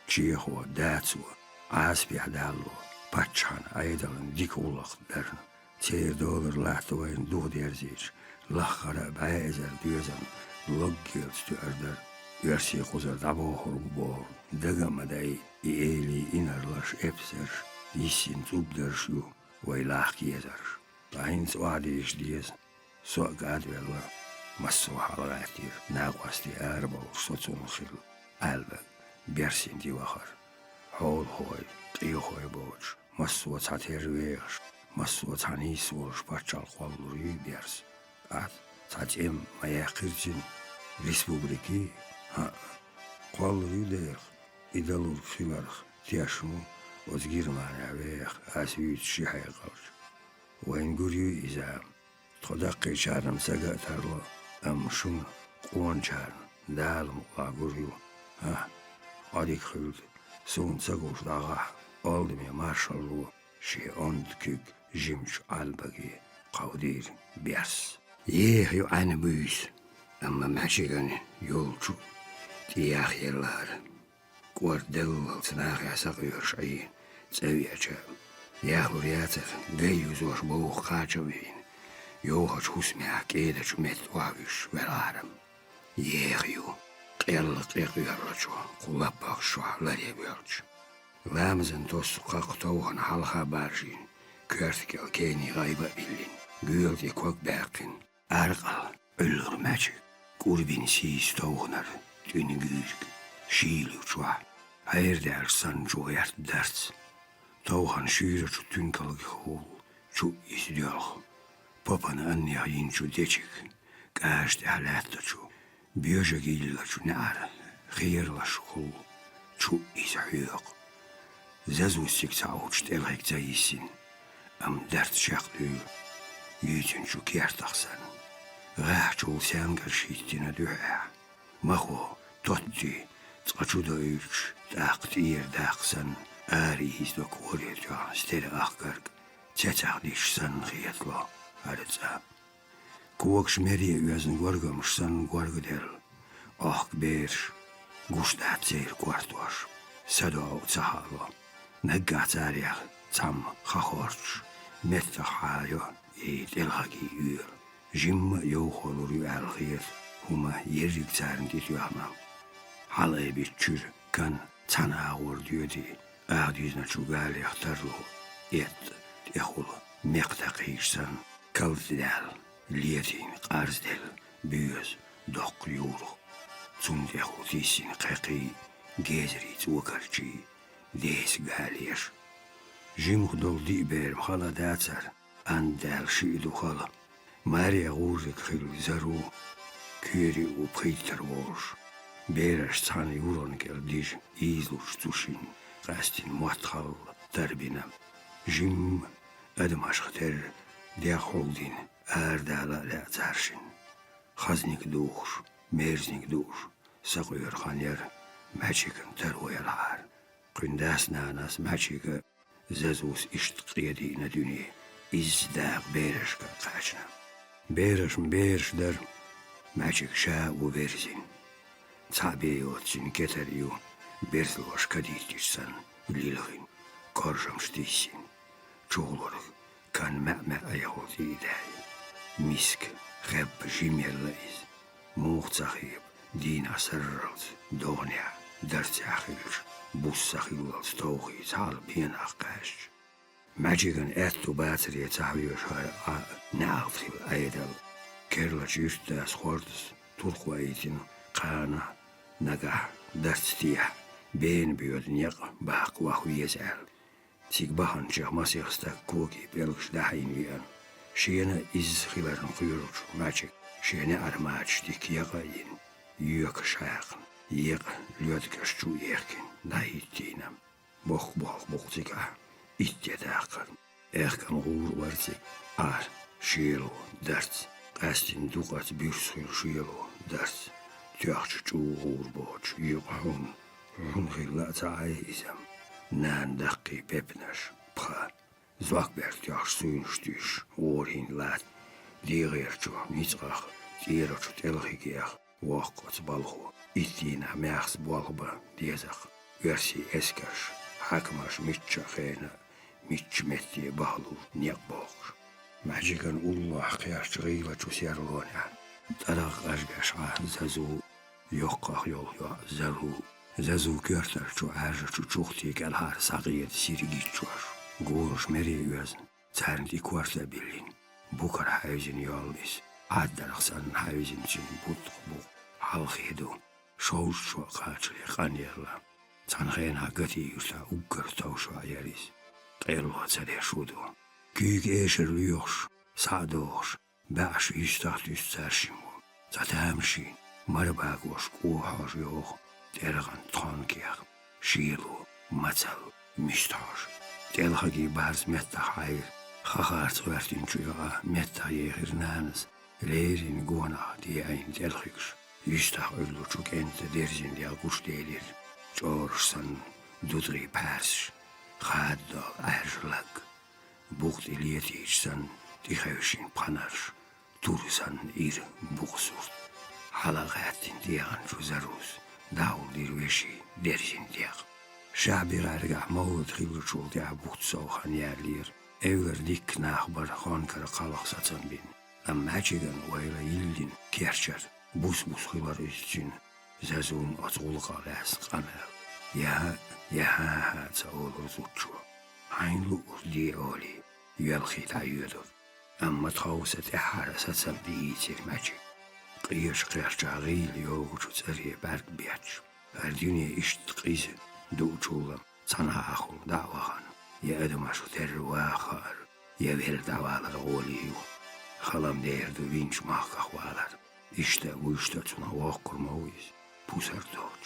Chieho, Datsu, Aspiadallo, Pachan, Aidalan, Dikulach, Dern. $2 laten we een doordeerzicht. Lachara bijzer duurzaam. Loggeels te erder. Versie gozer dabohorbo. Dagamadai. Ieli innerlas epsers. Isint updersju. Wij lachkiezers. Eins wadi is dies. Zo gaat wel. Masso halgatir. Nagwasti erbal. Sotsonchil. Albe. Bersint die wacher. Hol hoi. Qiohoi boch. Masso zater weers. Масу цани сулш пачал холлури берс. Ат цачем моя кырчин республики холлури дер идалур химарх тяшму оз Германия вех асвит шихайгалш. Вайн гурю иза тодаққи чарам сага тарло амшун қуанчар далм ла гурю. Адик хылд сон цагуш дага алдыме маршаллу ши ондкүк Jimch albagi qawdir bias. Yo eine buis. Amma machigan yolchu. Tiach yelar. Kwardel tsnag yasaqyur shay. Tsawiacha. Yahuriatsef gayuzor boog qachawin. Yohach husmiak edach met wavish velaram. Yo. Qiyarlachu. Qulapaq shwa lariyabirch. Lamzen tos qaqtawhan halha barjin. Kürtkel keni gayba billin. Güldi kok berkin. Argal. Öllür mäçik. Kurbin siis toğunar. Tüni gürk. Şiilu çua. Hayır dersan çu ert derts. Toğan şüre çu tünkalık hul. Çu isdiyalh. Papanı anni hayin çu deçik. Kaşti halatta çu. Biyoja gilla çu nar. Khirlaş hul. Çu ishuyuq. Zazu siksa uçt elhek zayisin. Am dert şaqlıyor, yüzün şu kertaksan. Gahçul sen karşıtına düha. Maho, totti, tsaçuda ülç, dağıt yer dağsan. Ari hizdo korelca, steri akkark. Çeçaqdişsan xiyatlo, arıtsa. Kuvakş meriye üyazın gorgamışsan gorgudel. Ah ber, guştat zeyr kvartvar. Sado tsahalo. Naggat ariyaq. Tam khahorch met hayo elhagi ur jim yo holuru alghir huma yerik zarn dit yama halay bitchur kan tana ordiyodi adizna chugal yahtarlo et ehul meqtaqishsan kaldal lietin qarzdel büyüz doq yuru tsunde hudisin qaqi gezri tsukarchi des galish Jim gedol die berm hala datsar andal shidu hala Maria Ruzek khil zaru kyri u priter vosh berash tani uron kel dij izlush tushin rastin muathal tarbina Jim admash khater dia holdin ardala la zarshin khaznik dush merznik dush saqyur khanyer machikan tarwayalar qindas nanas machika Zazus ishtqiyadi na dünya izdaq berishka qachna. Berish der machik sha u verzin. Tabeyotsin keteriyu berzlosh kaditishsan lilgin korjam shtisin. Çoğulur kan ma'ma ayahot iday. Misk khab jimerlaiz. Muğtsahib dina sarralt donya dartsahilsh. Bussachil stochi zal bienachkash. Majigan ettu batterie tahviyo shar naaftil aydal. Kerla justas hordes turquaitin qana naga dartstia. Ben biyodin yak baq wahu yezal. Tigbahan chahmasixsta koki belgsh dahin vian. Shiena iz khilaran quyuruch majik. Shiena armach dik yaqayin. Yuk shaqn. Yaq lyodkash chu yerkin. Naitinam. Boch tika. ittedakar. Ehkam uğur varsa ar şielo dert. Kastin dukat bir sürü şielo dert. Tüyakçı uğur boç yuqahun. Runhilla taizem. Nan dakki pepnaş. Pa. Zwakberg tüyak suyunuştüş. Oorhin lat. Diğerçu nitsqaq. Diğerçu telhigiyak. Waqat balhu. İttiğine meğs balba diyezak. Versi eskerş. Hakmaş mitça khayna. Mitç mettiye bahlu niyaq boğuş. Majigan ullah qiyarç gıyla çusyarlona. Taraq ajgaşa zazu. Yoqqaq yol yo zaru. Zazu körter çu arja çu çuxti gelhar sağiyet sirgit çuar. Goruş meri yüzün. Çarndi kuarsa bilin. Bukar hayzin yolbis. Addaraksan hayzin için butuk bu. Halqidu. Şoğuş çu qaçli qanyerla. Sanxen hagati yursa ukkar tavşu ayaris. Qeylo çare şudu. Küyük eşer lüyox. Sadox. Baş üstad üst serşimu. Zatamşin. Marbagoş kuhar yok. Dergan tonkiyak. Şilu. Matsal. Müstaş. Telhagi barz metta hayr. Xaxarts vertin çuya metta yehir nanis. Leirin gona diye ayn telhiks. Üstah ölü çuk ente derzin diye kuş değilir. Çorsan dudri pers. Xadda erjlak. Bukt iliyeti içsen dihevşin panar. Tursan ir buksurt. Halaqatin diyan çuzarus. Davul dirveşi derzin diyak. Şabir argah mağud xilçul diya bukt soğan yerlir. Evler dik nahbar xankara qalaq satsan bin. Amma çigan oyla yildin kerçer. Bus xilar üstün. Zazun atulqa las qamer. Ya ha ça olur zutçu. Haynlu diye oli. Yelxi tayyudur. Amma txavsat ihara satsan biyitir macik. Qiyış qiyarçağıyla yoğucu tsariye berk biyaç. Erdünya işt qiysi. Duçulam. Sana ahul davahan. Ya edemaşu terruahar. Ya ver davalar oliyu. Xalam derdi vinç mahkahvalar. İşte bu işte tuna vakkurmavuyuz. Pusar doğuç.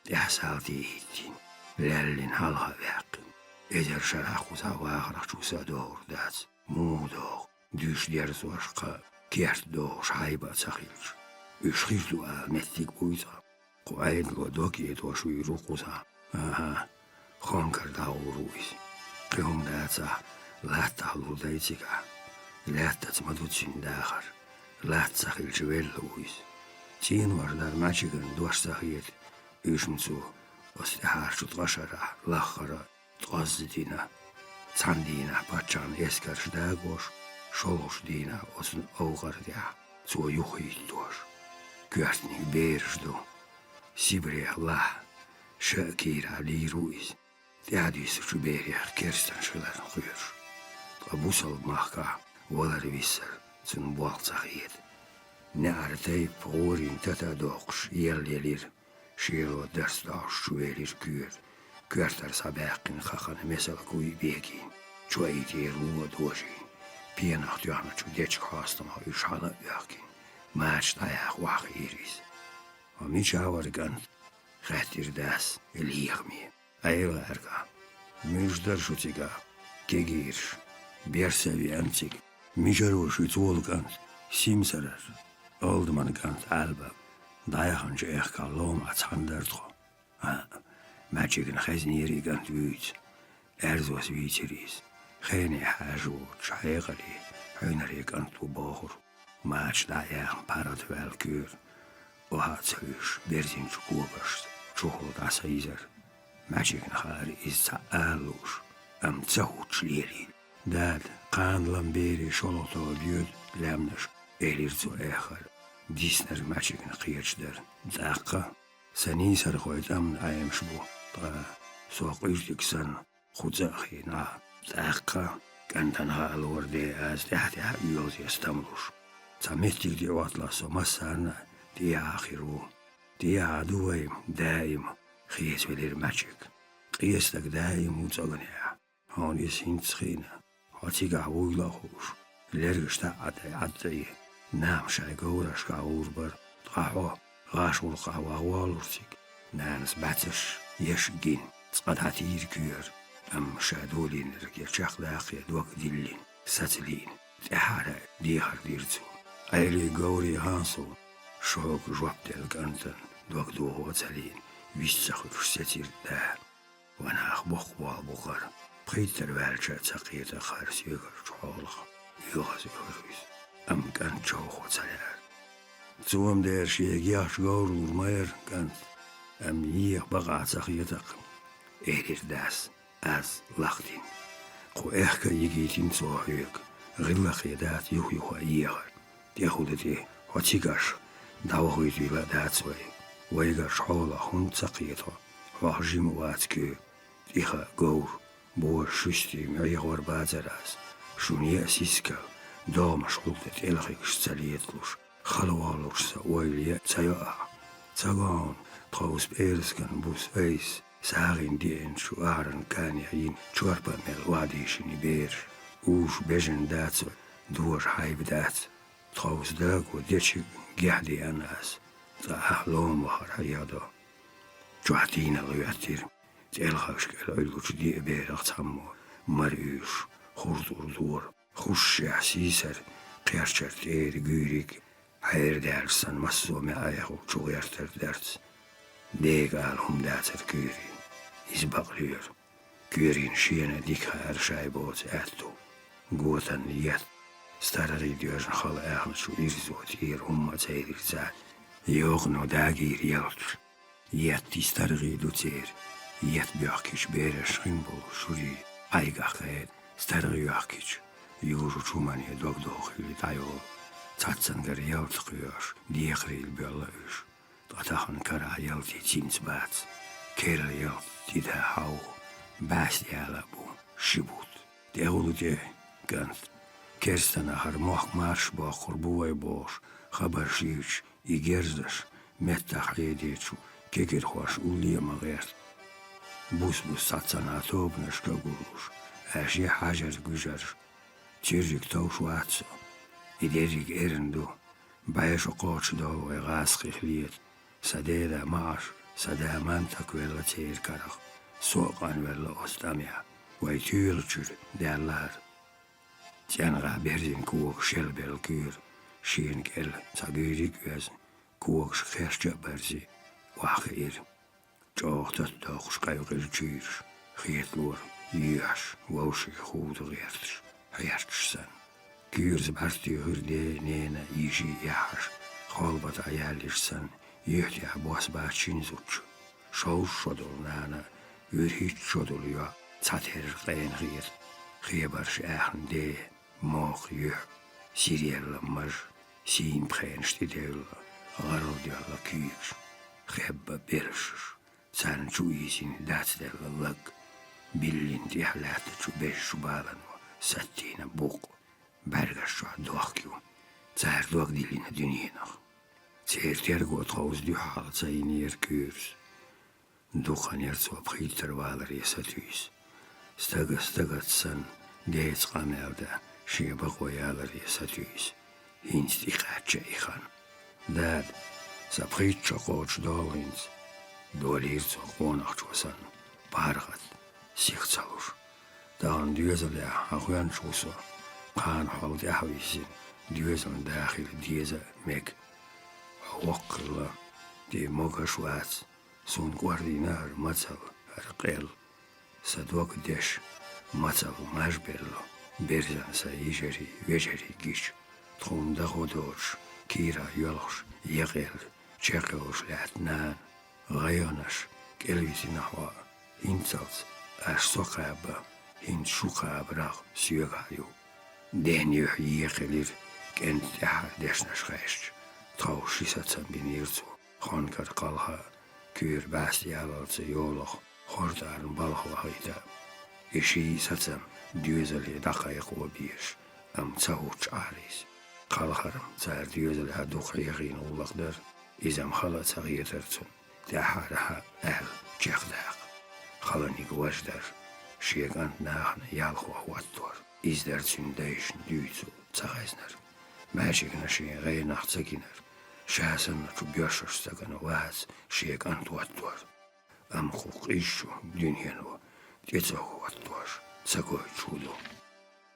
Yasal diyitin. Lellin halha veqin. Ezer şarahu zavağırak çusa doğur daz. Muğdoğ. Düş ders vaşqa. Kert doğuş hayba çakilç. Üşxirlu mettik buyza. Kuayetlo dokiyet vaşu yürükuza. Aha. Xonkar davuruyuz. Qihum dağıza. Latta lurdayciga. Latta cmaducin dağar. Latta xilci velluyuz. Çin varlar maçigan duaşsahiyet. Üşmcu. Ostihar şutgaşara. Laxara. Tqazdina. Çandina paçan eskarş dağgoş. Şoluş dina osun oğar diya. Ço yuxuyit duaş. Kürtnik berişdu. Sibriya lah. Şakira liruiz. Diadis şu beriyah kerstan şıların kuyur. Abusal mahka. Volar visser. Çün boğalsahiyet. Ne artayıp orin tata doğuş. Yerlelir. Şiro ders dağış şüvelir kür. Kürtar sabahkin xaxanı mesela kuy begin. Çoğayit yerluğa doğuşin. Piyanaq duyana çu deç xastama üşhala yakin. Maç dayak vaq iris. Ami çavargan. Xatir das eliyaqmi. Ayla erga. Müjdar şutiga. Gegir. Bersevi antik. Mijaroş ütolgan. Simsarar. Olduman gant alba. Dayaxanca ehkallom atandardro. Maçigin xazniri gant büyüt. Erzos vitiris. Xene haju çayğali. Hüneri gant bu boğur. Maç dayaxan parat velkür. Oha çayış berzin çukubaş. Çuhul dasa izar. Maçigin xari izca aluş. Am çahuç liyelin. Dad qanlan beri şoloto liyöl lemnaş. Elirzu ehar. Disner maçigin qiyarçlar. Daqqa. Sani sarxoyt amn ayamş bu. Soq ürtiksan. Xuzaxina. Daqqa. Kantanha alorde az dahtiha üyoz yastamluş. Samettik diye atlaso masana. Diye ahiru. Diye aduayım daim. Xiyes velir maçik. Xiyestak daim uçalanya. Hanis hintskina. Hatiga uyla hoş. Lergişta atay. Nam şay gavraşka urbar. Qaho. Qaşul qahva walurtik. Nans batış. Yeşgin. Tsqat hatir kür. أم شادولين رجع لاقي دوك دلين ستلين تحارة ديهر ديرتو أيري قوري هانسو شوك جوابتلك أنتن دوك دوه تلين ويسخر ستير ده وانا أخبخ والبخار بخيتر والشا تقيت خارس يقر شوالخ يغازي خرويس أم كان شوخو تلير زوم دير شيء ياش غور ورمير كانت أم ييخ بقى تقيتك إيرير داس از لختين خو إحكا يجيتين صوحيك غلق يدات يوحيخو إيغر يهودتي وتيغاش داوهويتي لا داتسوي ويغاش حولا هون تقيتو وحجيم واتكو إيخا غور بور شوستي معيغور بازراس شونيا سيسكا دوما شغلت إلخيكش تاليتلوش خلوالوش سويليا تايوآ تاغون تغوز بإيرسكن بوس أيس ساغين دين شو أعرن كان يعين شوربا ميل واديشني بير وش بيجن داتسو دور حايب دات تغوز داك وديتش قاعدي أناس تأهلون وخر حيادو جوحتين الغياتير تألخاش كالعلوش دي بيرغ تحمو مريوش خردور دور خوش يحسيسر قيرشر تير قيريك حير دارسان مسو معايخو شو يرتر درس ديك آلهم داتر كيرين إزبق لير كيرين شينا ديكها أرشايبوت أتو قوتن ليت ستارغي ديوجن خال آخن شو إرزوت إير هما تير زاد يوغنو داقير يلتر يت ستارغي دو تير يت بيحكيش بيرش غنبول شوري أيقا خيد ستارغي يحكيش يورو شوماني دوغ دوغيلي تايول تاتسنغر يلتقيوش ديخريل بيالله تأتاخن كرا يلتي تيمت بات كيرا يلتي دا حاو باس ديالا بو شبوت ديغولو دي كانت كيرستان آخر موخ مارش با قربوي بوش خبر شيوش إيجرزش متاخ يديتشو كيكير خوش أولي مغيرت بوس ساتسان آتوب نشكا قولوش أشي حاجر قجر تيرجيك توش واتسو إديريك إرندو بايشو قوش دو ويغاسقي خليت سديدا ماش سدا منطق ولا تير كرخ سوقان ولا أستمع ويتيرجر دالار تيانغا بيرزين كوك شل بالكير شين كل تغيريك ويزن كوك خيرش برزي وخير جوغ تتوخش قيغير جيرش خيت لور يحش ووشي خود غيرتش حيرتش سن كيرز بارتي هردي نينا يجي يحش خالبت عياليش سن يحتي عبواس باشين زوج شوش شدول نانا يرهيت شدول يا تاتير غين غير خيبرش اخن دي موخ يح سيريال مج سين بخينش ديال غرو ديال كيكش خيب بيرشش سان شويسين دات ديال اللق بيلين دي حلات شو بيش شبالن ستين بوق برغش شو دوخكيو تار دوخ ديلين دنينخ تير تيرغو تغوز دي حال تاينير كيرس دوخان يرسو بخيتر والر يساتويس ستغت سن ديت قاميودا شيبق ويالر يساتويس هينس دي قاتشا إيخان داد سبخيت شاقوش دولينز دوليرسو قوناق شوسن بارغت سيختصالوش دان ديوزل أخوان شوسو قان حول دي أحويسين ديوزل داخل ديزا ميك وقلا دي موغا شوات سون قواردينار ماتل رقيل سدوك ديش ماتل ماجبيلو بيرزان سا يجري ويجري جيش تخون داخو دورش كيرا يولوش يقيل تشيقوش لاتنان غيانش كالويسي نحوا هنتلت أش سوقابا هن شوقاب راغ سيوغاليو دين يقيلير كنت تحر ديشنش خيشت تغوشي ساتسان بنيرتو خانكر قالها كير باستي علالتي يولوخ خوردارن بالخو هيدا إشي ساتسان ديوزلي دقايق وبيش أم تسوش عاريس قالخرم تار ديوزلي هدوخ يغين ولقدر إذا خلا تغيرترتون تحرها أهل جيخداق خلاني قواشدر شيغان ناخن يالخو واتور إزدرتون دايشن ديوتو تغيزنر ماشيغنا شي غير نحتاجينر شاسن تبيشش سكن واز شيغان تواتور أم خوق إيشو دنيانو Тецогуаттуаш, цагой чудо.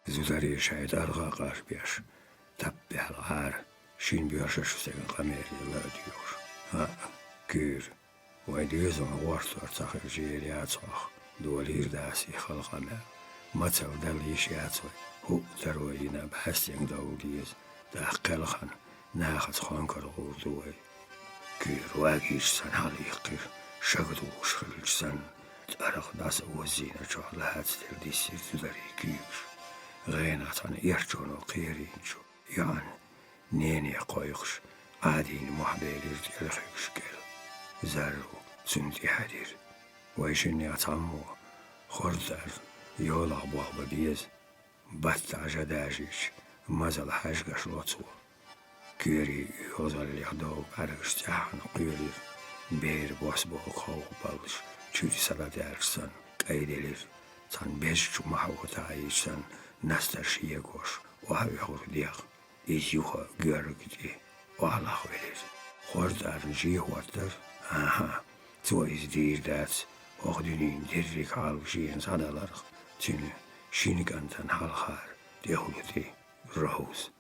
Зудари шайд арга карбяш, таппял ар, шин бяшаш сеген камери ладиош. Кюр, вайдизон уартуар цахер жириацах, дуалир даси халхамя. Мацал далиш яцвай, ху таруина бхастинг даудиз, дахкалхан, нахат ханкар урдуай. Кюр вагиш сан халихкир, шагдуш хилсан, арах дас уазина чохлахат стер дисир зудари кюш. غيناتان يرجون قيرينشو يان نيني قويخش عادين محبيلير يلخيش كيل زارو سنتي حدير ويشني أتعمو خردار يولا بوغ ببيز بطع جداجيش مازال حاجة شلوتو كيري يوزال يخدو بارغش تحن قيرير بير بوسبو خوغ بالش چوري سلادارسان قيدلير تان بيجو محو تعيشان نستش يقوش وهاوي دياغ إيجوها جاركتي وعلى خويلر خوردار نجي خوردار تو إز دير دات وخدنين ديرك عالو شيئن صدالارخ تينو شينيكانتان حالخار ديهولتي روز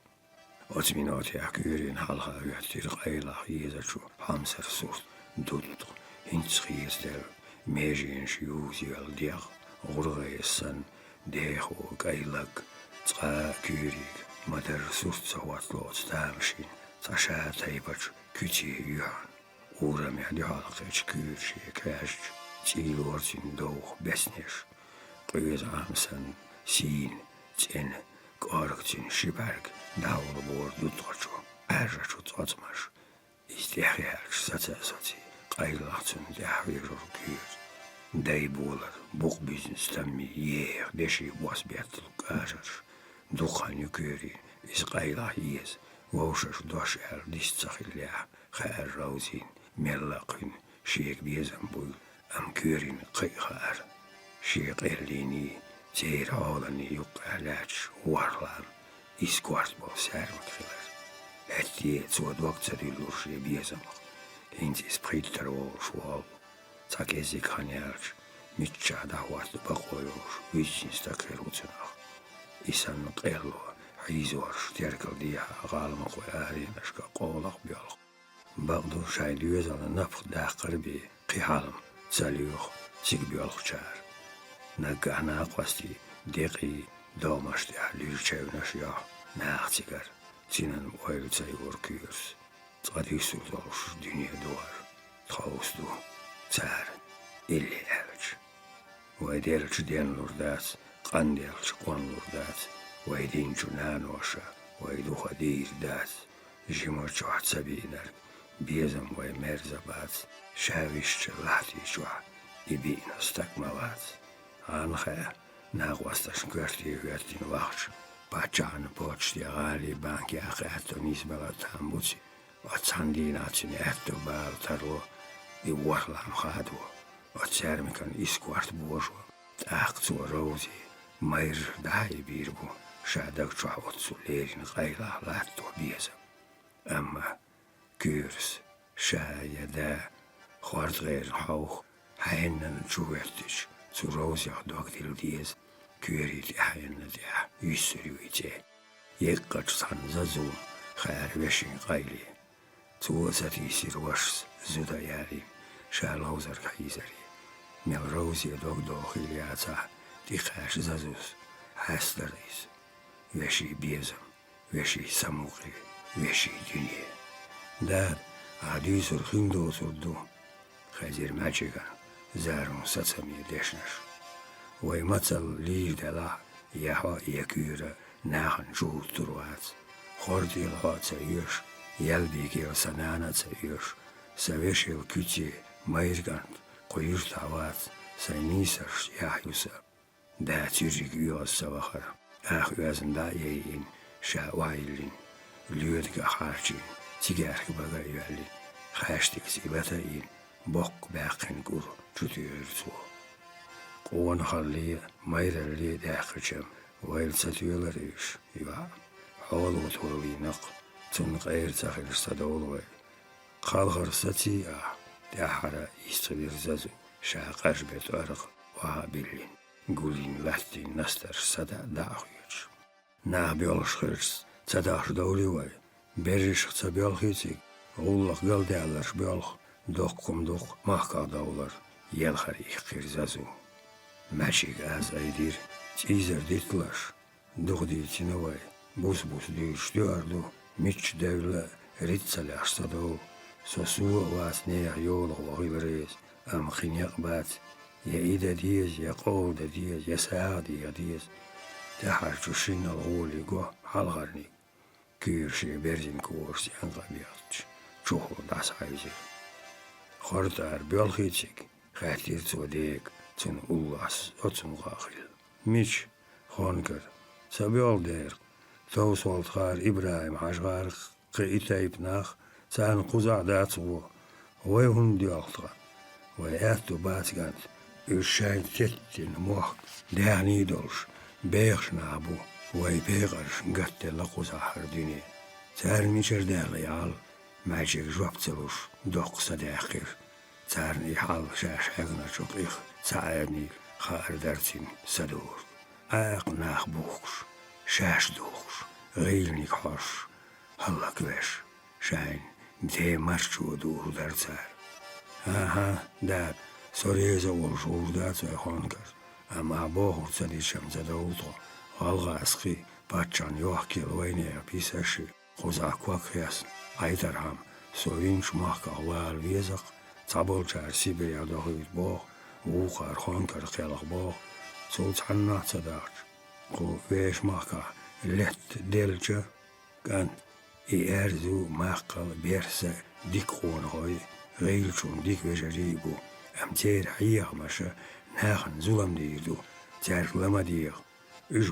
أتمناتي أكيرين حالخار يحتير قيلة يزاشو حمسر سورت دودلتو هنتس خيستر ميجين شيوزي الدياغ غرغيسان ديخو قيلك تقا كيريك مدر سورت سوات لوت تامشين تشا تايبج كتي يوان ورم يحدي حالقيش كيرشي كاش تيلورتين دوخ بسنش قيز عامسان سين تين قارقتين شبارك داول بور دوتغشو أرجشو تغطمش استيحيالش ساتي قيلاتين دحويرو كير داي بولر بوق بيزنس تمي يير دشي بواس بيتل كاجر دوخان يكيري إز قيلا ييز ووشش دوشير ديستخي ليح خير روزين ملقين شيك بيزن بول أم كيرين قيخار شيك إرليني تير عالني يقعلاتش وارلان إز كوارت بول سارمك خلال هتيه تود وقت سديلور شي بيزن إنتي سبريت ترول شوال تاكيزي كانيالش ميتشا دعوات بقويوش ويجين ستاكيروتناخ إسان قيلو عيزورش تيركل ديها غالما قوي آرين أشكا قولق بيالق بغدو شايد يوزان نفق داقر بي قيحالم تساليوخ تيك بيالق شار نقعنا قواستي ديقي دوماش ديها ليرشاوناش يا ناختيقر تينان ويل تايور كيرس تغادي سودولش دنيا دوار تخوصدو تار إلي ألج ويديرش دين لوردات قانديرش قوان لوردات ويدين جنان وشا ويدو خدير دات جمرش واحد سبينر بيزم ويمرزبات شاويش لحتي شوح يبين استكملات عنخا ناغواستش كرتي ويرتين وقش باچان بوچ دي غالي بانكي أخياتو نيسبغا تامبوتي واتسانديناتي نيهتو بالترو يوحلان خادو وتسارمكن إسكوارت بوجو تاقتو روزي مير داي بيربو شادك شوحوتسو ليرين غيلا لاتو بيزم أما كيرس شايا دا خوارد غير حوخ حينن جوهتش تو روزي عدوك ديلو ديز كيري دي حينن دي يسري ويتي يقج سنزازون خير وشين غيلي تو ستيسير وشس زودا ياري شالوزر كايزري ميل روزي دوك دوخيلياتا دي خاش زازوس حاستريس وشي بيزم وشي سموغي وشي دنيا داد عديسر خندو سردو خزير ماجيغان زارون ساتسامي ديشنش ويمثل لير دلا يحوا يكيرا ناخن جول تروات خوردي لها تسيوش يلبي كيل سنانا تسيوش سويشي الكتي ميرغان قير تعوات سينيسرش يحيوسا دا تيريك يوز سواخر آخ يوزن دا يين شا وايلين ليودك خارجين تيجارك بغا يوالين خاشتك سيباتاين بوق باقين قر تتيرتو قوان خالي مير اللي داخل ويل ستيولريش يوا حول وطولي نق تن غير تاخل صدول ويل خالغر ستي داحرا يستغير زازو شاقاش بيت أرق وابلين Gulin Latin nastar sada dahuic. Na biolschers, zadach doliwai, berisch za biolchizig, ullach galdellers biolch, doch kom doch machka daular, jelchar ich kirzazu. Machig az aidir, tizer ditlash, doch di tinawai, bus dir stuardu, mitch devla, ritsalach sadol, sosua was neer jolch wagibrees, am chinjak bat, يا إيدا ديز يا قول ديز يا سعادي يا ديز تحر تشين الغولي جو حالغرني كيرشي برزين كورسي أنغا بياتش تشوهو داس عايزي خورتار بيالخيتشيك خاتير توديك تن أولاس أتن غاخل ميش خونكر سبيال دير توس والتخار إبراهيم حشغار قيتايب ناخ تان قزع داتو ويهن ديالتغا ويأتو باتغانت Uschijn tettin mocht, daar niet als bergsnabo, wij bergers gatte lakuza hardine. Zijn niet erdele al, maar je zwaptelos, doch sadekir. Zijn niet al zes hegnertjok ik, zijn niet gaardertien sadoor. Eik nachtboeks, zes doeks, reel niet hors, hallak wes, zijn de marsjo door daar zijn. Aha, daar. Soreza olşurda çayxankar. Ama boğur sadişem zadavulto. Alga aski patçan yok ki loynaya pisaşı. Kozakva kıyasın. Aytarham. Sovinç mahka val vizak. Tabolçar Sibirya dağıt boğ. Uğar xankar qelaq boğ. Sultanna çadaç. Ko veş mahka let delce. Kan erzu mahkal berse dik qoğun Reilçun dik vejeribu. Am teer hayag masha nagen zulam diirdu, teer lama diir.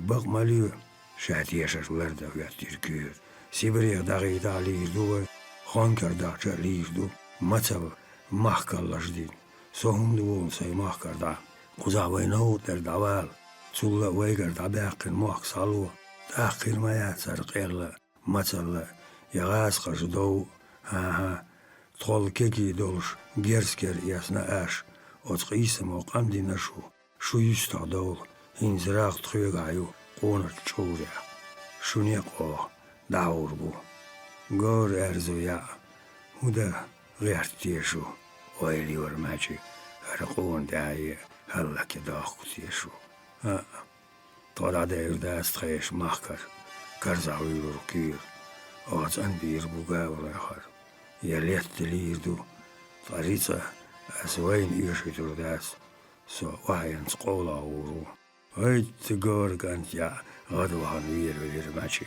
Bak malieu, shaat yeşarlarda huyattir kuur. Sibirya dağı da liirdu, Hankar dağça liirdu, matsal mahkallaşdin. Sohundu wol say mahkarda, kuzavay naut der daval, sulla waygar dabaqin mahk salwa, taqir mayat sarqerla, matsalla, yagas qashdow, ha. Tol keki dolş gersker yasna aş, otqisem o qamdi nashu, şu yüsta dol, hinzraq txuygayu, qonat çurya. Şunya qo, daur bu. Gor erzuya, huda gert oyli ormaci, arqon daye, hallak dağ kutiyeshu. Toda devda astreş mahkar, karzavur kür, oğazan bir bugavla xar. Я лет лирду, творится, а своин ишитур дас, со ваян скола уру. Ой, ты горгант я, гадван вир мачи,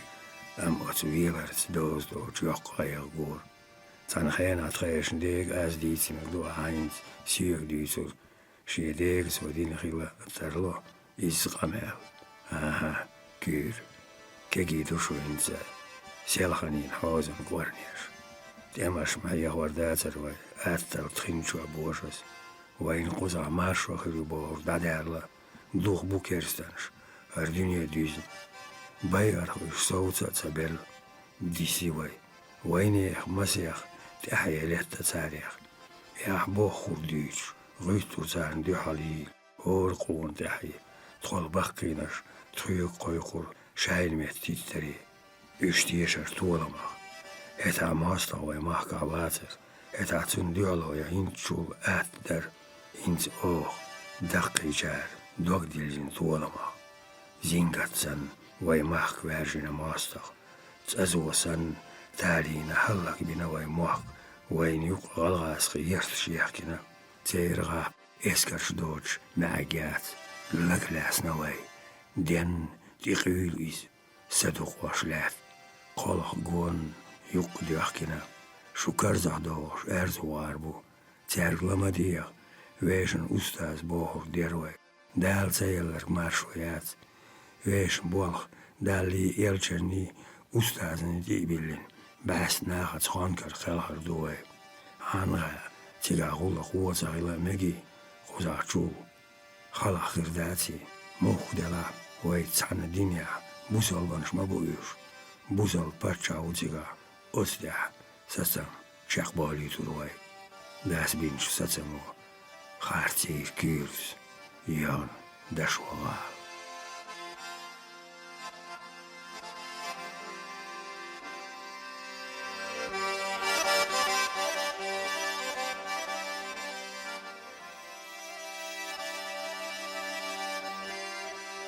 от виверц доз до чокая гор. Цанхен атхешн дег аз дицим до хайнц, сиег дицур, ши дег сводин хила тарло, из гамел. Ага, кюр, кеги душу инца, селханин хозен горнеш. Темаш моя гордацер вай, аттал тхинчу абошас, вайн куза маршо хрюбор дадерла, дух букерстанш, ардюния дюзин. Байар хуш соуца цабел, диси вай, вайнех масех, тахая летта царях. Ях бох хурдюч, гуйту царн дюхалил, ор куон тахая, тхол бахкинаш, тхуюк койкур, шайлмет титтери, üштиешар туоламах. Это мастовая махка ватер, это цундиолоя инчул аттер, инц ох, даккичар, догдилзин туоламах. Зингатсан, вай мах вержина мастах, цазуасан, талина халлак бина вай мах, вай нюк галгасхи ерш яхкина, цейрга, эскарш додж, наагят, лаглясна вай, ден, тихюлиз, садук вашлят, колах гон, Juk diachkina, shukarzach doos, erzuarbu, tjerglamadiach, wezen ustaas bohor derweg, daal zeeler marshoyat, wezen bolch, dali elcherni, ustaasen dibillin, baas nagat schonkar gelgar doe, hanga, tiga gulach woordzaila megi, gozachu, galach girdati, moch dela, weet sanadinia, busal van schmabuus, busal pacha uziga, Ostia, satsam, chakbali turuay. Das binch satsamu, hartir kürs, yan, дошла.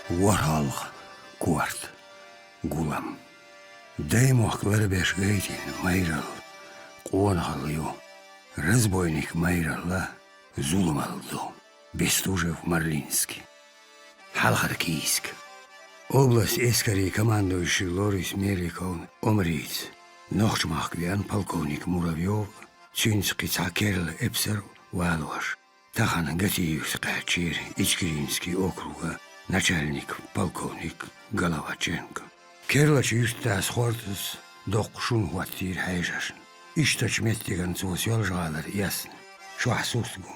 Воралх, куарт, гулам. Деймох кларбеш гейтин, майрал, қуанғалыю. Разбойник майралла, зулумалду. Бестужев Марлинский. Халхаркийск. Область эскари командующий Лорис Меликов Омриц. Нохчмахквиан полковник Муравьев. Цюнский цакерл Эпсер Валуаш. Тахан Гатиевский Качир Ичкиринский округа. Начальник полковник Головаченко. Керлач юстас хортус доқшун хуаттир хайжашын. Иштач меттеген цусел жалар ясн. Шуасусгу.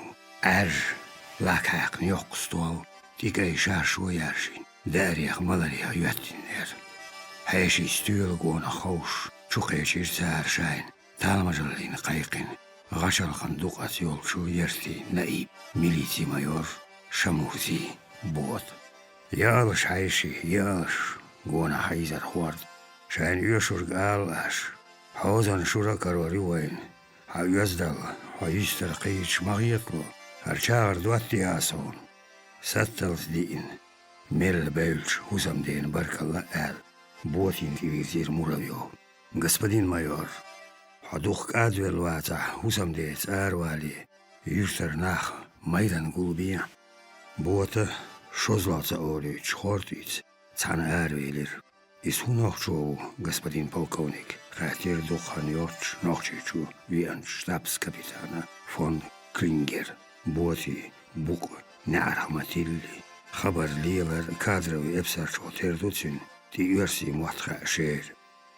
Лакхақны оқыстуал. Тикай шаршу яршин. Дарьях малария юаттинер. Хайши стюэл гуна хауш. Чухайчир цааршайн. Талмажалин қайқин. Ғашалхан дуқас йолшу ерти наиб. Милиции майор Шамурзи бот. Ялыш хайши, ялыш. Гуна хайзар хуард. Шайн юшург аллаш. Хаузан шура карвари вайн. Хаюздал. Хаистар қийч мағиетлу. Арчагар дуатти асон. Сатталс диин. Мел бейлч хусамден баркалла ал. Ботин визир Муравьев. Господин майор. Хадух адвел вата хусамдец арвали. Юртер нах майдан гулбия. Бота шозлаца олич хортиц. Цан арвелер. Из хунахчу господин полковник. Хатир духан йорч нохчичу виан штабс-капитана фон Клингер. Боти бук наархматилли. Хабар ливер кадровый эпсарчо тердуцин. Ти верси муатха шер.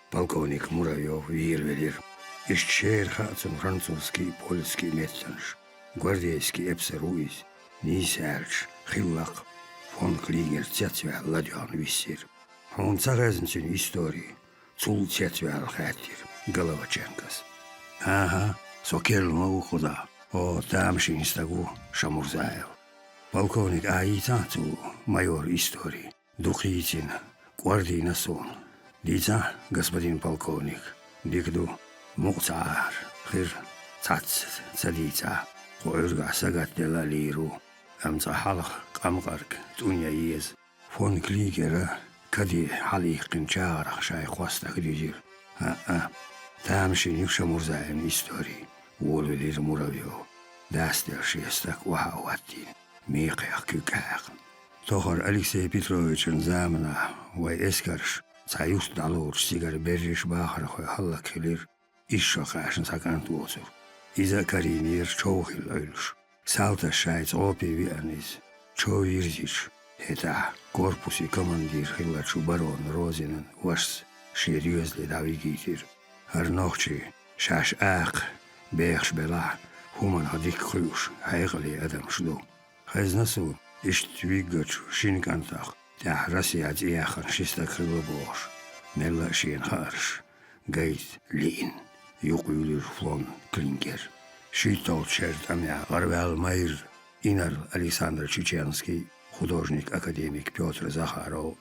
Полковник Муравьев вирвелер. Ищер хацун французский, польский метцанш. Гвардейский эпсаруис. Нисарч, хиллак. Фон Клингер цятвя ладьон виссир. Он цагазнчин истории. Цул цятвя хатир. Головаченкас. Ага, сокел могу куда. О, тамшин стагу Шамурзаев. Полковник Аитацу, майор истории. Духитин, гвардейна сон. Дица, господин полковник. Дикду, муцар, хир, цац, цадица. Хуэрга сагат дела лиру. Амца халах, камгарк, туня ез. Фон Клигера, кади халихкин чарах шай хваста гризир. Тамшин Шамурзаев истории. Волвелир Муравьев. Дастер шестак вахаваттин. Миқяқ кюкяқ. Тохар Алексей Петровичен замана вай эскарш. Цаюс далур сигар берриш бахар хой халлак хилир. Ишшо қашын сакант уосур. Иза каринир чоухил ойлш. Салта шайц опи вианис. Чо вирзич. Хета корпуси командир хиллачу барон Розинен ваш серьезли давигитир. Арнохчи шаш ақ. Бехш бела. Хуман хадик хрюш. Хайгали адам шду. Хайзнасу иштвигачу шинкантах. Тях расиад иахан шистак хилобош. Мелла шин харш. Гейт лин. Юкуйлир флон Клингер. Шитол черт амя Арвел Майр. Инар Александр Чеченский. Художник, академик Петр Захаров.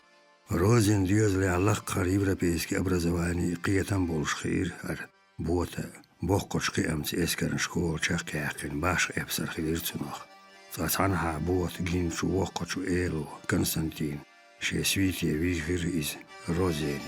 Розин дьёзли аллахкар европейский образование қиятан болшхир ар бота. Бохкочки амц эскерн школ чахкяхкин баш эпсар хилирцунах. Цацанха бот гинчу вохкочу элу Константин. Шесвитие вихир из Розени.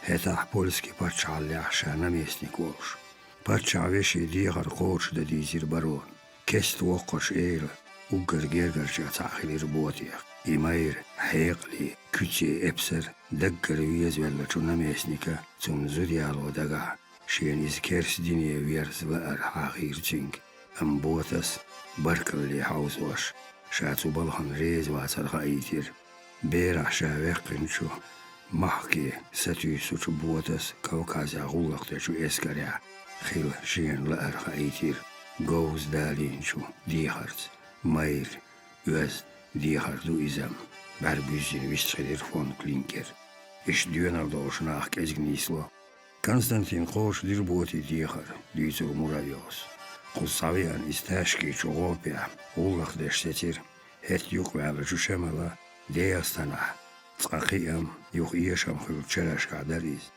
Это польский патчалляша наместник волш. Патча веши дигар коч да дизир барон. Кест вохкоч эл угар гергарча цахилир ботиях. И майр хайгли кюче эпсар даггар виезвеллачу наместника цун зудиалу дага. Шен из керсдине верзва архахир цинг. Амботас баркалли хаусваш. Шацу балхан резва цархаитир. Бера шавеккинчу. Махки сатюсучу ботас Кавказя гуллахтачу эскаря. Хил шен ла архаитир. Гоуз далинчу дихарц. Майр үз дихарду изам. Барбюзин вистхилир фон Клинкер. Иш дюнардошнах кезгнисло. Константин Кош дирботи дихар, дюйцур Муравьевс. Кусавиан из ташки чугопия, уллах дешсетир, هت يقبل شو شملا ديستنا تقيم يخ يشم خل تشرش قدريز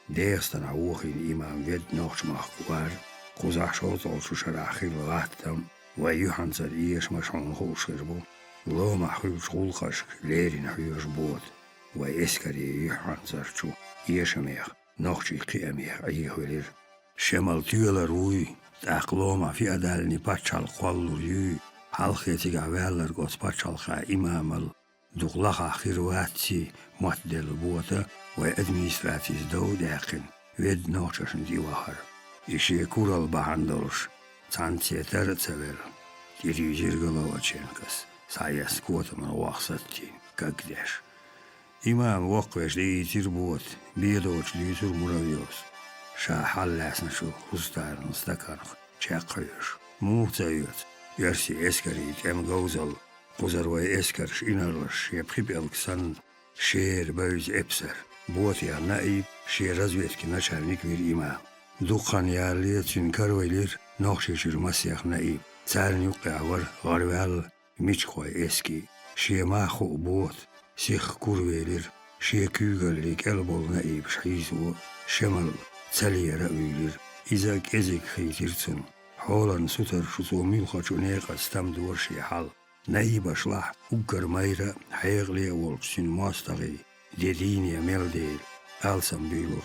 ديستنا وخين إمام ود نوخش مخوار قزح شوطل شو شراخيل غاتم ويحنزر إيش مشون خوش خربو لو محيو شغول خشك ليرين حيوش بود ويسكري يحنزر شو إيشميخ نوخشي قياميخ أيهولير شمال تيولا روي تأقلوما في أدالني باتشال قوالو يو حلقيتي قاوالر قوت باتشال خا إمامل دغلقا خيرواتي معدل بوتا وأدميستراتيز دو داقن ويد نوخشن ديوهر إشي كورال بحندلش تانتي ترتسبر تيريجير غلواتشنكس سايس كوت من واقصتين كقدش إمام وقوش دي تربوت بيدوش دي تر مراويوس شا حلاسن شو خستار نستكارخ شاقيوش موتايوت يرسي اسكريت ام غوزل قزروي اسكرش إنرش يبخي بألكسن شير بوز إبسر بوتي نائب شير رزويتك نشارنك بير إمام دوقان يالي تنكرويلير نوخشيشير مسيخ نائب تسارن يوقع ور غروال ميشخوي اسكي شي ماخو بوت سيخ كورويلير شي كوغليك البول نائب شحيزو شمال تسالي رأويلير إذاك إزيك خيتيرتن حولان سوتر شتو ميلخا شونيقا ستمدور شي حال نائب شلاح أقر مايرا حيغلي والقسين ماستغي ديدينيا ميلديل ألسن بيلوخ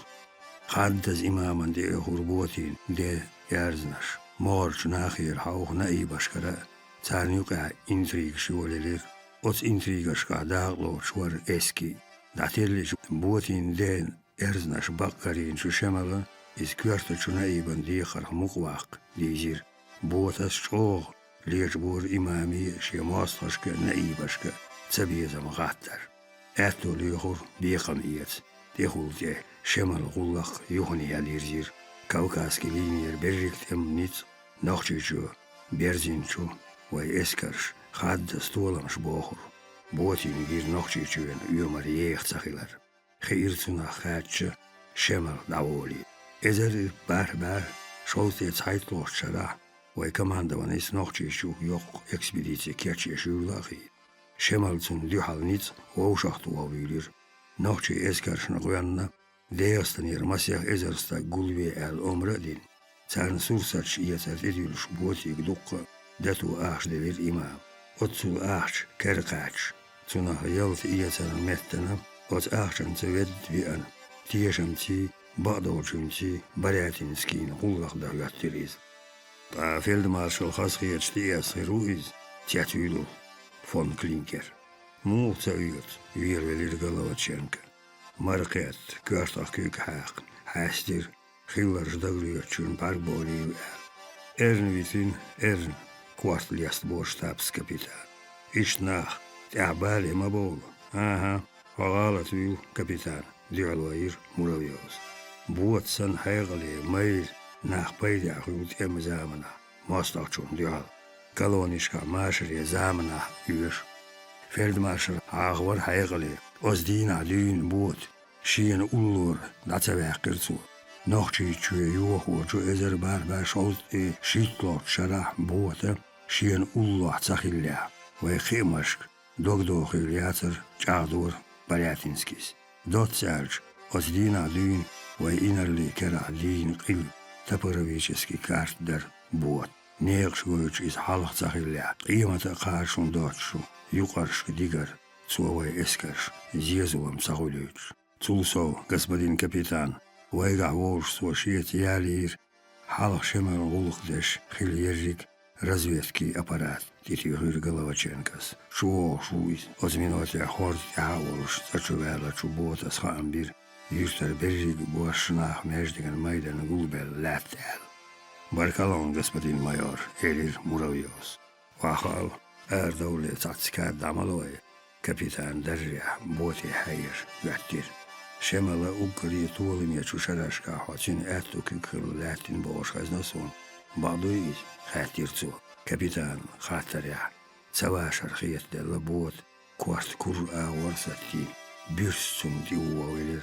خادز إماما دي هربوتين دي يارزنش مارش ناخير حوخ نائب شكرا تارنيوقع إنتريغ شواليلير أوت إنتريغش قاداغلو شوار إسكي دعتيرليش بوتين دين إرزنش بقرين شو شمالا إز كوارتا شو نائبا ديخر مقواق ديزير بوتاس شوغ ليش بور إمامي شي ماستشك نائبشك تسبيزا مغاتر أتو ليخور ديقم إيت ديخول دي شمال غلق يوهني ياليرزير كوكاسكي لينير بريك تم نيت نخشيشو بيرزينشو وي اسكرش خاد ستولمش بوخر بوتي نجير نخشيشوين يومر يختخيلر خيرتنا خاتش شمال داولي إذا بار شوتي تايتلوش شراح وي كمان دوانيس نخشيشو يوق اكسبيديتي كيرشيشو لاخي شمال تون ديحال نيت ووشاختو وابيلير نخشي اسكرش نغواننا ديستنير مسيح إزرستا قلبي الأمردين تان سورساتش إيتر إديلش بوتي قدوق داتو آخش دير إمام أتسو آخش كرقاتش تونه يلت إيتر متنا أت آخشن تود بيان تيشمتي بعضوشنتي برياتينسكين غلق دا يتريز فيلد مارشال خاصيتش تياس رويز تياتيلو فون كلينكر مو تاويت وير ولير غلواتشنكا مرقات كارتاخ كيك حاق حاستير خيلر جدغليوتشون باربولي إرن ويتين إرن كوارت ليست بوش تابس كابيتان إيش ناخ تعبالي ما بول وغالت ويو كابيتان دي الوير مراويوز بوت سن حيغلي ميل ناخ بيدي أخيوت إم زامنا ماستاقشون ديال كالونيشكا ماشري زامنا يوش فيلد مارشال آغور حيغلي أزدين علين بوت شين أولور داتباقرتو نوخشي تشوي يوخ وجو إزر بار شوط شيطلوت شرح بوتا شين أولوح تخيليا ويخيمشك دوغدوخي لياتر جاغدور برياتينسكيس دوت سالج أزدين علين وإنرلي كرا علين قل تبرويشسكي كارت در بوت نيغش ويش إز حالخ تخيليا قيمة قارشون دوتشو يقرش ديگر سوى اسكرش زيزو مساغوليوش تولسو господин كابيتان ويقع وولش سوشيت يالير حالخ شمال غلق دش خيل يرجيك разведки аппарат титюхир Головаченкас шуо шуиз озминотя хорт яулш зачувела чубота схамбир юстер бережик буашнах междеген майдан гулбел латтел баркалон господин майор Элир Муравьёс вахал دولة تعتكاد دعملوي كابيتان دريا بوتي حير يعتير شمال أقري طول ميتشو شراشكا حوتين أتو كيكل لاتين بوش خزنسون بعضويز خاتيرتو كابيتان خاطريا سوا شرخية دل بوت كوارت كور ورثتي بيرسون دي وويلر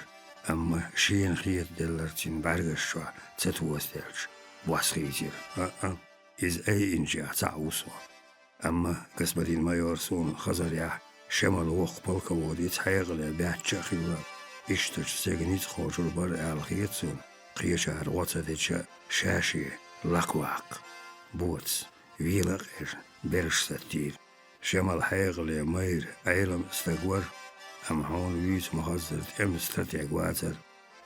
أما شين خيت دلرتين بارغشوا تتوستلش بواسخيتير إز أي إنجا تعوصوا أما قسبتين ما يورسون خزر شمال وق بالكوود يتحيغل بيتش خلا إشتش سجنيت خوش البر الخيتسون قيشار واتدتش شاشي لقواق بوتس ويلق برش ستير شمال حيغل مير عيلم استقور أم هون ويت مخزرت استرتيق واتر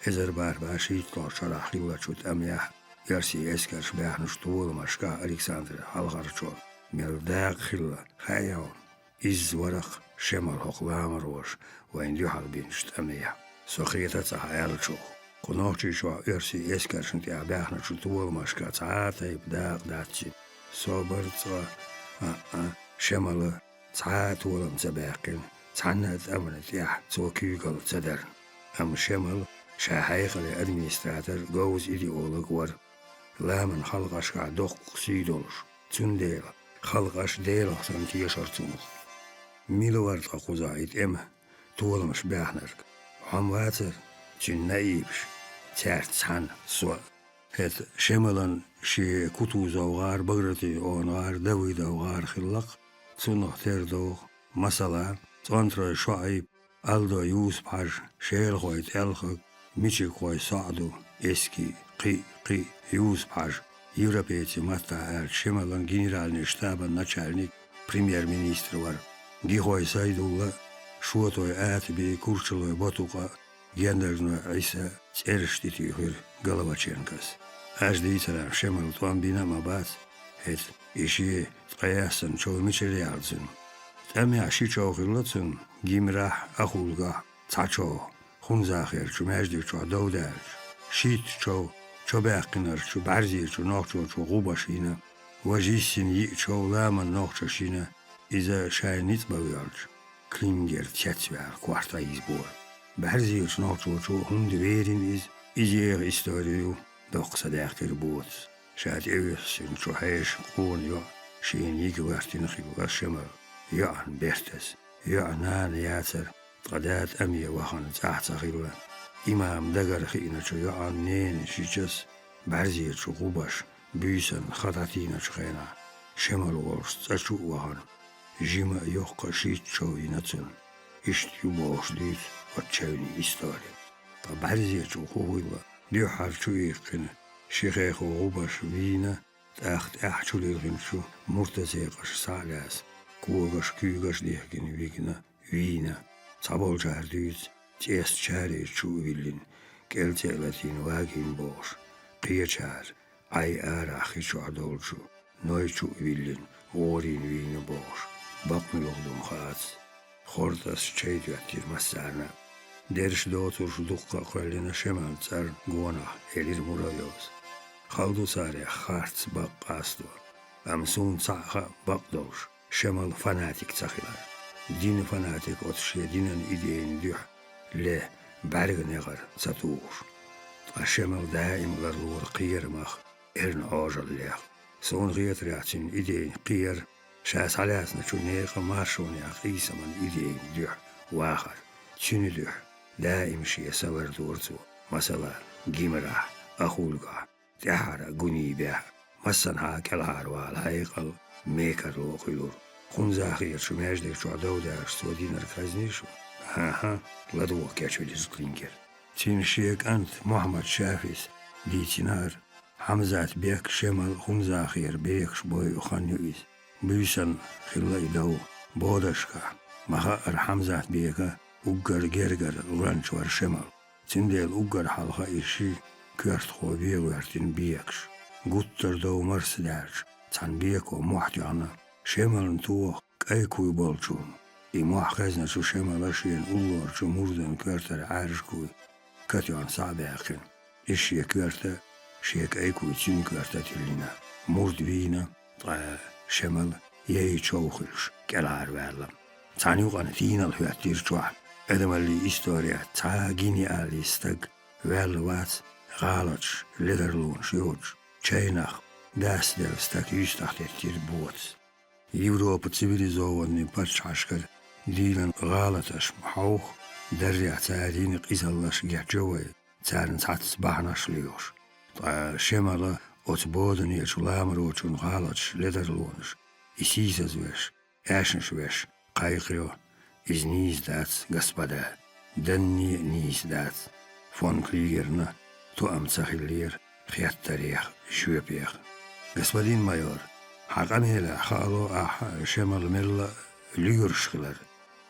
إزر بار باشيت لو شرح خلا شوت أميح يرسي اسكرش بيحنش طول مشكا ألكسندر حلغرشون مرداق خلا خيون إز ورق شمال حقلام روش وين يحل بينشت أميح سخيتا تحيال شو قنوشي شو يرسي اسكرش انتي أبيحنا شو طول مشكا تعاتي بداق داتشي صبرت شمال تعات ولم تباقين تعنت أمنت يح توكيقل تدر أم شمال شاحيق لأدميستراتر جوز إيديولوج ور لا من خلقش دق سيدولش تنديل خلقش ديل سنتي شرطنخ ميلوارد قوزايد إما تولمش بيحنرك عم واتر تن نايبش تارت سان سوا هت شمالن شي كتو زوغار بغرتي اونغار دوي دوغار خلق تنخ تردوغ مثلا تنتر شعيب ألدو يوس بحاج شيل خويت ألخق ميشي خوي سعدو اسكي قي يوس بحاج يوربيتي متا شمالن جنرال نشتابا начальник премьер-министр ور دي خوي سايدولا شوتوي آتبي كورشلوي بطوقة جندرنا عيسى تيرشتيتي خير غلواتشينكس أجدي ترى شمال طوان بينا ما بات هت إشي قياسن شو ميشريالزن تامي عشي شو خلطن جيمراح أخولغا تاچو خونزاخير شو مجدي شو دودر شيت شو باقنر شو برزي شو ناخشو شو غوباشينا وجيسين يي شو لامن ناخشاشينا إذا شاينيت بويالش كلينجر تشاتسوار كوارتا إزبور برزي شو ناخشو شو هند ويرين إزيغ إستوريو دوق صداقتر بوت شاد إيوسين شو حيش قون يو شين يجوارتين خيو الشمال يعن بيرتس يعنان ياتر قدات أمي وخن تحت خيلا إمام دقر خينا شو يعن نين شيجس برزي شو غوباش بيسن خطاتين شخينا شمال ورس تشو وخن جيما يوقع شيت شو ينتن إشت يبوش ديت وتشاوني إستوري برزي شو خويلا ديوحر شو يقن شيخيخ وغوباش فينا تاخت أحشو للغن شو مرتزيقش سالاس كوغش كيغش ديحكن ويكنا وينا صابول شهر ديت تيست شاري شو ويلين كالتي لاتين واقين بوش قيا شهر أي آراخي شو عدول شو نوي شو ويلين غورين وين بوش بقن لغدم خاص خورتاس شيد يعتير مسارنا درش دوتور شو دقا قلنا شمال تار قونا إلير مرايوز خالدو ساري خارتس بقاستو أمسون صاقا بقدوش شمال فناتيك تخيلار دين فناتيك أتشي دينن إيدين ديح له برغ نغر ساتوش الشمال دائم لرلور قير مخ إرن عاجل ليخ سون غيت رياتين إيدين قير شاس علاسنا شو نيخ مارشون يا قيسا من إيدين ديح واخر تشيني ديح دائم شي سور دورتو مثلا جيمراح أخولقا تحر قني بيح مسنها كالهار والهيقل ميكر لوخيلور خونزاخير شو ماجدك شو عدو دارش سودين ركازنيشو ها لدوك كاشو ديزكلينكر تين شيك أنت محمد شافيس دي تنار حمزات بيك شمال خونزاخير بيك شبوي وخانيويز بيسن خلا يدو بودشكا مخا حمزات بيكا وقر جرجر رانش ور شمال تنديل وقر حلقة إشي كرت خو بيغوارتين بيكش قطر دو مرس دارش تان بيكو محتيانا شمال نتوخ كايكوي بالشون إموح خزنا شو شمال أشين أولور شو مردن كرتر عارشكوي كتيان صعباقين إشي كرتا شيك أيكوي تين كرتا تلينا مرد بينا شمال ياي تشوخلش كالعار والم تاني وغانا تينا الهواتير شوح أدم اللي إستوريا تاقيني آلي استق والوات غالتش لدرلون شيوج تشيناخ داس دل استق يستحت التير بوتس يوروبا تسيفيليزواني باتش عشكر ديلان غالتش محوخ دريع تارين قيسالش جوي تارن تحت بحناش ليوش شمالا أتبودن يشلامر وچون غالتش لدرلونش Исизазвеш, эшншвеш, кайкрё, из низдats, господа, денни низдats, фон Клигерна, туамцахиллер, хяттарех, швепех. Господин майор, хакамела хало шемал мелла люгершхлер.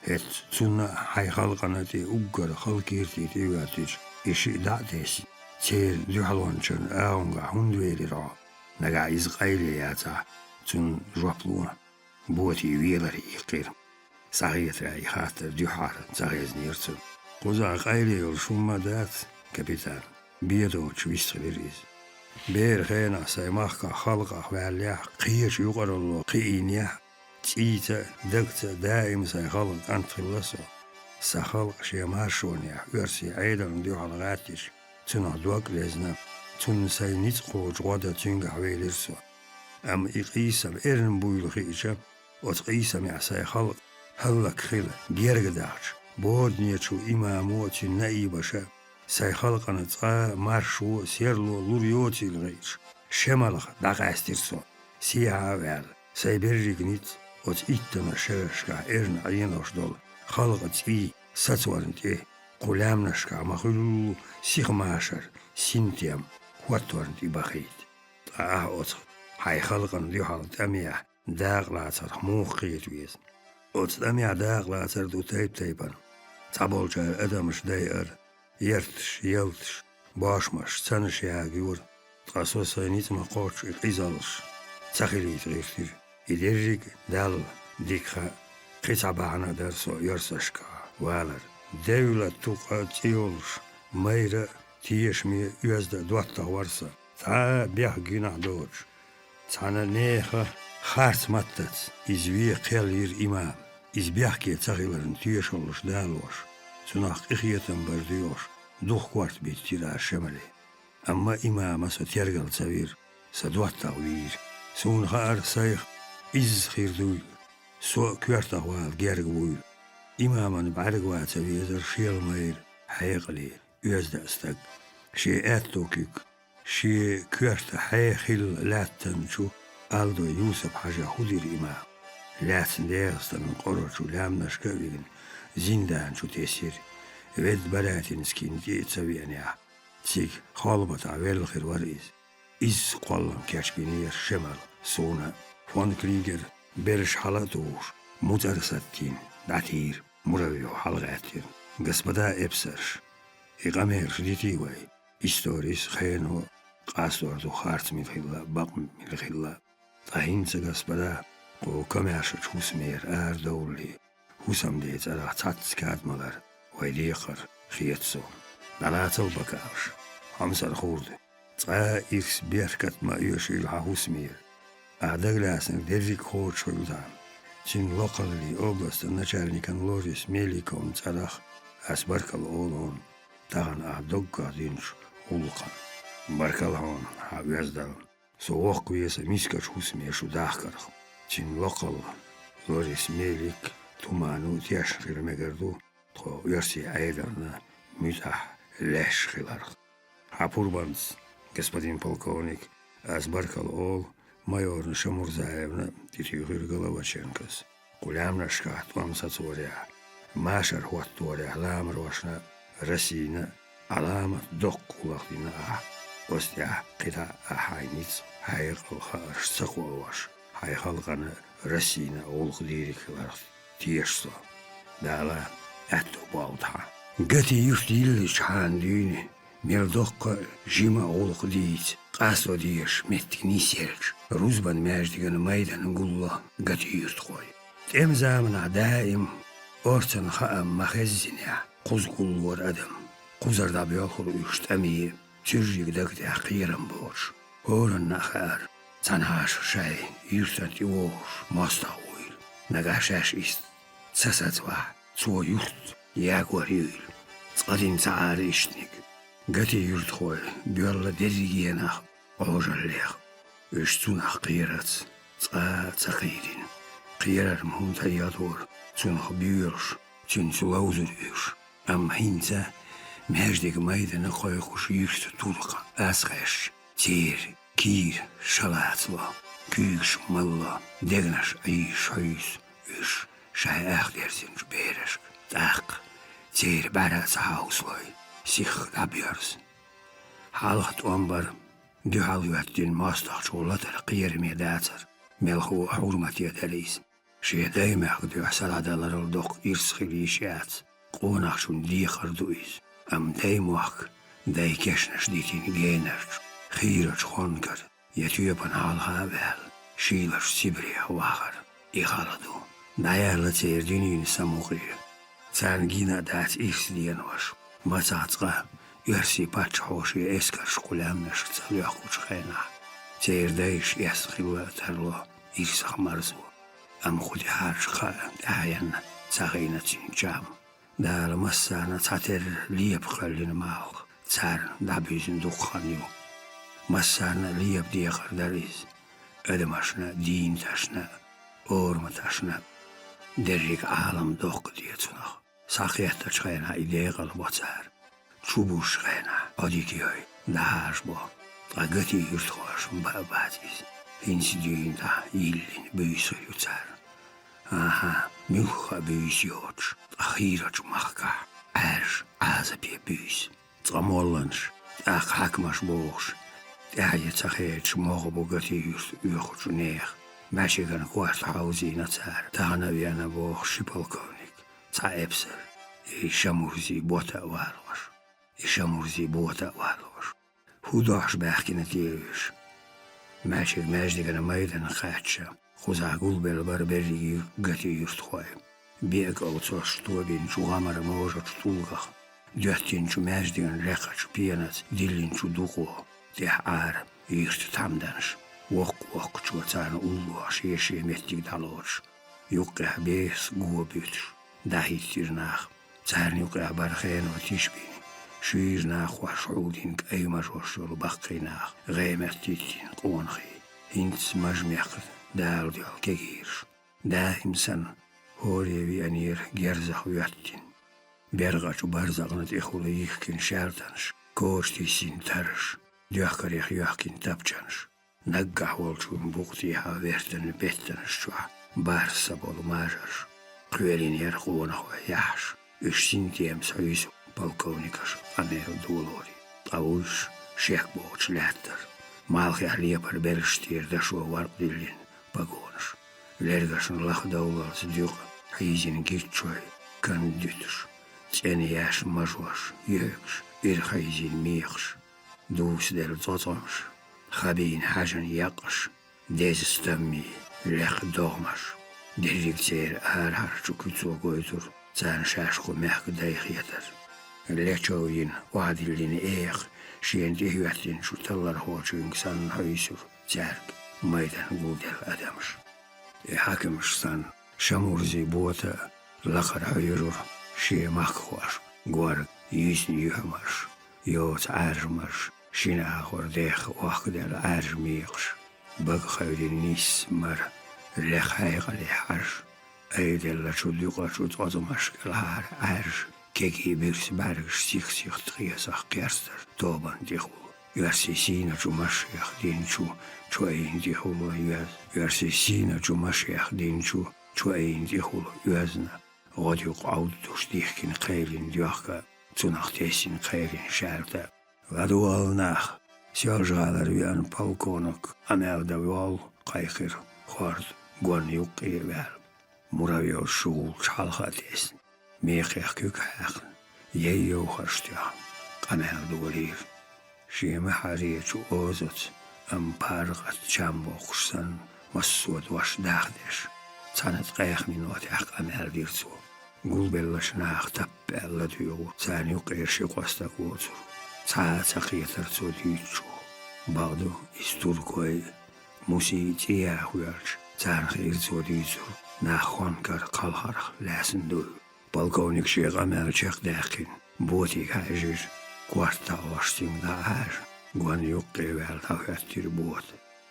Het toen hij halkanati ugar halkirti tigatich ishi dates tel duhalonchen aunga hundverira naga Israeli yata toen joplua boti wielari ikir sagitra ikhater duhar zageznirtsu qoza qaili ul shumma dat kapitan biedo chvistleris ber khena saymahka khalqa walya qiyish yuqarallo qiinya تيتا دكتا دائم سيخلق أنت خلصه سخلق شيء ماشونيا ورسي عيدا نديو على غاتيش تنع دوك لازنا تن سينيتقو جوادا تنجح ويلرسو أم إقيسم إرن بويل خيشة وتقيسم يا سيخلق هلك خيلة بيرغ داعش بود نيتشو إمامو تنائبشا سيخلق نتقا مارشو سيرلو لوريوتي الغيش شمالخ داقاستيرسو سيها وال سيبرجيك نيت От иттана шершка эрн аеношдол халгат и сацварнти кулямнашка махулу сихмашар синтиам хватварнти бахит от хай халган дюхалт амия дааглаацар муухқиет виес от амия дааглаацар ду тайпан таболча адамш дайар ертш елтш башмаш цанш ягюр тасоса нитма qoch изалш цахилит рифтир إدرج دال ديكها قطعنا درسو يرسشكا والر دولة تقاتيولش ميرا تيشمي يزد دوات ورسا تا بيح جناح دوج تانا نيخا خارت متت إزوي قيلير إمام إز بيح كي تغيلرن تيشولش دالوش سناق إخيتن برديوش دوخ كوارت بيت تيرا شمالي أما إمام ستيرغل تغير سدوات تغير سون خار سيخ إز خير دوي سو كوارتا وال جارج وول إماما بعرج واتسويزر شيل مير حيقلي يزد استق شي أتوكيك شي كوارتا حيخل لاتن شو ألدو يوسف حاجة خدير إمام لاتن ديرستن قرر شو لامناش كويجن زندان شو تيسير ود بلاتين سكين دي تسويانيا تيك خالبة عويل خير ورئيس إز قلم كاشبينير شمال سونا فون كليجر برش حالاتوش مدرستين دعتير مرويو حلقاتير قصبدا إبسرش إقامير شديتي واي إستوريس خينو قاستور دو خارت من خلا باق من خلا طاهين قصبدا قو كماش حسمير دولي حسم ديت على تاتس كاد ملر ويديقر خيتسو دلاتل بكاوش همسر خورد تا إكس بيركت ما يوشيل حسمير أعدغلاسن ديريك خور شلدان تين لوقالي أوغست начальникан Лорис Меликом царах أسبركال أولون تاغن أعدوغا دينش أولقان بركالهون حويزدال سووق كويسا ميسكاش حسمير شو داخكرخ تين لوقال Лорис Мелик تمانو تياشخير مگردو تو يرسي عيدرنا ميتاح لش خلارخ حپوربانس господин полковник أسبركال أول майор Шамурзаевна титюгир Головаченкас кулямнашка твамсацоря машар хуатторя ламрошна Россина алама доккулахдина остя кита ахайниц хайгал харш цакуаш хайхалгана Россина олхдирихлар тиешсо дала атто балта гати юфтилиш хандини مردق جيما أولق ديت قاسو ديش متكني سيرج روزبان ماجدقن ميدان نقول قتير تقوي تم زامنا دائم أورتن خام مخزنيا قوز قول ور أدم قوزر دا بيالخلو يشتمي ترجيك داك تحقيرا بوش هورن نخار تنهاش شاي يرتن تيوش ماستاويل نقاشاش إست سساتوا سو يخت ياكور يويل تقدين تعار إشتنك قتي يرتخوي بيولا ديريجينا أوجاليخ اشتونخ قيرات تقيدين قيرات مهون تيادور تونخ بيورش تون سلاوزريوش أم هينتا مهجدك مايدنا قايقوش يرت طولقا أسغش تير كير شلاتلا Kyyks malla, degnas iis huis, us, zij echt dersin beresk, tak, zeer barat hausloi, zich abjars. Halcht ombar, du haljuattin maastach later qiyermi dater, melhu hurmati dalis. She daimach du saladalar dok irschiliishaat, qonach shun dicher duis. Am daimuach, dai kesnes ditin genert, khirach khonkar, yatuyapan halha wel, shilach sibri wachar, ihaladu. Nayarla zeerdinin samuqi. Zangina dat irslian was, mazatzqa, Yersi patchoshi eskar shkulamnash tsalyakuch khayna. Zeerdeish yaskhilwa tarlo irsakh marzu. Am khudi harsh kha ayan tsagina tsincham. Dar massana tsater lieb khallin maal. Tsar dabizin dukhanyu. Massana lieb diakhar daris. Edemashna din tashna. Orma tashna. Derrik alam dok dietsunach. Sakhiyata chkhayna idegal watsar. Çubuş gayna, adikiyoy, dağışbo, agati yurthoşum babazis, hinsi düğünda illin büyüsü yutsar. Aha, mülha büyüsü yoç, ahiraç mahka, azapi büyüs, tramollanş, hakmaş boğuş, ayetsakheç moğbu gati yurthoşu neyh, Мәшігін қуарт хаузина цар, тағана вяна боқ шипалковник, ца эпсер, и шамурзи бота варлаш. Ишамурzi bota varloş. Hudaş bəxkini deyiş. Məşik məcdigənə meydan xətşə. Xuzagul belbar berrigi gati yurtxoy. Beg alçoş tobin çuğamara moja çtulğaq. Döttin çu məcdigən rəqaç piyanat dillin çu duqo. Deh ar yurt tamdanış. Vok çuğatsana ulluaş yeşi mettig daloç. Yuqqah bes guobütş. Dahittirnaq. Çarn yuqqah barxen o tişbin. Şüyüznach was Udin Eimarsosol Bakkinach, Reimertitin Qonchi, Hints Majmekh, Daldial Kegirsch, Daimsan, Horevi Anir Gerzach Yattin, Bergach Barzagnat Echulichkin Schertansch, Kostisin Tarsch, Djachkarich Jachkin Tapchansch, Naggahwolchun Bukti Haverten Bettenschwa, Barsabol Majarsch, Quelin Yerchonach Yash, Ushintiem Saisu. Полковникаш Амел Дулори, Ауш Шехбоч Леттер, Малхи Алиепар Берштир Дашо Вардилин, Пагонш, Лергашн Лахдаула Сдюк, Хизин Гитчой, Кандютш, Ценияш Мажош, Йекш, Ирхайзин Михш, Дус Дел Зозомш, Хабин Хажан Якш, Дезстамми, Лех Догмаш, Дирикцер Архарчу Куцо Гойтур, Цан Шашку Мех Дайхетер. Lechoyin vadilin eeg, şient ihvettin şu tallar hoçun san haysur, cerk, maydan gudel adamış. Hakimşsan, şamurzi bota, lakar hayırur, şie makhvar, guar yüzün yuhamaş, yot armaş, şine ahor deh vakdel armiyakş, bag haydin nis mar, leh haygali harş, eydella çudyuqa çut ozumaş kalhar arş, Keki birs bargış sih tqiyasaq kerster toban dihul. Yersisina çumaşyaq dinçu çuayin dihul yaz. Yersisina çumaşyaq dinçu çuayin dihul yazna. Godiq auduş dihkin qaylin diyaqqa tsunaqtesin qaylin şarta. Vadualnaq sjálfsgalar vian polkonik amelde val qayqir xord gon yuqivel. Muravyo şul çalxatesin. Meeqeq kukhaaqn, yeyo harstja, qamel dulir. Shima harichu ozot, ampargat chamboqsan, massuad wash dagdesh. Tsanat qayq minot aq amel dirtsu. Gulbellash naaq tappella duyo, tsan yuqirshi qostak otur. Tsaaqietartsu dytsu. Bagdu isturkoy, musi tiyahuyarch, tsan khirtsu dytsu. Naxonkar qalharq lasin duyo. Полковник Шеgamel Чехдахин, Ботик Хажиш, Квартал Ваштин Дahar, Гуан Юккевел Тахаттир Бот.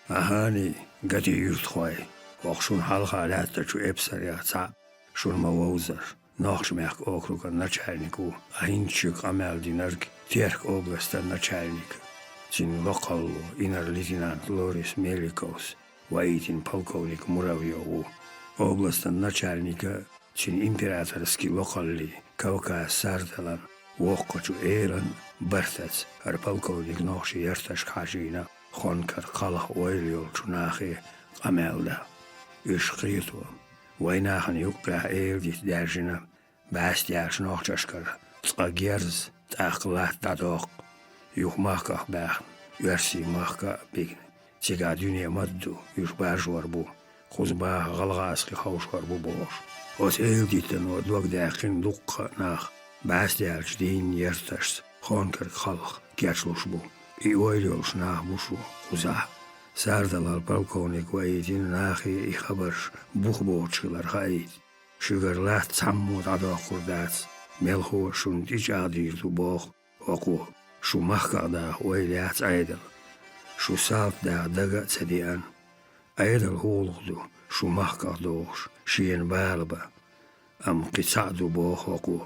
Ахани, Гати Юртхой, Охшун Халхалята Чу Эпсаряца, Шурмавозер, Нохшмях округа начальнику, Ахинчик Амел Динарк, Терк областа начальника. Цин Локалло, инар лейтенант Лорис Меликос, Ваитин полковник Муравьеву, областен начальника чин императорский локалли Кавказ Сардалан, وقتو إيران برتت هر полковник نوشي يرتش حاجينا خونكر قلق ويليول تناخي قمالدا يشقيتو ويناخن يقع إيرديت دارجنا باستياش نوشتشكر تقاقيرز تاقلات تدوق يوخ ماكا باخن يرسي ماكا بيغن تيغا دنيا مدو يوش باجور بو خوز باخ غلغاسقي خوشور بو بوش وت إيرديتن ودوق داقين دوق ناخ باستياش دين يرتش خونكر خلق كياتلوش بو إيويليولش ناخ بوشو خوزاه Sardalal polkovnik وایدین ناخی ای خبرش بوخ بوچلر خاید شگر لات سمود عدا خردات ملخو شون دیج عادیر تو باخ وقو شو مخکادا ویلیات عیدل شو صاف دا دقا تدیان عیدل هولغدو شو مخکادوش شین بالبا ام قصعدو باخ وقو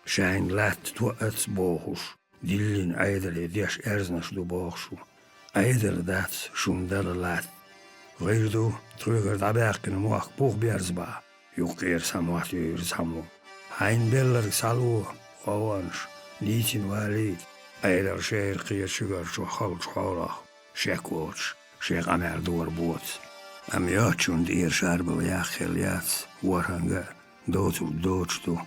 شاین لات توقت باخوش دلین عیدل یدیش ارزنش دو باخشو عيدل دات شون دلالات غيردو تروغر داباقين موخ بوخ بيرزبا يقير سموات يرزمو هاين بيلر سالو ووانش ليتين واليد عيدل شير قير شغر شو خلق حوله شاكوش شيخ عمال دور بوت ام ياتشون دير شاربل ياخيليات ورهنگا دوتو دوتشتو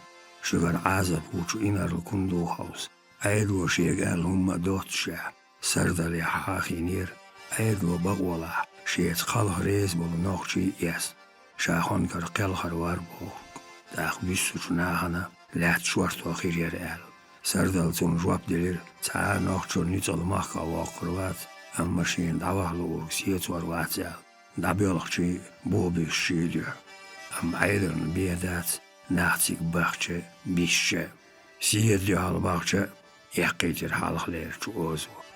شغر عازب وچو إنار الكندو هاوس عيدو شيغال هما دوتشا سردالي حاخينير ايدو بغولا شيت خاله ريز بول نوخشي يس شاخون كر قلخر واربو داخ بيسوش ناهنا لات شورتو خيرير ال سردال تون جواب دلير تا نوخشو نيتال ماخا واقروات اما شين داوهلو سيت ورواتزال دابيولخشي بوبي شيديو ام ايدرن بيدات ناختيك باخشي بيشي سيت دي هالباخشي يقيتر حالخلير چو اوزو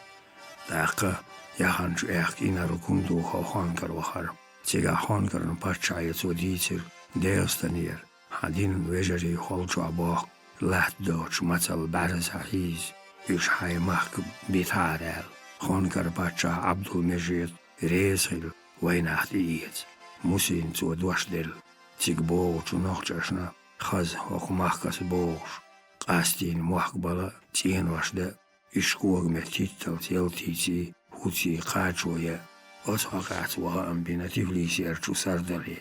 داقه یهانچو ایک اینا رو کندو خان کر وخر تیگا خان کرن پچای تو دیتر دیستنیر هدین وجری خالچو باق لات دوچ مثل برز هیز یش های محکم بیتارل خان کر پچا عبدالمجید ریزل وینات ایت موسین تو دوش دل تیگ بوچو نخچشنا خز حق محکس بوش قاستین محکبالا تین وشده إشكوغ متيتل تيلتيتي هوتي قاجويا أصحقات وهم بنتيفليسي أرشو سردري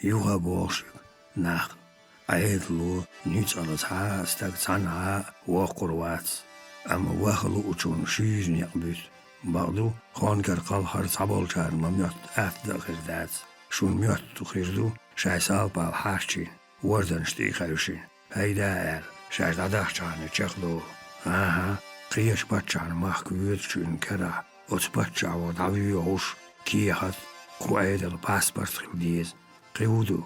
يوها بوشك ناخ عيدلو نيتالت ها استقتان ها وقروات أما واخلو أجون شيزن يقبت بعضو خانكر قلحر تبالشار مميت أفضل غردات شون ميت تخيردو شاي سالبا الحاشين وردنشتي خيوشين هيدا آل شاي داداخشان چخلو آها قيش بچان ماخ ويرشون كرا اوت بچا ودعويوش كيهات قوائد الباسبورت خلديز قيودو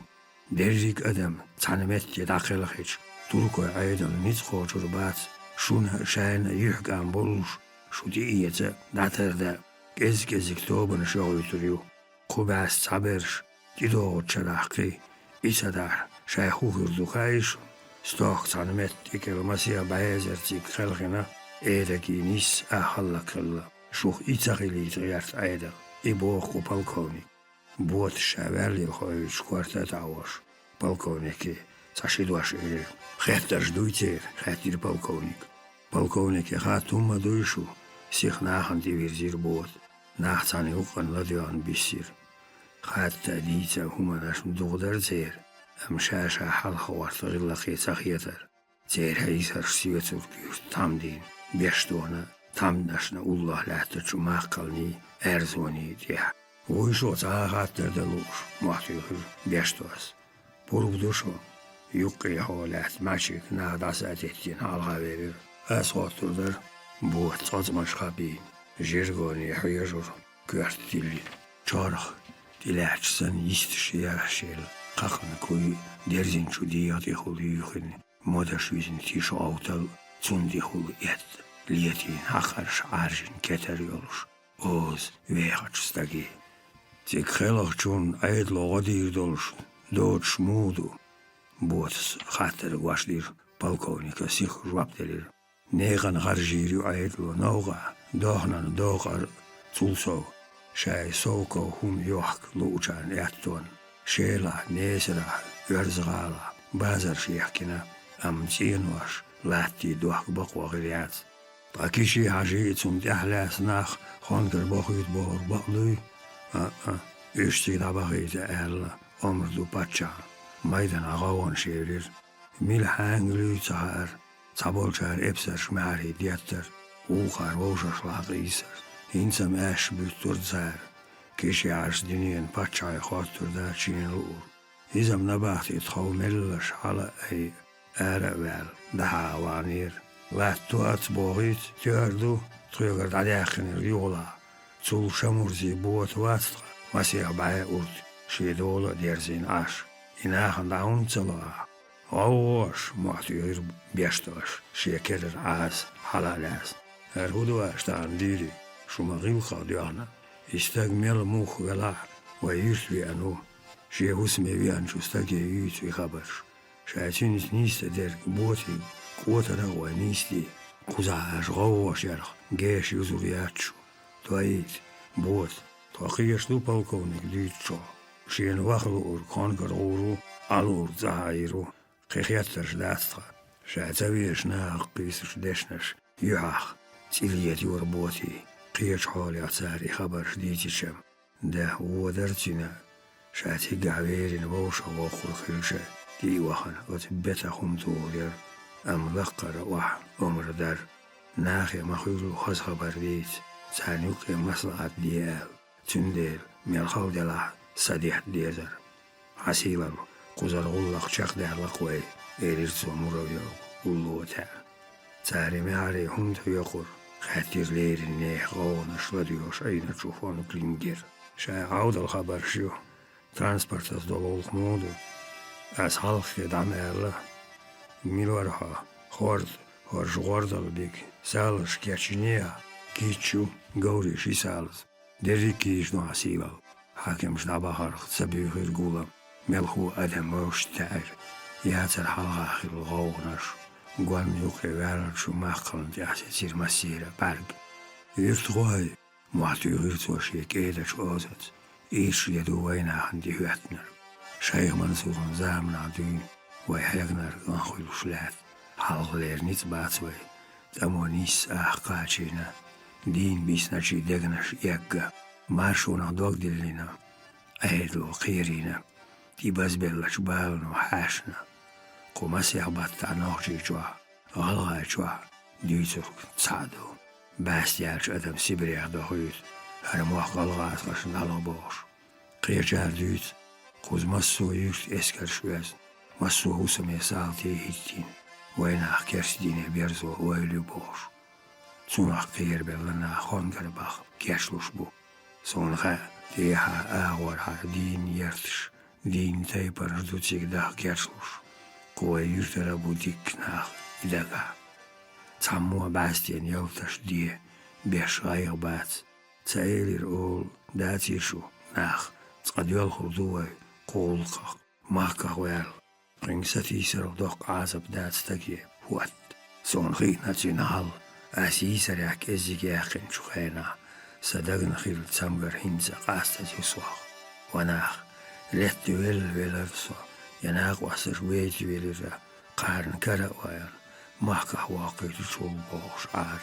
درجيك ادم تانمت يداخل خيش تركو عيد النتخو جربات شون شاين يحقان بولوش شو دي ايتا داتر كزك توبن شغل تريو قباس تعبرش ديدو تشلاحقي ايسا دار شايخو خردو خايش ستوخ تانمت يكال مسيح بايزر تيك خلقنا إيدكي نيس أحلق الله شوخ إيتاقيلي تغيرت عيدل إبوخ بالكوني بوت الشابالي الخوي شكورتا تعوش بالكونيكي تشيد واشيري خيترش دويتير خيتير بالكونيكي خاتوما دويشو سيخ ناخن ديويرزير بوت ناختاني وقن لديوان بيسير خاتا ديتا هما ناشم دوغدر زير أمشاشا حلخ وارتغل لقيتا خيتر زير هيسر سيوتر بيوت تامدين بيشتونا تامداشنا الله لا تجو ماقلني أرزوني ديها ويشو تاغاتر دلوش محتيخر بيشتوس بروبدوشو يقي حولات ماشيك ناداس أتيتين على غابير أسغطر در بوت صدمش خابين جيرغوني حيجر كورت ديلي چارخ ديلاچسن يستشي أخشيل قاقن كوي درزين شو دياتي خولي يخن مدشويزن تيش أوتل تندي خول يد ليتين حقرش عارجن كتر يولش اوز ويخاتشستاقي تيك خيلخ چون عيد لغدير دولش دوت شمودو بوتس خاطر واشدير بالكونيكا سيخ جواب دلير نيغن غرجيريو عيد لو نوغا دوغنان دوغر تولسو شاي سوكو هم يوحك لوجان اتون شيلا نيسرا يرزغالا بازر شيحكنا ام تينوش لاتي دوحك بقوى غريات باكيشي حاجيتهم تحلاس ناخ خونكر بخيت بور بقلوي اشتي دابغيت اهلا امردو باتشا ميدان اغاون شيرير ميل حانجلو تهار تابولشار ابسر معري دياتر وخار ووشش لاغيسر إنسام أش بيتورزار كيشي عرس دينيان باتشاي خاطر دا تشين الأور إذا نبات يتخو ملش على أي أروال دها وانير لا توات بوغيت تيردو تغيرد عليخن اليولا تول شمورزي بوت واتر واسيع باي أورد شي دولة ديرزين عاش إناخن داون تلا أوش معتير بيشتوش شي كرر عاس حلالاس الهدو أشتان ديري شو مغيل خاديانا استجمل موخ غلا ويسوي أنو شي هسمي بيان شو استجي يسوي خبرش شايتين نيست درك بوتي قوة رغوة نيستي قزاش غوة شرخ جيش يزورياتشو تويت بوت توقيش دو بالكونيك ديتشو شين واخلو أركان كرغورو ألور زهايرو خيخياترش داستخا شايتويش ناق قيسش دشنش يحاخ تيليت يوربوتي قيش حولي عساري خبر شديتي شم ده ودرتنا شاتي قعويرين بوشا وخور خلشة دي وخن وتبتا خمتو أم لقر وح أمر در ناخي مخيلو خز خبر ديت سانيوكي مصلحة ديال تنديل ميلخو دلا صديح ديزر حسيلا قزر غلق شاق دهلقوي إيريرتو مرويو ولوتا تاري معري همتو يقر خاطر لير النيح غون شلديوش أين تشوفون كلينجر شاي عود الخبر شو ترانسبورت دولو خمودو از half دعم الله ميلورها خورد هرش غوردل بيك سالش كيتشنيا كيتشو غوري شي سالز دري كيش نو حسيبل حاكمش دابا هرخ تسبيو غير قولم ملخو أدم روش تاير ياتر حلقة خير الغونش قوان يوكي وارد شو ماقلن تيحسي تسير مسيرة برق يرتغوهي معتو يغيرتو شيك ايدش اوزت ايش يدو وينا عندي هواتنر شيخ منصور زامن عدوين ويحيقنر انخوي الشلات حلق لير نيت باتوي تمونيس احقاتشينا دين بيسنا شي دقنش يقا مارشونا دوق دلنا ايدلو خيرينا دي بزبلش بالنا وحاشنا قومسي عبات عناخجي جوا غلغا جوا ديتر تصعدو باس يارش ادم سيبريخ دخويت هرموح غلغا اتغش نالغبوش قيجار ديت خوز مسو يوش اسكر شويز مسو هوسم يسالتي هيتين ويناخ كرس ديني بيرزو ويلو بوش توناخ قير بلنا خونگر باخ كيشلوش بو سونخا تيها اغور هار دين يرتش دين تايبر دوتيك داخ كيشلوش قوة يرتر بوديك ناخ إداقا تسموها باستين يلتش ديه بيش غايغ بات تايلير أول داتيشو ناخ تقد يلخو دوي قولقا ماكا ويل قنسة يسر دوق عازب دات تاكي وات سون خينا تنهال أسيسر ياك إزيك ياقين شخينا صدقنا خيل تسمغر هنزا قاستا يسوخ وناخ لت ويلرسو يناق واسر ويجي ويلرا قارن كرا ويل ماكا واقي تشول بوش عار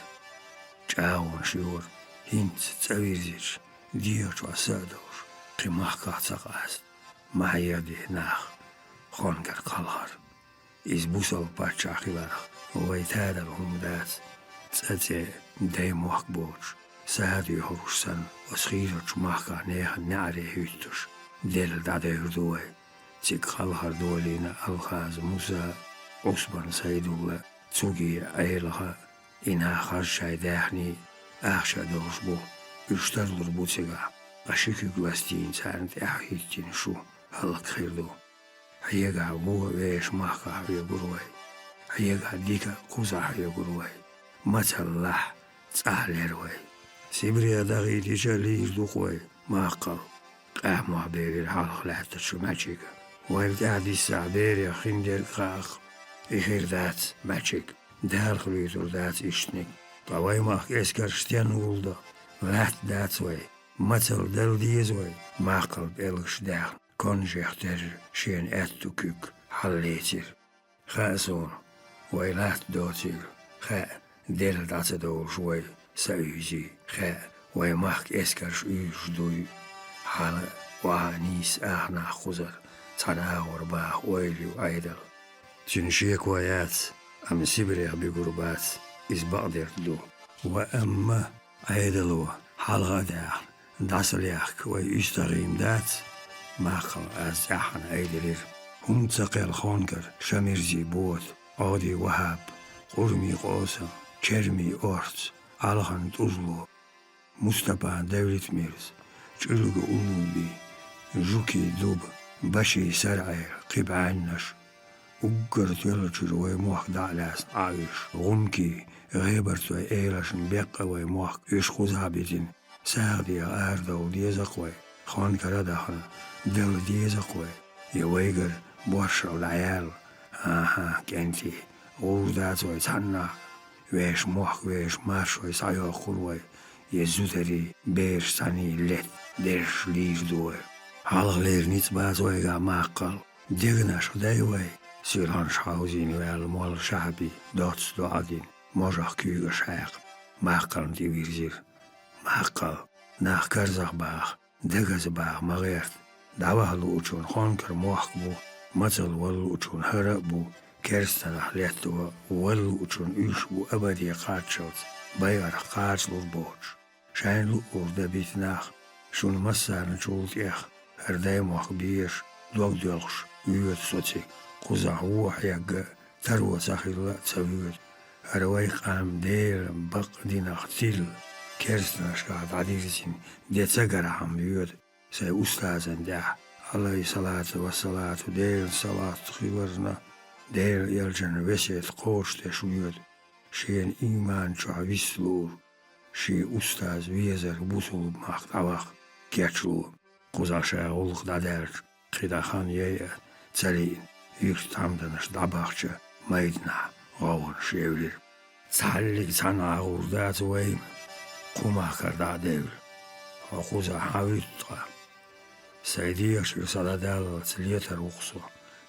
جاون شيور هنت تسويزيش ديوش واسادوش قي ماكا تقاست ما يدي ناخ خونكر قلهر إز بوصل باتشا خلارخ ويتادر همدات تساتي داي موحك بوش سادي هروشسن وسخيرش ماكا نيخ نعري هيتوش ديل دادا يردوي تيك خلهر دولينا الخاز موسى عصبان سيدولا تسوغي ايلها إنها خرشاي داخني أخشى دوش بو يشترلر بوتيغا أشيكي قواستين سانت أحيتين شو هلق خيردو هيغا هو ويش ماكا هيغروي هيغا ديكا قوزا هيغروي مثل لح تسهلروي سيبريا داغي ديشا ليش دوخوي ماقل قاموا بيري الحلق لحتى شو ماجيكا ويبدأ دي السعبيريا خندر قاق إخير ذات ماجيك دار خليتو ذات إشتنك طواي ماك إسكر شتين ولدا لحت ذات وي مثل دل ديزوي ما قلب إلغش داخل كونجيختر شين أتوكيك حليتر خاسون ويلات دوتير خا دل داتدور شوي سأيجي خا ويماك إسكرش دوي حالا وانيس أخنا خزر تناور باخ ويلي وأيدل تنشيك ويات أم سيبريخ بقربات إز بقدر دو وأما أيدلو حلغة داخل داسليخ ويشتغيم دات ماقل از احن ايدلير هم تقل خونكر شميرزي بوت عادي وهاب قرمي قوسا كرمي أورت علخان تuzlu Mustafa Devlet Mirs çırgı ulubi جوكي دوب بشي سرعي قيب عنش وقرت يلتشر ويموح دعلاس عايش غمكي غيبرت وإيلاشن بيقى ويموح يشخو زابتين ساغدي آردا وديزقوي خان كردخن دل ديزقوي يويقر بوشر العيال كنتي غوردات ويتحنى ويش موح ويش مارش ويسعيو خلوي يزوتري بيرش ساني لت درش ليش دوي حالغ لير نيت باز ويقع ماقل ديغناش ودايوي سيرانش حاوزين والمول شعبي دوتس دوعدين موجح كيغ شاق ماقل دي ويرزير ماقل ناخ كرزخ باخ دغز باخ مغيرت دعوه لوچون خونكر موحبو مثل ولوچون هربو كرستن حليتو ولوچون يشبو أبدي قاتشوت بيغر قاتلو البوش شاين لؤور دبيت ناخ شون مسارن شولت إخ هرداي موخ بيش دوغ دولخش يوت سوتي قوزا ووح يقى تروى ساخيلا تسويت هرواي قام دير بق ديناخ تيل كرستن شقاد عديرسين دي تسقر عم يوت سي أستاذن داح عليه صلاة والصلاة دير صلاة خيورنا دير يلجن وسيت قوش تشويت شين إيمان شعبيسلور شي أستاذ ويزر بوصل مقطعوخ كيتشلو قوزا شاغولخ دادرج خدا خان يايا تسالين يكتامدنش داباخشا ميدنا غاون شيولير تساليك تانا غوردات ويم قوما كردا دير وقوزا حاويتها سيديش يصدادال تليتر وقصو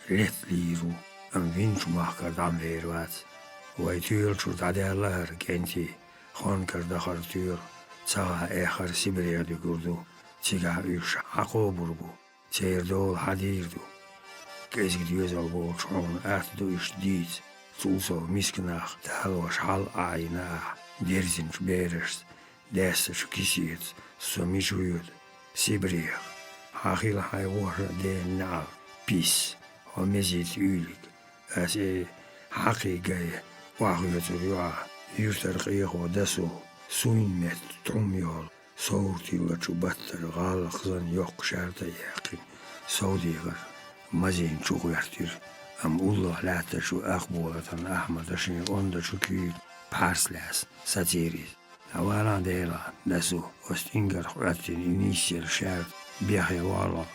ليت ليرو أم فينش ماخكر دام ليروات ويتيل شو دادالار كنتي خون كردا خرطير تساها آخر سيبريا دي كردو تيغا يوش حقو بربو تير دول حديردو كيزك ديوزال بول شعون أتدو إش ديت توسو ميسكناخ تهلوش حال آيناح ديرزنش بيرشت داستش كيسيت سوميش ويود سيبريا حاخيل هاي وحر دين نعال بيس ومزيد يوليك أسي حقيقة وحية ريوع يرترقيه ودسو سوين مت تروميول صوتي لچو بطر غالق زن يوق شارتا يقين سوديغر مزين چوغ يحتير أم الله لا تشو أخبولة أحمد شين أندا شو كيل بارسلاس ساتيريز أولا ديلا دسو أستنجر خراتين إنيسيال شارت بيحي والا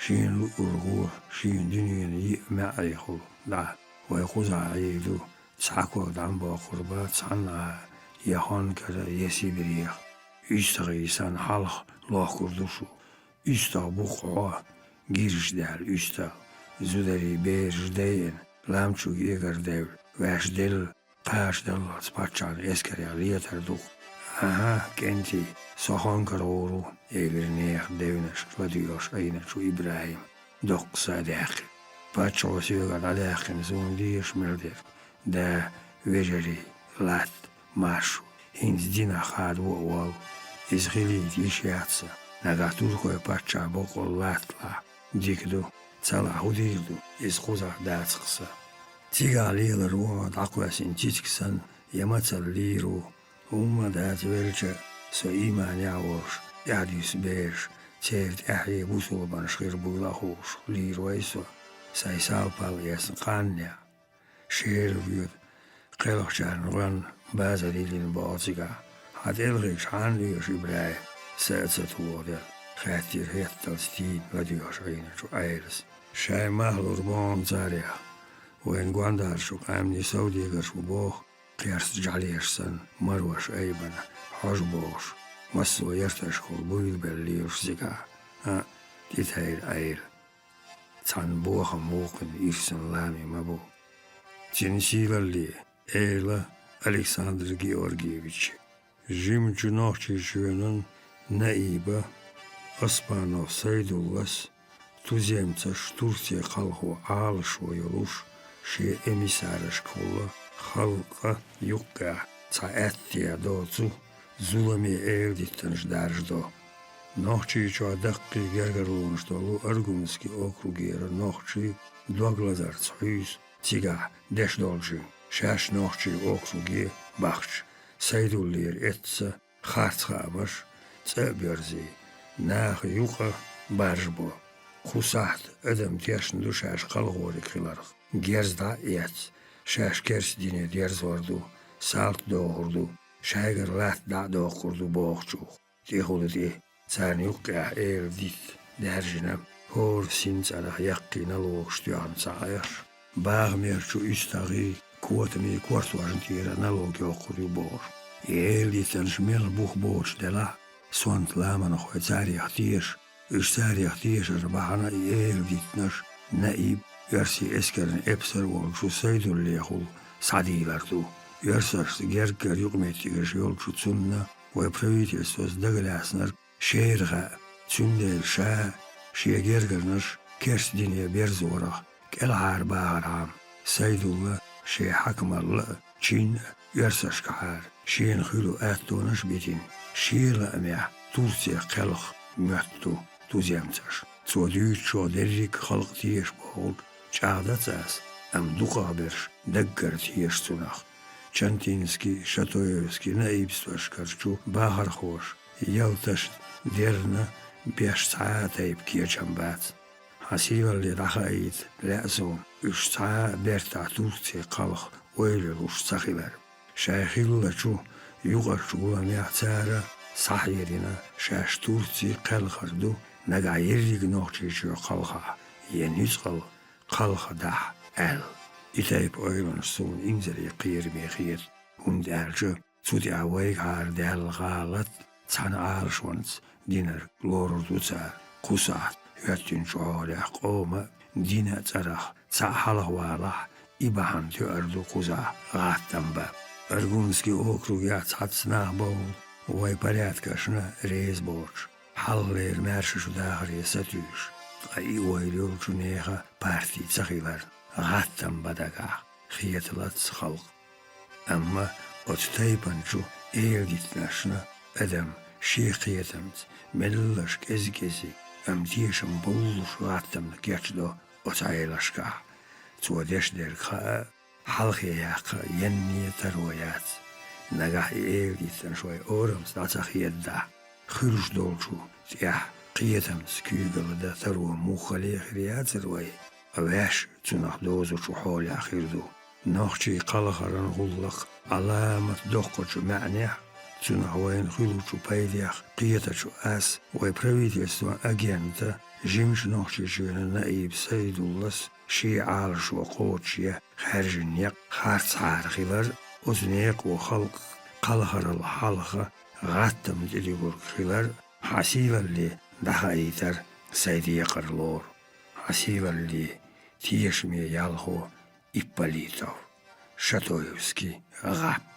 شين لؤرغور شين دنيا يئمع يخل دا ويخوز عيدو تساكو دعنبا قربات سعنا يهان كذا يسيبريخ يستغي سان حلق الله كردوشو يستغ بقعوا جيرش دال يستغ زودري بيرش داين لامچو يقر داول واش دل قاش دل سباتشان اسكري عليتر دوخ كنتي سخان كرورو يقر نيخ داونش وديوش اينشو إبراهيم دوق صادق باتشو سيوغر عليخن زون ديش مردر دا وجري لات ماشو هنز دينا خاد ووال إزغليت يشياتسا نغاتور خوي باتشا بوكو لاتلا ديكدو تسالا هوديردو إزغوزا داتسقسا تيغا ليل روما داقواسين تيتكسن يمتل ليرو هما دات ويلجا سو إيمان يعوش يعديس بيش تيرت أحيي بوصول بانشخير بولاخوش ليرو ايسو سايساو بال يسنقانيا شير ويود قيلوخ جان غن بازا ليلين باطيقا حد إلغيش عن ليوش إبراهيم سأتت وودل خاتير هيتل ستين وديوش عينشو عيرس شاي مهل ربان زاريا وين قواندار شو قامني سوديقر شو بوخ قيارس جعليش سن مروش أيبنا حجبوش مسو يرتشخل بويل بالليش زكا تيتاير ايل تان بوخ موقن إرسن لامي مبو تنسيل اللي ايلا ألكسندر جيورجيевич جيم جنوخشي جونن نائبة أسبانو سيدولس تزيمتش ترسي خلقو عالش ويلوش شي эмиссарыш колла халка юкка цаэттия доцу зулами элдиттенш дарждо нохчи чо дакки гергерлунштолу аргунски округера нохчи доглазар цхюс тига дэшдолжи шаш нохчи округи бахч сайдуллер этса харцхабаш цэберзи нах юка баржбо خصاحت ادم تیشن دو شاش قلقوری خیلارخ گرز دا ایت شاش کرس دینه درز وردو سالت دو خردو شایگر لات دا دو خردو باخ چوخ تی خود دی سانیوک که ایر دیت در جنم هور سینت على یقی نلوغ شتیان سایش باغ میرچو استاغی کوتمی کوارت وارنتیره نلوغ یاقوری باش ایر دیتنش میل بوخ باش دلا سوانت لامن خوی زاری اختیش إشتاري اختيش ربحنا إيل ديتنش نائب يرسي إسكرن إبسر والشو سيدو اللي يخول سعدي لردو يرسش جرجر يقمتيش يولشو تسنة ويبرويت يستوز دغلاسنر شيرغا تسندل شا شي جرجرنش كرس دينيا بيرزورخ كالعار باغر عام سيدو الله شي حكم الله چين يرسش كحار شين خلو آتونش بيتين شير أميح تورسي قلق مهتو توزيمتش توديوت شو دريك خلق تيش بول چاغدت اس ام دو قابرش دقر تيش سنخ چنتينسكي شاتويوسكي نايبستوش كرچو باهر خوش يلتش درنا بيش ساعة يبكي جنبات حسيبا اللي رخايت لأزون اش ساعة بيرتا تورتي قلق ويلوش سخيبر شايخيل لچو يوغشو لميعتارا صحيرنا شاش تورتي قلقردو نگايريك نوخشيشو قلقا ينيسقل قلقا دح ال إتايب أيضا سون إنزري قير ميخير هند أرجو تودي أويك هار دال غالت تان عارشونت دينر لوردو تا قصات يتين شعالي قوما دينا ترخ تحاله والح إبهان تأردو قزا غاتنبا أرغونسكي أوكرو ياتحتسناه بول وای порядкашна рейс борч халлер мершшу дахри сатюш ай уайлул чунеха парти цахилар гаттам бадага хиятлат халк амма отстайпанчу эрдитнашна адам шейхиятамт меллаш кезгези амтишам буллуш гаттам гячдо отайлашка цуадеш дерха халхияка янни таруят نجاح إيريتن شوي أورمس ناتخ يدا خرج دولشو تيح قيتم سكيجل دا ثروة موخلي خريات سروي أواش تنخ دوزو شو حول آخر دو نخشي قلخرن غلق علامة دقوش معنيح تنخ وين خلوشو بايديخ قيتشو أس ويبرويت يستوان أجيانتا جيمش نخشي شوين نائب سيد اللس شي عالش وقوتشي خارج النيق خارج عارخيبر أزنيق وخلق قلخر الحلقة غاتم دليور خلال حسيبا اللي دخايتر سيدي يقرلور حسيبا اللي تيشمي يالخو إباليتو شاتويوسكي غاب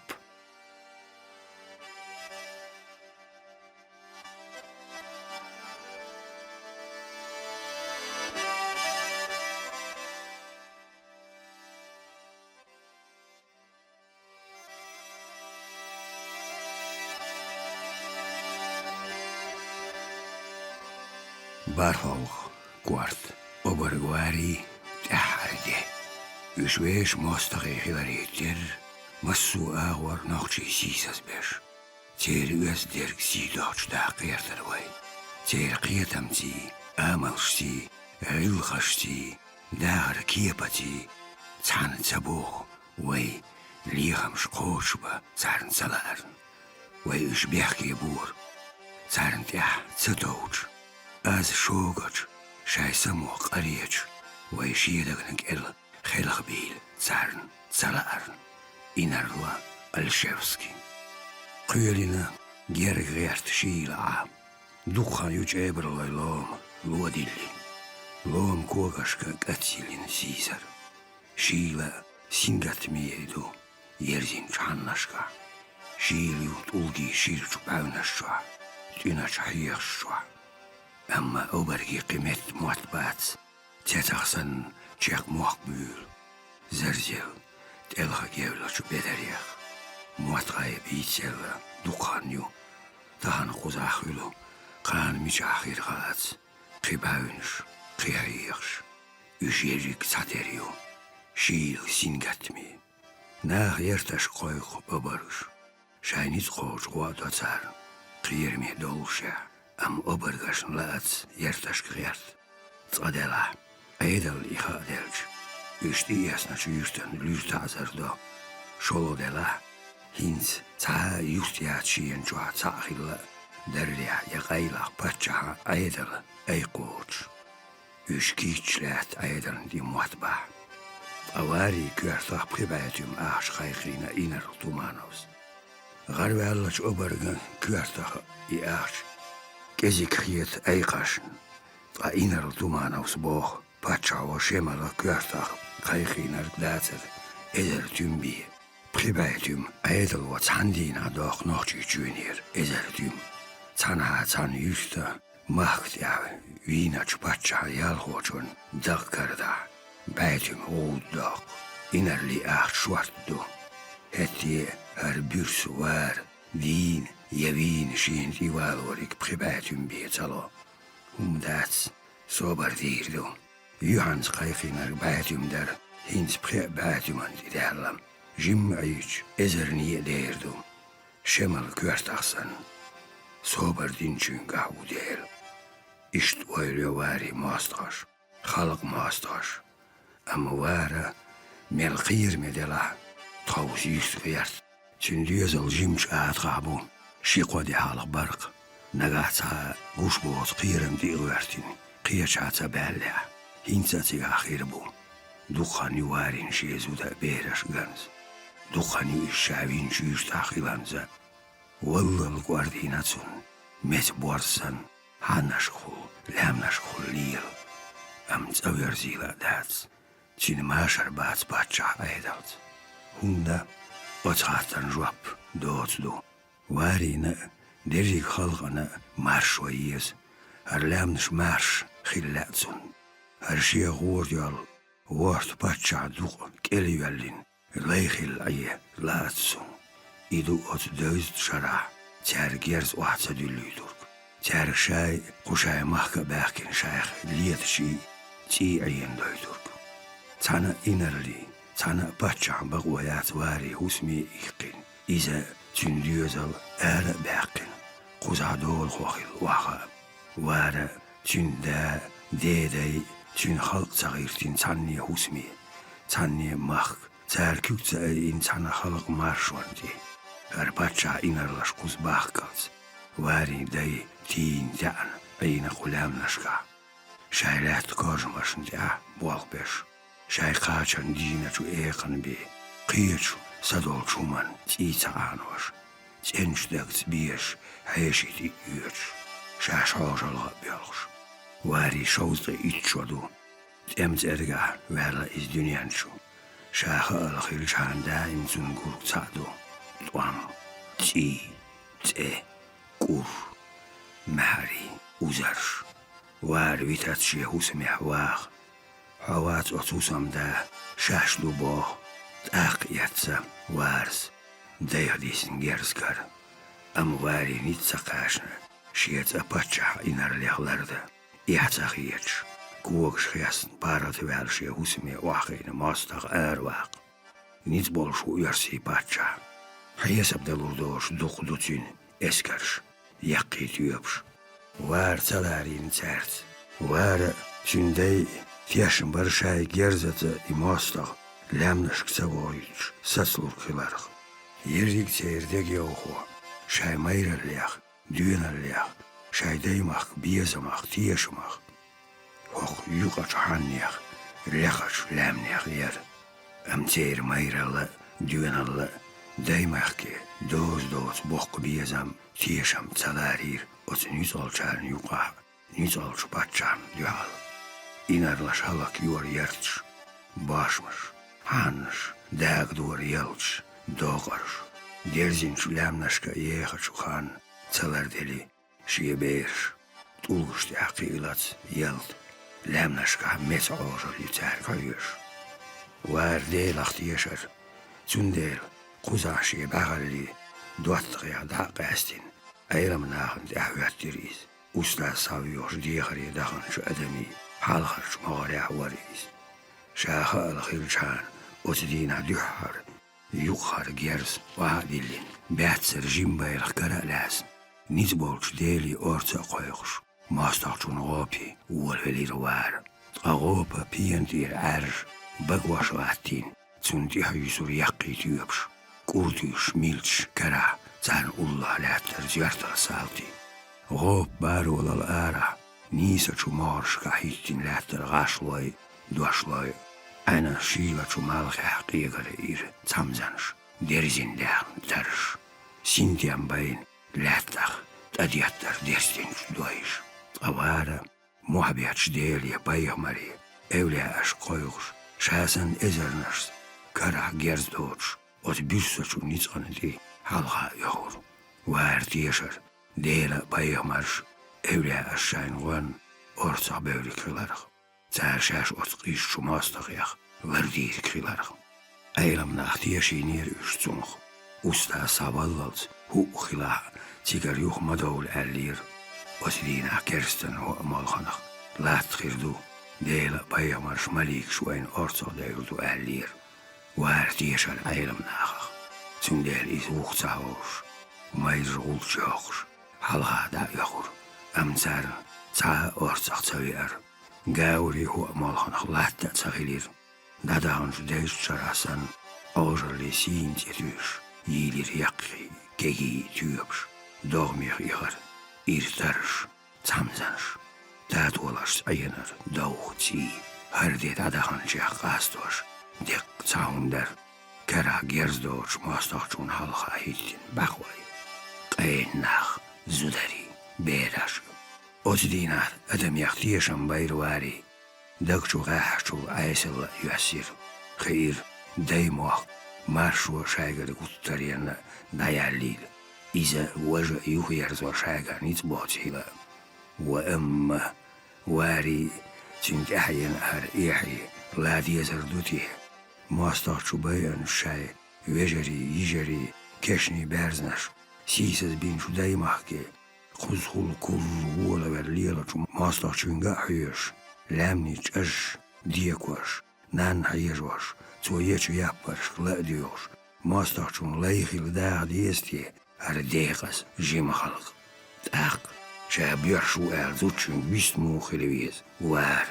Barholch, kwart, oberguari, taharde. Uswees mostige hilareter, massu awar nochtje sisas besh. Ter us derk sidach da qeerterway. Ter qietamti, amalshti, rilghashti, daar kiepati, tsan tsabuch, way, licham schkochba, tsarn salaren. Way usbechke boer, tsarn tja, tsadouch. از شوگج شای سموق قریج و یشیدگن ال خیلی بیل زرن زلارن اینرلا الشفسکی قیلینا Gergert Sheila, Dukhan Yuch Eberloy Lom, Luodilli, Lom Kogaska Gatsilin Caesar, Sheila Singat Miedu, Yerzin Channaska, Sheiliut Ulgi Shirch Baunaswa, Tunach Hirswa, Amma Obergi Qimet Muatbats, Tetachsan Tjek Moakbul, Zerzel, Telga Gevlach Bederiach, Muatgai Bitsel, Dukhanju, Tahan Khuzachulu, Khan Michachir Gats, Qibauns, Qihirs, Usherik Saterio, Shil Singatmi, Nach Yertash Koich Oberus, Shainit Koch Wadatsar, Qirmi Dolsha, Am Obergash Lats, Yertash Kriert, Tzadela, Edel Ichadelch, Ustias nach Justen Lustazerdo, Sholodela, Hins, Tza Justiachi and Jua Tzahilla, Derlia Yagaila Pacha, Edel, Eikoch, Uskitchlet Edel di Muatba. Awari Kurtach Pribatum Ash Khaikrina Iner Tumanos. Garwellach Obergen Kurtach I Ash. Gezikriet Eikashen. A Iner Tumanos Boch, Pacha o Shemala Kurtach, Khaikrina Glatzer, Eder Tumbi. Pribatum Edel wat Handina doch Nochi Junior, Eder Tum. Tana Tan Justa, Macht ja, Wienach Pacha Yalhochon, Dagkarda. Bijtum ouddag, innerlijk echt zwart door. Het je haar buurs waar, dien, je wien, schien die wel hoor ik bijtum beetalo. Omdat, sober dier doen. Johans krijg je naar bijtum daar, hins bijtum aan die derlam. Jim uit, is niet deer doen. Schemmel kwartachsen. Sober dienstje gaudeel. Is het oorlog waar maastras, galg maastras. Amawara, Melchier Medela, Trouwsicht geert, Tjendiezel Jimch uitgaboen, Shikwa de Halig Bark, Nagatsa, Gushboot, Kirem die Uertin, Kirchatsa Belia, Hintsatsi Achirboen, Dukhan Juarin Shezuda Beres Gans, Dukhan Ju Shavin Just Achilanza, Wallal Guardinatsun, Met Borsan, Hanashul, Lamnashul Lil, Am Tsawerzila Dats. Cinemașar bați Pacha Edelt. Hunda, Otsatan Jop, Dotsdu. Warina, Derig Halgana, Marshwayes, Arlamnish Marsh, Hillatsun. Arshia Wordjal, Word Pacha Duk, Keliwellin, Leichil Aye, Latsun. Idu ot Duizend Shara, Tjergers Watsa du Luturk. Tjerg Shai, Kushai Machka Berkin Shaykh, Lietshi, Ti Ayen Duiturk. Tana innerly, Tana Pacha Bagwayat Wari Husmi Ikin, Iza Tjunduzal Ara Berkin, Kuzadol Hochil Waha, Wara Tjunda Dede Tjun Halkzagirtin Tani Husmi, Tani Mach, Zerkukza in Tana Halk Marshwanti, Her Pacha innerlas Kuzbachkats, Wari Dei Tien Jan, Aina Kulamnashka, Shailat Kozmaschen Ja, Walbesh. Zij gaat zijn dienen toe eigen bij. Kietje, sadol chuman, iets aanwas. Zenstekt bies, hij zit die uurts. Zij zou zal het belgs. Waar hij zoute iets zou doen. Het emt erga, wel is duniantje. Zij gaat heel zijn daar in zijn gurk zado. Twam, kur, mari, uzars. Waar weet het je hoe ze mij waag. Hawat otusam da shashlu bo tak yatsa wars deadisen gerskar am wari nitsa kashna shiet apacha inarlighlarda yatsach yech kuog shriasn parat velshi husme wachine mastag erwaq nit bolshu yarsi pacha hayesab delurdosh duqdutin eskarsh yaqit yubsh war salarin tsart war Tjundei Тешим баршай герзата и мостах, лямнашк савоич, саслуркиларх. Ерик цейрдеги охо, шай майралях, дюналях, шай деймах, биезамах, тиешмах. Ох, юкач ханнях, рехач лямнях ер. Ам цейр майрала, дюнала, Deimachke, doos bok biezam, tiesam salarir, ots nyt olchaan juka, nyt olts patsan juhal. Inarlas halak juor jerts, basmas, hans, dagdoor jelts, dogars. Derzins lämnaska jeegatsuhan, salardeli, shiebers, tulgusti hakiilats, jelt, lämnaska metsaosol jutsär kajus. Waar deelacht jesar, tsundeel, kusashi bagalli, duatria daqastin, eiramnaagend ahuyattiris, usta savios diegari dagan shu adami, halgarch magari ahwaris. Shaha al-khilchan, otdina duhar, yukhar gers waadillin, beatser jimbailach karalas, nizbolch deli orta qoyqsh, maastachun gopi, uolvelir waar, agopa pientir arj, bagwash waatin, tsundi hayusur yaqi tüyapsh, kurtius milch kara, zan ullah latter zjartar salti. Gop barol al-ara, nisa chumarshka hittin latter gashloi, duashloi, ana shila chumalge haqiqare ir tsamzansh, derzin dern tarsh, sintiam bain lattach, tadiattar derstinch doish. Avara, muhabiatch deli bayamari, evlia ash koyush, shasan ezernars, kara gerzdotch, ot büssachu nitsqanedi halga yahur. Waar tiesar, dela bayamars, evlia ash shain wan, ortsa beuli krilarach. Zær shash ot qish chumastagiach, vardir krilarach. Eilam nach tieshinir ustzunch, usta savallals, hu khila, tigar yuch madol allir, osdina kersten ho amalganach, laat girdu, dela bayamars malik shuain ortsa deurdu allir. Waar tiesar eilam nachach, tsundel is uchtsahosh, maizr ultjochs, halga da yachur, amzar, tsa ortsach tsawiar. Gauri hu amalganach latta tsagilir, dadahans deus sarasan, ozerli sint yetush, yilir yaqi, kegi tuyaps, dogmir igar, irtarsh, tsamzansh, dadwalash ayanar, dauchtsi, hardi dadahan jach gastos, dik tsaundar, kara gersdoch mastachun halcha hittin bachwai, qaynach, zudari, berash. Otdina adam yachtiyasham bayrwari, dagchu gahchu aysel yasir, khair, daymoch, marshu shaygar uttariana dayalil, iza waja yuhyarzo shaygar nitsbotsila, wa amma wari tint ahyan ar ihi, ladi yazarduti, mastachchu bayan shay, yijari, keshni berznash, sisas binchu daymachke, خذخل كل ولا برليلا شو ماستر شنجا حيش لامنيش أش ديكوش نان حيجوش تويتش يابرش لا ديوش ماستر شون ليخي لداغ ديستي أرديقس جيم خلق تاق شاب يرشو أرزوتشن بيستمو خلويز وار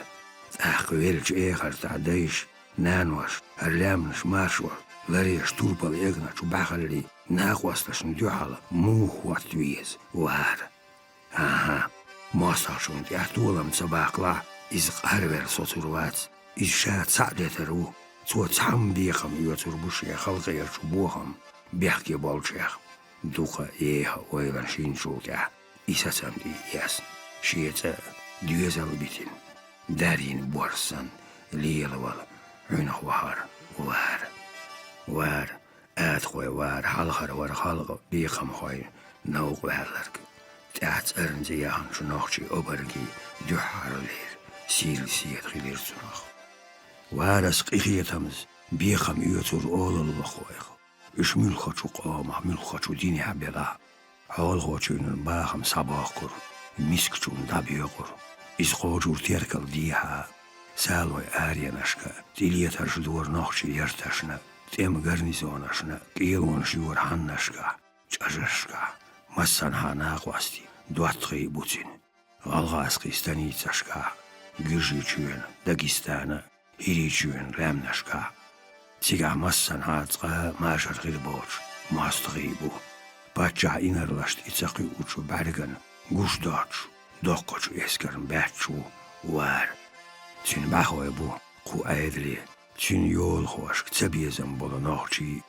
تاق ويلش إيخر تعديش نانوش هرلامنش مارشور لريش توربال إغنا شو باخلي ناقوستش ندوحل موخ واتويز وار Aha, maastachun die atulam tsabakla is harver soturwats is shat sa'deteru so tsam bikham yutur bushi khalqir shubuham bihki bolchach duqa eha oilan shinchuka isatsam di yas shieta duezel bitin darin borsan liyalwal unahwar war adkhoi war halkhar war khalq bikham khoy nauq walark تاعت أرنزي ياهن شنوخشي أبرقي جحر لير سيل سيد غير سنوخ وارس قيخية تمز بيخم يوتر أول الله خويخ إش ملخشو قامة ملخشو ديني حبيلا حول خوشون باخم صباقر مسكشون دابيقر إز خوجور تيركل ديها سالوي آريانشكا تيلية دور نوخشي يرتشنا تيم غرنيزونشنا كيلون شيور حنشكا جاجشكا مسان هاناقوستي دواتخي بوتين غالغاسقي ستانيتساشكا جيجيچون داغستانا هيريچون لامناشكا تيغا مسان هاتقا ماشر غيربوش ماستغيبو باتشا إنرلاشت إتساقي وچو بارغن گوش داچ دوقوچو اسكرن باتشو وار تين باخوي بو قو ايدلي تين يول خوشك تبيزن بولو نوخشي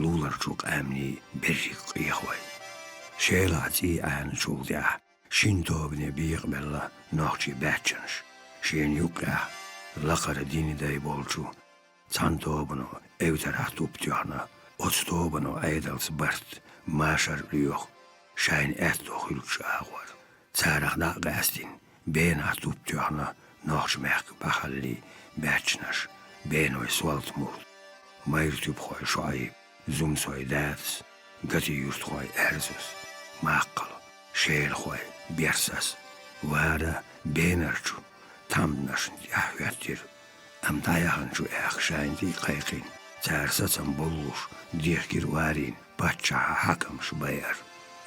Lular çok emni berrik qiyahway. Şeylaci an çulda. Şintobne biqbella nohçi bätçeniş. Şen yukka laqara dini day bolçu. Çantobunu evtarah tuptiyana. Otstobunu aydals bart. Maşar lüyoq. Şayn etto hülkşü ağvar. Çaraq da qəstin. Bena tuptiyana. Nohçi mək baxalli bätçeniş. Benoy swalt murd. Mayr tüpxoy şuayib. Zumsoy dats. Gati yurtxoy erzus. Maqqal. Şeil xoy bersas. Vara benerçu. Tamnaşın yahvettir. Am dayahançu şayndi qayqin. Çarsaçam bolluş. Dihgir varin. Batçaha hakam şubayar.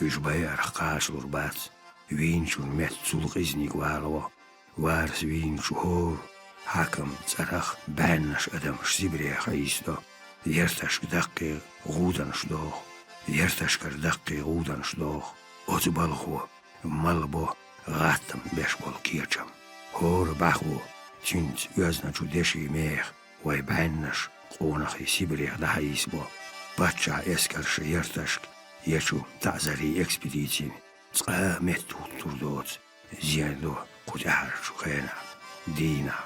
Üç bayar qaşlur bats. Vinçun met sulq iznik varlo. Vars vinçu hor. Hakam çaraq bənnaş adam şibriya xayisto. Yertaş daqqi gudan şdoq. Yertaş kar daqqi gudan şdoq. Otu balxu. Malbo g'attam besh bol kircham. Hor baxu. Çint özna çudeşi meh. Vay bənnaş. Qonaxi Sibirya daha isbo. Batça eskarşı yertaşk. Yeçu ta'zari ekspeditin. Çqa mettu turdot. Ziyendo kudar çuqena. Dina.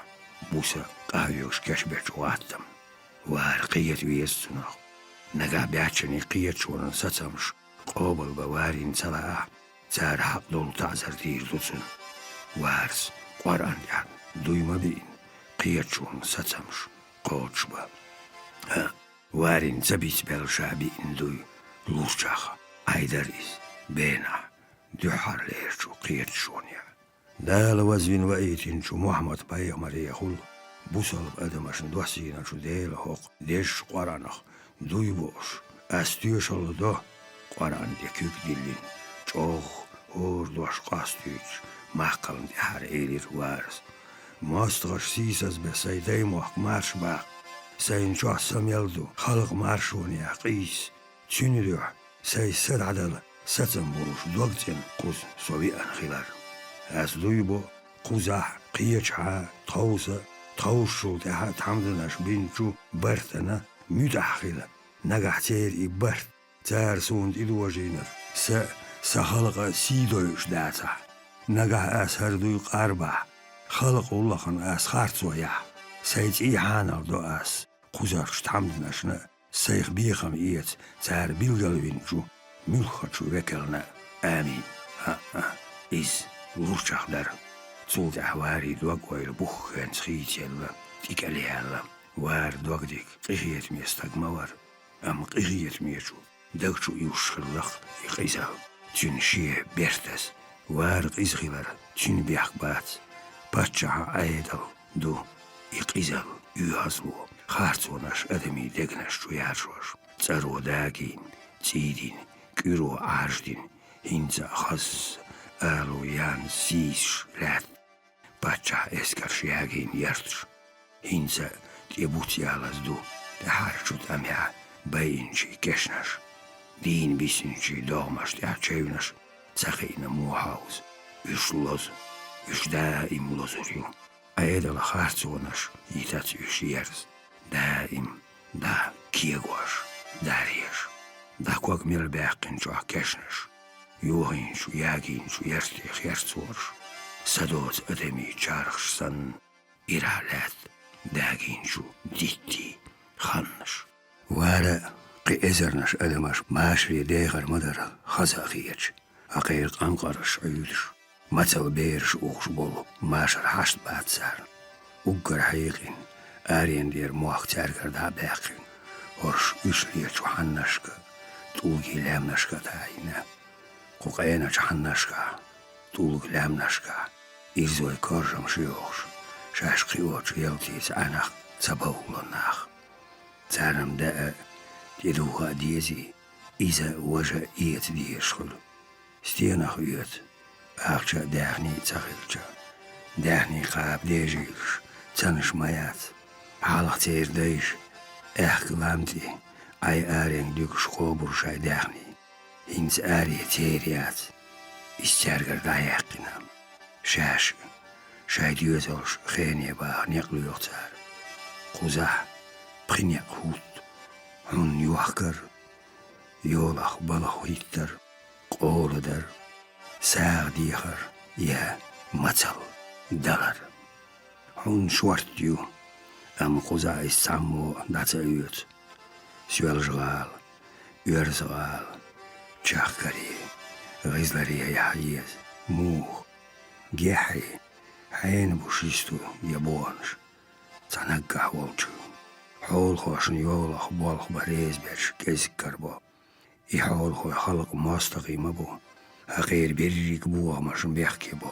Busa qayoş keşbeç uattam. Var qiyet viyessunaq. Naga bätçeni qiyet şoran satsamış. Qobal bavarin salaah. Çar haq dolu ta'zar dir tutsun. Vars. Qaran yan. Duyma bin. Qiyet şoran satsamış. Qoçba. Varin zabit bel şabi'in duy. Lusçax. Aydariz. Bena. Dühar leerçu qiyet şon ya. Dal vazvin va etin şu Muhammed Peygamber yaqul. Bu salıp adamaşın dosyina şu değil hoq. Deş qaranaq. Duy boş. Astüş oldu. Qaran dekük dillin. Çoğ. Hor doş qastüç. Mahkalın dihar elir vars. Mastğaş sisaz be sayday muhaq marş baq. Sayın çoğsam yaldu. Xalq marşunu ya qis. Çünürü. Say sad adal. Satsam boruş dogcen quz sovi anxilar. As duybo quzah qiyacha tawsa tawşu daha tamdınaş binçu bartana müdahila. Nagahter ibart. Çar sund idwajiner. Sahalqa sidoyuş data. Nagah ashar duy qarba. Xalq ullaqan as xartsoya. Sayç ihanal do as. Quzarş tamdınaşna. Sayx bixam iyet. Çar bilgalvinçu. Mülxaçu vekelna. Amin. İz. Lurçaqlar. Sulda ahvari dogwayl buxen schiitjella. Tikalialla. Var dogdik. Qihiyet miestagma var. Am qihiyet miechu. Dagchu yushkhallaq iqisa. Tün şiye bertas. Var qizghilar. Tün biaqbat. Patçaha aydal. Du. İqisa. Ühaslu. Xartsonaş adami degnaş çuyarşoş. Tsaro dagin. Tsidin. Kyro ajdin. Hinza khas. Alu yan sis lat. Patça eskar şiyagin yertş. Hinza tibutyalas du. Harçut amya bayinci keşnaş. Din bisinci doğmaş ya çevnaş. Tsaqina muhauz. Üşloz. Üş daim lozuryu. Ayedala hartsonaş. Yitat üş yers. Daim. Da kiegoş. Daryeş. Da kuak milbeqin çoğ keşnaş. Yuhin şu yagin şu yerstih yertsor. Sadot ademi çarxsan iralat. Dagin şu ditti xannaş. Vara qi ezernaş adamaş maşri deygar madara xazaqiyeç. Aqir qanqarış uyuduş. Matsal beeriş uğuş bolu maşar haşt batsar. Uggar hayiqin. Arien der muaq çargarda baqin. Orş üçliye çuhannaşka. Tulgi lamnaşka tayina. Qoqayna çhannaşka, tulg lamnaşka, izvoy korjam şiyoş, şaşqi oç yeltiz anaq sabavlanaq. Çarım da diruha diyezi, iza vaja iyet diyeşkul. Stiyanaq üyet, ağça dağni çaqilça, dağni qab dejilş, çanışmayat, halıq çeyrdeyş, ehkilamdi, ay aren düküş qobur şay dağni. Hins ariye teriyat. İstergar dayaqinam. Şaş. Şaydi özolş. Xeniye bağ neqlu yoqtar. Quzah. Prinyak hut. Hun yuaqkar. Yolach balach hitter, qooleder, saagdieger, ja, matsal, dalar. Hun zwartju, am goza is sammo dat uit. Zwelzgaal, urzgaal, tjachkari, rizlari yahies, moeg, gehi, hein bushistu, jabons, zanagga wolchu. حول خوشن يولخ بالخ بريز برش كيز كربو يحول خوي خلق مستقيم بو غير بريك بوه مشن بيحكي بو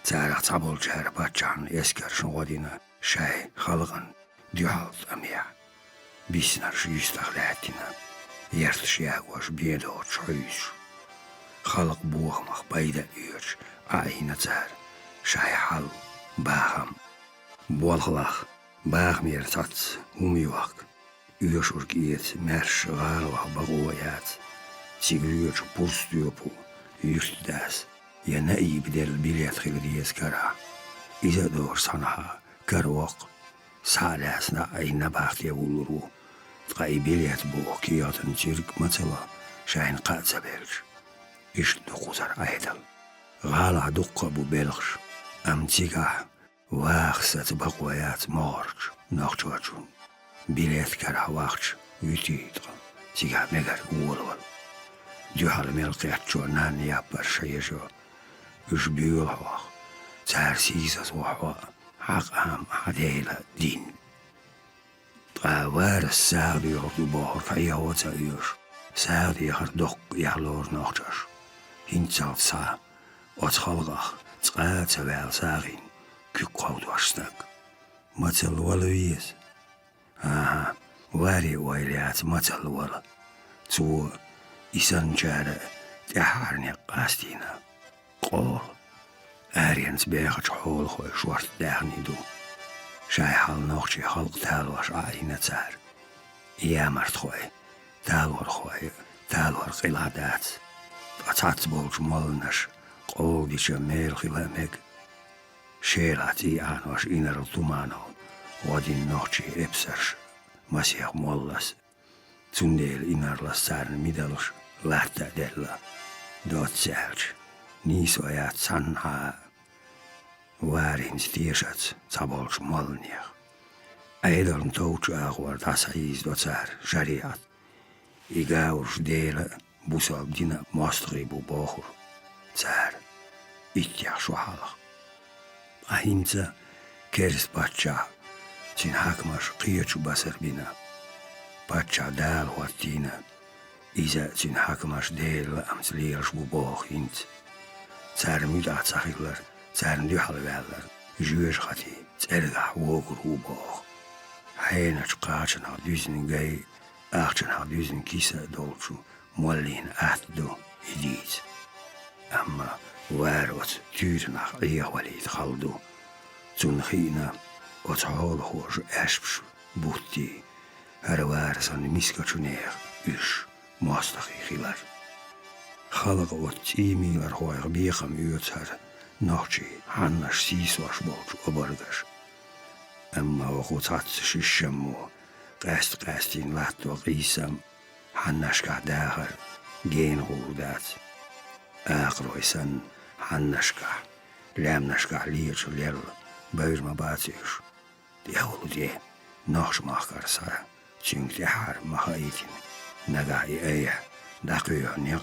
تاريخ تعبول جهر باتشان يسكرشن غدينا شاي خلقن ديوالت أميع بيسنرش يستغلاتنا يرتش ياغوش بيدوت شعيش خلق بوه مخ بيدا يرش عاينة تار شاي حل باهم بولخلاخ باغ meer tat humjuak. Uursurk iet mers gaalwag bagoyaat. Sigruurtje pulstuopu. Juurtdaas. Ja naï bedel bilet gilries kara. Isa door sanaha. Karwak. Salas na ay nabacht ya wuluru. Tqai bilet bo kiyaten cirk matsala. Shain qaatsa belj. Ish duquzar aydal. Gala duqqa bu belgsh. Am tigah. واخسات بقويات مارج ناخجوجون بيليت كره واخج يتيدغ تيجا ميغر ولول دو حال ملقيات جونان يابر شيجو اش بيول هوا تار سيزاز وحوا حق ام حديلا دين وار الساعد يغدو بار فايهو تايوش ساعد يغردوك يغلور ناخجوش هنتال سا اتخلغخ تقات وال ساغين Kukkoud wastak. Matsal waluies. Aha, wari wailiat matsal wal. Zu isan jara jaharnia qastina. Qol. Arians begat hol gooi zwart dagni do. Zij hal nog je halk taal was aina tsar. Jamart gooi. Taal war giladat. Atat bolj molnas. Qol die je meel gilamek. شيراتي عنوش إنر الطمانو ودين نوشي إبسرش مسيح مولس تنديل إنر لسارن ميدلش لحتا ديلا دوت سالش نيسو يات سنها وارين ستيرشت تابولش مولنيخ أيضاً توتش أغوار تاسايز دوت سار شريعت إيغاورش ديلا بوسال دينا مستغيبو بوخور سار إتياخ شوحالخ Ahimsa keres pacha, sin hakmas qiyachu basarbina. Pacha dal wartina, isa sin hakmas del amsleers buboog hint. Tsar mudat zachigler, tsar duhalweller, juurs gati, tserga woger buboog. Heinach qachen had duzen gay, achten had duzen kisa dolchu, mollin atdo idit. Amma waar wat tuurnach eegwaliet galdo. Toen gina wat haalhoos esps boetie. Er waren zijn miskatjoneer us maastig gilar. Galg wat 10 miler hoog biegam uurtser nachtje hannas sieswas boot obergas. Amma wat had shishamu gast in laat isam hannas ka dager geen hoordat. Agroisan Hannaska, Lemnaska liert lel, buurma batsius. Die hulde, nachtmaker sa, tjunkt je haar magaitin. Naga je eia, dakuurnia,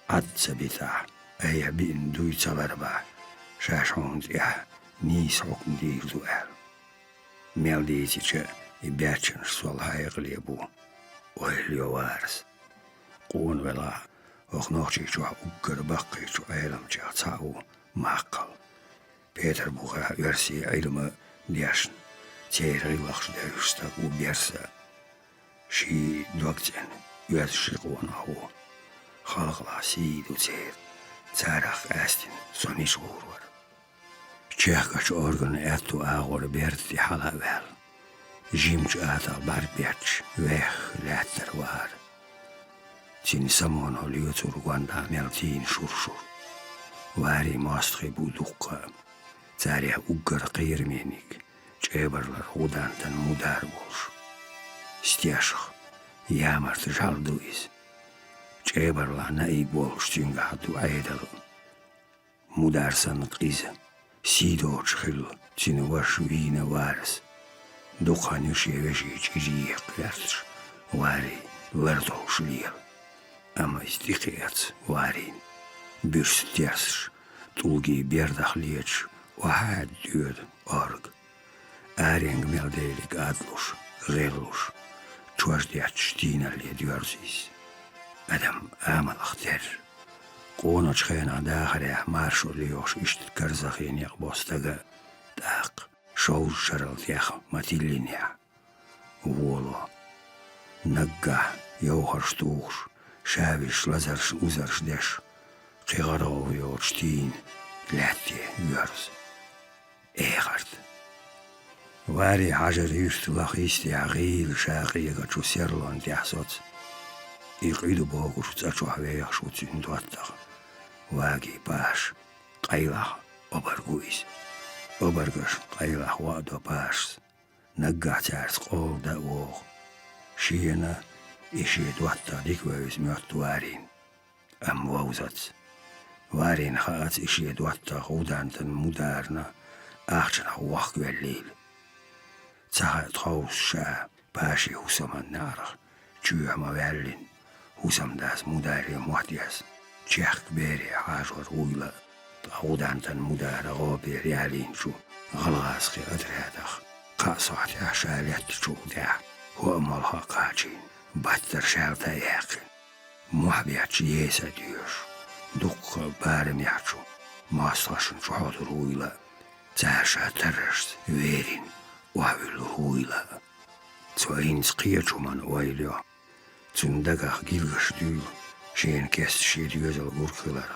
atsabita, eia bin duitsalarba, shashond ja, nies okn dier duel. Melditietje, I betjen sol heiglibu, oilio waars. Qoon wela. Och nog iets wat ukker bakkie zo eilamtje zou makkel. Peter boega versie eilame liasen. Thierry lachs de husta u bersa. She dokten versie gewoon hou. Galgla si du zeer. Zarach estin sonis hoor. Tjechkach organ etu agor berti hala wel. Jimch ata barbetch weg letter waar. Sin samon holiutur gwanda meltin shurshur. Wari mastri budukka. Tsari uggar qirmenik. Tjeberlar hudantan mudar bolsh. Stjashch. Jamart jalduis. Çebarla naib olmuş tüngahdu aydal. Mudarsan qiza. Sido çkhil. Çini vaşı yine varis. Dokhanı şeveşi çiriye kıyartır. Vari vardol şliyel. Ama istikiyat varin. Bir sütyersir. Tulgi berdahliyeç. Vahad düğed org. Areng meldeylik adluş. Gırluş. Çuajdiyat ştinerli diyorsiz. Adam amalak der. Qono çkhena dahare marşo liyoş işt karzakhin yak bostaga. Tak. Şov şaralt yak matillin ya. Volo. Nagga yauhar stuğur. Şaviş lazarş uzarş deş. Qigarov yoçtin. Latti yörz. Eğart. Vari hajar yürtülak isti ağil şaqiyaga çuserlon diyasot. İqidu boğur çaçu havaya şutsun duattaq. Vagi baş. Qaylah obarguiz. Obargaş qaylah vado baş. Nagga çars qolda oğ. Şiyena işi duatta dikvöz möt varin. Am vavzat. Varin xaat işi duatta udantın mudarna. Ahçına vaq vellil. Çahat xavşa başı husaman naraq. Çüyama vellin. Husamdas mudari muhtiyas. Çek beri hajor uyla. Udantın mudara gobi realin şu. Galgazqi adradaq. Qasat yaşalet çuğda. Huamal haqacin. Battır şalta yaqin. Muhabbiyatçı yesa diyor. Dukka barim yaxçu. Maslaşın çoğdur uyla. Çarşa tarırst verin. Vavül uyla. Çoğins qiyaçuman oylio. Çundagaq gilgış düğül. Şeyin kest şedi özel gurkılar.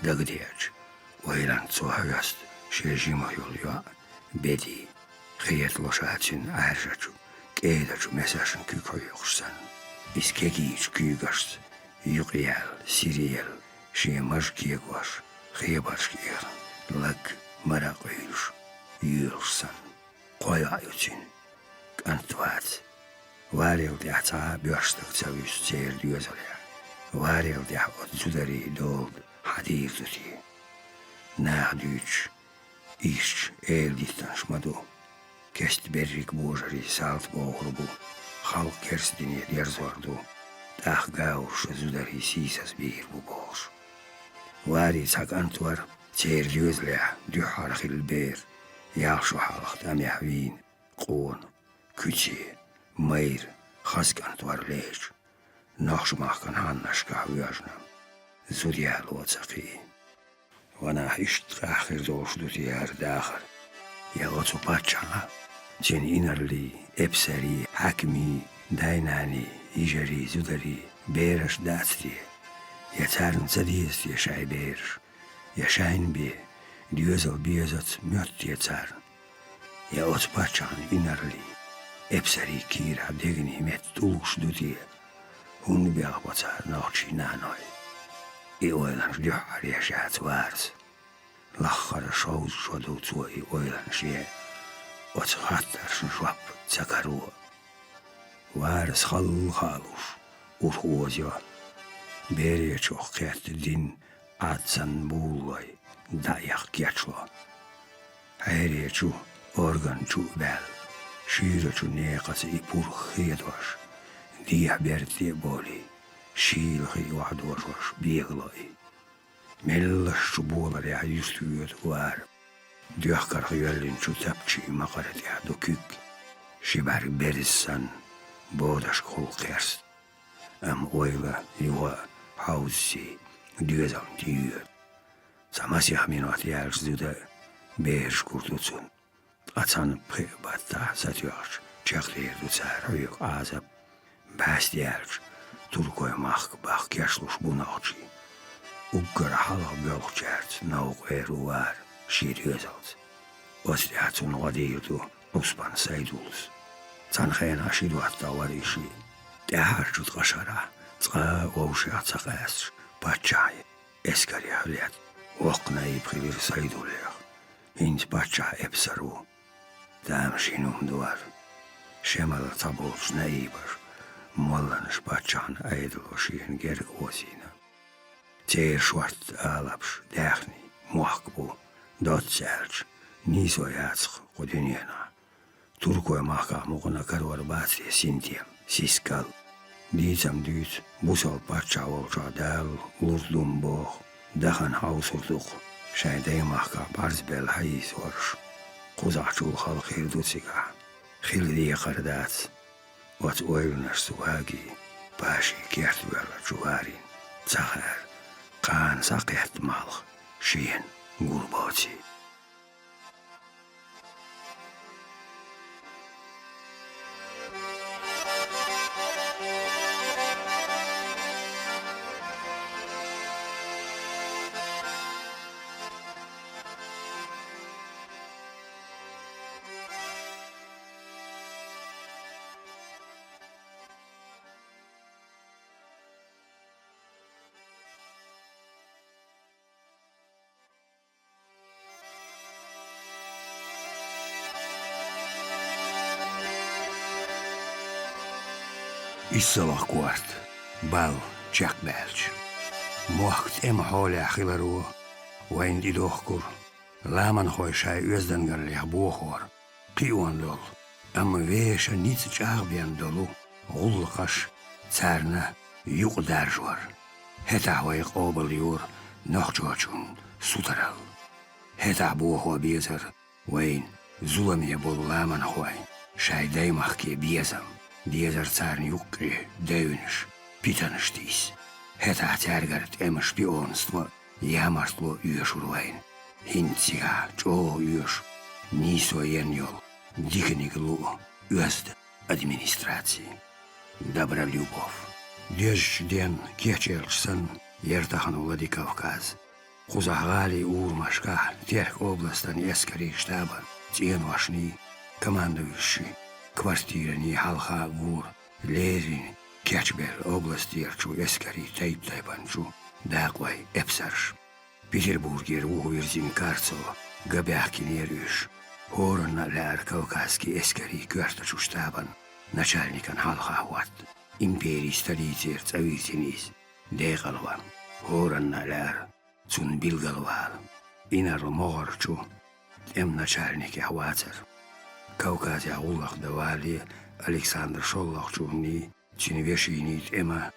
Dagdiyaç. Oylan çoğagast. Şejima yolyo. Bedi. Qiyatloşaçın arjaçu. Keydaçu mesajın kükoyuqsan. İskegiç küygast. Yuqyal, siriyel. Şemaj kiegvaş. Qiyabaş kier. Lag mara qoyluş. Yürsan. Qoya yutin. Kantvat. Varil de ata björstak çavüs çeyir düzölya. Varil de otzudari dold hadir tuti. Nağdüç. İş elditten şmadu. Kest berrik božari salt boğrubu. Halk kerstini derzordu. Tah gaur şazudari sisas bir bu boğur. Vari çakantvar. Çeyir düzlya. Düharxil ber. Yaxşı halqt amyahvin. Qon. Küçi. Mayr. Xaskantvar leç. Naqşmaqkan hannaşka vyajnam. Zudyal otsaqi. Vana işt ahir dolşdu diyar dağır. Ya otsu paçana. Çen inerli, epseri, hakmi, daynani, ijari, zudari, beraş datri. Ya çarın zadiyes yaşay beriş. Yaşayın bi, düzel biyazat möt ya çarın. Ya otsu paçan inerli. Epseri kira degni met tuluşdu diye. Hun bir ağbatar naqçı nanoy. Oylanış dühar yaşat varız. Laxara şoğuz şodu tuğu oylanış ye. Oç xattarsın şvap çakaru. Varız xalul xaluş. Urxuozyo. Beriye çok kætti din atsan buğulay. Dayak geçlo. Hayriye çu organ çu bel. Şiire çu neqası ipur xiyadvaş. Diyah berdi boli. Şiilhi vahdvaş biğlay. Mellas şu boğlar ya yüstüyöt var. Dühkar hıyallin şu tapçı makaret ya dokük. Şibar berissan. Bodaş kol kerst. Am oyla yuva hausi. Düzam tiyöt. Samasih minat yarşdıda. Beş kurtutsun. Atsan pıbatta satıyor. Çaklir tutar yok azap. Bast yarş. Turkoy mak bak yaşluş bunalçı. Ukkar halaq bölqçert nauq eru var. Şiriyözalt. Osliatun qadirdu. Uspan saydulus. Tanxayan aşidu hatta var işi. Deharçut qaşara. Tıqa ovşi atsaqas. Batçay. Eskari hülyat. Oqna ipqilir sayduliyaq. Hint batça epsaru. Dam şinum duvar. Şemala tabulç naibar. Mollanış batçağın aydıl şeyin gerek osina. Teir şuart alapş dähni muhakbu dot serç niso yatsıq o dünyana. Turkoy mahkamuguna karvar batri sintiyem siskal. Diyeceğim düz bu sol batçağı olca dal lurdum boğ. Dahan hausurduk. Şeydey mahkam barzbel hayis varış. Kuzakçul halk hirdutsiga. Khildiye kardat. Wat oylunars suhagi. Bashi kertüverla çuvarin. Zahar. Kaan sakert mal. Şiyen gurbati. Issavah kuart, bal, Jack Belch. Mocht em hole achilaru, wind idochkur. Laman hoi shai uezdangarliach bochor. Qiwandol, am weesha niet tjaagbien dolu. Gullqash, tsarna, juk darjwar. Heta hoi qobeljur, nochtjochun, sutaral. Heta bochor bezer, wind, zulamie bol laman hoi. Shai deimachke bezam. Diezer tsarn jukri, deunis, pitanishtis. Heta tjärgart em spionstvo, jamartlo yöshurvain. Hintsiga, jo yösh, niso jenjol, дикнигlu, öst администрации. Добра любовь. Дежь ден кечелшсан, ертахан Владикавказ. Хузагали урмашка, терк областан эскари штаба, тенвашни, командующий. Kvartirani halha vur, lerin, Keçber oblastierçu eskari taypançu, daqvay epsarş. Peterburger uhuvirzin karco, gabahkin yerüş. Horna lar Kavkaski eskari kvartaçu ştaban, начальникан halha vat. Imperi stolitser tsavitinis, deqalvan. Horna lar, цун bilgalval. Inar mogorçu, em начальники havatsar. Кавказя улах давали Александр Шоллахчуни, чинвешинит эма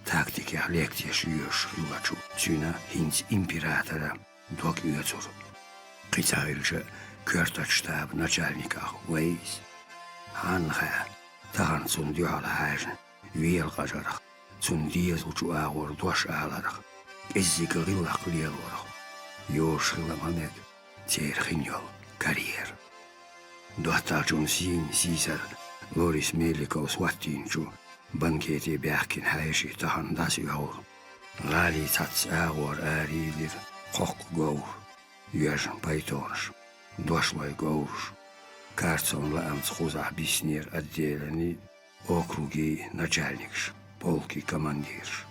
тактики лекция шьёш лачу, чина хинц императора док юцур. Қицағылшы көртат штаб начальниках вейс. Ханха таған цун дюала хажн, виел қажарах, цун диезлчу ағор дош аларах, эззикі ғиллах лелорах. Ёш ғилламамед, тер хиньол карьер. Dohtaachun siin siisar Loris Meelikaus wattiinchu bankeeti bähkin häisi tahan tasjaur. Laali tats ääguar ääriilir kokk gaur. Jöjän paitons. Doslai gaurs. Kaartson laamts khuzah bisnir отделений округи начальникш, полки командирш.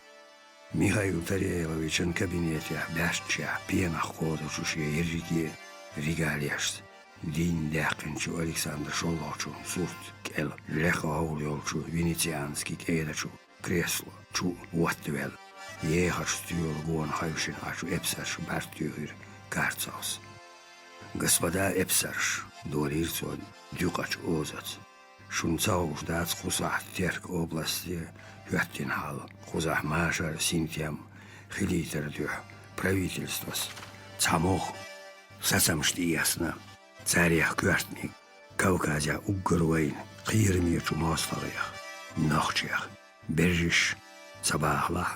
Михаил Тареевичен кабинете бästчä pienah koodusus ja irrigi rigaljas. Din dähkenchu Alexander Шоллахчу сурт кел леха аулиолчу венецианский кейдачу кресло чу уаттвел ехаш стюл гуан хайвшин ачу эпсарш бартюгир карцаус. Господа эпсарш дорирцо дюкач озац. Шунцауш дац хусах терк области Юаттинхал хузах машар синтям хилитер дюх правительствос. Цамох сасамшти ясно. Царях квартник, Кавказя уггурвайн, қиырмиячу мосфағиях, нохчиях, бержиш, сабахлах,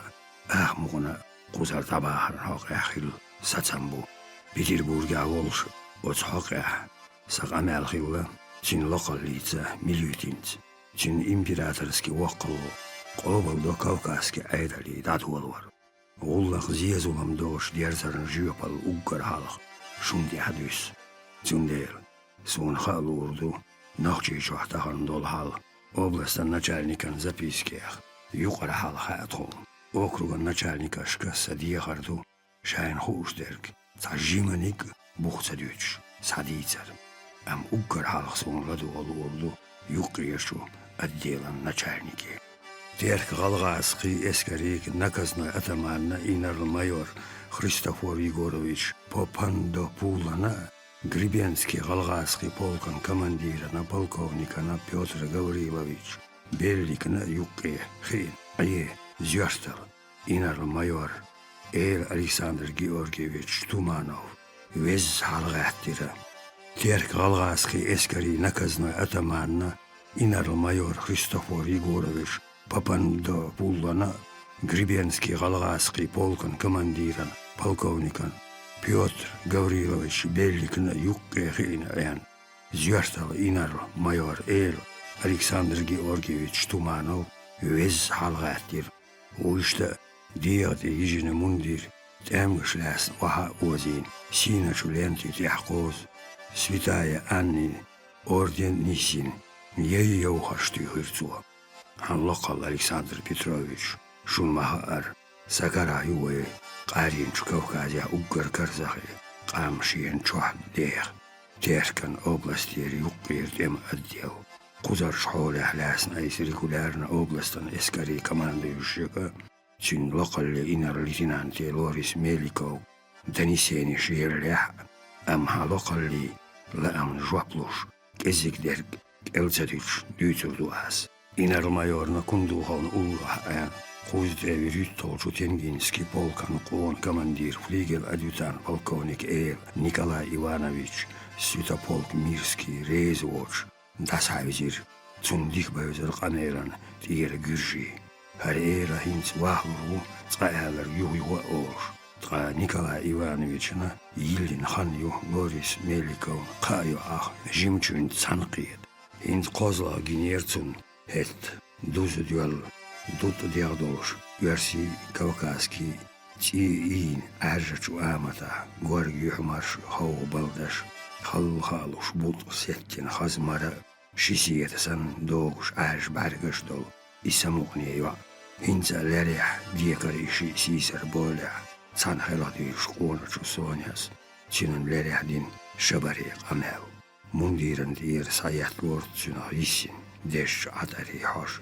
ахмуғына қузар табахар хоқ ахил сацамбу, Петербургя волш, оц хоқ ах, сақ амялхилла, чин лоқал лица милютинц, чин императорский уаққылу, қобылды Кавказский айдали дадуалвар. Ғуллах зезулам дош дерзарын жүйопал уггар халық, шунди хадюс. Цундел, сон хал урду, нахчи чуахтахан дол хал, областан начальникан запискех, юқар хал хатхол, округан начальника шкаса диехарду, шайн хуштерк, цажиманик бухцадюч, садицар. Ам уггар халх сон ладу олу юқриешу отделан начальники. Terk Galgaski eskarik nakazna atamanna inarl mayor Христофор Егорович Попандопулана, Гребенский Галгаский полкан командира полковника на Петр Гаврилович, Беллик на Юке, Хрин, Зёстер, инарл майор Александр Георгиевич Туманов, вез Халгаттира. Терк Галгаский эскари наказной атаманна, инарл майор Христофор Егорович Попандопулана, Гребенский Галгаский полкан командира полковника Петр Гаврилович Белликна Юккехина Зёрстал инарл майор Александр Георгиевич Туманов вез Халгаттир. Уишта дият ежины мундир тэмгшляс ваха озин сина чуленти тяхкоз святая Анни орден Нисин ей яухашты хырцуа. Ханлокал Александр Петрович Шунмахар Сакара юэ Qarien Кавказя угар карзахи Qamshien чух дех Теркан областир юққир эм отдел Кузар шхоле хлясна из регулярно областан эскари командующего Чин локалли инар лейтенанте Лорис Меликов Донесение шиерлях Амха локалли лаам жуаплуш Кезикдерг Элцатич дютурдуас Инар майорна кундухон уллах Хуздеви Рюттолчу Тенгинский полкан клон командир флигель адъютант полковник Николай Иванович Святополк Мирский Рейзвоч Дасавизир Цундих Бавизер Канеран Тигер Гюржи Харейра Хинц Вахлуру Цаэлер Югуа Ош Тра Николай Ивановична Йиллин Ханью Лорис Меликов Каю Ах Жимчун Цанкиет Хинц Козла Гинерцун Хет Дузу Дюал Тут диадолш, версии кавказский, тиин, ажачу амата, горгию марш, хау балдаш, халуш бут сеттин хазмара, шисиетасан догуш аж баргаш дол, и самухнеева. Инца лерях, декариши сисар боля, цан хелади шконачу соняс, чинун лерях дин шабари амел. Мундиран дир саят лорд цюна висин, деш атари хош.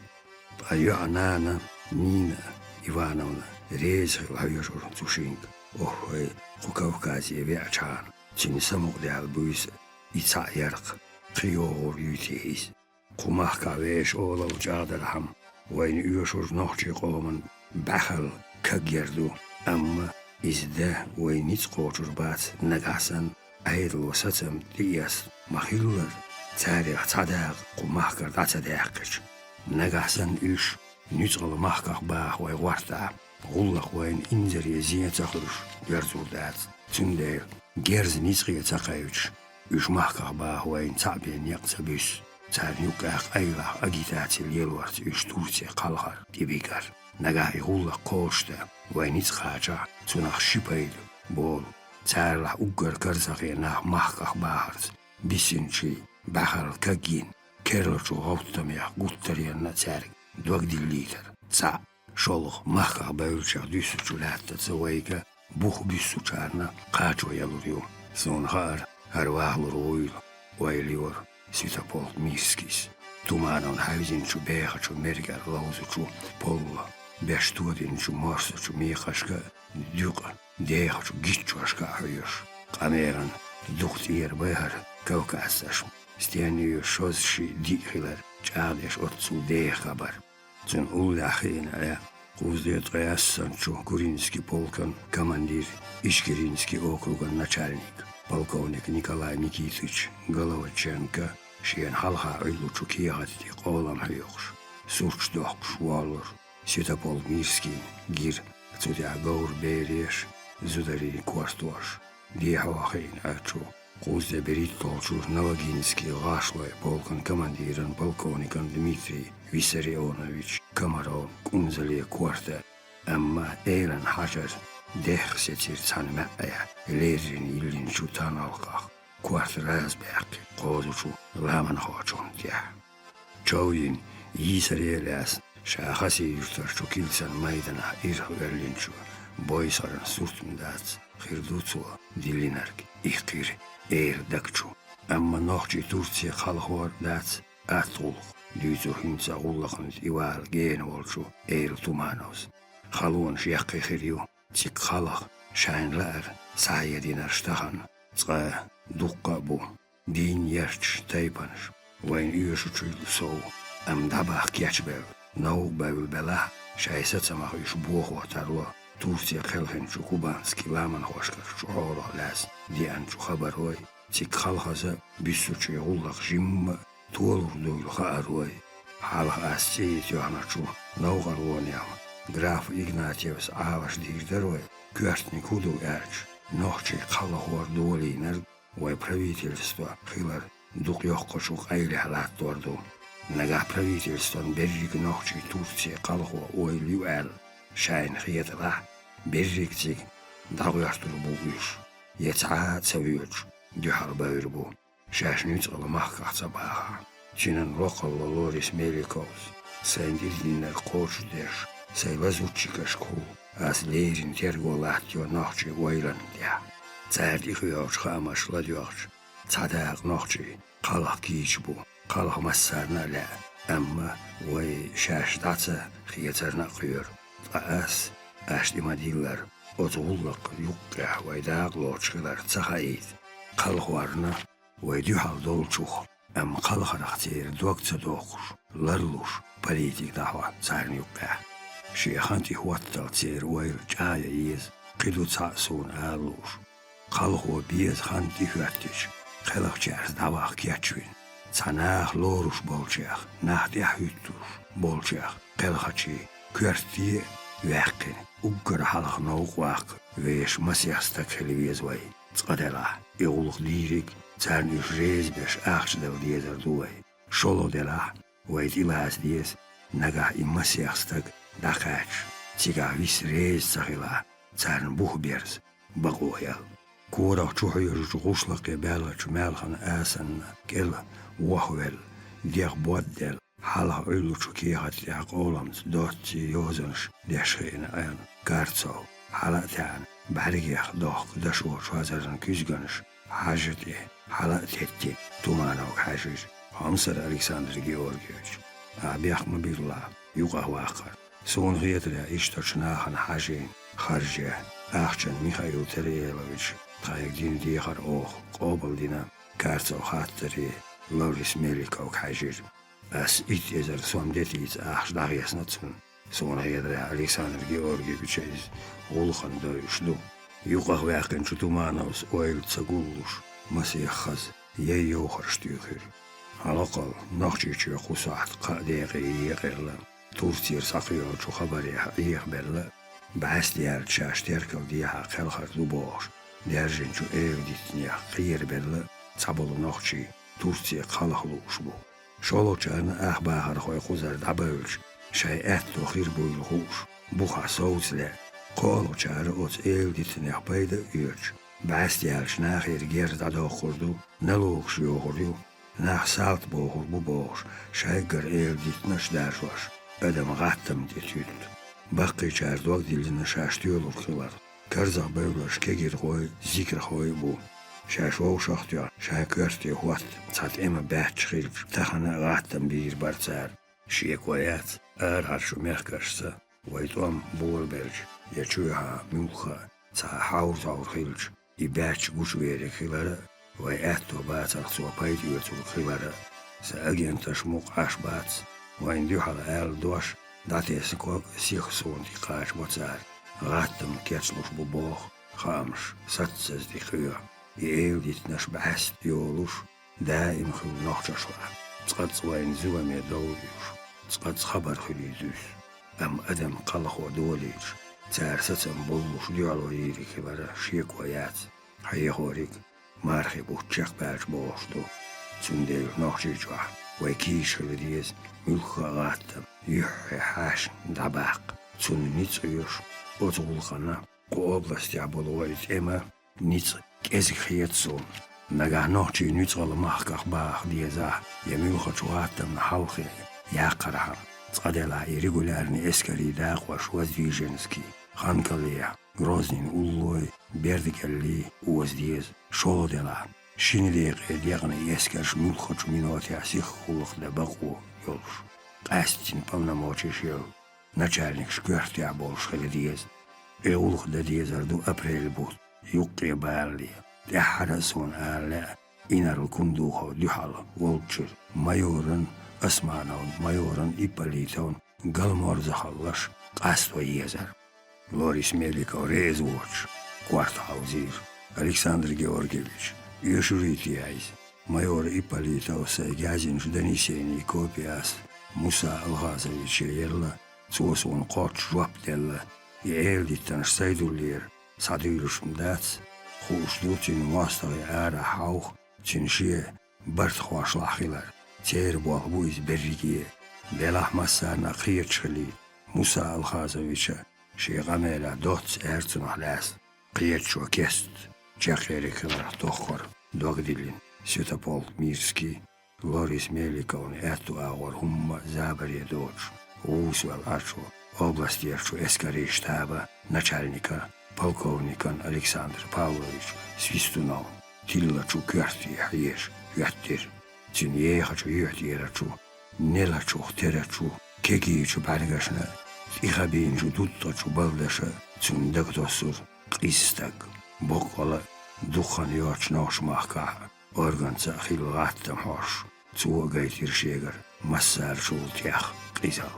Нана, Нина Ивановна, Резгл Хавьешур Цушинг, Охвей, Хукавказия Вячан, Чинсамук де Албуис, Ица Ярк, Хриор Ютейс, Кумахка Веш Олав Джадархам, Вайн Юшур Нохчи Коман, Бахал Кагерду, Амма, Изде, Вайниц Кочур Бац, Нагасан, Айдл Васацам Диас, Махиллар, Царих Цадак, Кумахкар Дацадякич. Нагасан иш, нюцгал махках бах вай варта, гуллах вайн инзери зия цахруш, верзурдат, цундер, герз ницгия цахаевич, иш махках бах вайн цабен якцабюс, царнюках айлах агитаций лелварц иш Турция калхар, тибикар, нагай гуллах кошта, вай ницхача, цунах шипайд, бол, царлах угар карзахе нах махках бахарц, бисинчи, бахар кагин, Керлочу гауттамя гуттарианна царг, дуагдиллитер, ца, шолох махках баючах дюсучу лятта цавайка, бух бюссучарна, качо ялурю, сонхар, арвахлур ойл, вайливор, Святополк Мирскис, туманон хавзинчу бехачу мергар лаузучу полла, бештуадинчу морсучу мехашка, дюка, дехачу гитчуашка хавьеш, камеран, духтиер бехар, кавказаш, Стянию шозши дихилер, чадеш отцу дехабар. Цун уллахина, куздет Ряссанчу, Куринский полкан, командир, Ишкиринский округан начальник, полковник Николай Никитович Головаченко, шиен халха ойлучу киягатти колам хаюкш, сурчдох швалур, Святополк Мирский, гир, цудя гаур береш, зудари квартуаш, дехавахин ачу. Кузде берит толчур Новогинский Гашлой полкан командиран полковникан Дмитрий Виссарионович Комаров Кунзале Кварта Амма Эйлан Хажар Дехсетир Цанмэя Лерин Иллин Чутан Алках Кварта Разберг Козучу Ламан Хочун Тя Чоуин Исариэляс Шахаси Юртарчу Килсан Майдана Ирхверлинчу Бойсаран Суртмдац Хирдуцуа Дилинарк Ихтир Дакчу, амма нохчи Турция халхор дац атулх, Düzü hinsa ullakınız ival gene olçu eğri tumanos. Halun şiyakı xiriyu, tik halak, şaynlar, sayedin arştahan, tıqa dukka bu, din yerç taypanış, vayn üyüşü çüylü soğu, am dabaq geçbel, navuk bevül bela, şaysa tsamaq üş buğu otarlo, Tursiya xelxinçu Kubanski laman hoşkar şu oğlu las, diyen şu haber oy, tik halhaza büssüçü ullak jimma, tuolur duylu xaaroy, halk asçeyit yohnaçu, nauqar lonyav, Graf Ignatievs ağaç diyirderoy, Кёртник худу эрч, нохчи қалахуар дуолинер, вай правительство хилар дук ёхқошук айли халат торду. Нага правительствон беррик нохчи Турция қалахуа ойлю әл, шайн хиетла, беррикцик дағуяштур бугуш. Ецаат савюч, дюхар байрбу, шашнюц аламах қахцабаха. Чинан роқалла Лорис Меликовс, сандильдинер қош деш, Sayvazutchikashku, as leirin tergolatio nochi oilandia. Zerdi huyoch hamash ladioch, tzadaq nochi, qalaq kichbu, qalaq massarna la, amma way shashdatsa khiyatserna khuyur. As ashdimadillar, otullaq yuqqah waydaq lochkilar tsahaid. Qalqwarna wayduhal dolchuch, am qalqaraqtir dokta dokush, larlush, politik dahwa tsarn yuqqah. شيخانتي هواتل تير وير جاية يز قلو تسعسون آلوش قلقو بيز خانتي هواتش قلق جارز دواق كياتشوين تساناخ لوروش بولجاخ ناخدي حيوتوش بولجاخ قلقاتشي كورتي يحقن ugur halach nog wak, wees masiastak gelewees wij. Tzadela, eeuwig lierik, zijn us reesbes achtsdel diezer doei. Solo dela, weet ilaas dies, naga in masiastak, dakach, tiga wis rees zagila, zijn boegbeers, bagohel. Koorach tjohjur tjohuslake bella tjomelgan asen, kel, wahwel, diag boddel. Halach uilutsu kiehat diag olams, dotsi jozens, deschene en kaartso. Halatjan, bargiach doch, dashoor schwazeren kuzgans, hajete, halatetje, tumanok hajis, Hamser Alexander Georgievich. Abiach mobila, Yugawakar. Zoon Rietra Ishtachnahan Hajin, Harja, Achchen Mikhail Tereyevich, Trajekdin Diegar Oog, Obeldina, Kaartso Hatteri, Loris Melikok Hajir. As it is er som dit iets acht dagias natsun. Zo'n Rietra Alexander Georgievich is Olgan Duislu. Yugach werken Chutumanos oil Tsagulus, Masiachas, Yeyocher Stucher. Halakal, nachtje Khusat, Kadege Yegerla. Turcier Sakio Chuhabaria Yeberla. Bastiar Chasterkel Dia Kelhart Lubosh. Derjenchu Euditnia Kierberla. Tabolo nachtje, Turcier Kalahlusbu. Sholochan Achbahar Hoyhuzar Dabulch. Shay etto Hirbul Hush. Bucha Soutsle. Kolochar ot Euditnia Beide Urch. Bastiar Schnacher Gerdado Khurdu. Nalok Shiohurdu. Nach Saltboog Buboos, Scheiger dit nasdaarwas, Adam Rattam dit jut. Bakkichar dwagdilina shashtjolur khilar. Karzach beulas kegir gooi, zikr gooi bu. Shashwo shachtja, shaikörti huat, tzat ema batschil, tachana Rattam bier bartzar. Shiekwayat, harshu merkarsa, waitom boorberg, yachuha mulcha, tza haurzaur khilch, I batch gushwere khilara. Wij eto baat zo paid u het khibara sa agent tashmuq ashbat wij nu hal el dosh dat is ko zich zo'n die kaas motzar ratem ketslos boboch khams satsas die khua je dit nas baast yolus daim khul nachtshwa tsqat wayn zuwa me dawlish tsqat khabar khulidus am adam qalkh dawlish tsar satsam bolmush dialo yiri khibara shiekwayat hayehorik Marge bochtjach bij boorsto. Zundeel nog zitwa. Wij kiezen dies mulcharatem. Juche hash dabak. Zun niets uurs. Otulgana. Oblast jaboloid emma. Niets kezigiet zon. Naga nog zie niets alle machkach baag die za. Je mulcharatem na halge. Jakarham. Tzadela irregularni eskari dagwas was vijenski. Hankalia. Groznin ulloy. Berdikelli uazdiz. Sholodela. Shinilek diagni esker shmulkhot minot yasik khulq da baqu болуш. Астин полномочия начальник шквертя болуш хеледиез. Эулх да диезарду апрель бут. Юққи барли. Тахрасон аля инарл кундухо дюхал волчер. Майорын Османов, майорын Ипполитовын галмор захаллаш қаство езар. Лорис Меликов резвоч, кварталзир, Александр Георгиевич, Юшуритияйз, майор Ипполитов Сагязин донесений копияс, Муса Алгазович ерла, цосон қот жуаптелла, и элдиттанш сайдуллер, садылышым дац, хуштутин мастығы ара хаух, чиншие барт хуашлахилар. تير بوغبويز بريكيه بلاح مسانا قيتشخلي موسى الخازويتشا شي غميلا دوتس ارتن حلاس قيتشو كيست جاخيري كبر توخور دوغديلين سيوتاپول ميرسكي لوريس ميليكون اتو اغور هم زابري دوتش اوسوال ачу областьерчу эскари штаба начальника полковникан Александр Павлович Свистунов тиллачу кверти хаеш яттир Цин ехачу юhtierachу, нелачу хтерачу, кегиичу баргашна, ихабинчу дуттачу балдаша, цин дагдосур, қистаг, боқала, духан йоч ношмахка, органца хилгаттам хош, цуагайтир шегар, массарчул тях, қизал.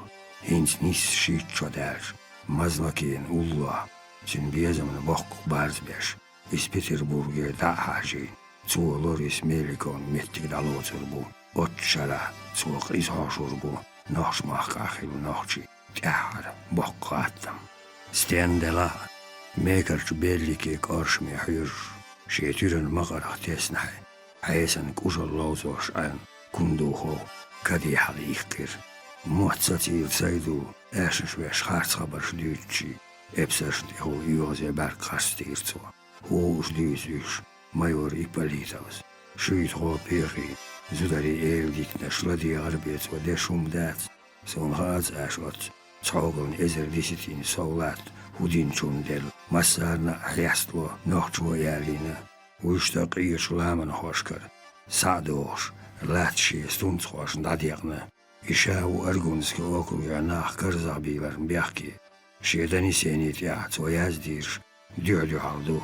Хинц нис шитчо дальш, мазлакин улла, цин безамна боқ барзбеш, из Петербурга да хажин. Цуа Лорис Меликон меттик далоцурбу, отчара, цуа қизхашурбу, ношмахкахил нохчи, тяхар, боққаттам. Стендела, мекарчу беллики коршми хюрш, шетюрен мағарах теснахай, хайсан кушал лозош айн, кундухо, кадихал ихкир. Моцатир сайду, эшншвеш харцхабарш дючи, эпсершни ху юозе баркастирцуа, хуш дюзюш, майор Ипполитовс, шуйтхо пехи, зудари элдикна шлади арбец воде шумдац, сон хац ашот, цогон эзердиситин солат, худин чундел, массарна хлястло, нохчуа ялина, уштак и шуламан хошкар, садош, латши стунцхош дадягна, ишау аргунский округа нах карзабивар бяхки, шедани сенит я, цояздирш, дюдюхалду,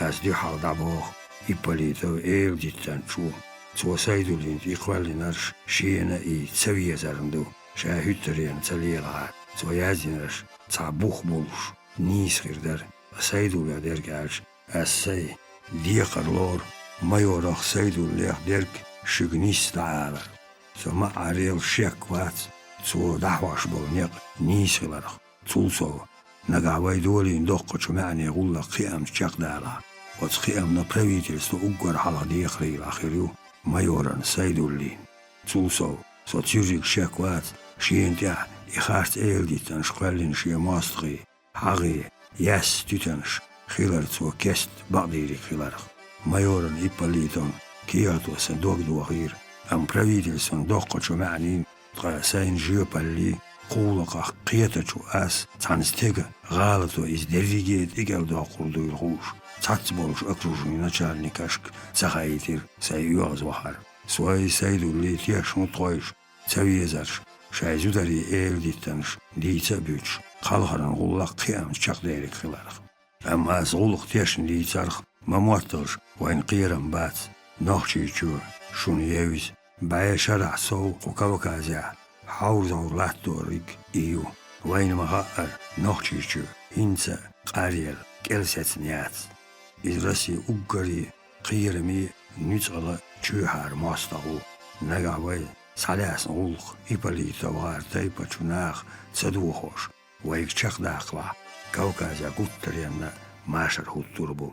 аз дюхалдабох, Ипполитов элдиттанчу, цвосайдулин иқвалинарш шиена и цавиезарнду, шахюттерен цалиелар, цвоязинарш цабух булш, нисхирдар, сайдуля дергальш, ассай, диақарлор, майорах сайдулях дерг, шигнис таалар. Сома арел шеквац, цво дахваш болнеq, нисхиларх, цулсов, нагавайдулин доққачу мәне гулла қиам чақдала. Отсхиам на правительство угар халади хрил ахирю майоран сайдуллин. Цулсов, соцюрик шеквац, шиентя и харт элдитан шквалин шиемастри, хаги, яс тютанш, хиларцо кест бадирик хиларх. Майоран Ипполитон, киатуса догдуахир, ам правительством доққачу мәнин, тғасайн жиопалли, قولق قيتچو اس تانستيگا غالطو из дервигет игел доқурду илхуш цацболш окружный начальникашк сахаитир сайюаз вахар свой сайдулли тешмут қойш цавезарш шайзудари элдиттанш дийца бүч қалхаран ғуллақ қиям чақдерик хиларх ама азғулық тешн дийцарх мамуаттылш вайн қирам бац нохчичу шун евиз бая шара соу қукаваказя حاوزن لاتوريك إيو وين ما هقر نوخشيشو هنسا قاريل كالسات نيات إزرسي أقري قيرمي نتغلا چوحار ماستغو نقاوي سالاس نغلق إباليتا وغار تايبا چوناخ تسدوخوش ويك چخ داقلا كوكازا قطرينا ماشر هوتوربو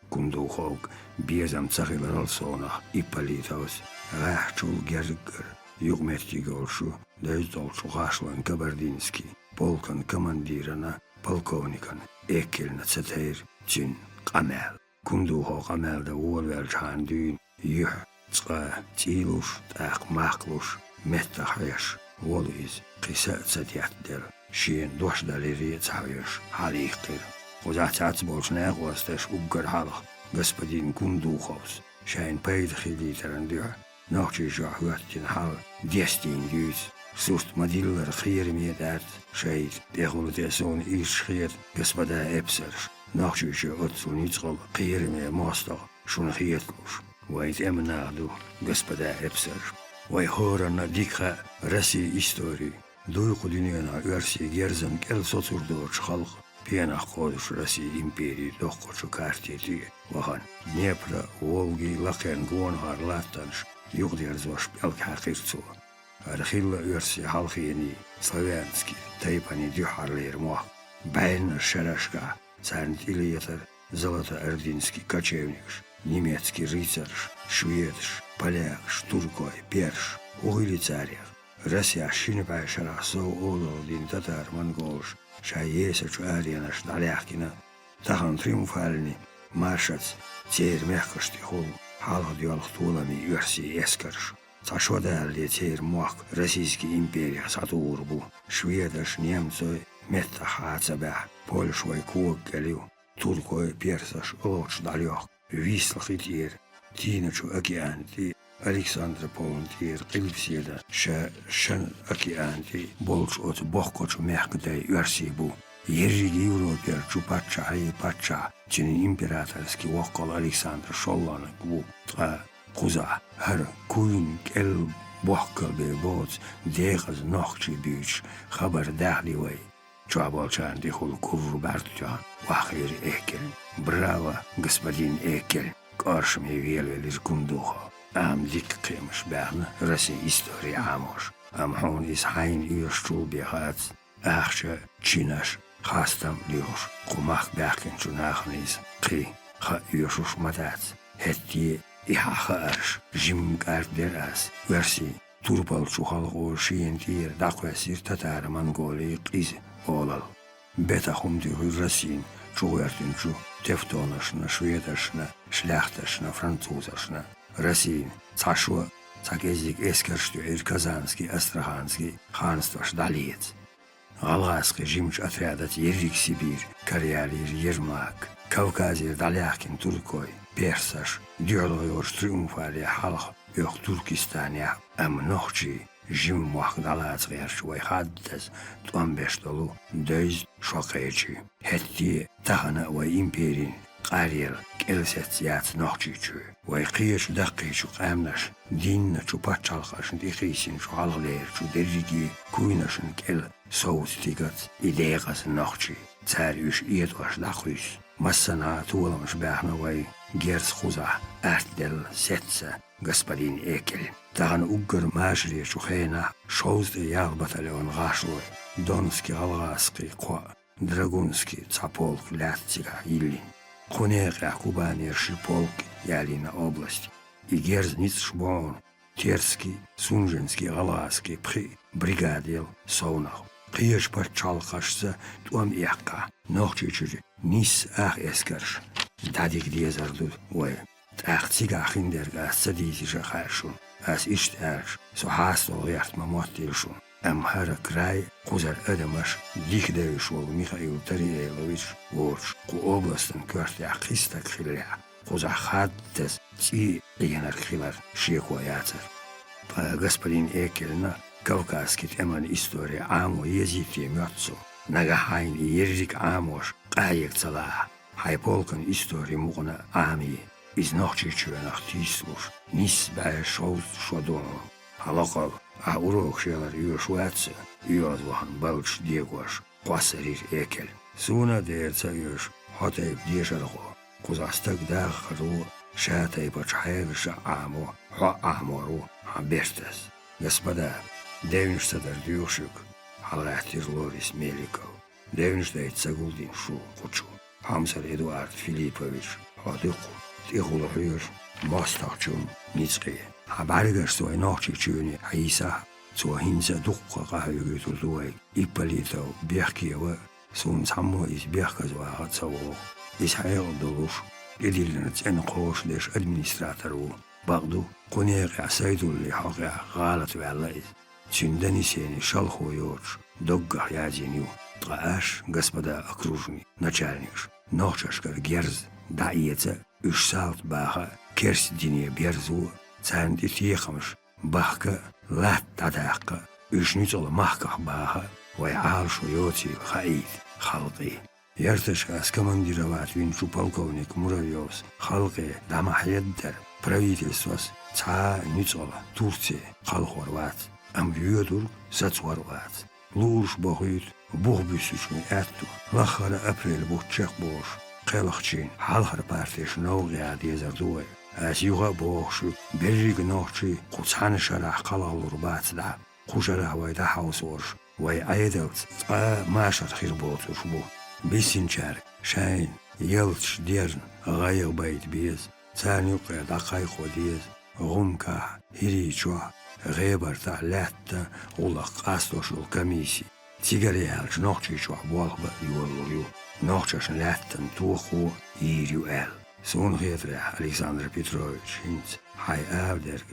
كندوخوك بيزم تسخيل رالسوناخ إباليتاوس راحچول گرگر Югмерти голшу, дайздолшу хашлан Кабардинский, полкан командирана, полковникан, экельна цатейр, цин, камел. Кундухо камелда уолверчхан дюн, юх, цка, цилуш, так махлуш, меттахаяш, волиз, қиса цатяттер, шиен дошдалери цавеш, халихтер. Узацац болшне гостеш уггар халах, господин Кундуховс, шайн пейдхи литеран дюр. Нохчи жахуаттин хал, дестин дюз, Sust madiller gier meer dat, scheid, begel het zo'n iets gier, gospoda epsers. Nog je het zo niet zal gier meer master, zo'n giertloos. Weet hem nadoe, gospoda epsers. Wij horen naar dikke rassie historie. Doe goedingen naar ursie gerzen kel soturdoor schalk. Pienach kodush rassie imperie doch kocho kaartje. We gaan Dnepra, Wolgi, Lachen, gewoon haar latans. Jugdier zo spelk hakir zo. Archilla ursie halgieni, Slavianski, Taipani duharleer moch. Bijna Sherashka, zijn Ilieter, Zolota Erdinski, Kachevniks. Немецкий рыцарь, шведш, поляк, штуркой, перш, угилицарьях. Россия шинепай шарасо олодин татар монголш, шаесач аренаш даляхкина. Тахан триумфальни, маршац, тер мягкошти хол, халх диалх тулами версии эскарш. Сашвадали тер мох Российский империя сатурбу, шведаш немцой, метта хацабя, польшвой куокгалю, туркой персаш лоч далёх. Вислах и тир, Тиначу океанти, Александра Полантир, Эльпседа, Шан океанти, Болш от Бохкочу мягкотай Версибу. Ежиги Европер Чупача и Пача, Чин императорский вокал Александр Шоллана Гву, Тра Куза, Хар Куин Кел Бохкал Бебоц, Дегаз Нохчи Бюч, Хабар Дахливай. Чуабалчан дихул курру бартуан, вахир экель. Браво, господин Экель, каршми велвелис гундуха. Ам дик кремш бärne, Россия история амош. Ам хон из хайн юрштул бехац. Ахша чинаш, хастам лиош. Кумах бärken чунахнис, кри, ха юршуш матац. Хетти ихаха арш, жим гардерас. Верси, турбал чухалго шиентир, даквесир татар монголии киз. Олал. Бета хумди Россин, чугартинчу, тевтонашна, шведашна, шляхташна, французашна. Россин, цашуа, цакезик эскерштю, Казанский, Астраханский, ханстваш далец. Алгаский жимч отрядат Ерик Сибирь, Карьялир Ермак, Кавказир Даляхкин Туркой, Персаш, Дёрлойор триумфалия халх, ёх Туркестания, нохчи. Жим махдалац гершвай хаддас туам бештолу дөз шокайчи хетти тахана ва империн қарьер келсетяц нохчичу ва қиеш дақичу қамнаш динна чупачалхашн дихисин шалглер чу держиги куинашн кел соустигац идеяс нохчи царюш иедваш дахуис массана туламш бахна вай герц хуза артдел сетса господин Экель. Таган уггар мажри чухена шоузды яг батальон гашлой. Донский алгаский ко драгунский цаполк лятцига Иллин. Кунега кубанир шиполк Ялина область. И герзниц шбон Терский, Сунжинский алгаский при бригадел Соунах. Қиеш парчалқашса туам яққа. Нохчичури нис ах эскарш. Дадик дезардуд ой. Тахцига хиндерга садизиша харшун. As ishtarsh, so haastol jacht ma motilshun. Hara kraj, kuzar edemаш, dikdeushol Mikhail Тарielovич, Ворш, ку областен квартя хистак хиля. Куза хаттес, ци егенар хилар шекуаяцар. Господин Экельна, кавказский теман история амо езите мёцу. Нагахайн и ержик амош, каек цала. Хайполкан история мугна ами. Из нохчичуенах тислуш, нис бай шоуст шодону. Халакал, а урок шелар юшуатсе, юазвахан балч дегуаш, квасарир Экель. Суна дерца юш, хотайб дешарго, кузастак дахару, шатай бачхайгша амо, ха амору, ха бештас. Господа, девинштадар дюшик, халатир Лорис Меликов, девинштайт Цагулдин шу, кучу, Хамсар Эдуард Филиппович, хадыку. Тихулахир, Мастахчун, Ницкие. Хабаригаш свой нохчичуни, Аиса, цуахинца духка гахаюгютулуай, Ипполитов, Бехкиева, сун саммо из Бехказва цаво. Исхаил дулуш, Гедилинец энхош леш администратору, Багду, Кунеги асайдулли хага, Галат валлайз. Чинданисени шалху йорч, Доггах язиню, Трааш, господа окружный, начальник, Нохчашкар герз, Даица, Ушсалт баха, керс дине берзу, цанди тихамш, бахка, лат татака, ишницола махках баха, вай алшу йоцил хаид, халқи. Ертешкас командировать винчу полковник Муравьевс, халқи дамахеддер, правительствос, ца ницола, Турция, халхорват, амвюдур, сацварват. Лурш бахуит, бухбюсючный этту, лахара апрель бухчак бош, қелахчин, халхар партиш науги адезардуай. As юга бохшу, берриг нохчи, қуцаны шарах қалалур бацда, қушарах вайда хаусорш, вай айдалц, машар хирботуш бу. Бисинчар, шайн, елч дерн, ғайық байт без, цанюқя дақай ходез, ғумка, хиричуа, ғебарта ләтті, улақ астошыл комиссии. Тигариялч нохчичуа болба юоллу, нохчашын ләттін туқу ирю әл. Сон гетря Александр Петрович Хинц, хай авдерг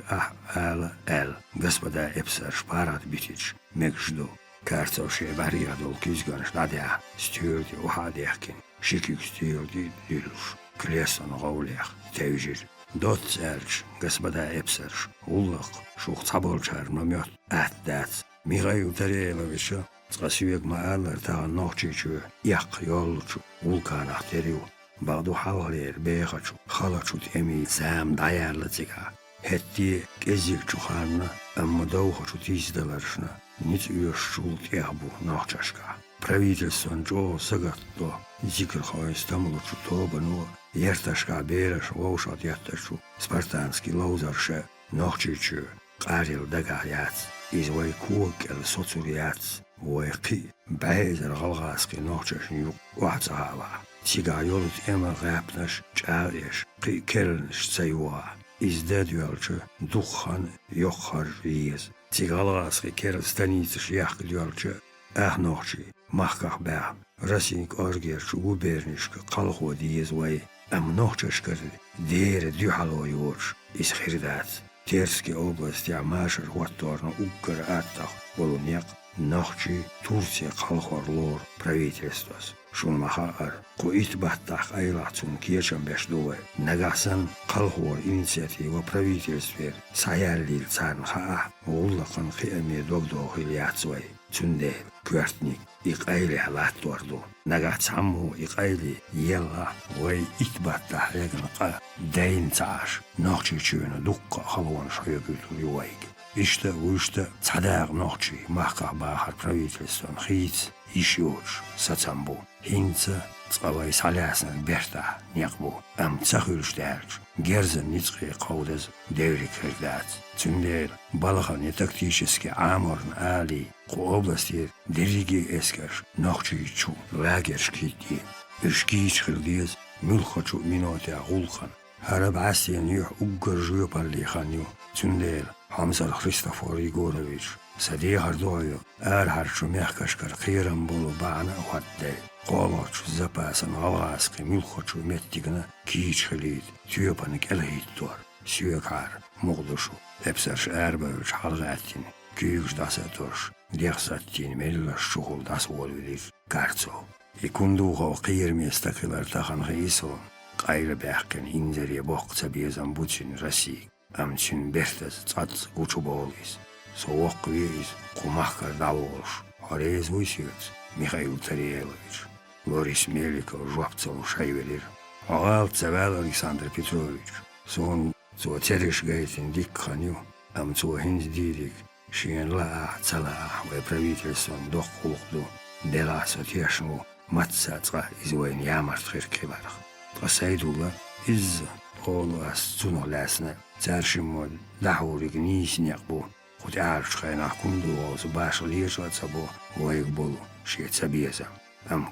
ала әл, господа эпсар шпарат битич, мекжду. Картоше барьядол кизганш надя, стюрди ухадехкин, шикик стюрди дилуш, клесон гаулех, тевжир. Дотцерч, господа эпсерш, уллах, шух цаболчар номет, аттац. Михаил Тареловича, цкасюек маалар таган нохчичу, як йолчу, вулканах терю. Багду хавалер бехачу, халачут эми сам даярлацика. Хетти кезик чуханна, амма доухачу тиздаларшна. Ниц уешшул тяхбу нахчашка. Правительство джо сагатто, зикр хойстамлучу тобану, ерташка бераш воушат яттачу, спартанский лаузарше, нахчичу, қарил дагаяц, извой куакел соцурияц, войқи, бәйзер ғалғасқи нахчашн юк уацахава. Тига йолут эма ғапнаш, чареш, қи келнш цайуа, издадюалчу, духхан, йохар риез. Тигаласқи керл станицаш яхк дюалчу, ахнохчи, махках бәм, расинг оргерчу губернишка қалху диез вай, нохчашкар дейр дюхало юрш, из хирдат. Терский область я машар хуатторна уггар аттах, волуньяк, нохчи Турция қалхор лор правительствос. Шунмахаар, куит баттах айлацун кечам бешдуэ, нагасан қалхор инициатива правительствер, саяллил цанха, уллақан хиаме догдохил яцвай, цундел, квартник, иқайли халаттуарду, нагацаму иқайли елла, вай итбаттах ягнақа, дайн цааш, нохчичуэна дукка халуан шайагюту юайг. Ишта вышта цадаг нохчи, махках бахар правительством хиц, ишиоч, сацамбу. Хинца, цавай салясан берта, някбу, цахылштарч, герзен ницқи қаудаз, деврик хирдац. Цундер, балахан тактически аморн али, қу области дериги эскаш, нохчичу, лагершкити, иршкич хирдез, мюлхачу миноте агулхан. Хараб асиен юх уггар жуйопалли ханю, цундер, Хамзар Христофор Егорович, сади хардою, харчу мягкашкар хирам болу бана уатде. Қолоч запасан алғасқи мүлхочу меттигіна кийч хилид, түйопаны келхид туар, сүйекар, мұғдышу, эпсарш әрбәуч халғаттин, күйгіш даса турш, дехсаттин меллаш шухул дас олвилир, карцо. Икундуға қиырместақилар таханға исуын, қайры бәқкен индерия боқца безан бучин России. Амчин бертаз цац гучу болис. Соуақ вейз қумаққар даволш. Хорез высец Михаил Тарелович. Лорис Меликов жуапцалу шайвелер. Ағал цавал Александр Петрович. Сон цуа цереш гайтин дик ханю. Ам цуа хинз дидик. Шиен лаа цалаа вай правительством доқ құлықду. Деласа тешну матсацға извойн ямарт хиркиларх. Тасайдула из олуас цуно ласна. Царшимод лахурик нисняқбу. Хоть аршхайнах кундуғыз башыл ешватсабу вайық болу шетсабезам.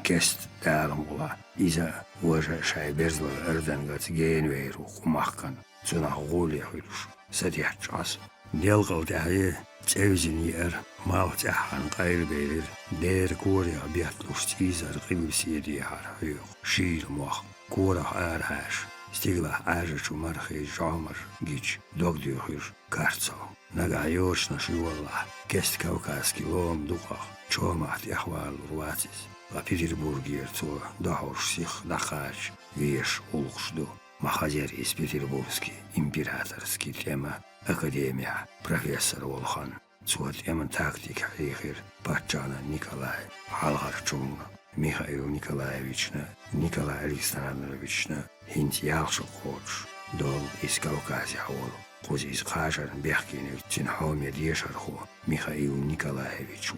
Кест дәлім құла. Иза уажа шай берзлар ырданғац гейнвейру құмаққан. Цунақ ғолия хилуш. Садияқ час. Делғал дәғе цәвзін ер мал цәхан қайр бейлер. Дәр көрия биятлуш цизар қибілседі яр хүйіқ. Шийл мұақ. Көрах әр әш. Стигла ажачу мархи жамар гич догдюхир карцо. Нага йоршна шивалла. Кест кавказский лом духах. Чомахт яхвал урватис. Ла Петербурге цо дахорших дахач. Веш улхшду. Махазер из Петербургский императорский тема. Академия. Профессор Волхан. Suot eman taktik haihir Patjana Nikolai Halharchunga Mikhail Nikolaevichna Nikolai Alexandrovichna hint Yalsha Koch Dol is Kaukazia Hol Kuzis Kajar Berkin Tin Haumia Diesharho Mikhail Nikolaevich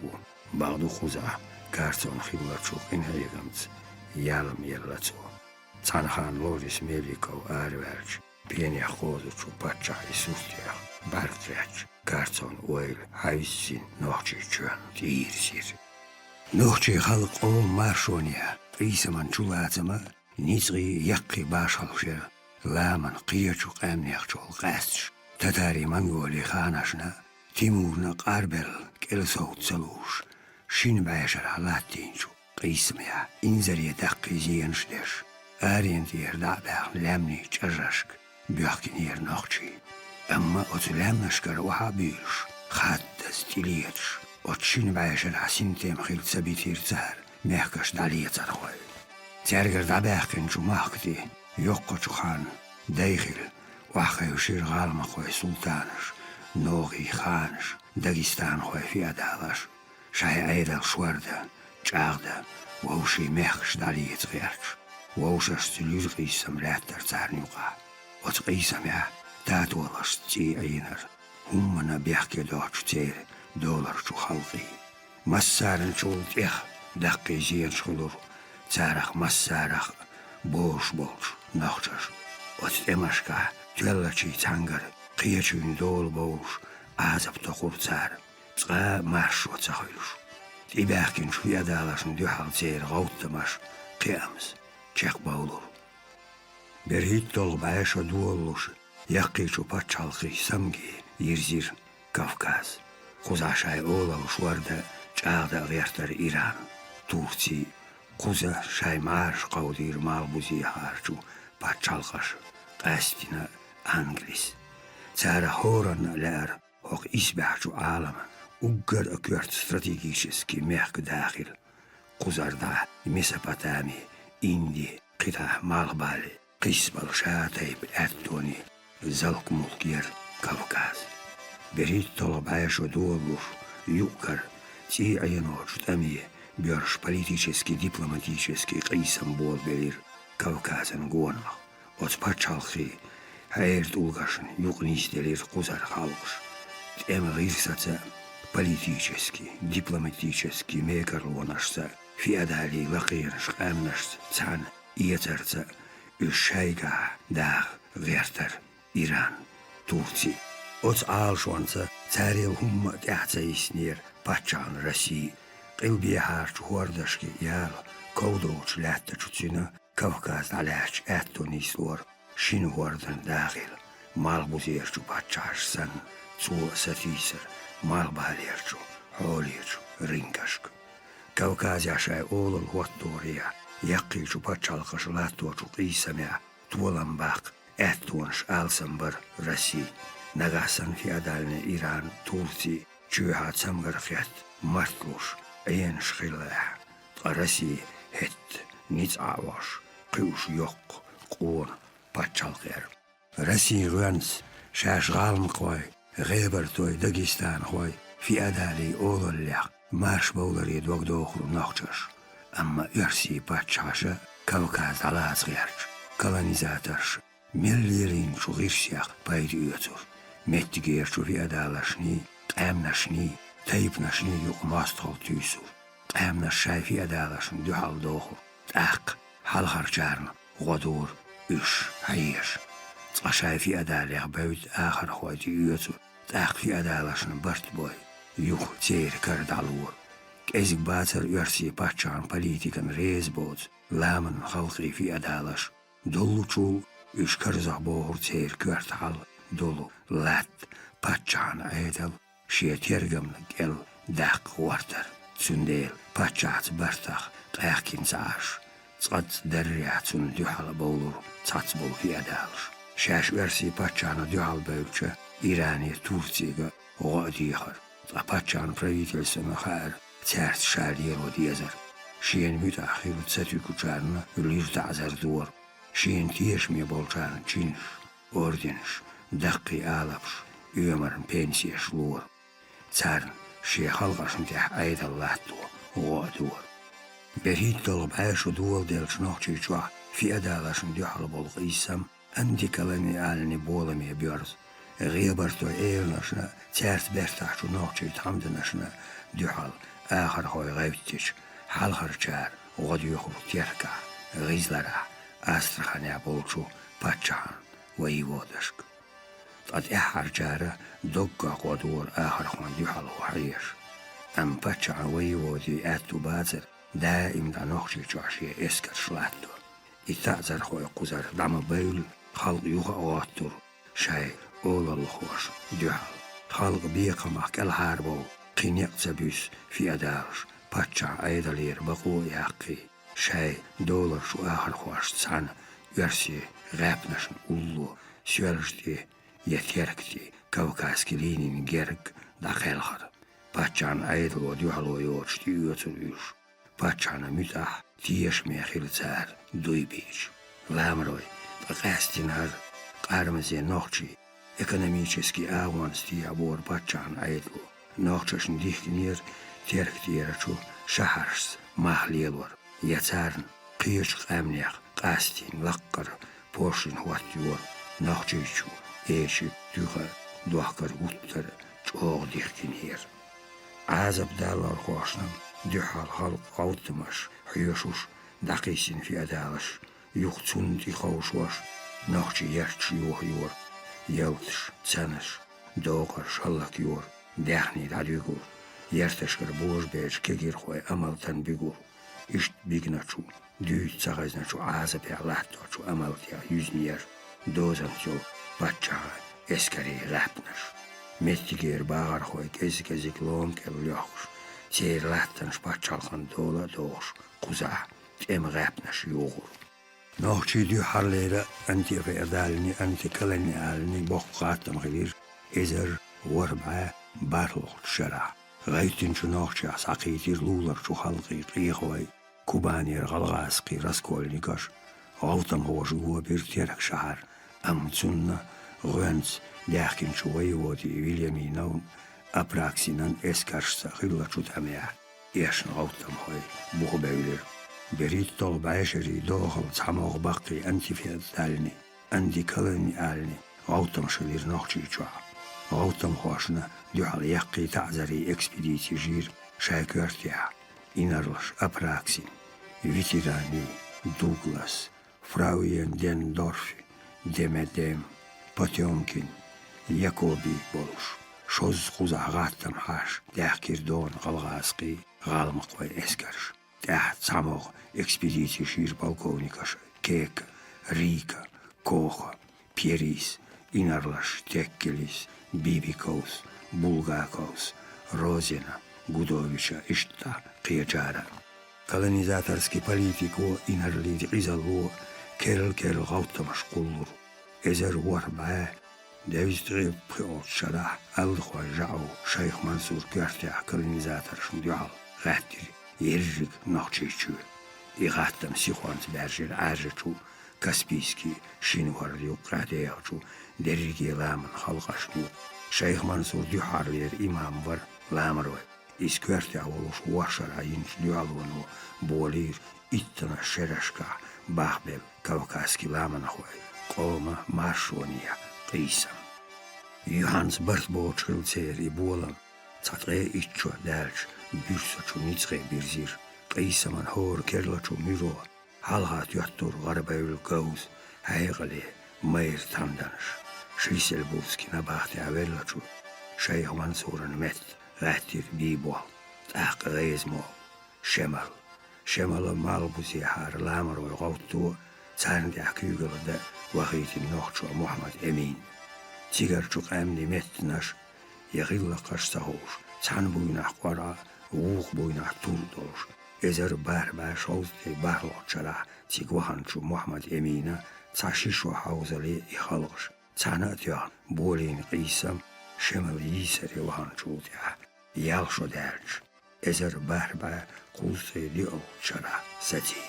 Bardu Kuza Karton Hilarchuk in Hegamts Yalam Yerlatso Tanhan Loris Meliko Arverch Pienia Hozuchu Patja Isustia Bartrech Karton Oil Haisin Nochi Chön Tirsir Nochi Halk O Marshonia Isaman Chulazama Nizri Yakki Bashalsher Laman Qiyachuk Amniachul Gastch Tatari Mangoli Khanashna Timurna Qarbel Kelsot Salush Shin Bashar Latinchu Qismia Inzari Daqi Zienshdesh Arientier Dabach Lamni Chazashk Björkinir Nochi أما أتلامشكر وحابيلش خد ستيليتش أتشين بعيشر حسين تيمخيل تسبيتير تهر ميحكش داليت أرخوي تيرجر داباخكن جو ماخكتي يوقو خان دايخل وحكا يشير غالما خوي سلطانش نوغي خانش داغستان خوي في أدالش شاي أيدل شوردة جاغدة ووشي ميحكش داليت غيرش ووشش تلير قيسم راتر تهر نيوقا وتقيسم يا تاتولش تي أينر همنا بيحكي دوش تير دولار شو خلقي مسارن شول تيخ دقي زين شخلور تارخ مسارخ بوش نخشش وتتمشكا تولشي تانجر قيشين دول بوش عازب تقور تار تقا مارش وتخيلش تيباكين شو يدالش ندوحل تير غوتمش قيامس تشيخ بولور برهيت دول بايش ودولوش Yaqichu Patchalqi Samgi Yirzir Kafkaz Kuzashay Ola Shwarda Chagda Verter Iran Turci Kuza Shay Marsh Qawdir Malbuzi Harchu Patchalqash Qastina Anglis Tsara Horan Lar Hoq Isbahchu Alama Uggar Akurt Strategischeski Merk Dakhil Kuzarda Mesopotami Indi Qita Malbali Qisbal Shatayb Attoni Залк Мулкир Кавказ. Берит толбаеш удолуш, юкар, ти айноч тами, бёрш политический, дипломатический, қисам бол берир Кавказын гонах. От пачалхи, хайрт улгашын, юқнис делир кузар халқыш. Эм рирсаца политический, дипломатический, мекар лонашса, феодали лақирш, амнашс, цан, иецарца, ушайга, дах, вертер. إيران تورسي أوت عالشوانسا تاريل هم تحتايسنير باتشان رسي قلبي هارش هوردشكي يال كودروش لاتشوتسينا كوكاز علاش اتونيس لور شين هوردن داخل مالبوزيرشو باتشاش سن تسو ستيسر مالباليرشو حوليرشو رينكشك كوكاز ياشاي أول الهوتوريا يقيشو باتشالقش لاتوشو قيسميا تولن باق Ettونش آلسنبر رسي نغاسن في أدالنا إيران تورتي جوها تسمغر خيات مرتلوش أينش خلاح رسي هت نيت عواش قيوش يوق قون باتشال غير رسي غانس شاش غالم قوي غيبر توي داغستان خوي في أدالي أول الليق مارش بولري دوغ دوخرو نخشش أما يرسي باتشاشا كوكاز على صغيرش كولونيزاترش مليرين شو غير سياق بايد يوتر متجير شو في أدالشني قامناشني تايبناشني يوق ماستغل تيسور قامناشاي في أدالشن دو حال دوخر تاق حال خرجارن غدور إش هيش تقشاي في أدالي بايد آخر خواتي يوتر تاق في أدالشن برت بوي يوق تير كرد علور كيزك باتر يرسي باتشان بوليتيكن ريز بوت لامن خلقي في أدالش دولو تشول إش كرزح بوهر تير كورت حال دولو لات باتشان عيدل شيت يرقم لقل داق ورتر تسنديل باتشات برتخ قاقين ساش تقد دريات سن دوحال بولور تاتبول في أدالش شاش ورسي باتشان دوحال بيوتشا إيراني تورتيغا غاديخر باتشان بريتل سنخار تارت شالير وديزر شين متأخر تساتيكو جارنا يلير تعزر دور شين تيش مي بولجان تشينش أوردينش دقي آلبش يومرن بينسيش لور تسارن شي خلقشن تح أيد الله تو وادور بريد طلب عاش ودول ديل شنوخشي شوا في أدالشن دي حلب القيسم عندي كلامي آلني بولمي بيرز غيبرتو إيرنشنا تارت برتاح شنوخشي تحمدنشنا دي حل آخر خوي غيبتش حلخر شار وغد يخرج تيركا غيزلرا أسترخانيا بولشو باتشان ويودشك قد إحر جارة دقا قدور آخر خوان دي حل وحيش أم باتشان ويودي آتو بازر دائم دا نخشي جوشي اسكر شلاتو إتازر خوي قزر دام بيل خلق يوغا أواتر شاي أول الخوش دي حل خلق بيقا محك الحاربو قينيق زبيس في أدارش باتشا أيدالير بقو ياقي شاي دولار شو آخر خوش تسان يرسي غابنشن أولو سيولجدي يتيركتي كوكاسكي لينين جيرك داخل خر باتشان أيدال وديوحلو يورشتي يوتر باتشانا متاح تيش ميخيل تسار دوي بيش لامروي بقاستين هر قارمزي نوخشي ekonomiический авансти абор бачан айдлу нохчашн дихнир терктиерчу шахарс махлиелвар яцарн қиеш қамнях қастин лаққар пошин хуаттюр нохчичу эши тюха дуахкар уттар чоғ дихкинир азаб далар хошнам дюхал халқ аутмаш хюшуш дақисин фи адалаш юхцун тихаушваш нохчи ярчи юр يوتش تسانش دوغر شالك يور داخني داديغور يرتشكر بوش بيج كيجير خوي أمل تن بيغور إشت بيغناتشو دوت ساغزناتشو عازب يعلاتوچو أمل تيا يزنير دوزنتيو باتشا اسكري غابنش متيجير باغر خوي كزيك لون كل يوخش تير لاتنش باتشالخن دولا دوش قزا تيم غابنش يوغور نوخشي دي حرليرة أنتي في أدالني أنتي كلني ألني بوقاتم غير إزر وربعة بارلوخ شرع غايتين شو نوخشي عساقيتير لولر شو خلقي قيخوي كوبانير غلغاسقي راسكولني كاش غوتم هو جوا بيرتيرك شهر أم تسنة غنز داخل شوي ودي ويليامي نون أبراكسينان إسكارشتا غيلا شو تاميا إيشن غوتم هوي بوغ بيولير بريد طلب عشري داخل تحماغ باقي أنتي في الثالني أنتي كلني آلني غوتم شلير نوخشي جوا غوتم خواشنا ديوحل يقي تعزري اكسبيديتي جير شاكرتيا إنرلش أبراكسين فيتيراني دوغلاس فراوين دين دورفي ديمديم باتيونكين ياكوبي بولش شوز خوزا غاتم حاش داخكير دون غلغاسقي غالمقوي اسكرش تحت ساموغ اكسبيديتي شير بالكونيكاش كيكا ريكا كوخا بيريس إنرلش تكليس بيبيكوس بولغاكوس روزينا Гудовича ишта қиячара. Колонизаторский политику инарлиди изалу керл ғаутамаш құллур. Эзер уарба девистри пхиотшара алхуа жау шайх Мансур кертя колонизатор шундял гаттир ержик нахчичу. Игаттам сихуанс бержир ажичу Каспийский шинвар юкрадеячу дерриги ламан халқашну. Шайх Мансур дюхарлер имам вар ламарвай. Искверти аволуш уашара инч дюалвану болир иттана шерашка бахбел кавказский ламанахуай қолма маршония қисам. Юханс бартбоочхил цери болам цатре итчо дальч бюрсачу ницре бирзир қисаман хор керлачу миро халхат яттур гарбайл гауз хайгали майр тамданш шиселбулский набахти аверлачу шайх Мансуран мет غاتير بيبو تاق غيزمو شمال مالبوزي حار لامر وغوتو تاندي حكيوغل دا وغيت النوخشو محمد أمين تيغرچو قامني متناش يغيل قاش سهوش تان بويناح قرا ووق بويناح توردوش ازر بار شوزتي بارلوچرا تيغوهانچو محمد أمين تاشيشو حوزلي يخلقش تاناتيان بولين قيسم شمال يسري وهانچو تيها يالشو دارج ازر باربا قوسي ليو شرا ستي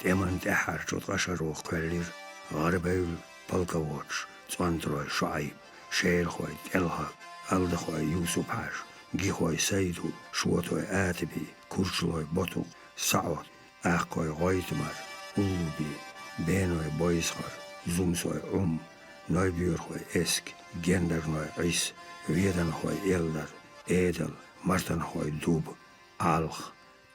تيمان تحر شو تغشروخ كولير غربيل بالكووش تواندروي شعيب شير خوي تلها ألد خوي يوسف هاش Gihoi Seidu, Shuotoi Atibi, Kurchloi Botuk, Saot, Akoi Goitmar, Ulubi, Benoi Boishar, Zumsoi Neubjörgoi Esk, Gendernoi Is, Wiedanhoi Eldar, Edel, Martanhoi Dub, Alch,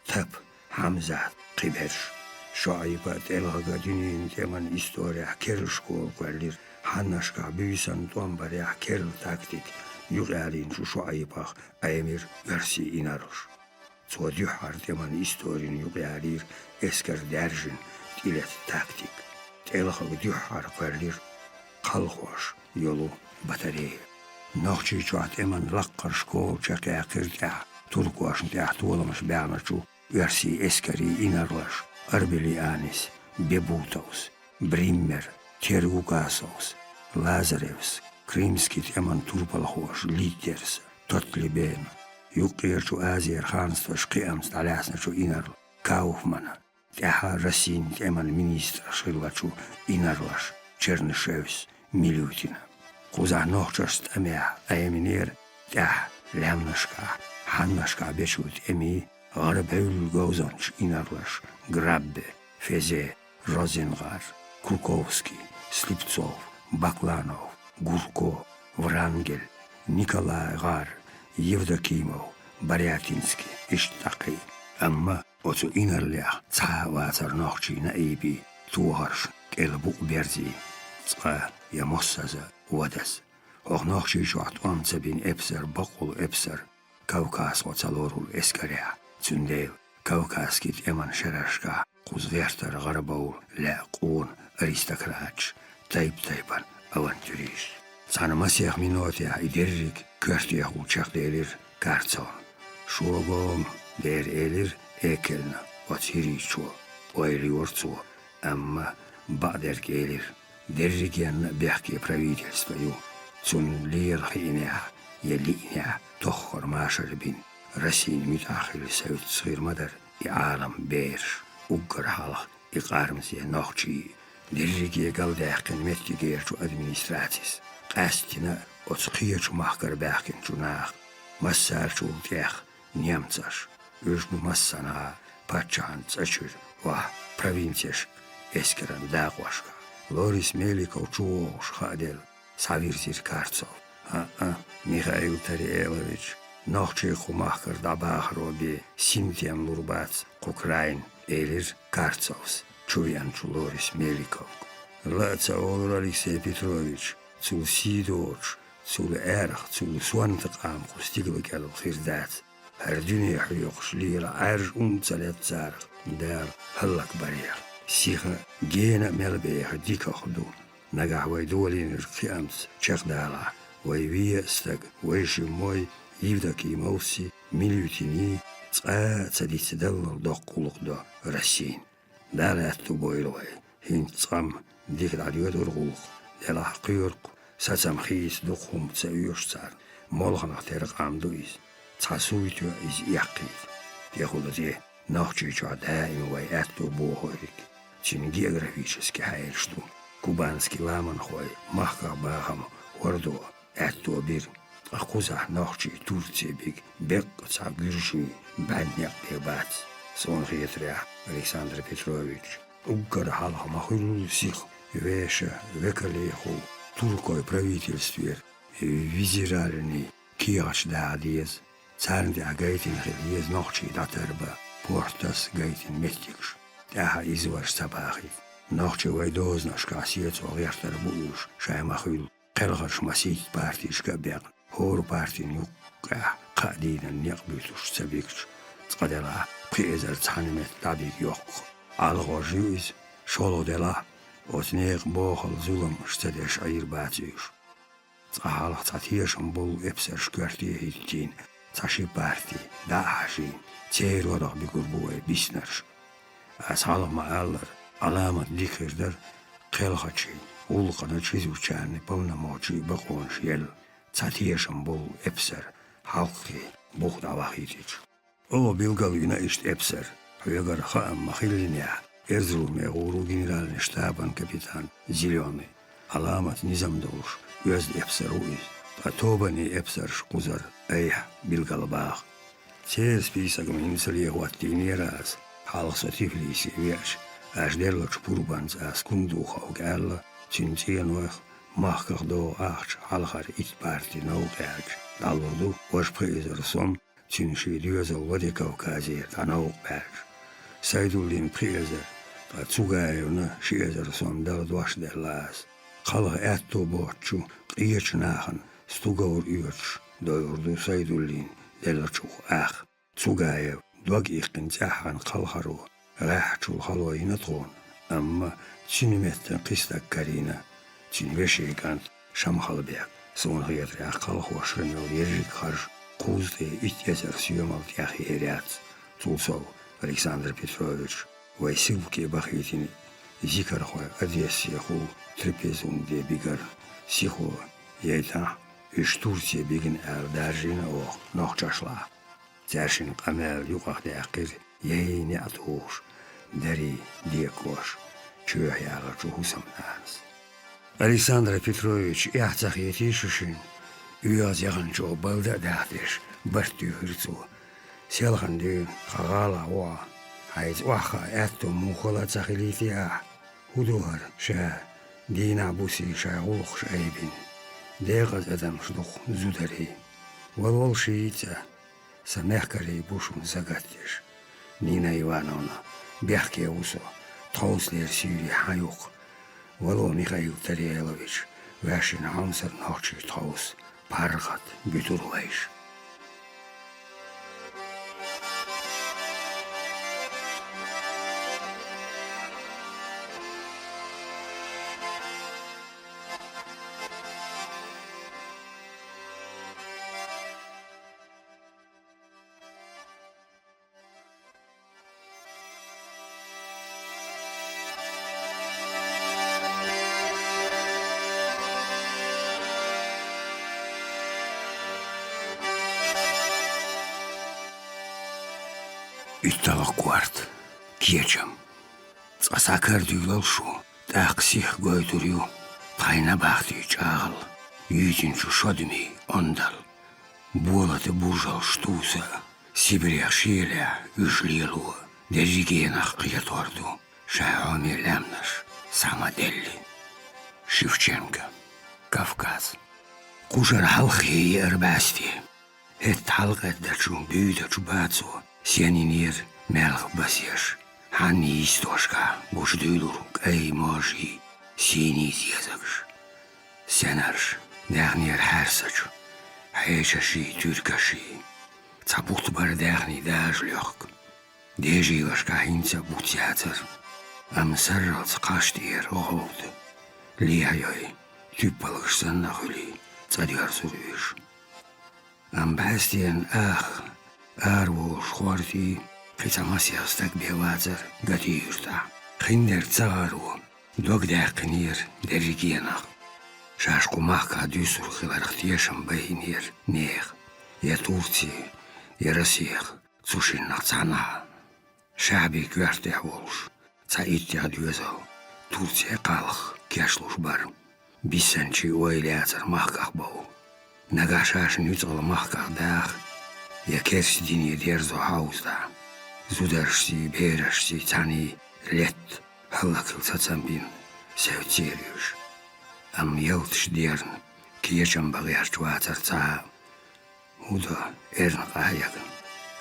Tap, Hamzat, Kibersh. Şaibat elhaga dünyanın teman istoriya kerl şkol kvallir hannaşka büyüsen tombarya kerl taktik yuğalin şu şaibah emir versi inarış. Çoğu har teman istorin yuğalir esker derjin tilet taktik. Elhaga dühar kvallir kalhoş yolu batareya. Nahçı çoğat eman lakkar şkol çakaya kırtya Turkuaşın tehtü olamış beğanaçu versi eskeri inarlaş. Arbelianis, Bebutovs, Brimmer, Tergukasovs, Lazarevs, Krimskit eman Turpalhoš, Liters, Totleben, Juqirču Azier Hanstos, Qiamst, Alasnaču Inarl, Kaufmana, Teha Rasin eman ministra Šilaču Inarlaš, Černeševs, Milutina. Kuzah nohčast amea aeminer, Teh Lemnaška, Hannaška Bečut emi, Garbevül Gozanç Inarlaş, Grabbe, Feze, Rozengar, Kukovski, Sliptsov, Baklanov, Gurko, Vrangel, Nikolay Gar, Yevdokimov, Baryatinski, İştaki. Ama otu inarlях ца ватар нохчи наиби туharш келбук берзи ца ямоссаза водас. Ох нохчи шуат амцабин эпсер бакул эпсер Кавказ оцалорул эскаря. Цундейл, Кавказкит эман шарашка, кузвертар гарабаул, лякун, аристократч, тайп-тайпан, авантюрист. Цанамасях минотия идеррик, кертиях учак делир, карцон. Шуогом дер элир, экельна, оциричуо, ойриорцуо, амма бадер келир, дерригенна бехке правительствою, цун лирхинеа, елинеа, тохор машарбин. Россия митахил севт сгирмадар и عالم بيرش وقر حلق إقارمزي نوخشي درجي قلداقن متجيرشو أدمينستراتيس قاستنا أتسقيرشو محكر باقن جناق مسارشو تيخ نيمتساش أجنو مسانا باتشان تساشر واه провинцияш эскеран дагвашка Лорис Меликов чуош хадел Савирзир Карцов Михаил Тариелович Нохчи хумахкар дабахроби Синтиям Лурбац Украин Элир Карцовс Чуянчу Лорис Меликов Лаца Олур Алексей Петрович Цул Сидорч Цул Эрх Цул Суантакам Хустигла Кел Хирдат Хардюни Хьюкш Лира Арж Цалет Царх Дал Халлак Барьер Сиха Гена Мелбеха Дика Худу Нагахвай Долин Ркиамс Чехдала Вайвия Стаг Вайши Мой Евдокий Мовси Милютини Цадиц Делл Докулук до Рассин Далят Тубойлвай Хинцам Дикрадиот Ургулук Дела Кюрк Сацам Хис Духум Цаюшцар Молханах Терк Амдуиз Цасуитю из Якит Техулазе Нахчича Даим Вай Ату Бохорик Чин географически Хайльшту Кубанский Ламанхой Махка Бахам Ордо Ату Бир Акуза нахчи Турция биг бек цагирши баньяк бебац сон хитря Александр Петрович угар халха махулу сих веша векалеху туркой правительстве визиральный кияш даадиез царнди агайтин хилиез нахчи датарба портас гайтин меттикш таха изваш сабахи нахчи вайдознаш касиец огертар буш шаймахул قلغش مسيح بارتيش كبير هور بارتين يوقع قادين النقبيتوش سبيكش تقدلا بيزر تحنمت لابيك يوق الغوجيوز شولو دلا وتنيق بوخل ظلم اشتدش عير باتيش تقالق تاتيش مبول ابسر شكرتي هيتين تاشي بارتي داحشين تير ورق بقربوه بيسنرش أسحالق مقالر علامة ديكردر قلغشي Улқана чрезвычайный полномочий бақонш ел цатиешам бол эпсер халқи бухдавахитич. О билгалуина ишт эпсер хуягар хаам махилиня Эрзруме уру генеральный штабан капитан Зеленый Аламат Низамдолуш юз эпсер уиз Tobani epsar quzar ayah bilgalbaq. Ceres pisagam insaliya wattinieras. Halsa tiflisi vias. Asderlach purbans as kunducha og alla. Cintienoch. Machkach do acht halchar itparti naugerg. Dalurdu wasprezer som. Cinshi duezel wadikaukazier tanaugberg. Saidulin prezer. Zugayuna schiezer som daldwas der las. Kala etto borchu. Qiyachnahan. Stugaur uurch. Doyurdu Saidulin. Delachu ach. Zugayev. Dwag iqin zahan qalharu. Rahchul halwayinatron. Amma çinimetten qistak karina. Çinveşeykant şamhalbek. Sonra yatri aqal hoşrin yol yerjik harj. Quzde ityezer suyumal tyahi eriat. Tulsov Alexander Petrovich. Vaysilki bakhitini. Zikarhoy Odessiyahu trapezunde bigar. Siho yayta. Üç Tursiya begin erdarjina o nohçaşla. Zerşin qamel yuqaqda aqir yayni atuş. Dari diekoş. Çöhyalar çuhusamnaz. Alexander Petrovich yahtaq yetişişin. Üyaz yağınço balda dahtiş. Bartü hırtsu. Selğan düğün qağala oğa. Hayz oaxa etto muğala tsaqilitiyah. Huduhar şa. Dina busi şağuluq şaybin. Дегаз адам шдух зудари. Волол шиица. Самехкари бушун загаттиш. Нина Ивановна. Бяхке усо. Тауслер сюри хаюк. Воло Михаил Тариелович. Вашин хамсар нахчи таус. Паргат бютурвайш. Üttala quart. Kiecem. Tsasakar düylal şu. Taqsih goyduryu. Tayna baxti çağıl. Yüzün şu şodumi ondal. Bolatı burjal ştusa. Sibirya şiile üçliyalu. Derrigeyenaq qiyatvardu. Şahomir lemnaş. Samadelli. Shevchenko. Kafkaz. Quşar halqi erbasti. Het halqadda şu büyüda şu batsu. Сянинер мелх басеш. Ханни истошка буш дюйлурук эй можи. Синиз язагш. Сенарш дәғнер харсач. Хайшаши түркаши. Цабухт бар дәғни дәжлёк. Дежилашка хинца бутятер. Амсарралц қаштиер оғылды. Лияйой түппалыш саннағыли. Цадяр сүрвиш. Амбастиен ах. Arvos xorti, qitsamasiastak bevazer gatiyurta. Xinder tsaru, dogdaqnir derrigienaq. Shashqumaqqa düsur xilarqtiyasham bahinir neeq. Ya Tursi, ya Rossiya, tsushinnaq tsana. Shabi kvarteh volsh. Tsa itya düzal. Tursiya qalq, kashlush bar. Bisanchi oylazer maqaq bau. Nagashash nützal maqaq daq. Я керсдини дерзо хаузда. Зударшси, берашси, цани, лет, халакл цацамбин, севцериуш. Ам елтш дерн, киечам багяш вацарца. Уда эрн qayagan.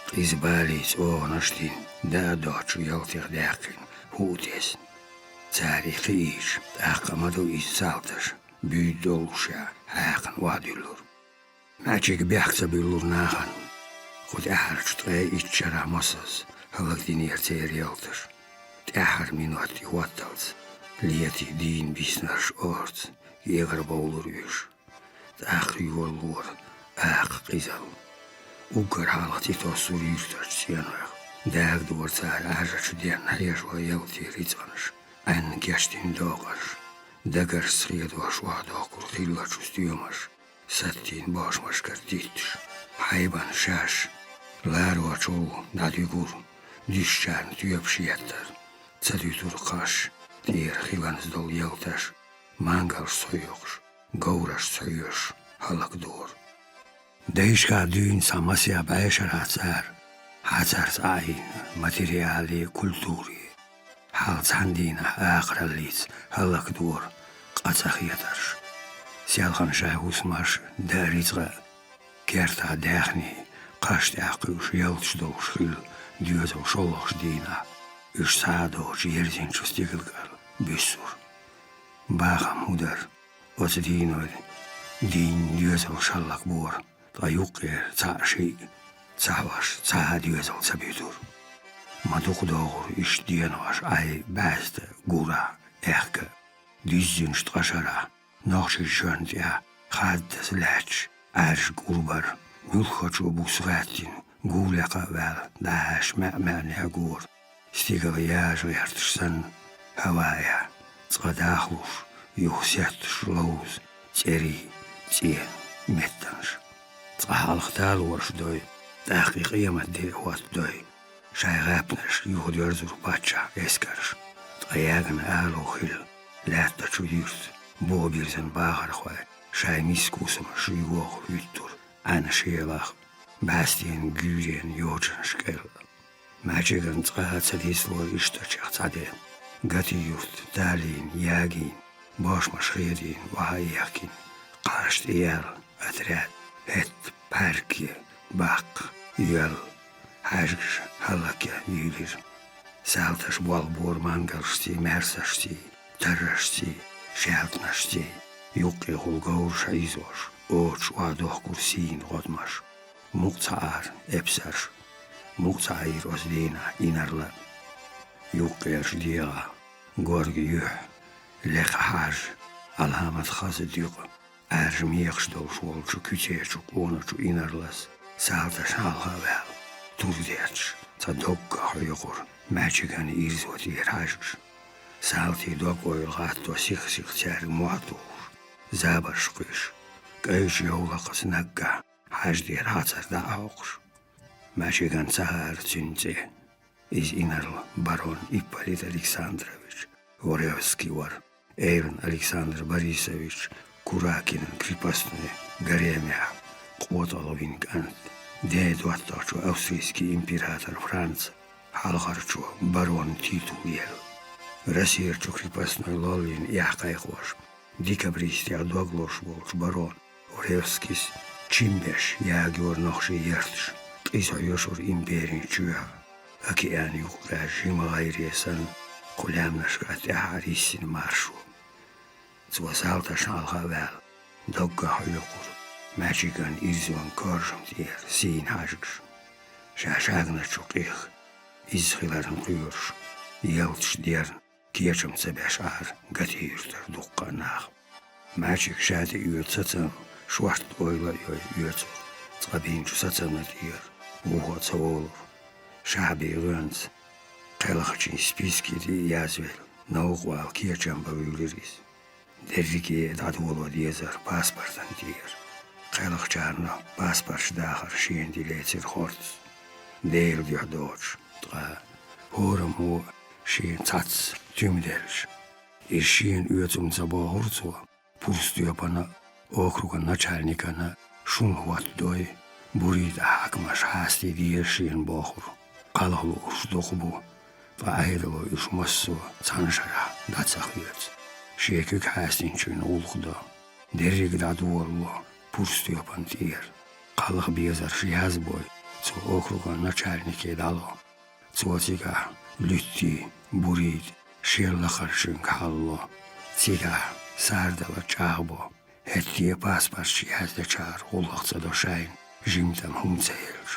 Qizbalis oğnaştin, da doçu yeltih daqin, hudes. Tsari qiish, aqamadu izsaltash, büydoluşa, haqan vadillur. Maçik bihqsa billur nahan. Qod ahar çutqaya iççara masaz, halak diniyar tsayar yaltır. Ahar minuati huattals, liyati din bisnarş orts, yegar bavulur yüş. Aq yuvalur, aq qizal. Ugar halak titosur yürtarç siyanaq. Dağ duvartsar ahraçı diyan hayashwa yalti ritsanış. An geçtin doğar. Dagar sriyadva şuada okur xillaç üstüyamaş. Sattin başmaş kartitiş. Hayban şaş. Larva çoğu nadügur, düşşan tüyapşiyetter. Tsadütür qaş, diğer xilanız dol yaltaş. Mangal soyuş, gavraş soyuş, halak doğur. Değişka düğün samasya beşer hazar ayin materyali kulturi. Hal sandina akraliz halak doğur qaçaq yatar. Siyalğan şahus marş darizga kerta dağni qaşta aqış yalç doğuş hil düyözü şoloş dina. Üç sadoç yerzin çustigilgal büsur. Bağam hudar oç dinoy din düyözü şallak bor. Tayuqer çaşi çavaş ça düyözü sabidur. Maduq doğur iş diyen var ay bäste gura erke. Düzün straşara noxşi jönt ya xaddes läç erş gurbar mülxoçu busratin gulaqa vel daş ma'mani gur. Stigal yaş yertişsen havaya çadaxluş yuxsat şlouz çeri çien mettanş. Çahalxtal warşdoy daqiqiya madde watdoy. Şaygapnış yuhudyordur paça eskarış. Ayağın aloxil latta çuyurt. Bu birzen bağır xoy. Şaymis kusum şuyuq yuttur. Ana şeylaq. Bastiyen güren yoçun şkel. Maçıgın çağatsa dislor iştaçaq çade. Gati yurt dalin yagin. Boşma şredin vahayakin. Qarşt iyal atrat. Et parki bak yal. Hajgış halakya yülir. Saltaş bol bor mangalşti, mersaşti, tarraşti, şaltnaşti. Yuqi hulgavur şaizor. Oç vadoh kursin godmaş. Muqtaar epsarş. Muqtair ozdina inarla. Yuqi arşdiya. Gorgi yuh. Leq haj. Alhamat xazı diq. Arjmi yaqşdol şolçu küçeçuk onaçu inarlas. Saltaş halha vel. Turdiaç, sadokka hoyuqur, maçigan irzot yerajgş. Salti dok oyulgatto six çer muatuq. Zabarşqış. Qayş yolaqas nagga, hajdir hatsar da auqş. Maçigan sahar çünce. İz inarl baron Ippolit Aleksandrovich Vorevski var. Evan Aleksandr Borisovich Kurakin'in kripasını garemya qotalovin kant. Dēdottoču Austrijski imperator Franz halqarču baron titul yel. Rasierču kripasnoj lolin jahqayqoš. Dikabristi adogloš volč baron Orevskis Čimbeş jāgior noxši yertš. Qisa yoşur imperin čuja. Okean yuqra Himalayresan qulamnaşqat aharisin maršu. Cvasaltaš halqa vel. Dogga hoyuqur. Maçigan izvan karşım diyer sin hajgş. Şaşagna çuqih. İzxiların kuyurş. Yaltış diyer kiyaçım sebeşar gatiyurtar duqqanaq. Maçik şadi üyet satsam şvart oyla üyet. Tsqabinçu satsamna diyer. Uğa tsavolur. Şabi gönz. Qalaqçın spiski di yazvel. Nauqval kiyaçam bavüliriz. Derriki dadvolo diyezar paspartan diyer. Qalaqçarna pasparş daxar şiyen diletir xorts. Deyl diyor doğuç. Horum o şiyen tsats tümdelş. Şiyen üyetim sabah hortsu. Purs diyor bana okruga начальникana şun huat doy. Burid hakmaş hasti diye şiyen boğur. Qalaqlı uçduğu bu. Ve ayrılı üşmassu sanışara datsaq üyet. Şekük hastin çün ulğuda. Derrik dadvorlu. Purs diyopan diyer. Qalıq bezar şiyaz boy. Ço okruga начальники dalo. Çotiga lütti, burid, şerlaqarşın kallo. Tiga sardala çağbo. Hettiye paspar şiyazda çağır ulaqsa doşayn. Jimtam humtsayelş.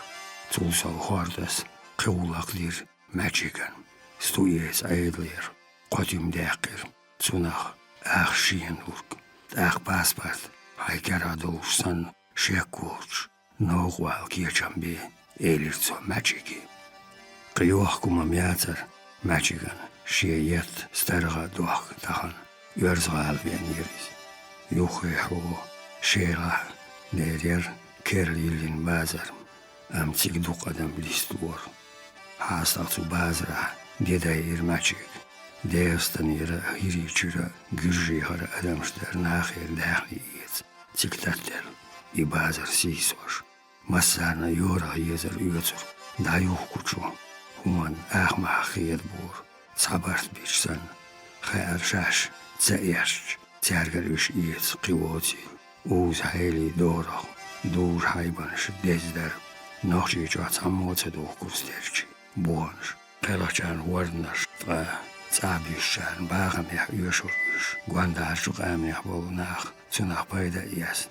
Tulsa hordas qıulaqlir maçigan. Stuyes aydlir. Qotim daqir. Çunaq ağşiyen urk. Daq paspart. Haykara doğuşsan şekkurç. Noğval kiyaçambi elirtso maçiki. Qiyuaq kumam yatar maçigan. Şiyet starga doğaq tahan. Yörzğal ben yeriz. Yuxihu şeyla nerer kerlilin bazarım. Amtsik duqadam listvor. Hastaqsu bazra dedayir maçik. Deastan yere hiriçira gürji hara adamşlar naxir dahli iyet. Ciktattel, i bazar sisoş. Masana yora yezer üyetsur. Dayuh kuçu. Human ahma xiyet bur. Sabart birsen. Xayar şaş. Zayaş. Tergeliş iyet qivotil. Uz hayli doğru. Dur haybanış dezder. Nohçi çatsam moça doğ kursterçi. Buanış. Qelaqcan varnaş. Zabişan bağam ya üyeşurmuş. Guanda şu qamya bolnaq. Çınaq payda iyas.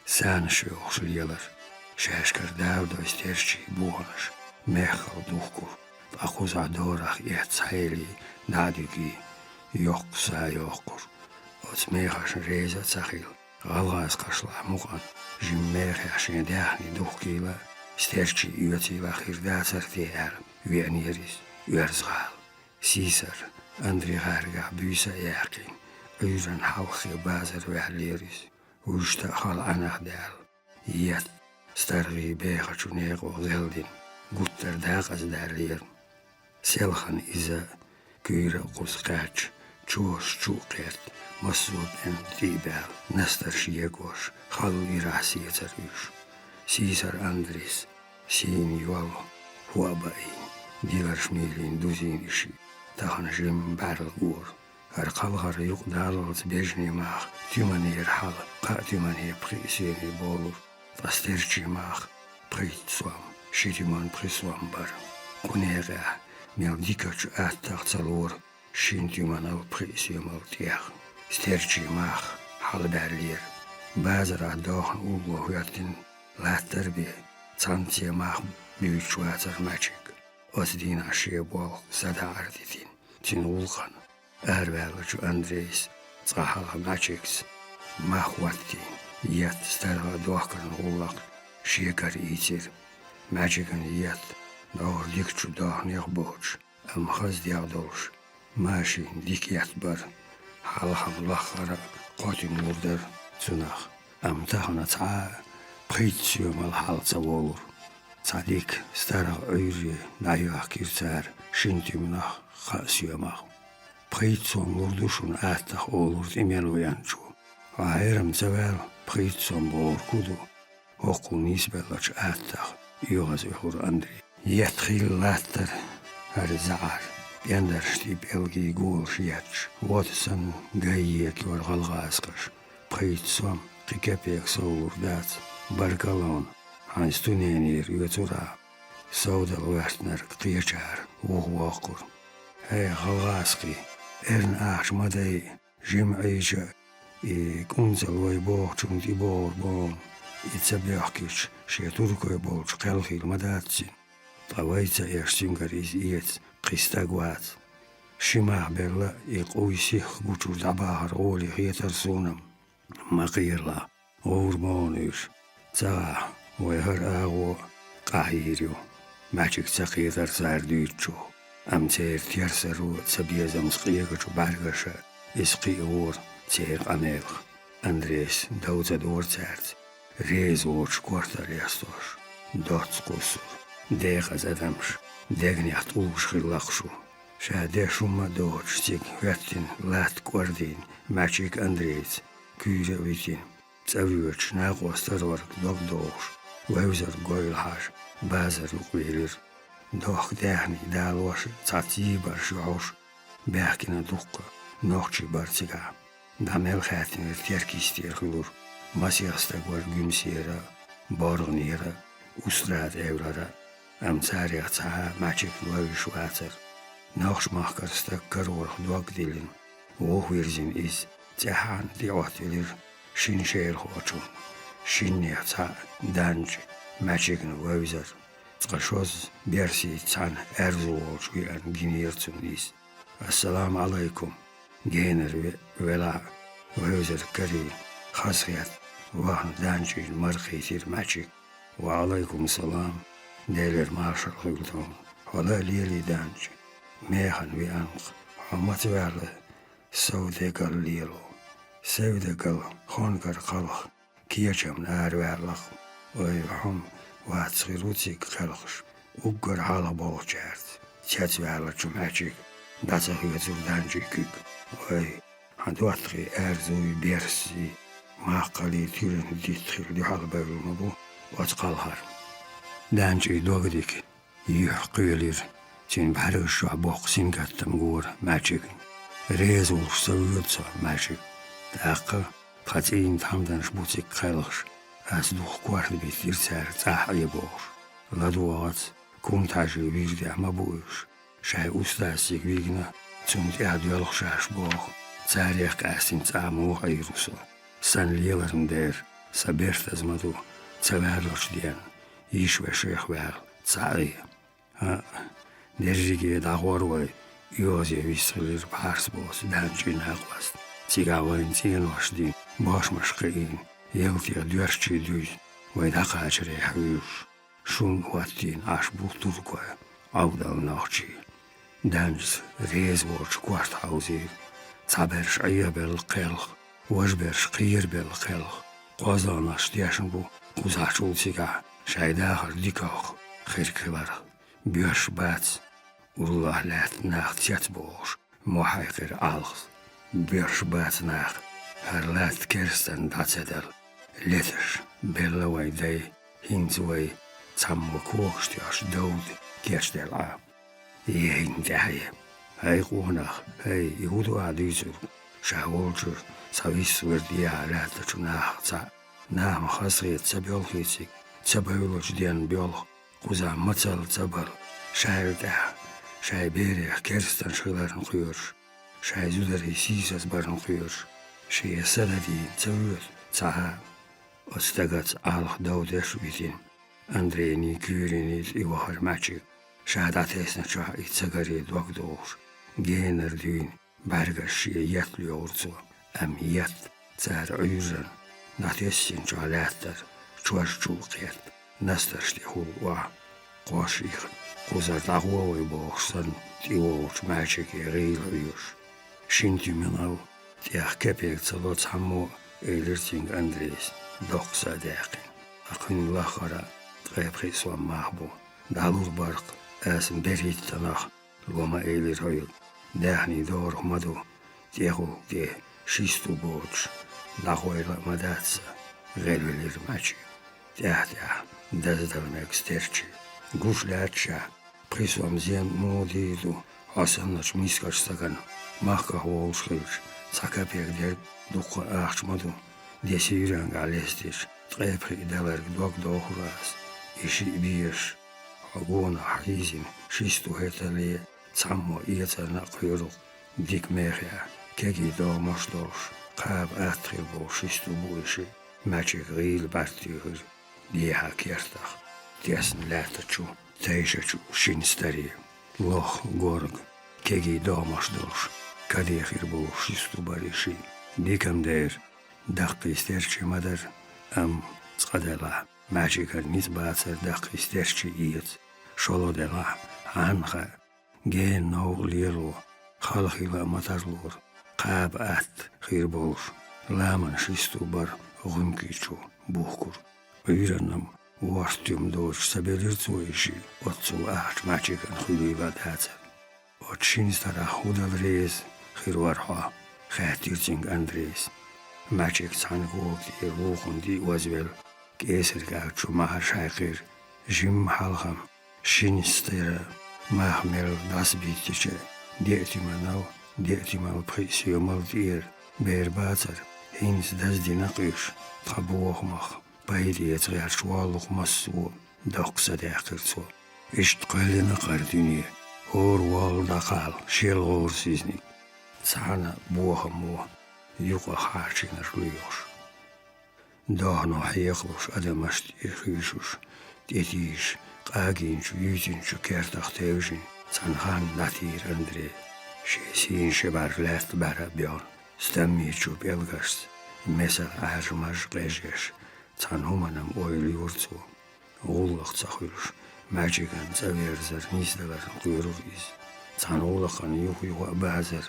Sen şu oxuyalar. Şaşkar davda isterçi buanış. Mehal duhkur. Akuza doraq et hayli. Nadigi. Yoksa yokur. Ots mehaşın reza tsahil. Galgaz kaşla muqan. Jimmehaşın dahni duhkila. Sterçi üyetiyle xirda sartiyar. Üyeniris. Üyerzgal. Sisar. Andri garga büyse yakin. Uyran halkı bazar vehliris. Uşta hal anahder. Yet. Stargi behaçu nego geldin. Gutter dağaz derlir. Selhan iza. Kuyra kuskaç. Çoğuş çuqert. Masud en tribel. Nastar şiyegoş. Halu irasiyetler üş. Sisar Andris. Sin yol. Huabai. Dilar şmilin duzin işi. Tahan jim barıl gur. Qalgar yok dalız bejni mağ. Tümanir hal. Tümanir prisini bolur. Fasterçi mağ. Pritsvam. Şitiman prisvam bar. Kunera. Meldikaç attaq çalur. Şin tümanal prisiyamal tiyaq. Sterçi mağ. Hal berlir. Bazara dağın ulgu hüyatin. Lattar bi. Çantiya mağ. Büyük vatar maçık. Osdin aşıya bol. Sada arditin. Tin ulgan. Ervelcu Andres. Zahala maçıks. Mahvattin. Yet starga dohkan ullaq. Şekar itir. Maçıkın yet. Doğur dikçu dağın yaqboç. Amxaz diyadolş. Maşin dik yet bar. Halham laqara. Qotin murdar. Sunaq. Amtahana ta'a. Pritsiyumal halca olur. Sadik starga öyri. Nayuaq kirtsar. Şintümünaq. Xasiyumaq. Pritsum vurduşun attaq olur demel uyançu. Ayram zavel pritsum bor kudu. Okul nisbelaç attaq. Yoğaz uhur Andri. Yetxil lattar. Harzar. Benderşti belgi gul şiyaç. Watson gayek yor galgazqış. Pritsum qikapek soğur dat. Barkalon. Hanstunenir yutura. Saudal vestner qiyaçar. Uhuaqur. Hey galgazqi. Ern aşmaday. Jim'ayca. Kunzel vay boğçun di bor bon. İtsabiyahkiç. Turkoy bolç qalxil madatsin. Tavayca erşingar iz iyet. Qistagvat. Şimah berla uysih guçur dabahar oli yeter sunam. Maqirla. Urbonüş. Tsa. Vay har ağo. Qahiryo. Maçık tsaqidar zardüçu. Amter tiersaru tsabiyazam sqiyagaçu bargaşa. Isqi uğur. Tseq amelq. Andres dauza dortsart. Rez oç kvartal yastoş. Dots kusur. Değaz adamş. Degniat uluşqırlaqşu. Şade şuma doç tsik vettin lat kvardin. Maçik Andres. Küyre vitin. Tsavüç naqostar vark dogdoğuş. Vevzar goylhaş. Bazar uqverir. Doq dehni dalwaş. Tsatsi barşuğuş. Behkina duqqa. Noqçi bartsiga. Damel xatinir terkistir xulur. Masiyasta var gümsiyera. Borgnira. Ustrad evlara. Amtsariq tsaha maçık vaviş vatar. Noqç mahkarsta karorq dog dilin. Oğvirzin iz. Tsahan diyotilir. Şin şehir hoçun. Şinniya tsa danç. Maçıkın vavizar. Tsaşoz bersi tsan erzuolç uyan ginirtsun iz. Assalamu alaikum. Gener vela vavizar kari. Xasiyat. Vahn dançin marqitir maçık. Wa alaikum salam. Deler marşal hılton. Hala liyeli danç. Mehan vi anq. Hamat verle. Savdegal liyelo. Sevdegal xonkar qalq. Kiyaçam nar verlaq. Oy hum vatsqirutik qalqış. Uggar hala bolçart. Çat verlaçum maçık. Datsa hüvetur dançı kük. Oy. Handuatri erzuy bersi. Maqqali tirin ditkhir di halbayrumu bu atqalhar. Danci dogdik yuhqilir sin barışa boxsin gattam gur magic. Rezul savutsa magic. Taqqa qatin tamdan shbutik khalgsh. As duh kwart bitir ser tahi box. Laduat kuntaji virdi amabush. Shay ustasik vigna zum erdjolch shash box. Tsarich qasin tsamu ayruso. San lielarm der sabertas madu tsaverloch dien. Ishwe shechwel tsari. Derjige dagorway yoze vislir parsbos danchin haqwast. Tsigawain tsienoshdi boshmashqin yeltia dwerchi dus. Way daqachre huyush. Shun wattin ashbuturkwa avdal nochi. Dans rezwoch kwarthausi. Tsabersh ayabel qelq. Wajbersh qirbel qelq. Qozanash diashnbu quzachul siga. Shaydahar dikach khirklar. Björs bats. Ullah lat nacht zetsboos. Mohaiker algs. Björs bats nacht. Her lat kersten datsedel. Letters. Bellaway day. Hinzway. Sammo koogstjas dood. Kerstel a. Jeen daje. Hij gonach. Hij judo adizur. Shawolcher. Saviswer dia lat nacht. Naam khasriet sabjolkhitsik. Tsabayuloch dien bjolch. Kuza matsal tsabal. Shairda. Shay berich kerstan shilaren khuyurs. Shay zudari sisas barn khuyurs. Shay saladi tsawur. Tsaha. Ostagats alch daudesh vitin. Andreni kurinit iwahar machik. Shadat esnacha itsagari dwagdosh. Gener duin. Bargash yetli orzo. Am yet. Tsar uyran. Natessin chalatar. Chwarchulqet. Nastarshti hulwa. Qoshikh. Kuzar dagwoy boxsan. Tiwoch machik reiluyush. Shinti minau. Tiach kepek tsalot hammo. Eilerting Andres. Doqsa daqin. Aqin lakhara. Tqebqiswa mahbu. Dalur barq. Asim berit tanakh. Loma eilir hoyul. Dahni dor madu. Tiahu de. Shistu boch. Dagwoyla madatsa. Gelvelir machik. Tiah. Dazdalmek sterchi. Gushlatcha. Priswam zien modidu. Hasanach miskash sagan. Mahka holschilch. Tsakapek der dukha achmadu. Desirang alestish. Tqepri dalarg dogdohuras. Ishi bish. Agona hizin. Shistu hetali. Tsammo ietzarna qyuruk. Dik mechia. Kegi do mashdosh. Qab atrebo shistu buishi. Machik ril bartihur. Dieha kertach. Tiesn latachu. Teishachu shinstari. Loch gorg. Kegi do mashdosh. Kadechir bu shistu barishi. Dikam der. Daqqi sterchi madar. Am tsqadela. Machikar nizbatsar daqqi sterchi iet. Sholodela. Ancha. Gen no liru. Khalkhila matarlur. Qab at khirbosh. Laman shistu bar. Gumkichu. Buhkur. Uyranam. Wartium dosh sabelirtsuishi. Otsu acht machikan khuliva datsar. Otshinstara hudal rez. Khirwarha. Khatirting Andres. Machik sangog di ruhundi wazvel. Kesergachu mahashakir. Jim halham. Shinstera. Mahmel dasbitiche. Dietimanau. Dietimal prisiumal dir. Berbatsar. Hins das dinaqish. Tabuohmach. Bayri etzgər şualuq massu. Doqsa daqirtsu. İştqalina qarduni. Hor wal daqal. Şel gor siznik. Tsana buohamu. Yuqa xarchinar luyosh. Dahno hiyaqlush adamasht ikhvishush. Tetish. Qaginchu yüzinchu kertaq tevjin. Tsanhan natir Andre. Shesin shebar left bara bjon. Stammichu belgast. Mesal armaj qejesh. Tsan humanam oyli urtsu. Ullaq tsahulush. Majigan tsaverzar nisdalar quyrugiz. Tsan ullaqan yuqwa bazar.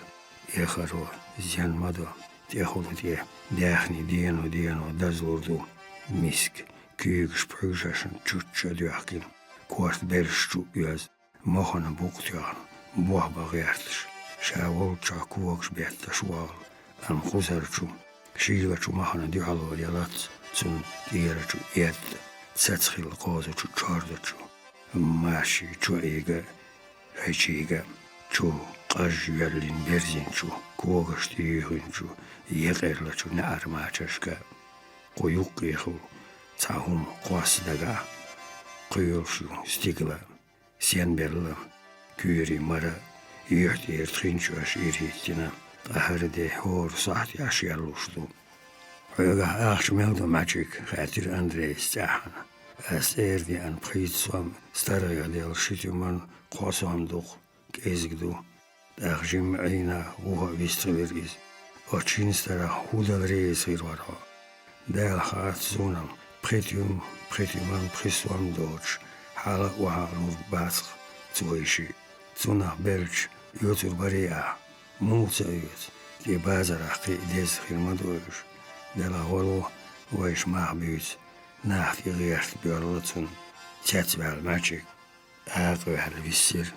Ekharo zyanmado. Tehulutye. Dahni dieno dazurdu. Misk. Kyg sprujashan chutcha dyakin. Kwart bershchu yaz. Mohana buqtyan. Buahba gertish. Shawol chakwoks betta shwal. Am khuzarchu. شيلة شو محنا دي حلوة يلات تون ديرة شو يد تسخيل قوزة شو تشاردة شو ماشي شو إيجا هيشيجا شو قاج يلين برزين شو كوغش تيهن شو يغير شو نار ماششكا قيوق يخو تاهم قواس دقا قيول شو ستيقلا سين برلا كيري مرا يحتير تخينشوش إيريتنا أهردي هور صحتي أشياء لوشدو ويقع أخش ميلدو ماجيك خاطر أندري استاحن أستيردي أن بخيت سوام ستاريا ديال شيتو من قواسوام دوخ كيزك دو أخجم عينا وها بيستغيريز وچين ستارا هودا ريس غير ورها ديال خاط زونم بخيتيوم بخيسوام دوش حالا وها نور باسخ تويشي زونا بلش يوتر بريئة موت أيوت دي بازر حقي ديز خير مدوش دلا غلو ويش معبيوت ناحتي غيرت بيارلتون تتبع الماجيك آقوي على بيسير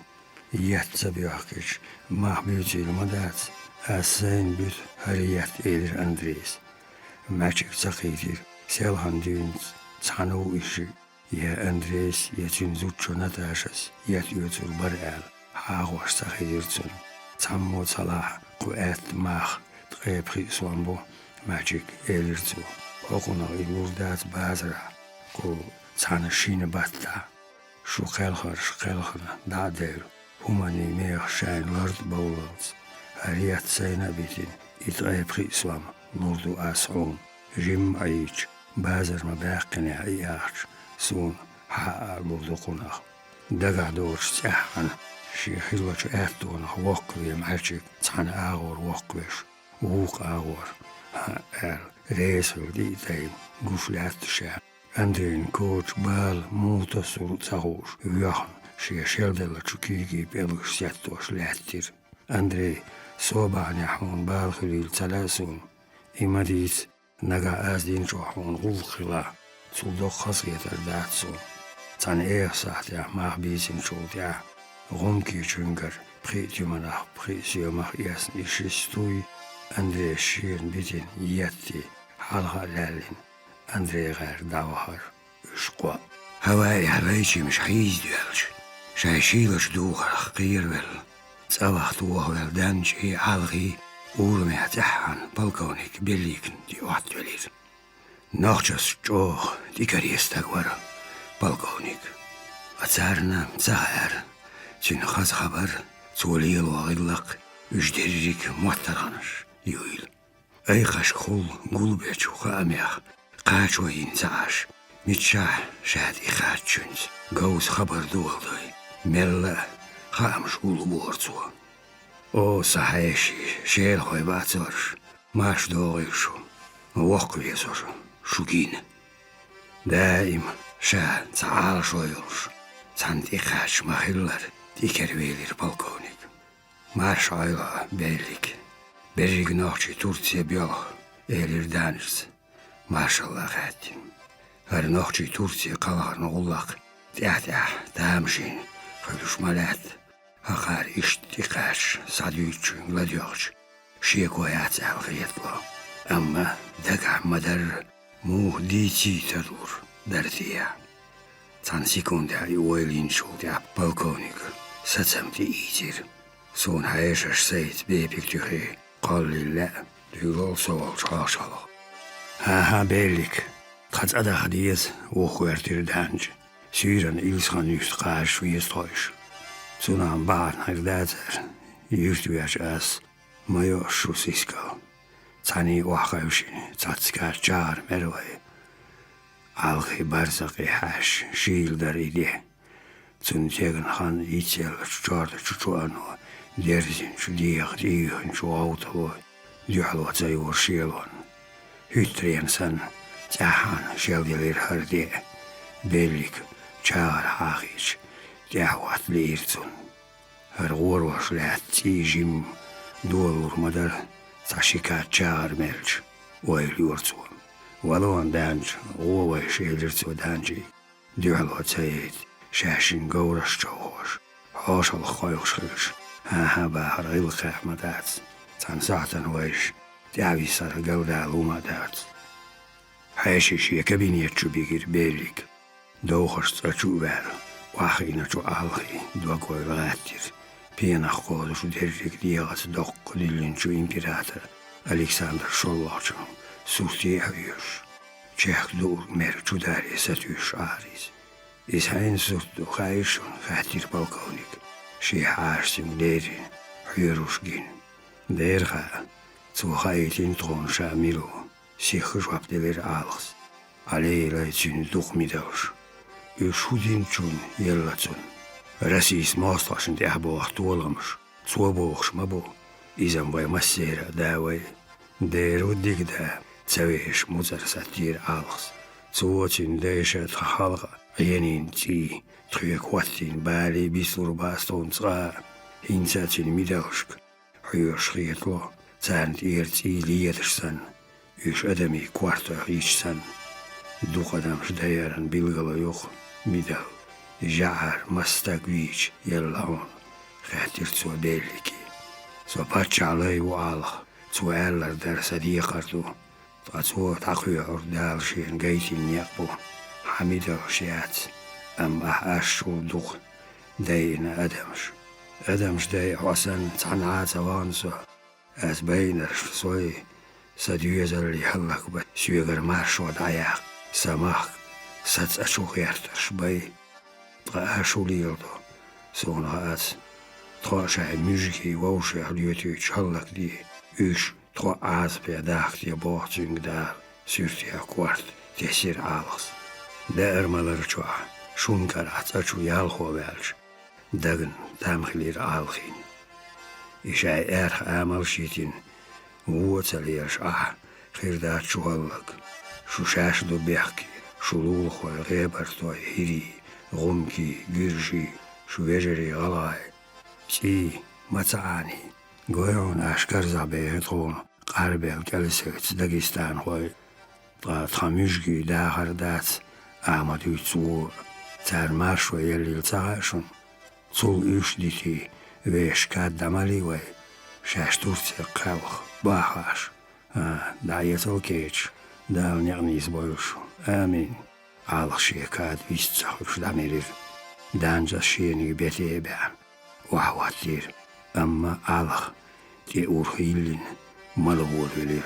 يتبع حقيش معبيوتي المدات أسين بيت هريات إيدر أندريس ماجيك تقيدير سيلهان دينز تانو إشي يا أندريس يتين زوتشو نتاشس يتيوتر برئال حاغوش تخيرتون تمو صلاح قوات ماخ تقيب سوامبو ماجيك إيلرتو وقونا إلوردات بازرع قو تانشين باتا شو خيلخر دادير هماني ميخ شاين لرد بولوز هريات سينا بيتين إتقيب سوام لوردو أسعون جيم عيش بازر مباقني عياش سون حقا لوردو قناخ دقع دورش تحن شي خلوة أهدون وقوي معجك تحن آغور وقويش ووق آغور ريسر دي تايم قفلات شا أندرين كوش بال موتا سرو تاغوش وياخن شي شلدل تشكيكي بيلوش سياتوش لاتير أندري صوبا نحون بال خليل تلاسون إما ديت نقا آزدين شوحون غول خلا تولدو خاصية الداتسون تان إيه ساعتها ماخ بيسين شولتها غمكي جنجر بخيت يمناخ بخيت سيوماخ ياسن إشيستوي أندري شيرن بيتين ياتي حالها لالين أندري غير داوهر إشقوا هوايتي مش حيز ديالش شايشيلش دوغر قير ول تسوخ دوغ ول دانجي عالغي ورمي تحن بالكونيك بيليكن دي واحد وليد نوخجس جوغ دي كريستاق ورا بالكونيك أتسارنا متساهر تين خاز خبر توليل وغلق يجدريك معترانش يويل أي خاش خول قلبيش وخاميخ قاش وين زعش متشاح شادي خاتشنز قوس خبر دولدي ملا خامش قول بورتو او صحيشي شيل خوي باتورش ماش دوغيشو وقو يسوش شوكين دائم شا تعال شويلش تاندي خاش مخيلر دي كرويلر بالكونيك ماش عيلا بريق نوخشي تورتيا بيوخ إيلر دانرز ما شاء الله خاتم هر نوخشي تورتيا قلغر نغلق تحتح تامشين خلوش مالات هقار اشتقاش صديقش غلاديوش شيكويات الغيطلو أما دقع مدر مو ديتي تدور درتيا تان سيكوندا يويلين شولدي بالكونيك ستمتي إيتير سون هايشش سيت بيبيك تيخي قال لي لا ديولول سوال شاشالو ها بيليك قد أدا خديز وخويرتير دانج سيران إلسخان يستقاش ويستويش سونان بعد نرداتر يفتوياش أس ما يوشو سيسكو تاني وحقاوشيني تاتسكار جار مروي algı barzaqi hash şiil dar idi. Tun tegen han ietsel çarda çuçuano derzin şu diğin şu auto diğlo zay worşelon. Hütrien san tahan şelgeler hardi bellik çar hagiç dağwat lirtun. Her gorwaş latijim dolur madar taşika çar melç oylurtun. ولون دانج غوة شيلرت ودانجي ديالو تايد شاشين قورش جوش حوش الخويوش خلش ها باهر غيل خيح مدات تان ساعتن ويش تعوي صار جودة لوما دارت حاشش يا كابينيت شو بيجر بالك دوخش تشو بار واخينا شو آلخي دوكو الغاتر بينا خود شو درجك ديغت دق دلين شو إمبراطور ألكسندر شولاشو سوستي حيوش تشيخ دور مير شو داري ستوش عاريز إس هين سوستو خايشون خاتير بالكونيك شي حارسم ديري حيروش جين ديرغا تو خايتين تغون شاميلو سيخش وابدلر آلخس علي لايتين دوخ ميدوش يشودين چون يلا چون رسيس ماستاشن دي أحبوخ طولمش صوبوخش مبو إذن باي مسيرة داوي دير وديك دا تسويش مزر ساتير آلخس تواتين دايشة تخالغ عيانين تي تخيك واتين بالي بيسلور باستون تغا هينساتين ميدوشك حيوش خيطلو تانت إيرتي ليترسن يش أدمي كوارتو يشسن دو قدمش دايرن بيلغلا يوخ ميدو جعر مستقويج يلاون خاطر تو بيلكي سو باتش علي وعالخ تو ألر در صديقرتو تو تقوي عردال شين جيتين يقبو حميدو شيات أم أحاشو دوخ داينا أدمش داي حسن تعنعات وانسو از بينرش سوي سديوزر اللي حلق بس سويغر مارشو داياق سماخ ساتس أشو غيرتش باي أشو ليردو سونا أتس تخاشا ميجيكي ووشي حليوتي تشحلق دي إيش تخا عاز بيداخت يبوح تنگ دار سيرتي أكوارت تحسير عالخس دائر مالرشوا شونكر أتسأشو يالخو بالش دغن تامخلير عالخين إشاي إرخ آمل شيتين ووتليش خير دات شو هلق شو شاش دو بيحكي شو لولخو غيبرتو هيري غمكي جرجي شو يجري غلاي سي متعاني قويون أشكر زعبيه طول قاربي الكالسيت داغستان خوي تخميشكي داخر دات آمدو يتصور ترماش ويلي التعاشن صول إيش ديتي ويش كاد دمالي وي شاش تورتي قاوخ باخاش دعيت الكيتش دال نعنيز بويوشو آمين عالخ شيكاد ويستخوش داميرير دانجا شيني بيتي بيان وحواتير أما عالخ تي أورخيلين مالغور ولير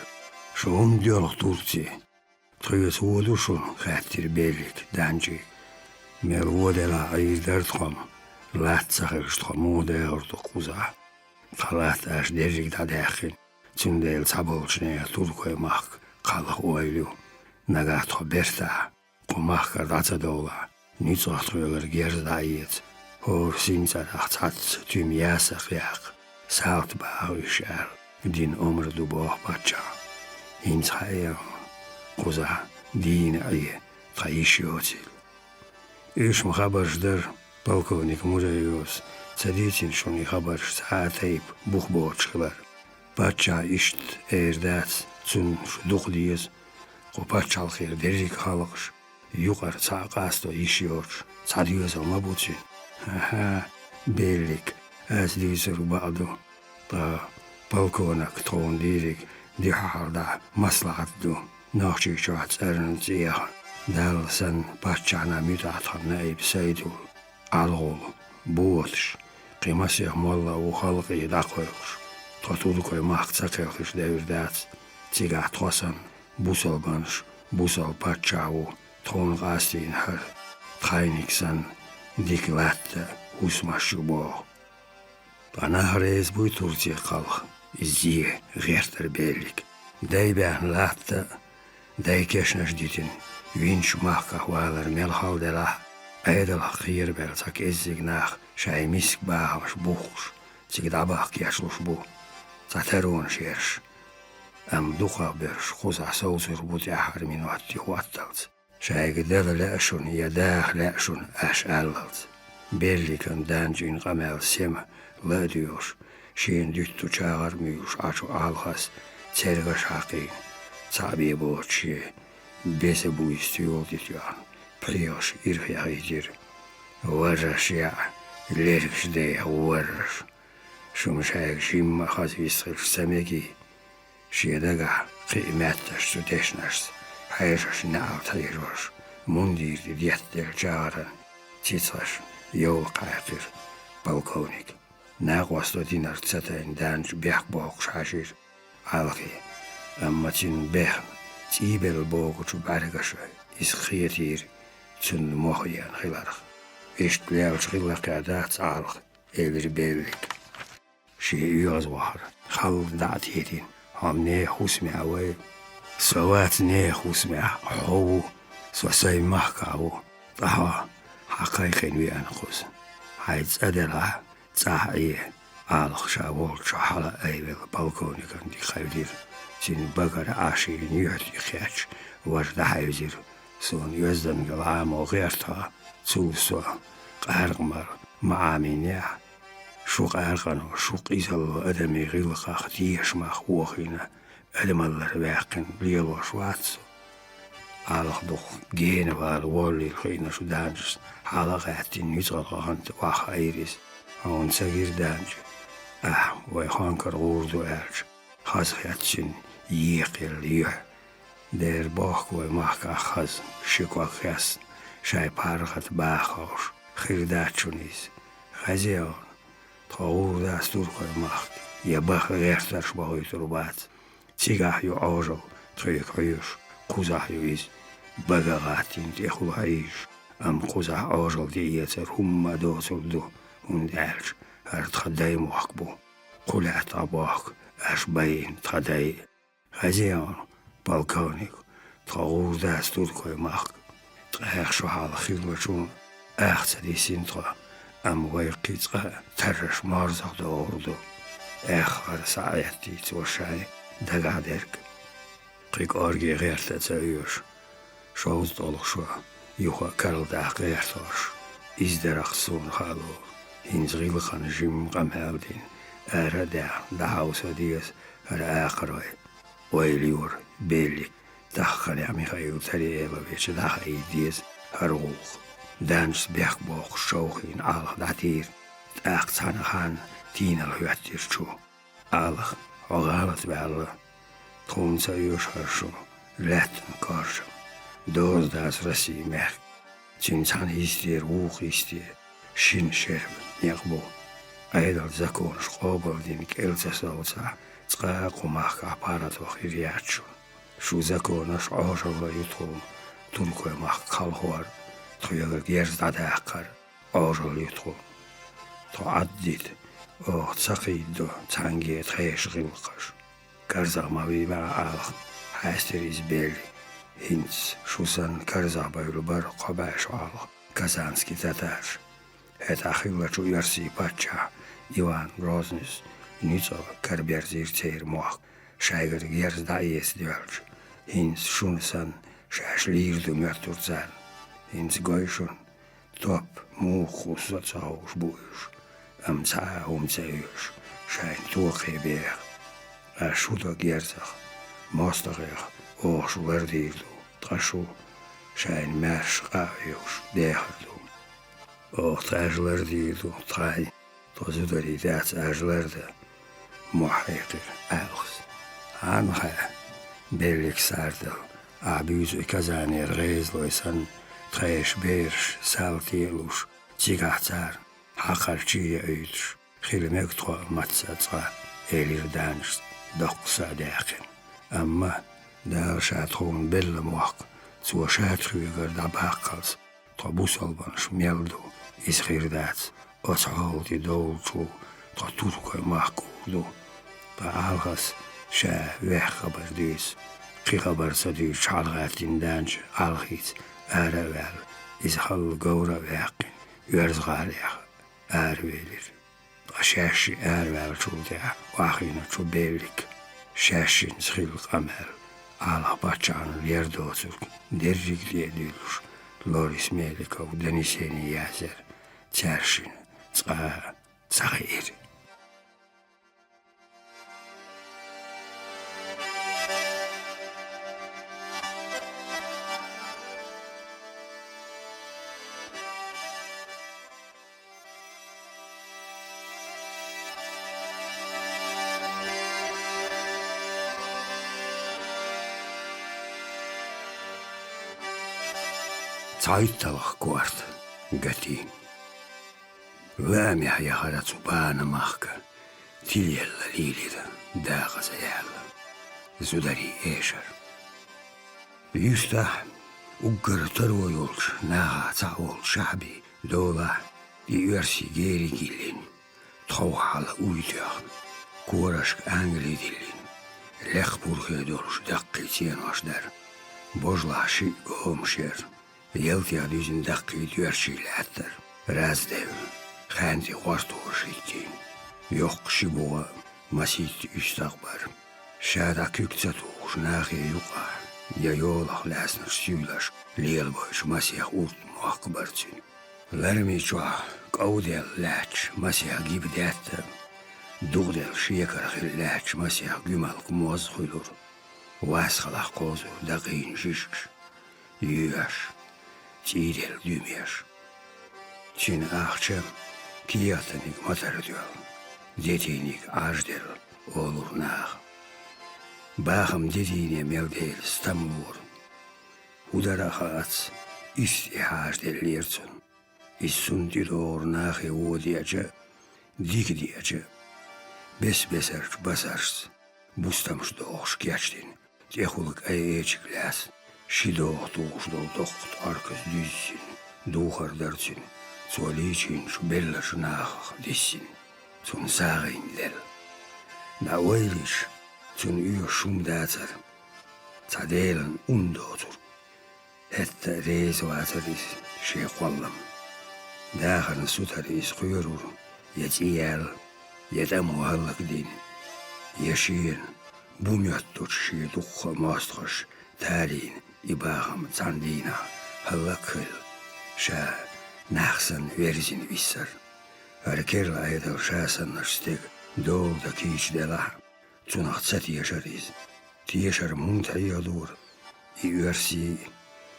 شون ديالخ تورتي تخيط ودوشون خاتير بيليك دانجي ميرودلا عيز دارتخم لات سخرشتخم وديرتو قوزا خلات أش ديريك دا داخل تنديل تابولشنيا توركوي ماك قالخ ويلو نغاتخو بيرتا قماخ كرداتا دولا نيتوخ يغر جيرز دايت هور سينتا اختات تيم ياسخ ياق ساوت باوي شال دين عمر دوبوخ باتشا هينز حيام قوزا دين عيه قايشيوتيل إيش مخبرش در полковник Музаиос цадитин шуни хабарш саатайб бухбоч хабар бача ишт эрдац цун шудух диез қопачал хер дерик халықш юқар цаақасто ишиорш цадиез алмабуци белик аз дизер баду ба полковник тон дирик дихарда маслахатду нахчи чац эрнция дал сан бачана мютатхан наиб сайдул алгол بوتش قيماسيخ مولا وخلقي داقويخش تطولكوي ماختصاقيخش داير دات تيغا توسن بوسل بانش بوسل باتشاو تون غاستين هر تخاينيكسن ديك لات وسماشو بو بانا هريز بوي تورتي خلق ازيه غيرتر بيليك داي بان لات داي كشنش ديتين وينش ماخكا والر ميلخال دلا أيدل خير بلتك إزيك ناخ شاي ميسك باهمش بوخش تيك داباخ كياشلوش بو تاترون شيرش أم دوخا برش خوزا سوزر بوتي أحر من واتي خواتلت شاي قدر لأشون يداخ لأشون أش أللت بيلي كان دانجين غمال سيما لا ديوش شين ديتو چاغر ميوش عشو آلخاس تيرغش حقين تعبي بوتشي بيسي بو استيول ديتيان بريوش إرخي عيدير ورش يا ليركش دي ورش شو مش هيك شيم خاز يسخر سميكي Şiedega kıymetler südeşners. Hayırş naav tayırvar. Mundir diyetler çağıran. Çitsaş yol kayakır. Balkonik. Nağvaslı dinar çatayn danç bek boğuk şaşır. Algı. Amma çin bek. Çibel boğucu bargaşı. İsxiyetir. Çün mohiyan hılarıq. İştler çıkılak adat alıq. Elir bellik. Şiir var. Halk dağıt yedin. Ham ne husme avay. Savat ne husme. Havu. Sosay mahkavu. Daha haqiqin vi anqus. Hayt adela. Sahiye. Alıq şavol çahala eyvel balkonikan di xaydir. Sin bagara aşi niyot ikhyaç. Varda hayzir. Son yüzden galam o gırta. Çulsa. Qarqmar. Maamine. Şuq arqanı, şuq izalı adamı gılqaq diyişmaq uğina adamlar vaqin liyalvar şuatsı. Alaqduq geni var volli xina şu danjs halaqatin yüzqaqant vax ayris. On sagir danj. Vay xankar urdu erç. Xazxatsin yiqil yih. Der baq vay mahqa xaz şiqaq xas. Şay parqat baxoş. Xirdaçunis. Xazion. Tağur dastur koymak. Ya bakırlar şu boyutu bat. Sigah yo ağzı. Tüyük hayır. Kuzah yo iz. Bagagatin tehul hayır. Am kuzah ağzı diyeter humma dosuldu. Underç. Her tadayım vakbu. Kulat abak. Aşbayin taday. Haziyan. Balkonik. Tağur dastur koymak. Tağır şu halı xilvaçun. Ağzı disin tağır. Am ويقيتها ترش مارزق دوردو آخر ساعتی تو شای دگادرک قیق آرگی غیرت تایوش شوز دولق شو یوها کرل دا غیرتاش از درخ سون خالو هنز غیل خان جیم قم هاودین اره دا هاوسا دیس اره آخرای ویلیور بیلی دخل یمی خیل تری ایلا بیچ دخل دیس هرغوخ Dans bekboq şoğin alıq datir. Aqçanıqan dinal hüyattir çu. Alıq oğalat bəli. Tonsa yoşarşu. Latin qarşı. Dozdas rasi mək. Çinçan istir, uğ istir. Şin şerb neqbu. Aydal zakonuş qobaldin kelças olsa. Çıqa qomaq aparat vaxir yatçu. Şu zakonuş aşağı yutum. Tulkoymaq qalxuar. Tüyələr yerdə axar, ağrıl yutqu. Təaddid, o çaqıydı, çangiyə təyəşğil qış. Qarzaqmavi və alıq, həstiriz belli. Hinç, şusan qarzaqbaylı bar qabaş alıq, Kazanski tatar. Het axıllaçu yarsi patça, Ivan Roznis, Nüco karberzir çeyr muaq, şaygır yerdə yes dölç. Hinç, şunsan, şaşliyirdi mörtürzən. Hins goyshun, top, mukhus zatsaush buish, am tsa umtsayush, shayn tuqi beer, ashuda gerzach, mostagach, osh verdirdu, trashu, shayn mersh qayush, dehardu. O tajlerdirdu, tray, tozudari dats ajlerde, muhaykir, algs. Anha, bellik sardal, abüzü kazanir rezloysan, Træs bærs saltielus, tigatar, hakarchiya øyds, xilmektra matsatra, elir dansk, doksa dæken. Amma, der shatron bellemuak, zur shatryger da bakkals, tra busalvans mjeldu, isgirdat, otshaldi doltu, tra turkoy makudu, tra algas, sha weggeberdus, gigabersadus, chalgatin dansk, algit, Aravel, izhal gora vaqin, yürzğaliq, arvelir. Şaşı arvel çulda, vaqina çubevlik, şaşın zxil qamel, Allah baçan yerde oturk, derrikli edilur, Loris Melikov, Deniseni yazer, çarşın, çağır. Zeitlich gut, Göttin. Lämmiä ja haratsu paanamahka, tiljellä liilitä, dääkasa jäällä. Sudari eesär. Justa, ukkar tarvojolks, näha saol shahbi, dola, i yörsi geerikillin, tauhalla uitjaan, kuorask angelidillin, lechpurgeedolus dakki tienosdär, boslaashi goomsjer, jeltiadysin dakki työrsi lähtär, räsdev, hänti huastuursittiin, joksibua, masit ystakbar, shäda kyktsätuus nähje jukaa, ja joolak läsnär syyläs, lielvois masiah ultmuakbartsin. Lärmitsua kaudel läts masiah gibdättä, dugdel shiekarhil läts masiah gymalk muazhulur, vaskalah kozu daqiin shishks, yös, tiidel dymies. Tsin ahtsä, kiatanik matardyol, detinik ajdel olur naah. Baham dediğine mevdeel stamlur. Hudara haats istihajdel lirtsun. İssundi doğru nahe odiyaca, dikdiyaca. Besbeserç basars. Bustamış doğuş geçtin. Tehuluk ayecik las. Şidoğ doğuşdol doqt arkız düzsin. Doğar dersin. Soliçin şu bella şunah dissin. Sun sağın del. Da oyliş. Sun yö şumdatar. Tadelen undotur. Hetta reisvaataris şeykollam. Dağın sutaris kuyurur. Yetiyel. Yetem ohallak din. Yaşiyen. Bumyattur şey dukha mastkaş. Tarihin ibaham tandina. Hallakıl. Şa nahsan verzin vissar. Arkerla aydav şasanlar stek. Doğulda kiç delah. Tsunaht sati yaşarız. Tiyeşar muntayadur. I örsi.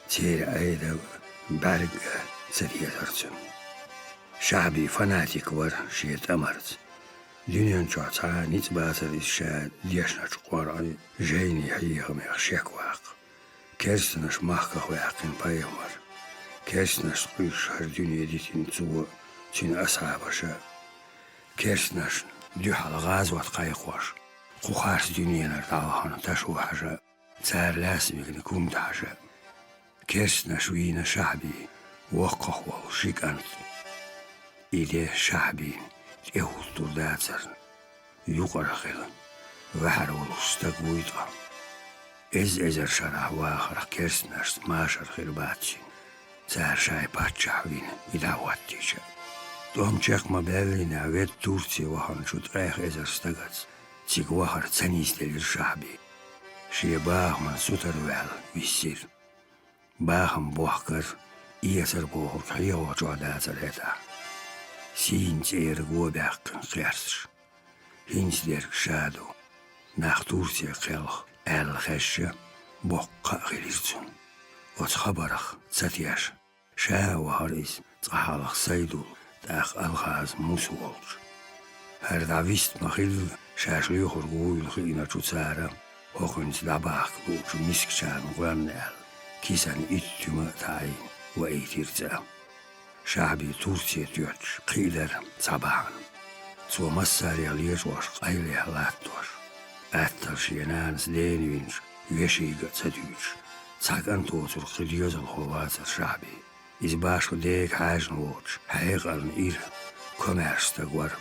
Tiyer aydav. Barga sati yaşarsın. Şabi fanatik var şiyet amarız. Dünyan çoğata nit basarız şa diyashna çuqar jeyni hiyagım yakşek vaq. Kerstinaş mahkak vaqin payamar. Kerstinaş kuyuş har dünya ditin tsuğu tün ashabaşa. Kerstinaş dühal gazvat qayıq var. Kuhars dünyalar dağıhanı taşu haja. Tsar lasmigini kumda haja. Kerstinaş vina şahbi vaqaq wal şikant. İde şahbin ehultur dağıtsarın. Yuqara qilin. Vahar olustak buyda. Ezer şarah vaqaraq kerstinaş maşar qilbatsin. Tsar şay patşah vina idavattiça. Tom çakma Berlin'e ve Tursiya vahan çut ayaq ezer stagats. Cik vahar tsanisdelir şahbi. Şiye bağman sutar vel vissir. Bağım boğkar, iyasar boğur kayava çoğdatsar eda. Sinç eğer gobeqqin qersir. Hinsler şadu. Nah Tursiya qelq, el xeşşe, boqqa qilirsun. Oç xabaraq, tsatiyaş. Şa vahar is, tsahalaq saydul. Dağ alğaz musu olç. Her davist mahil şaşlıyuqur guyulğu ina çutsara. Hoqunç dabaq luqu miskçan guannel. Kisan ittüme tayin ve eytirca. Şabi Tursiya tüyöç qiyder sabahan. Tso massarya liyajwaş qayliya lattuaş. Attar şiyanans denivinç üyeşiga tsadüç. Tsagan totur qiliyozal hovazar şabi. İzbaşu dek hajn voç, hayqalın ir, komersta var.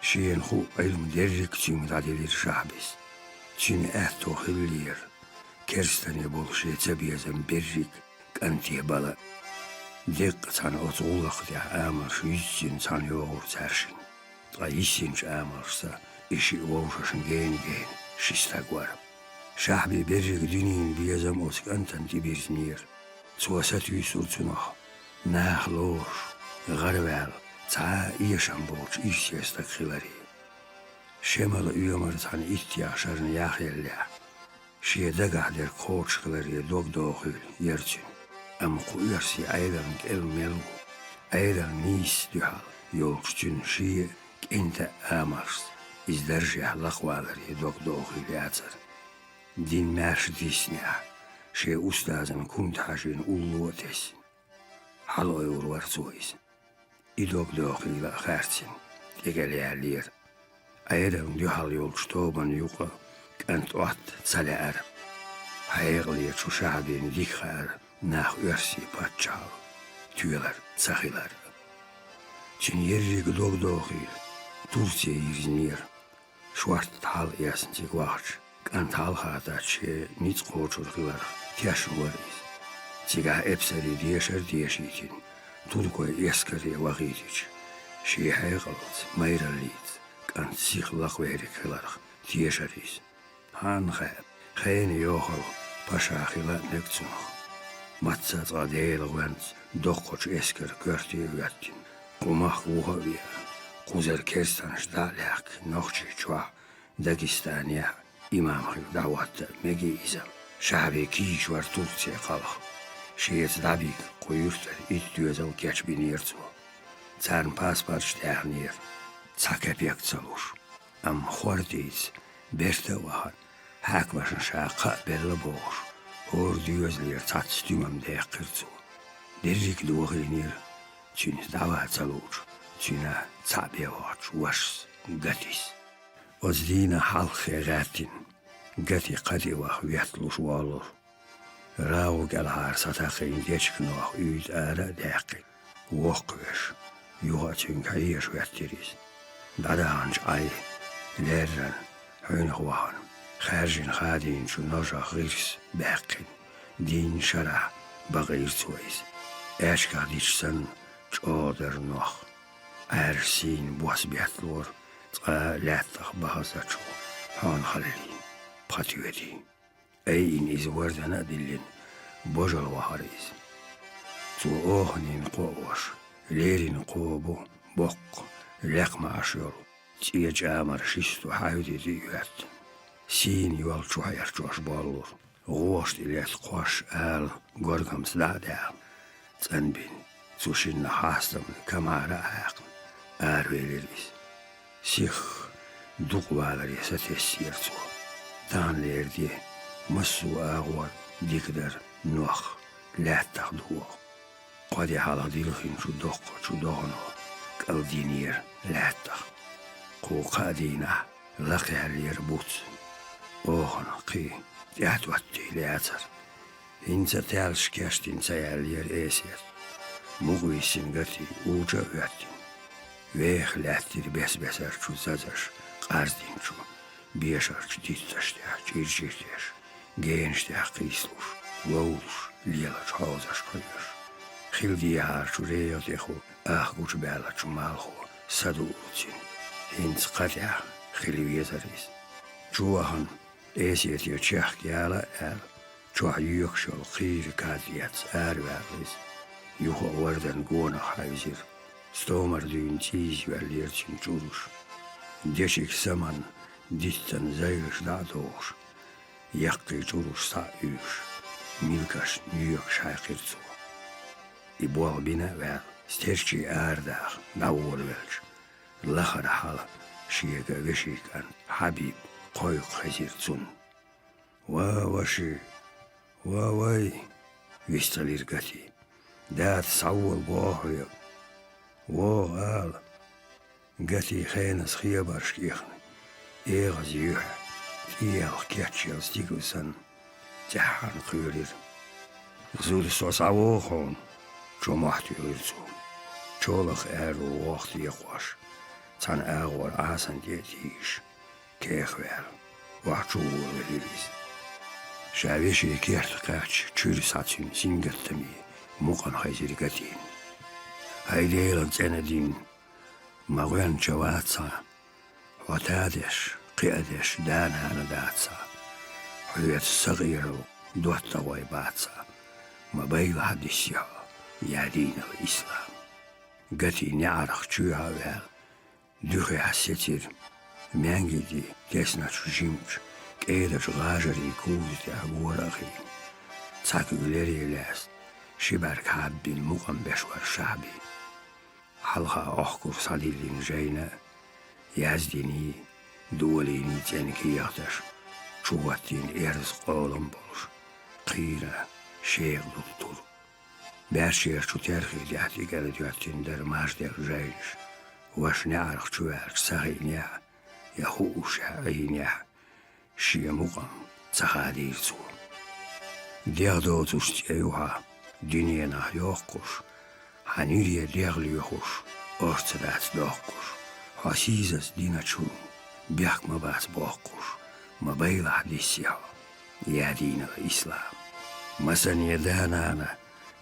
Şiyen hu ilm derrik tüm dadilir şahbis. Çin ehto hillir. Kerstani bol şey tabiyazan berrik, kantiye bala. Dek sana otuğulaq diya amar şu yüzsin sana yoğur terşin. Da isinç amarsa, işi oğuşaşın gen, şistak var. Şahbi berrik dünin biyazam otik antan tibirzmir. Suasat yüsurtunah. Nah loş, garvel, ta iyşan borç işyesta khilari. Şemalı üyamartan ihtiyaçlarını yaxyella. Şiyede gahder koçkıları dogdoğul yerçin. Am kuyarsi aydan elmelu, aydan nis dühal. Yolççun şiye ente amars. İzderjah laqvaları dogdoğul yatsar. Din merş disniya. Şe ustazın kuntaşın ullu atesin. Haloy urvar sois. İdok dokıyla khersin. Tegeliyerliyer. Ayran dühal yolç toban yuqa. Kant oat salar. Hayırlıya şu şahbin dikhar. Nah örsi patçal. Tüyeler, sahiler. Çin yerrik dokıyla. Tursiya İzmir. Şuart hal yasintik vahç. Kant hal hataçı nit koçurkilar. Tiyaşın varız. Tiga epseri diyeşitin. Turkoy eskeri vahitiç. Şi hayqalat mayralit. Kant sihlaq verikhilar. Tiyeşeriz. Han khab. Khayni yoxal. Paşakhila nektsunaq. Matsat gadeyl gwant. Dokkoç esker görtüye yattin. Qumaq uhaviya. Quzer kerstanış dalak. Noxçi çua. Dagistaniya. İmamı davatta megi izam. Şabi kiş var Turkiye qalıq. Şiyet dabik koyurtar it düzel geç binirtu. Çarn pasport sternir. Çakapyak çalur. Am xordiz berte var. Hak başın şaqa belli boğur. Or düzler çat tümam deyqirtu. Derrik doğrinir. Çin dava çalur. Çina çabiyaç vaş gatis. Ozdina halk gatin. Gati qadi va yatluş valur. Rağu gelhar sataqin geçkinoq üyd ara daqi. Voqveş. Yuğatın kayır vettiriz. Dadanç ay. Lerren. Hönhvahan. Kharjin khadin şu noja ghirs baqin. Din şara. Bagir suiz. Eşkadiçsen çoğder nox. Ersin buasbiyatlur. Lataq bahazaçu. Han halilin. Patüedi. Eyin izvardana dillin. Bojal vahariz. Tu ohnin qovoş. Lerin qobu. Bok. Lekma aşyol. Tiyec amar şistu hayudi yat. Sin yol çuhayar çoş bolur. Goş dilet qoş al. Gorgam slada. Zanbin. Sushin hastam kamara aqn. Arveliriz. Sih. Duqvalar yasa tesirtu. Tanlerdi. Masu ağvar dikder nuh lattaq duq. Qadi hala dilxin şu doqno qaldinir lattaq. Qu qadina laqalir but. Ohna qi yatwatti latar. Inza telş kerstin sayalir eser. Muğisin gati uca öttin. Veh lattir besbeser şu zazaş qazdin şu. Beşarç dittaştaq irjirteš. Gençtaq qislur. Lovur lielaç hauzaş koyur. Xildi harçu reyotehu. Guç belaçu malhu. Sadurutin. Hins qatya xilviyetariz. Çuvahan esiyetiyo çex yala el. Çuah yükşol qir kadiyat erverliz. Yuhu vardan gona hayzir. Stomar düğün tiz verlirçin çuruş. Deşik zaman distan zayıш dadoş. Yaqqı çuruş sa üş. Milkaş nüyök şaykırtsu. İbual bina ver. Sterçi erdağ davul velç. Lahar hal şiyega veşikan Habib koy khazirtsun. Vaşı. Vay. Vistalir gati. Dat savul bohya. Al. Gati khanas khiyabarş ikhni. Eğaz yuh. Iyal keçyal stigulsan. Cahan kuyurir. Zul sos avoğun. Çomahti ürzu. Çolak eru vaqti yaqwaş. Tan ağvar asan diyetiş. Kehver. Vahçuğul veririz. Şaveşi kert kaç. Çürü satın singattami. Muqan hayzir gatin. Haydeylan senedin. Mağuyan çavatsa. Vatadeş. Qiyadeš danana datsa. Huyet sagiru dotta vay batsa. Mabayla hadisya. Yadina ve İslam. Gati ni'araq çüha vel. Düğü hasetir. Mengidi kesna çujimç. Qeydaç gajari kuvzde aguraqi. Çak üleri las. Şibar kabbin muqam beşvar şabi. Halha ohkur sadillin jayna. Yazdini. Duolini tenki yataş. Çuvatin erz qoğlan boluş. Qira şeyh tuttur. باشير شو تاريخي دياتي قالت يواتين در ماجدر جايش واش نعرف شو عارف ساقينيا يخوش عينيا شي مقام سخادير سو ديغدو تشتي أيوها دنيانا يوقش حنيريا ديغلي يخوش أرتدات دوقش حسيزس دينا شو بيحك ما باس بوقش ما بيلح ديسيها يا دين الإسلام مسن يدانا أنا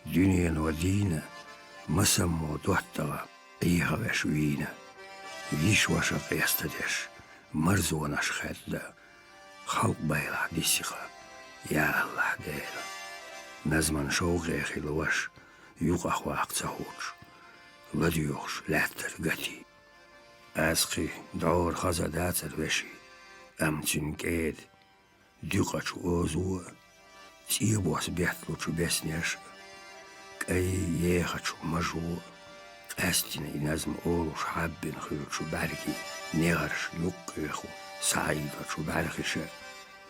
دنيا ودينا مسمو دوحتغا إيها وشوينا ليش وشق يستدش مرزوناش خدلا خلق بيلح ديسيها يا الله ديلا نزمن شوقي خلوش يوقع واق تهوش لديوش لاتر قتي أسقي دور خزدات الوشي أمتن كيد ديقش أوزو تيبوس بيحتلو شو بيسنيش كأي يخش مجهو أستني نزم أولوش حابين خيرو شو باركي نغرش يقيخو سعيدة شو باركيش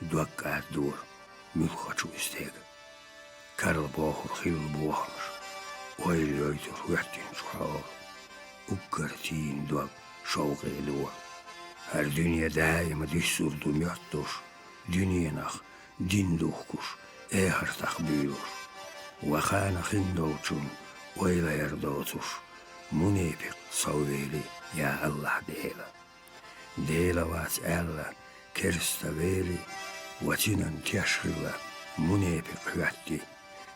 دوكا دور ملخة شو استيق كارل بوخر خيل بوخمش ويل يويتر ويحتين شو حال وكرتين دوك شوقي دور هالدنيا دايما ديسور دنياتوش دنيا نخ دين دوخكوش ايهر تخبيروش وخانا خندوشون ويلا يردوتوش منيبق صويلي يا الله ديلا وات ألا كرستا ويلي وتنن تشغل منيبق حياتي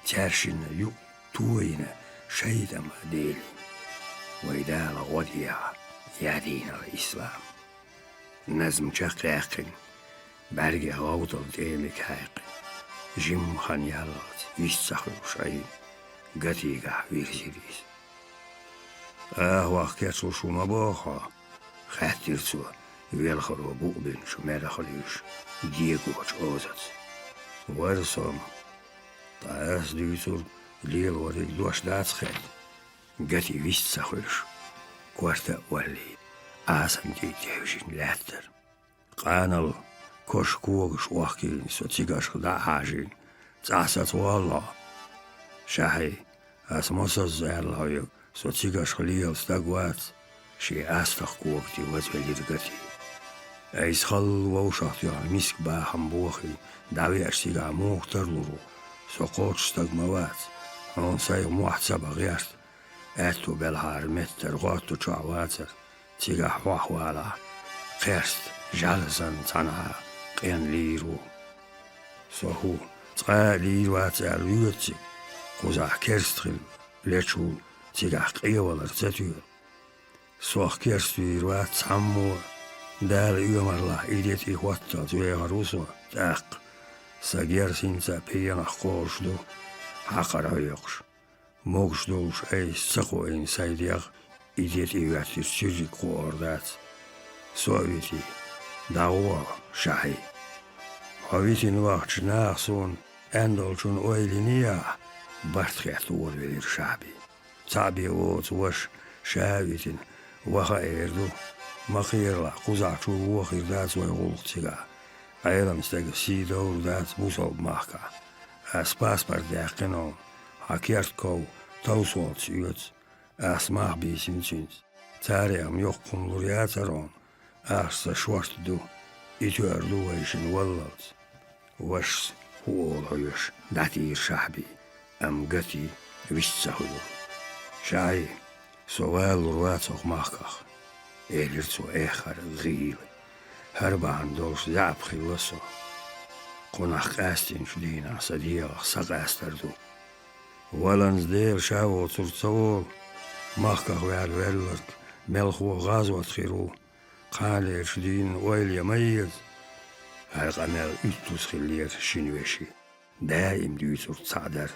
ترشن يو توينا شيدا ما ديلي ويدال غديا يا دين الإسلام نزم جاقاقن برگ غوضل ديلك حاق جيم خان يالات يستخلو شاين قتيقع ويرزيريس وقتو شو مباخا خاترتو ويلخرو بوقبن شو مدخليوش ديقوش اوزت ورسوم تاس ديتور ليل ورد دوش داتس خيل قتي ويستخلوش كورتا ولي آسان دي تهوشين لاتر قانل كوش كوغش واخكين سو تيغاش خدا حاجين تاسات والله شاهي اسموسوز الله سو تيغاش خليل ستاقوات شي استخ كوغتي وزولي رقتي ايس خل ووشاخت يعني مسك با حنبوخي داوي اشتيغا موغ ترلورو سو قوتش ستاقموات هون سايغ موحد سابا غيرت اتو بالهار متر غوتو چاواتر تيغا حواحوالا قيرست جالسان تنها قين ليرو سوهو تقا ليرو اتال ويوتي قوزا كيرستخل ليتشو تيغا قيوال ارتاتيو سوخ كيرستو يروات تحمو دال يوم الله إيديتي خوطة تويغا روسو تاق ساقير سينتا بيانا قوشدو حقر هيقش موغشدوش اي سقو ان سايديغ إيديتي يواتي سيري قوردات سوفيتي داوا شاهي هاويتي نواقش ناخسون اندولشون اويلينيا بارتخيت دور وير شعبي تعبي ووت وش شاويتين وخا ايردو مخيرلا قوزاچو وخير دات ويغولتيغا ايلم ستيغ سي دور دات بوسو ماخكا اسباس برداقنو هاكيرتكو توسولت يوت اسماح بيسينتينز تاريم يقوم لورياترون أخصى شوارت دو إتوار دو ويشن وللت وش هو الهيش داتير شعبي أم قتي ويشتسهلو شاي سوال رواتوخ ماخكخ إيلرتو إخر غيل هربان دولش زعب خلصو قناخ قاستين شدينا صديق سقاستردو ولنز دير شاو ترتصول ماخكخ وعر ويرلرك ملخو غازوات خيرو قال يرشدين ويل يميز هالقمال إتوس خلير شنوشي دائم ديوتر تصعدر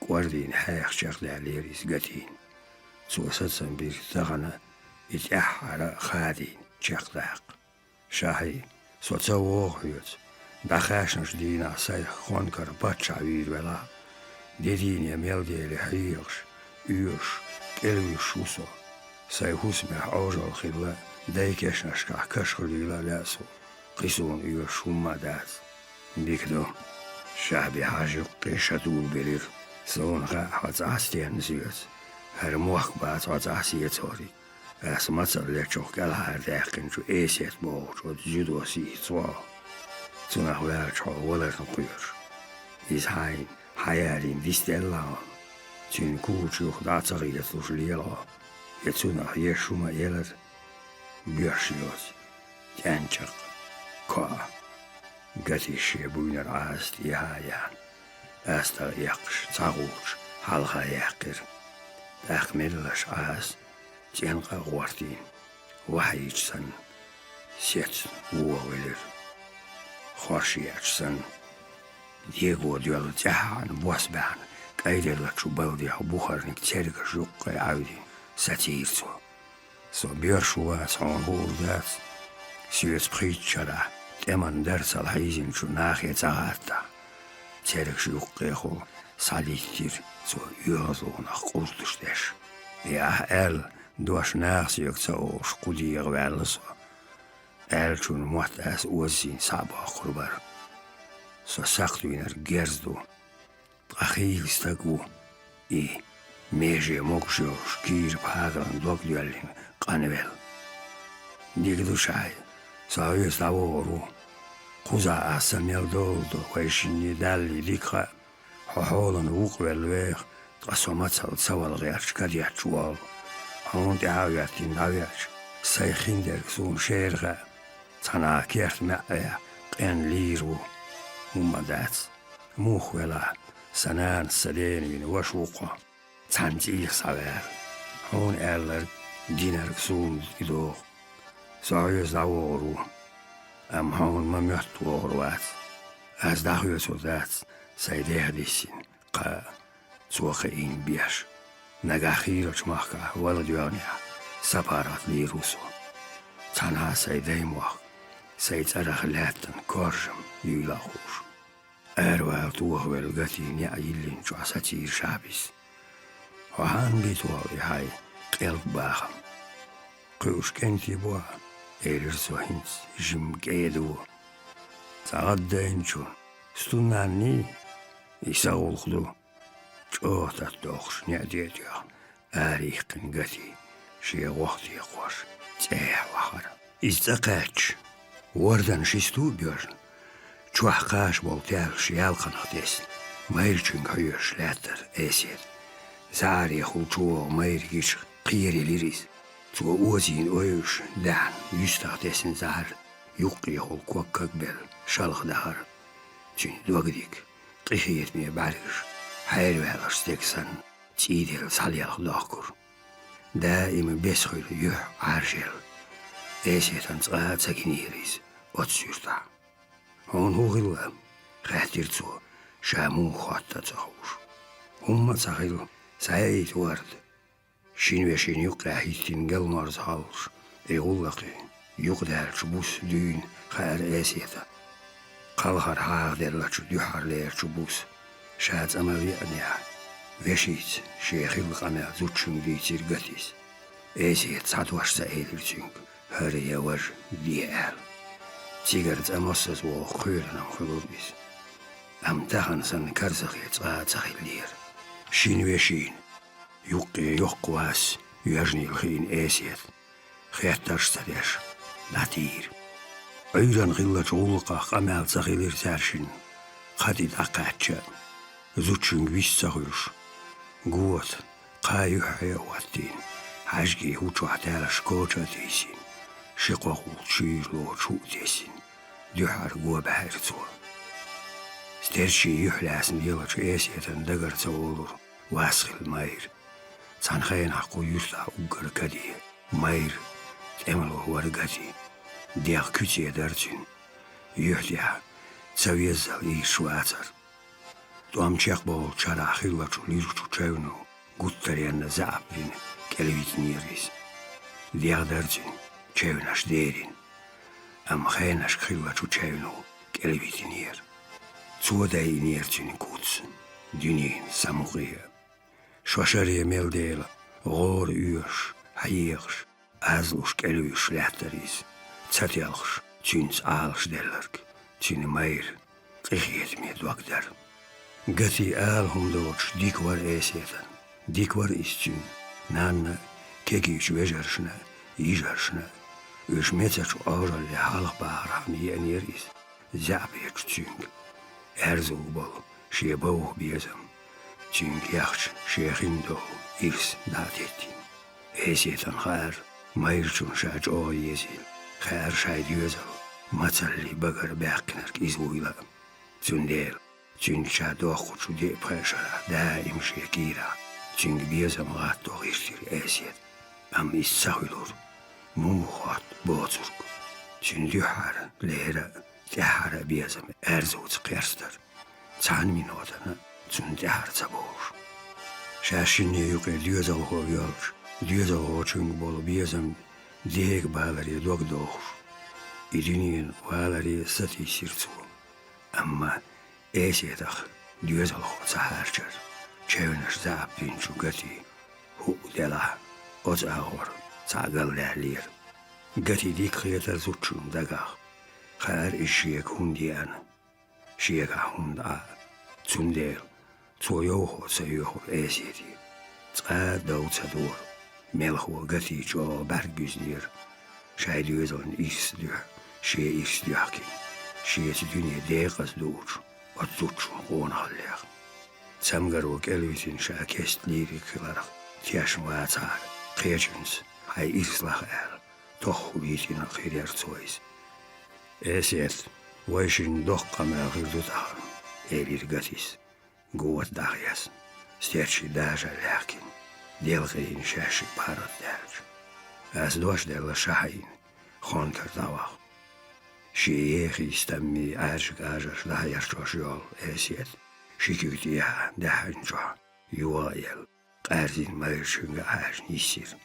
قوردين حايخ شاق داليريس قتين سوساتسن بير ثغنا إتأحر خادين شاق داق شاهي سوتسووخ يوت داخاشن شدينا سايخ خونكر باتشا وير ولا ديدين يميل ديالي حيخش يوش كلوي شوسو سايخوس مح أوجل خلا دايكش نشكح كشخلي لا لاسو قيسون يوش هما دات بيكدو شعبي حاجة قيشة دول بلير Zo'n ga wat aastien zuurt. Her mocht baat wat aasiet hori. As matsal lechoch gal haar dechen to eset boot wat judo si zwa. Toen nog wel cho woller gepuur. Is hij in distella. Toen koeltjoch dat zag je het liela. Je toen nog Yeshua jeler. Björsjos. Tjantjak. Ka. Gatische buiner aast ja. Asta yaksh tsaguch halha yakir. Achmedelash aas. Tjenga wartin. Wahitsan. Set woeler. Khorshiatsan. Diego duel jahan wasban. Kaidela chubaldi buharnik tjerga zhukka audi. Satirso. Så Björsjua son huldat. Syets pritchara. Teman dersal haizin chu nachet zagata. Tjerg zhukkeho. Salitir. Så yözona kultusdesh. Ja, doas naasiok zo schudier wel zo. Toen moet as oozien sabachrubar. Zo zegt u naar gersdo. Achilstagu. Meje moksjo skier pagran dogduelin kanvel. Digdushai. Zo is dat oru. Kuza asamel doldo. Weishini dalli dikha. Hoholan ukwel weg. Trasomatsal tsawal reach kadiach wal. Hond houdt in huis. Zij ging er zo'n scherge. Tana keert met en liero. Maar dat mocht wel. Sanaan sadeen in washoeka. Tantier saver. Hon eller diner zo'n ido. Zou je zou hon maar met wat. Als dat je zo dat. Zij derdissen. Zoge in bias. Nagachirach machka, waladionia, saparat liruso. Tanha say deimwach, say tsarachletten, korjam, yulachus. Erwel tuachwel gati nia yillin chwa satir shabis. Hohan bitwal hai, kelkbacham. Kush kenti boa, so hins, jim geedu. Zagaddenchun, stunani, isaulchdu. Otat dochs nedetja. Arichten gati. She wacht je was. Wacher. Is de catch. Worden shistu björn. Chwachkash boltel shialkanach des. Meirchung huurs letter eset. Zari hulchuo meirgish qiri liris. Zo oozien oeus dan justach dessen zar. Yuqi hol kwakkakbel. Shalch dahar. Tjun dwagdik. Qihiet me bargish. Heirwel steksan, tidel saljal lakur. Daim beschul juh argel. Eset aan tsaginiris, otsurta. Hon hogil, gehtir zo, shamu khatta tsahush. Humma tsagil, sayit ward. Shin yuqahitin gelmars halsh. Egullaqi, yuqdar chbus dün, khair eseta. Qalhar haagder lachu duhar leer chbus. Шац амавианя. Вешиц, шехил гана зучун дитир гатис. Эси цадвашса эйлирчинг. Höre явар диэл. Тигарц амоссас во хүйрэнам хулубис. Амтахан сан карзахиц цахиллир. Шин вешин. Юқи юқвас. Юажнил хин эсиет. Хятташ садеш. Латир. Ойран гиллач улқах амал цахиллир саршин. Хадид ақача. Зучун виссахуш. Гуот. Қаю хайаваттин. Хажги хучуаталаш коча тесин. Шиқохул чирло чу тесин. Дюхар гуа бахирцуа. Стерчи юхлясн елач эсетен дагарцаулур. Васхил майр. Цанхайн хақу юрта угар кади. Майр. Темло варгати. Диах кютия дарцин. Юхтя. Цавезал и швацар. Туамчак бол чара хиллачу лирчу чевну. Гуттарианна заапвин. Келевит нирис. Диадарцин. Чевнаш дерин. Амхайнаш хиллачу чевну. Келевит нир. Цуадай нирцин куц. Дюнин самухия. Швашария мелдела. Гор уйш. Хаирш. Азлуш келевиш лятарис. Цатялш. Цюнц алш деллерк. Цюни майр. Қихиет ме дуагдар. Gati alhum doç dik var esiyeten. Dik var isçin. Nanna kegiç vejerşine, ijerşine. Üşmeçeç ağralı halk bağıram yeniriz. Zabiyeç çünkü. Erzul bol, şeye bağ biyezem. Çünkü yaxç, şeyhin doğu, irs dadetin. Esiyeten xayr, mayırçun şaç o yezil. Xayr şaydı yüzel. Matsalli bagar bəqkinerk izvuyla. Zündel. Çünkü şa doğuçu deyip xayşara daim şeye gira. Çünkü biyezem gat doğu irtir esiyet. Am issahülur. Mumuhat bozurk. Çünkü hara lehre tehara biyezem erzut qerstar. Çanmin odana çünkü harca boğur. Şaşinye yuqe düyezal hov yolç. Düyezal hov çünkü bolu biyezem diyek bağları dog doğur. İdinin bağları sati sirtu. Ama esiyetaq düyezal hov saharçar. Çevner zaap binçu gati. Hu dela oz ağır. Sağal lerlir. Gati dik xeyeter zutçun dagağ. Xayr işiyek hundiyan. Şiyek hunda. Zündel. Çoyoho sayyoho esiyeti. Qa davtsadur. Melho gati ço bergbüzlir. Şaydüyezon isdüh. Şeye isdühki. Şiyeti dünya deqas dur. At zutçun qonhalliq. Samgarok elvisin şa kestlirik kılarak. Tiyaşın vatsar. Qeçins. Hay islah el. Toh vitina xiryer çoyz. Esiyet. Vayşin doqqama ğırdutar. Elir gatis. Goat dagyas. Sterçi daja lakin. Delgeyin şaşı parat derç. Az doş derla şahin. Xonkar davaq. Şiyekhi istemmi ajık ajaş daha yaşçoş yol esiyet. Şiküktiya dahanço. Yuayel. Qarzin mayırçınga ajın isir.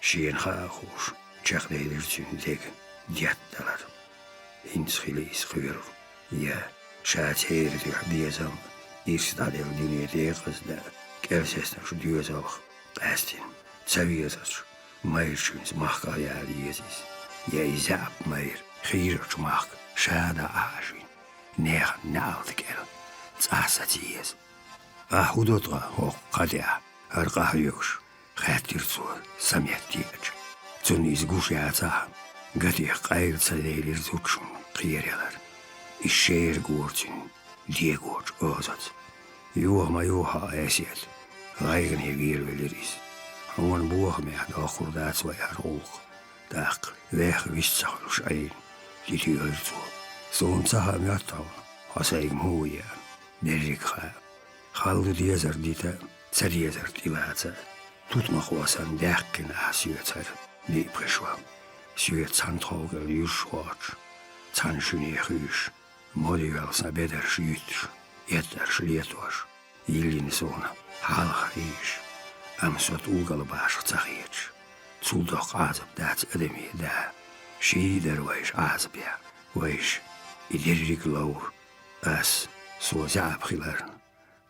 Şiyen xaxuş. Çaqdeydir çündeg. Diyattalar. Hinsxilis xıyır. Ya. Şaçeyirdi biyezam. İrstadel dünya deqızda. Kersesden şu düyezalıq. Qastin. Çaviyezat. Mayırçınız mahqa yali yeziz. Ya izab mayır. Xiyirç mahq. Şada aşin. Nex naldık el. Çasaciyez. Ahudotqa hoq qadia. Arqah yox. Xatirçu. Samiyettiyeç. Çün izguş yatsa. Gati qayırça leylir zutşun. Qiyereler. İşşehir gorçin. Diye gorç ozat. Yuhma yuha esiyet. Gaygın hevir veliriz. Hangan buğmaya da kurdat vayar olq. Daq veh vissaqluş ayin. Diti ölçu. Son saham yattav. Hasayım huya. Derrik ha. Haldı diyezer dita. Tsariyezer dilatsa. Tutmaq vasan daqkin asiyetsar. Li prešvam. Syet sandhogel yurşvaç. Tsanşuni hüş. Modivelsa beder şytş. Yetter şlietvaş. Yillin sona. Halq iş. Amsot ulgalı baş tsahiyç. Tsuldoq azab dats ademi da. Şider vayş azab ya. Vayş. İderrik laur. As. Sozab xilarn.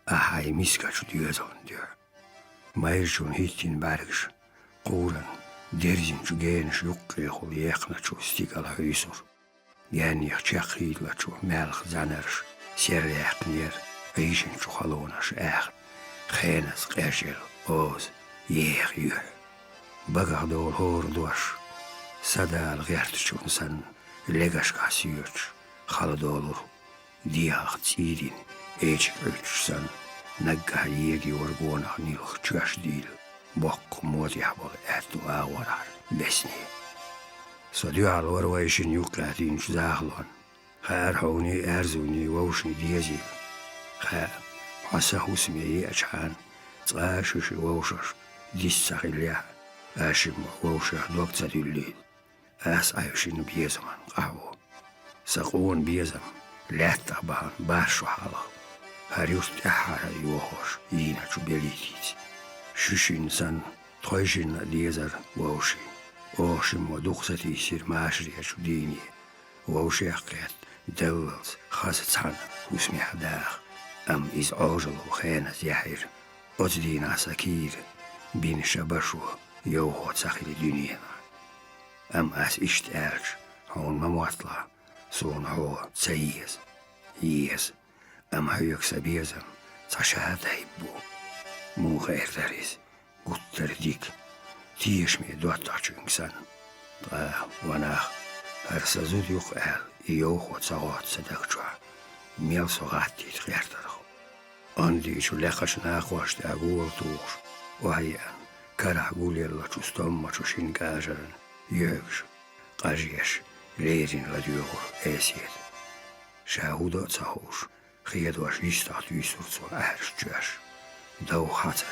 Ahay miskaç düyezon diyor. Mayırçun hittin bargış. Quran. Derzin şu geniş yuqqeğul yeqna şu stikala hüysur. Geniyek çaqhiyla şu melx zanarş. Serleqnir. Eişin şu xalonaş ağ. Xenas qeşel. Oz. Yeq yuh. Bagaq dol hor doş. Sadal gərtçun san. Legaşqa siyöç. Xalı dolur. Diyaq tidin. Eç ölçsan. Nagga yegi orgona nilx çaş değil. Bok modya bol etu ağarar besni. Sadyal varvayşin yuqlatin zahlan. Xar honi erzuni vawşni diyezil. Xa hasa husmeyi açan. Tsaşış vawşaş dissaxilya. Aşim vawşaş doktzadüllid. As ayşin biyezaman qahvo. Saqon biyezam. Latta bahan başu halaq. Harjust ahara yuhoş. Yina çu belitit. Şüşin san toyşin diyezer vawşi. Oşim o duqsati sir maşriya şu dini. Vawşi aqiyat devvels xasatsan husmi hadağ. Am iz ojalu xenas yahir. Ozdina sakir. Bin şabaşu yoho tsahili dünyana. Am as iştərç. Hon mamuatla. Son ho tsayez. Yes. Am hayok sabiyazam. Saşaday bu. Muğayr deriz. Gutlar dik. Tiyişmeye duattağçın sen. Da vanah. Hersa zud yok el. İyoğu çağat sadakçua. Mel soğattit gerdar. Andi şu lekaşına koşta gol tuğur. Vayan. Kara gulyalla çustamma çuşin gajarın. Yögş. Qajiyeş. Leirin la diyor esiyet. Şahuda çahuş. Xiyadvaş istat yusur erş çöş. Dav hatır.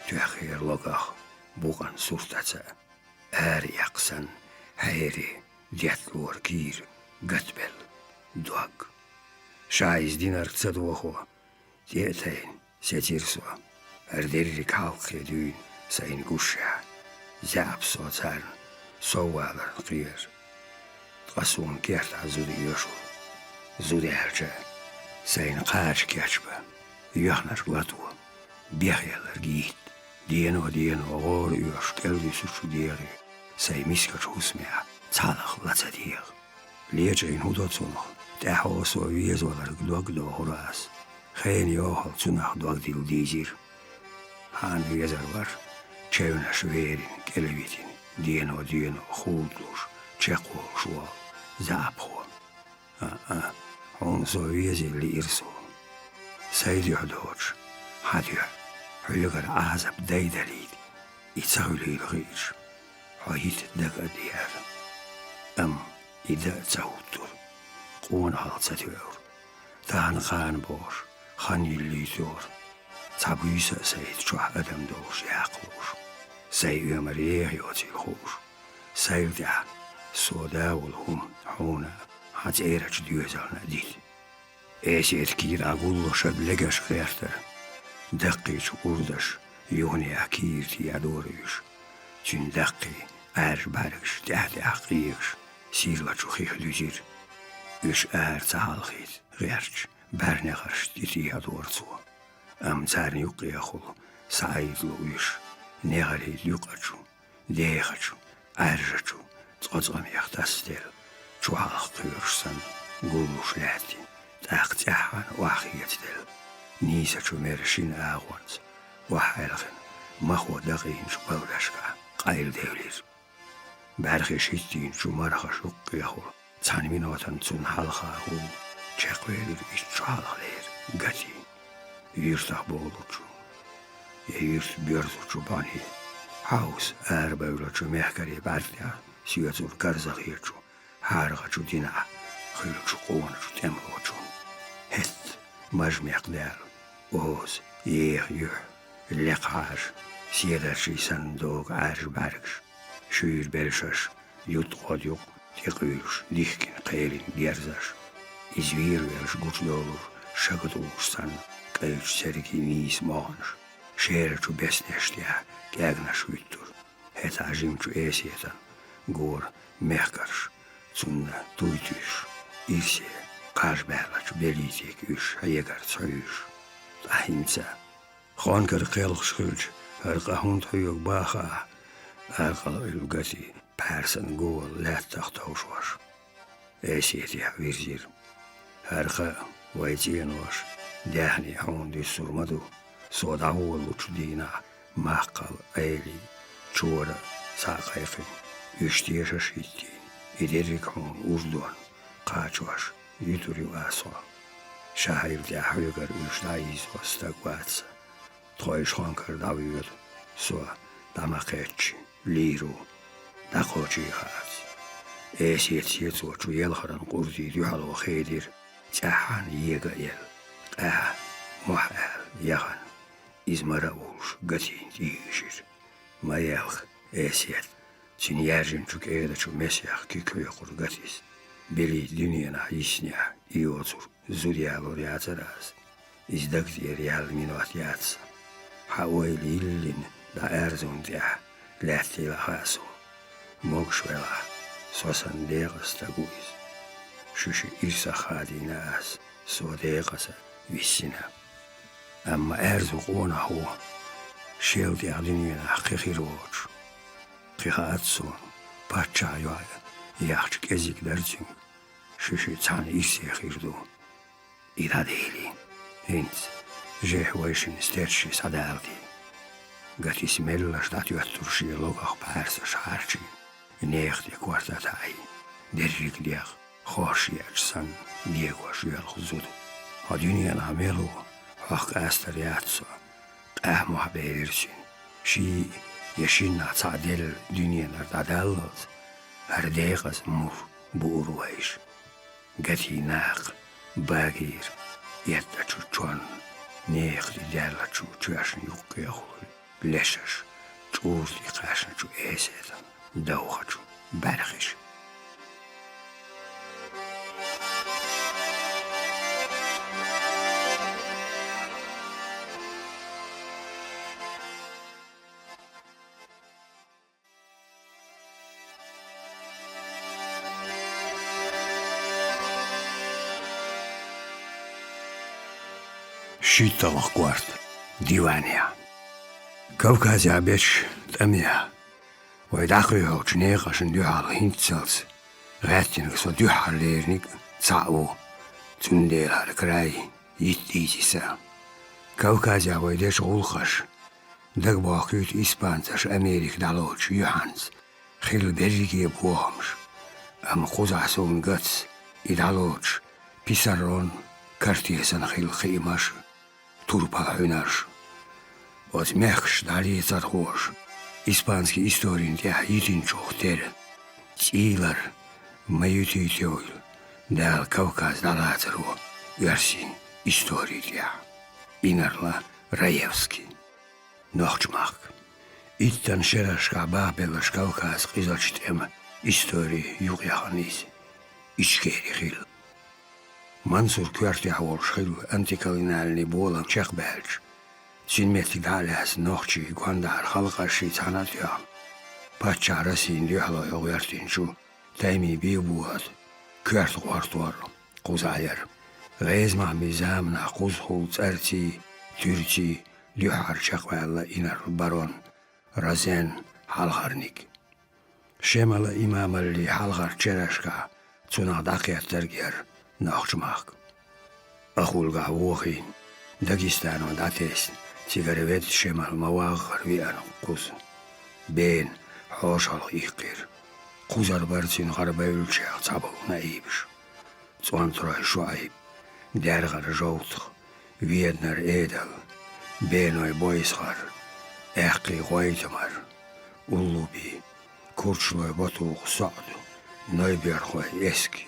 Tüyakir logah. Buğan surtatsa. Yaksan. Hayri. Diyatluar gir. Gatbel. Duag. Şaiz dinar tsaduahu. Diyetayn. Setirsu. Erderirik halkı düğün. Sayın guşa. Zap sotar. Sovalar qiyar. Tqasun gert azudi yoşu. Zudi erce. Sayın qaç geçbe. Yahnar latu. Biyayalar git. Diyeno gor yoş. Geldi suçu diyeri. Say miskaç husmea. Çalaq latsa diyer. Liyeceğin hudatsonu. Dehos o viyezolar gloglo horas. Xeyn yohal tsunah dogdil dizir. Han viyezer var. Çevnaş verin gelevitin. Diyeno huldluş. Çekol şual. Zapho. On so viyezilli irso. Saydiyo doç. Hadiyo. Hülgar azap deydeliydi. İtsahülüyle gıyır. Hayit daga diyer. İda çavuttur. Qon halsatıyor. Dağın qan boş. Xan yilliyyor. Tabuysa sayid çoğ adam doğuş yaqluş. Say ömer yeğyotil hoş. Sayda sodavul hum huna. Haz eğraç düyezalna dil. Esiyet kir agullo şadlegaş gıyartar. Dakkiç urdaş. Yoni akirti yadoruyuş. Çün dakki barış dehde akiyuş. Sirla çuhih lüzir. Üç çahalxit. Gerç. Berne qarş diti yadorcu. Çarni yuqiyakul. Saidlu üş. Neğali yuqaçu. Deyxaçu. Arjaçu. Tqazqam yaxtastel. Çuhalx qıyırsan. Gulluş lati. Taqtiahan vahiyetdel. Nisaçu merşin ağvanz. Vahaylxin. Mahvo daqin şu bavlaşka. Qayl devlir. Berxi şittin şu marxa şuqqiyakul. Çanmin otan çun halxahu. Çekvelir iş çuhalxler. Gati. Yırtaq boğulucu. Yırt börzucu bani. Haus erbevlacu mehkari bardia. Siyazur garzağıyıcu. Hargacu dina. Xıylucu qovanucu temlocu. Het. Majmekler. Oz. Yuh. Leqar. Siyadarşi sandog arj bargş. Şuyur berşaş. Yutqod yok. Tiqiyuş. Dihkin qeylin diyarzaş. İzvir verş güçlü olur. Şakıt olursan. Qayıç sergi nis mağanış. Şehirçu besneşliya. Gagnaş üttur. Het ajimçu esiyetan. Gor mehkarş. Sunna tuytüş. İrsi. Qarş bərlaçu belitek üş. Hayegar çayüş. Ahimsa. Xonkar qelx şılç. Arqahund huyuk baxa. Arqal ülgati. Pərsan gol lattaq tavşvar. Esiyeti virzir. Arqa vaytiyen var. Dehni hundi surmadu. Soda olluç dina. Mahqal eyli. Çora. Saqayqin. Üçtiyeşa şittin. İderik hun uzduan. Qaçvaş. Yuturi vaso. Şahirde huygar üçlayiz vastakvatsa. Toyş xonkar daviyod. So damaqetçi. Liru. Daqoçi xaz. Esiyet soçu yelxaran qurdi dühalo xeydir. Çahan yega yel. Muhal yahan. İzmara oluş gatin diyişir. Mayalx esiyet. Çin yerjin çük eğdaçu mesyah ki köye kur gatis. Beli dünyana isnya iyi otur. Zudiyalor yataraz. İzdak diyer yal minot yatsa. Havayli illin da erzun diya. Lattila haso. Mogşvela. Sosan değasta guiz. Şuşi irsa khadina as. So değasa vissina. Amma erzu qona hu. Şevdi dünyana qiqiroç. Qiqatsun. Paça yoya. Yaxçı geziklercin. Şuşi çan irsi xirdu. İda deyli. Hint. Jeh voisin stertsi sadalti. Gatis mellas dat juottursi logach päärsas hartsi. Neehti kuartatai. Derrikliach horsiaksan lieguas juolhusud. Haduniana melu hak ästar jatso. Ähmoha berirsin. Shi yashinna tsadel dünyalar dadallat. Herdegas mur buurwais. Gati naaq bagir yetta chuchuan. Neehti della chuchuasn jukkehul. Lesas chuurti qasn chu esetan. Daugachu bergish. Шиталах кварт, дивания. Кавказя беч тамия. Вайдахри хоч неғашын дюхал хинтселс. Rättinek så dyharleernik tsa'u. Tundeel kraj yittiisisa. Kavkazia vaidesh ulqash. Dagbaaqyut Ispantas Amerik daloch juhans. Khil berrigi buhamsh. Am quzahsun gats idaloch pisaron kartiesan khil khimash. Turpa hünarsh. От мягш дали зархош. Испанский историн я yitin çok der. Çiğlar mayuti tiyol. Dal Kavkaz dalatru. Yersin история ya. Inarla Raevski. Nochmak. İtten şeraşka Babelaş Kavkaz kızaçtem истории yuqyahanis. İçkeri xil. Mansur kvarti havol xil antikalinalni bolam çakbelç. Sinmetlik halas nohçi guandar halqaşı tanat ya. Paça rasin diyalo yoğertin şu. Taymi bir buat. Kvart quartor. Quzayar. Rezma mizamna quzhul tsarti. Türci. Lühar çakvalla inar baron. Razen halharnik. Şemala imamalli halgar çeraşka. Tsuna daqiyat derger. Nohçmak. Ahulga vuhin. Dagestano dates. Sigarevet şemal mavağır viyan kuz. Ben hoşal iqir. Kuzar barçin garba ülçeğ sabahına iyibiş. Tsuanturay şuayb. Dergar jovtuq. Vietnar edal. Benoy boysgar. Ehqi qoytamar. Ullubi. Kurçloy batuq sa'du. Noybiyar qoy eski.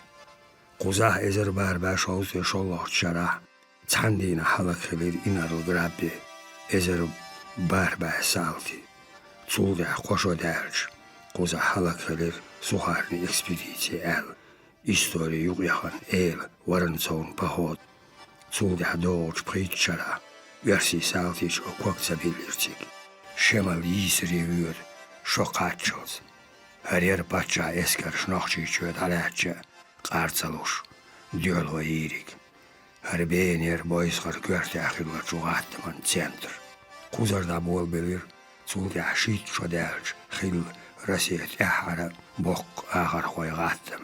Kuzah ezer barbaş olsa şollah çarah. Tsandina halakhilir inarıl grabbi. Ezer barbaş salti. Tsulda qoşo derç. Kuza halakhilir suharni ekspedisi el. История югяхан el waranson pahod. Tsulda doğuç pritçara. Versi saltiç o koktsabilirtik. Şemal yisri vür. Şoqatçoz. Her yer paça esker şnoqçı çöd alatça. Qartsaluş. Diolo irik. Her beğenir boysgar görte ahirla çuğattıman center. Kuzarda bol bilir. Tsulda şit şodelç. Xil rasiyet ahara bok ağar koy gattım.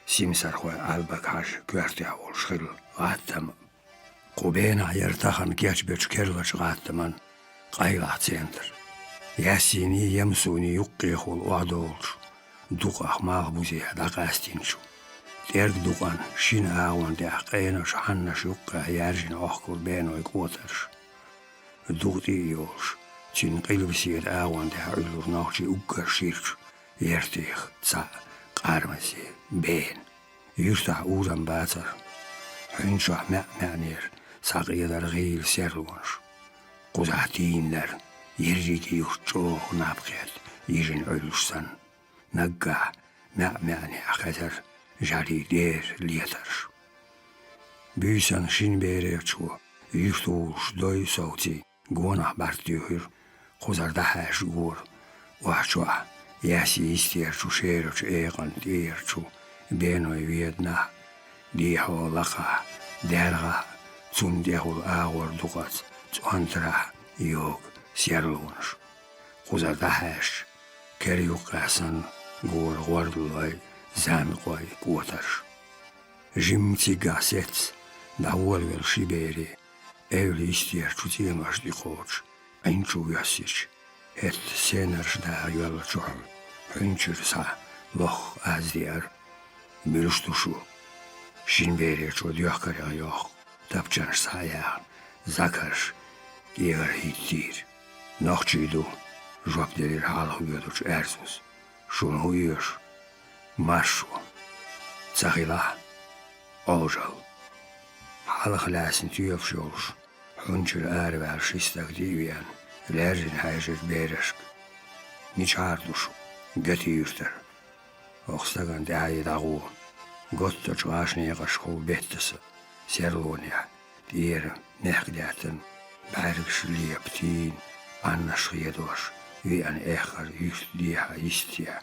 Simsar koy albakaj görte ol xil gattım. Qubena yertahan geçbeç kerlaç gattıman. Qayla center. Yasini yemsuni yuqqihul uadolç. Duqaq mağbuzi daqastinçu. Terg duqan şin ağwan de aqenaş hannaş yuqqa yarjin oqkur benoy quotarş. Duqti yolş. Çin qilbisiyet ağwan de ülur noqçi uqqar şirç. Yertih tsa qarmasi ben. Yurta uğran batar. Hünşah me'menir. Saqiyadar gıyl serlunş. Quzahtinler. Yerriki yurtçoğ nabqiyat. Yerin ölüşsan. Nagga me'meni aqatar. Jari der lietarş. Büysan şin berekçu. Yurtuğuş doy sauti. Guanah bartiyuhur. Quzarda haş gur. Vahçua. Yasi istiyarçu şerç eğan diyarçu. Benoy vietna. Diho laqa. Derga. Tsundehul ağır duqat. Tsuantra. Yok. Sierlunş. Quzarda haş. Keryuqasan. Gur guardulay. Zanqoy quotarş. Jimti gasets. Davol vel şiberi. Evli istiyer çuçiyem açtı koç. Aynçu yassiç. Het sener da yolla çoğum. Hünçür sa. Loh az diyer. Mürüştuşu. Şin verir ço diyakkara yok. Tapcan saya. Zakar. Diğer hittir. Nokçuydu. Job delir halhı gödüç erzus. Şunu uyur. Marşu. Tsahila. Oğjal. Halhı lasin tüyöf yoluş. Hünçür ağrıver şistak diyen. Lerzin hayjır bereşk. Niçarduş. Götü yürter. Oxtagan dağyı dağu. Gotta çuaşnıya kaşkol bettesi. Serlonia. Diğer nehgdaten. Bergş liyaptin. Annaşıya doş. Viyan ehar yüst diha istiya.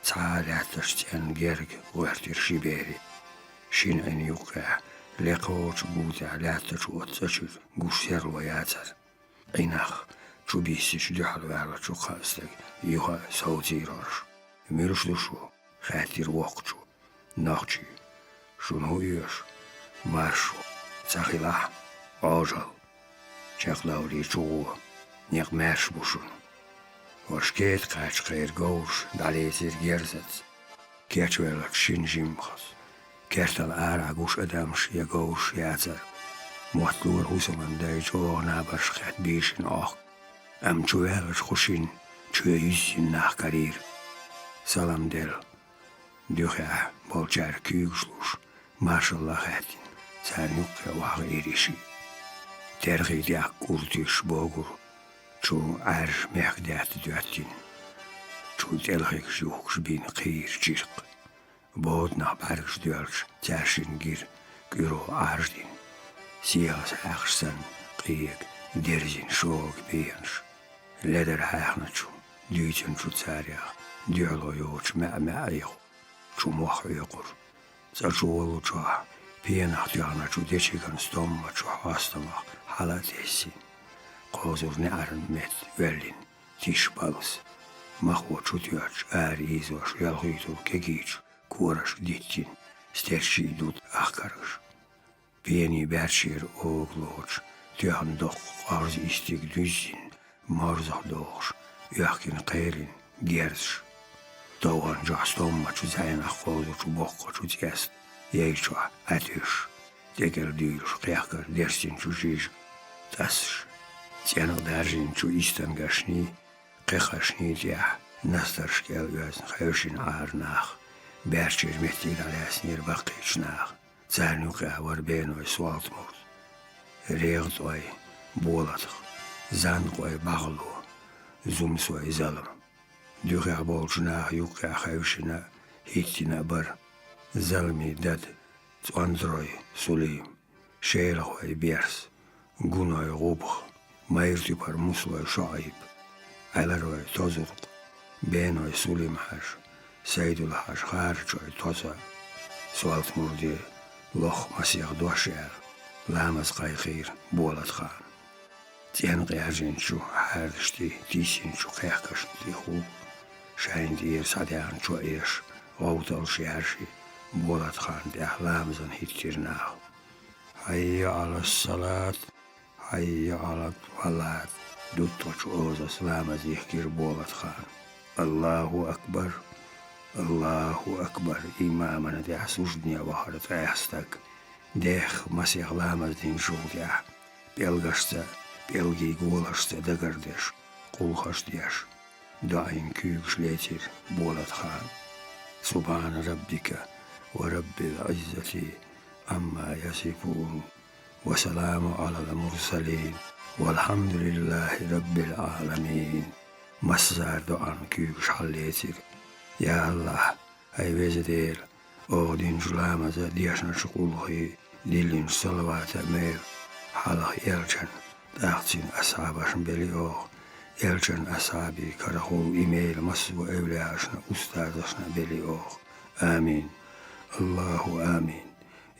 Sağlatışten gerg uertir şiberi. Şin en yuqa. Lekoç buta latış otsaçır. Guş serlo yatsar. Aynah. Çubisiç dühal verla çuqastık. Yuha savciror. Mürüşdüşü. Xatir okçu. Nokçu. Şunu uyur. Marşu. Tsahila. Oğjal. Çaklavri çoğu. Nek merş buşun. Oşket kaç kayır gauş. Dalesir gerzet. Keçvelat şin jimkhas. Kertal ara guş adamş ya gauş yatsar. Muatlur husaman day çoğu nabaş xat bişin ok. Am çuvelat xuşin. Çöy yüzün nah karir. Salam del. Düha bolcar küyüksluş. Maşallah etin. Sen yukke vağı erişi. Tergidi ak kurtiş bogur. Çu ar mehdet düettin. Çu telgik yuhş bin kıyır çirk. Bodna bargş düelş terşin gir. Gyro arzdin. Siyas aksan kıyık. Derzin şok beyanş. Leder haakna çu. Düytün çu tsaryak. Düelo yoç ma'ma'yıq. Çu muah yokur. Saçuolu çu. Piyanaq düğana çu deçigan stomma çu hastamaq. Halat essin. Qozur ne arın met verlin. Tiş balız. Mahvo çu düyaç. Ar izoş yalgıytul kegiç. Kuraş dittin. Sterşi dut ahkarış. Piyani berşir oğloç. Düğan doq arz istik düzsin. Marzaq doğuş. Yakin qayrin. Gerz. Doğan jastomma çu zayna qozu çu boqqa çu tiyast. Yeyçu atış. Teker düyüş qiyaqar dersin çu jiş. Tasış. Tiyana darjin çu istan gaşni. Qeqaşni tiya. Nastar şkel göz xayşin arnaq. Berçir mehtil alasnir baqiçnaq. Zarnuqa var benoy sualtmur. Reğtoy bolatıq. Zanqoy bağlu. Zumsoy zalım. Düğe bolçuna yuqa xayşina hittina bar. Zalmi dad. Tsandroy sulim. Şeylhoy bers. Gunoy gubx. Mayrtipar musloy şaib. Alaroy tozurq. Benoy sulim haş. Seydul haş harçoy toza. Sualt murdi. Loh masiyaq doşer. Lamaz qayqir bolat xan. Tien qiyarjin çu hardışti. Tisin çu qiyaqaşti xu. Şahin diyer sadyan çu eş. Gavtal şerşi. Bolat xan de ahlamızın hittirnağ. Hayya alas salat. Hayya alat valat. Duttoç ozas lamaz ihkir bolat xan. Allahu akbar. Allahu akbar. İmamana de asujniya vaharat ayastak. Deh masih lamaz din şulya. Belgaşsa. Belgi golaşsa da kardeş. Kulhaş diyaş. Daim küyükşletir bolat xan. Subhane rabbika ve rabbil izzeti amma yasifun. Ve selamu alal mursalin. Velhamdülillahi rabbil alamin. Massar doğan küyükş halletir. Ya Allah, ay vezedel. Oğdin julamaza diyaşna şukulhi. Dilin salavata mev. Halah elçen. Dağçın ashabaşın beli oğ. Elçen ashabi karakol imeyl masu evliyaşına ustazaşına beli oğ. Amin. Allahu amin.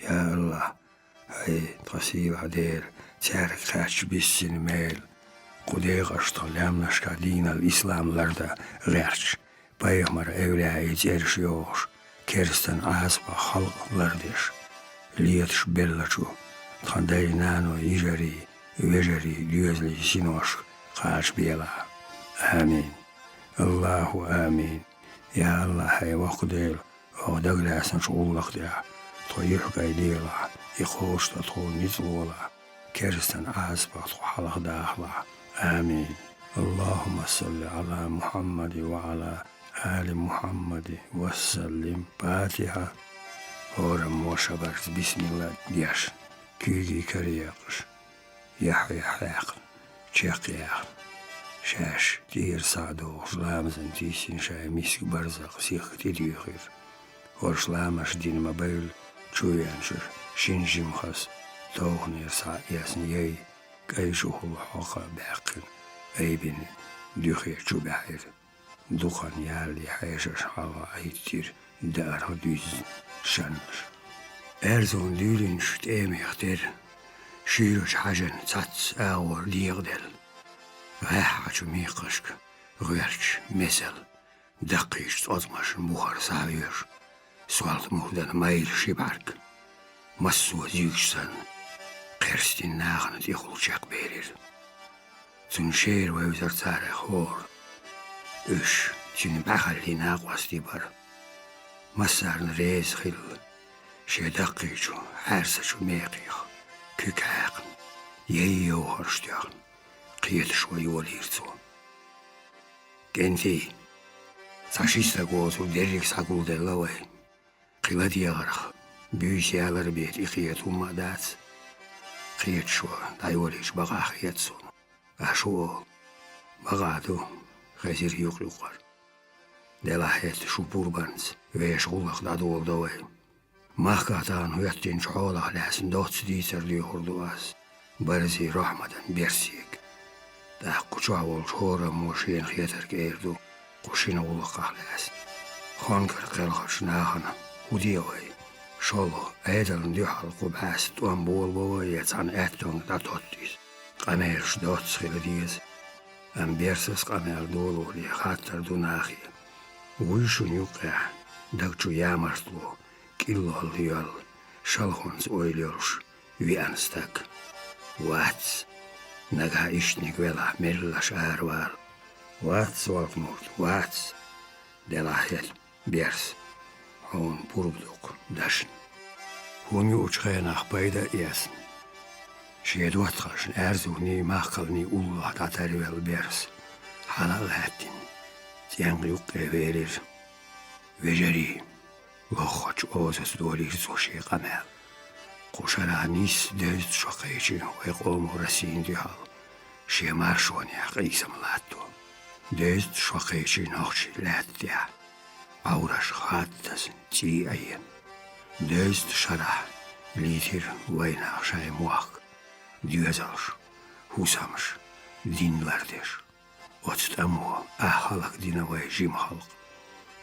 Ya Allah. Hay tasir der. Çerik kaç bissin meyl. Kudeygaşta lamnaşka dinal İslamlarda gerç. Paygambara evliyayı cerş yoğuş. Kerstan asba halklardır. Liyetiş bellaçu. Kanday nano ijari. vejeri düözli sinoş kaç bela. Amin. Allahu amin. Ya Allah hay vakı değil. O da glasın şu ullak diya. Toyuh gaydıyla. İkoşta toğun nizlola. Kersten azbaq halaq dağla. Amin. Allahümme salli ala Muhammedi ve ala Ali Muhammedi ve sallim. Fatiha. Oram moşabarız. Bismillah diyaş. Küygi kari yakış. Yahya hayakın. Çek yakın. Şaş. Diğer sağda oğuzlamızın tiysin şay miski barzaq. Siyik ediyor. Orşlamaş dinime böyle. Çuyanşır. Şinjim khas. Toğun yersa yasin yey. Kayşuhul haqa baqin. Eybin düğe çubahir. Dukan yerli hayşaş hava ayittir. Darha düz şanır. Erzon dülün şüt emektir. Şiruş hacan çats ağır liğdel. Gâhaçu miqışk. Gürç mesel. Daqiş ozmaşın buhar sağıyor. Sualt muhdan mayl şibark. Massu züğsen. Kerstin nağını dikulacak verir. Tün şehir ve üzer tarih hor. Üş, tün bahalli nağvas dibar. Masarın rez xil. Şedaqiçu, hersaçu meqiyah. Kükağın. Yeyi yoğarıştiyağın. Qiyet şoy olirtu. Genti. Saşista gozu derik sakul delavay. Qila diyağaraq. Büyüsyaları bet iqiyet ummadat. Qiyet şu, dayoliş baqa qiyet son. Aşu bağadu xezir yuqluqar. Delahet şu burbanız ve şullaq dadı oldu ve mahkatan huyattin çoğulaq lasin dots diserli hordu az. Barzi rahmadan bersik. Da kuçağı ol şora moşiyen xiyeter geirdu. Kuşina ullaqaq lasin. Xonkar qelqaş nağana hudiya ve şolu eydalın dühal qubas tuan bol bol yetsan etton da tottis. Qamerş dots xiladiyiz. Ambersiz qamer dolu li xattar dunaxi. Uyuşun yuqa. Dagçu yamartlu. Killol yol. Şalhons oyluyorş. Vianstak. Vats. Naga işnik vela mellaş arval. Vats valkmurt. Vats. Delahel. Bers. Hon purubduk. Daşın. Huni uçqayanaq bayda yasin. Şedu atqaşın erzuni mahqalni ullah tatarvel bers. Halal hattin. Tiyanqı yuqqa verir. Vejeri. Loxaç ozas dolir soşi qamal. Qoşara nis dözt şoqayçin ve qolmu rasin dihal. Şemar şoni qisam latto. Dözt şoqayçin oxşi lattiya. Avraş xattasın ti ayen. Dözt şara. Litir vayna şay muaq. Düğezalış, husamış, dinlerdir. Otstamu halk dinavay jim halk.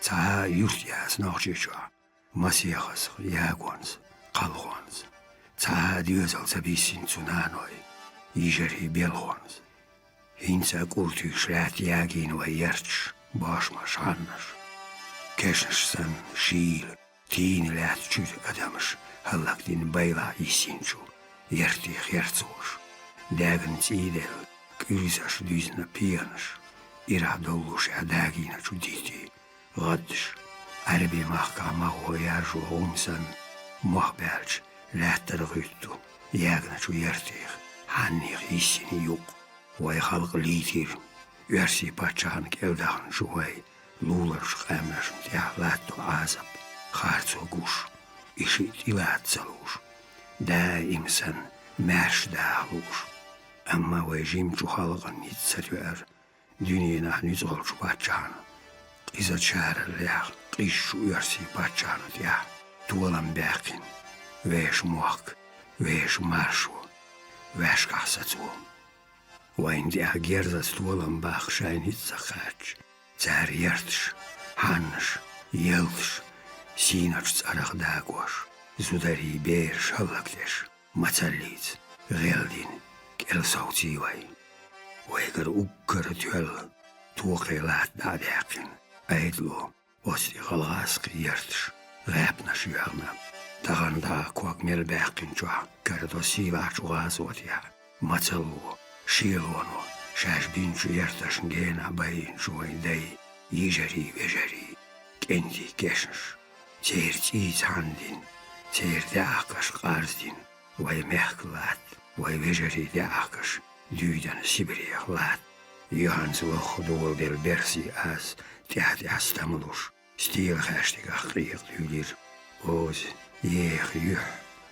Ta yurt yaz nahçeça, masiyahas yagwans, qalgwans. Ta düğezal sabisin tunanoy, yijeri belgwans. Hinsa kurtü şrat yagin ve yerç, başmaş annaş. Keşnşsan şiil, tin lat çüt adamış, halak din bayla isinçu. Yerti herzoş, dagın tidel, kürüzaş düzne piyanış, iradoluş adagina çuditi, gaddış, arbi mahkama hoyarju omsan, muhberç, lattar güttü, yagna çu yertih, hannih hissini yok, vay halk litir, versi paçağın kevdağın şuvay, lularş qamlaşın tiyahlattu azap, harzo guş, işit ilat saluş. Daim sen merş dağılır. Ama vejim şu halğın nitsatver. Dünyana nizol şu paçağını. Kıza çağırırlar. Kış şu uyarsi paçağını diye. Tuğalan bəqin. Veş muhak. Veş marşu. Veş kahsatsu. Vayn diye gerzas tuğalan bağ şayn hitsa kaç. Zar yertiş. Hanış. Yıldış. Sinaç tsaraq dağgoş. Zudari beer şallakleş, maçalliz, geldin, kel savcivay. Uygar ukkar tüel, tuğaylat dağdağın, aydlo, osti galgaskı yertiş, gapnaş yağma. Tağan dağı kuak melbağın çuğa, kardo sivaç uğaz otiya. Matsallu, Shilono, Shash Binchu Yertash Gena Bain Joy Day, Yijari Vejari, Kendi Keshash, Tiert iets handin, Tiert de Akash Garsdin, Way Mechklat, Way Vejari de Akash, Dudan Sibiriach Lat, Johans Loch Dol del Bersi as, Tiat Astamulus, Stil Hastigach Richt Hulir, Oz, Jech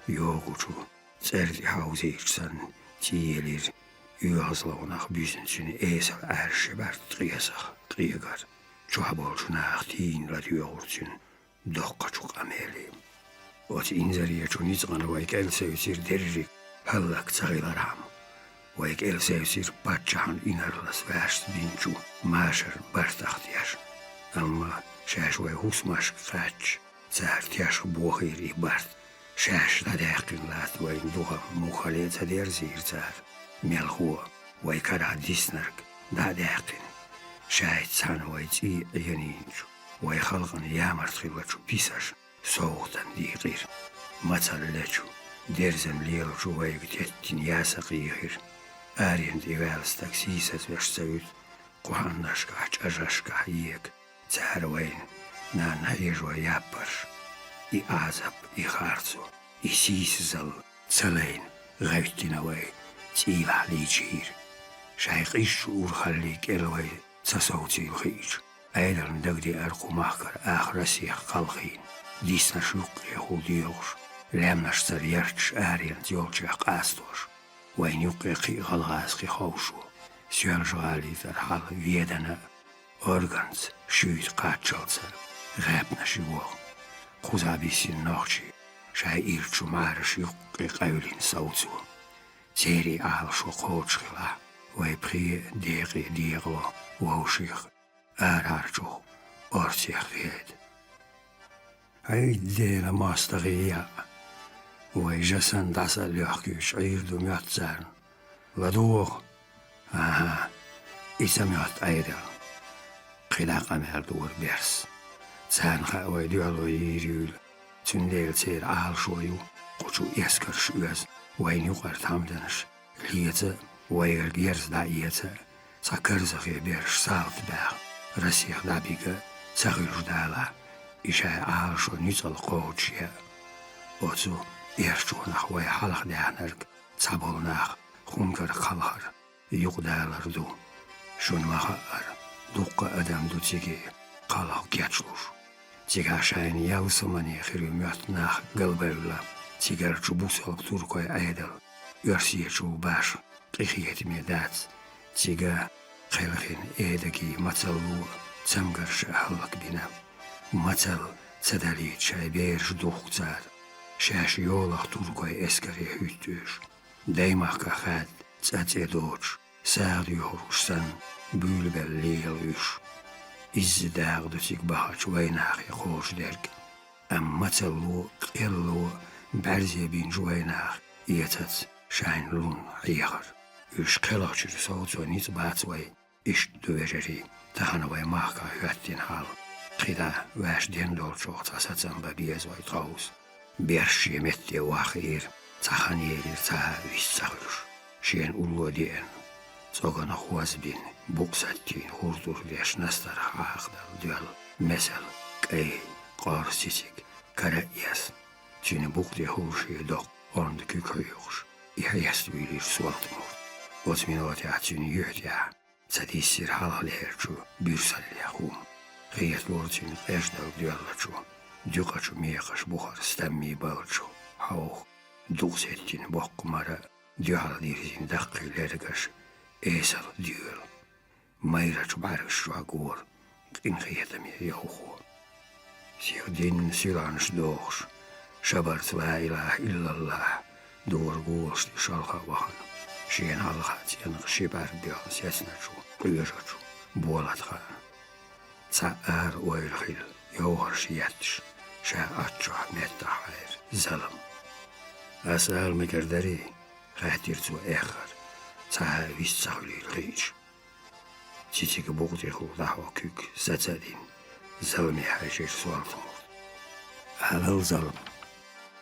Jogutu, Zerdi Hausichtsan, Tielir, Uazlonach Büsensun Esel Erschebert Triesach, Krieger, Chuabolchunach Tien Ladiortsun, Dokkachuk Ameli. Ot Inzariya Chunizan Waik Elsevsir Derrik, Hallak Zagilaram, Waik Elsevsir Patchan Inarlas Vast Binchu, Masher Bartachtias, Amma Shashway Husmash Kach, Zartias Bohir Bart. Shash dat eigenlijk laat wij nog mogelijk het zeer zar. Melchua, wij kara disnerk, dat eigenlijk. Shaid zijn wij zie jeninch. Wij halgen jammer schillertje pisas, zochten die hier. Matzal lechu, derzen leertje wij getetten jasa hier. Arend evels taxis het westzuid, kohandaska, ajaska hiek, zar wij na naijwa jappers. I azap, I harzo, I siszel, Zalein, Ruitinaway, Tiva Lichir. Shaykh is Urhalik Elway, Sassauti Rich, Eilen Dugdi Erkumacher, Achrasich Kalchin, Disna Shuk Yahudios, Lemnas Sarjerch, Arient Jolchak Astos, Wainuk Galgaski Hausu, Sjörjali Verhal Wiedena, Organs, Schuit Katschalzer, Rebna Shiwok. Khuzabisin nochi, Shai irchu marish yukke qaulin sautsu. Zeri al shokotschila, Way prie deri dierlo, Woshich, Ararchu, Orsich red. Hij de masteria, Way jasan dasa ljochkish, Irdum jatzarn. Ladoor, aha, Isamjat eidel. Khilaqam herdoor bers. Zijn gaan wij dualo hierul, toen deel zeer aalshoyu, kochu esker shuas, wij nu gaat hamdens, lietse, wij geers da ietse, zakerzige berg saltberg, rasich dabige, zagirdala, ishay aalsho niet al kochje, ozu eerst nach wij halach danerk, zabol nach, hunker kalhar, yugdalar do, shun mahar, dukka adam dutsige, kalach getslus. Tiga shain yausomani khirumyat nach galbella, tigar chubusal turkoy aidel, ursie chubash, qihiyet medat, tiga khilkhin edagi matsalu, tsamgar shahalak bina, matsal tsadali chayber dukhzar, shash yolach turkoy eskari hütüş, daimaka khad, tsadzedoch, saardiorussan, bulbel leelüş. İzzidağı dösük bahaç vaynağı xoşderk. Ammatsallu qillu berze bin jwaynağı yetat shayn lun ayar. Üş qilachır soğutso nit batsvay iş dövejeri tahanavay mahka hüattin hal. Qida vaş dendol çoğ tasatsan babiyazvay traus. Berşi metti vahir tahan yerir taha vissahır. Şen ullu diyen. Zogana huazbin, buksattin, hurdur leş nastar haaqdal dual, mesel, qey, qarsisik, karayas. Tine bukdi hurşi dok, ornd küköyüş, ihayas bilir sualtmur. Osminot yatsin yuhtya, sadissir halalherçu, bürsalya hum. Qiyat lortin qejdal dualaçu, duqaçu meqaş buhar stammi balçu, hauq, duqsettin bokkumara, dual dirzin daqqilerigaş, Esel duur, Meirač barg schwagur, ingeetami johu. Zich din silans doogs, Shabbert wa ilah illallah, door goels die shalga wachen. Sheen halgat en geshibar björn setsnachu, qyrschu, bolat gaan. Tsa oilgil, johar shiatsh, sha atcha metahair, zalam. Asal mekerdari, gahtirtu echer. Taha vissahuli rich. Titiga bogdihu dahwa kuk zatadin. Zalmi hajir sualtamur. Halal zalm.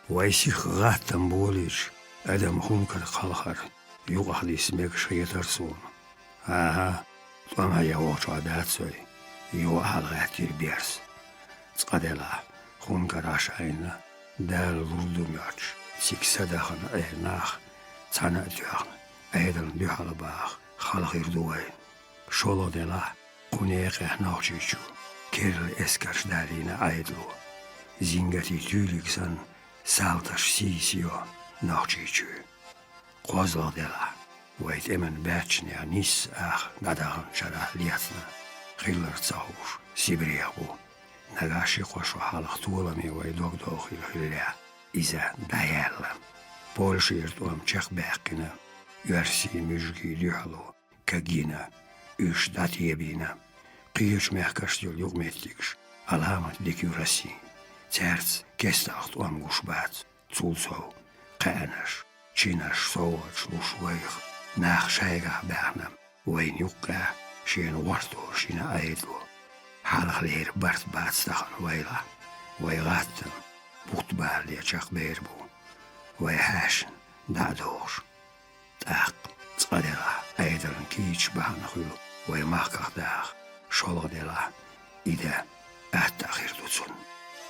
Waysich gatan bolish. Adam hunkar kalhar. يوقع اسمك شيء ترسون آها طمع يوقع عادات سوي يوقع الغاتير بيرس تقدلا خون كراش عينا دال ضردو ميوتش سيك صدخن ايناخ تانا ديوغن ايدن ديوغن باخ خالق يردوين شولو دلا قونيق نوچيچو كيرل اسكرش دالينا ايدلو زينغتي توليكسن سالتش سيسيو نوچيچو قوزلو دلا ويت امن باتشني انيس اخ داداغن شرا لياتنا خيلر تصاوش سيبريغو نغاشي خوشو حالق طولمي ويدوغ دوخي الخليا إذا دايالم بولشيرت وام چخ باقنا يرسي مجكي ديحلو كجينا إيش داتيبينا قيش ميحكش ديول يغميتيكش علامة ديكيوراسي تيرتس كستاخت وام غشبات تولسو قانش چينش صوتش لوشويخ ناخ شايقع باقنا وين يقع شين ورطو شين ايدلو حالق لير برت باتستخن ويلا ويغاتم بوت بالي چخ بيربو ويحاشن دعدوش تاق تقدلا ايدرن كيش بحن خلو ويمحقق داخ شولغ دلا إذا أتاخير دوتسون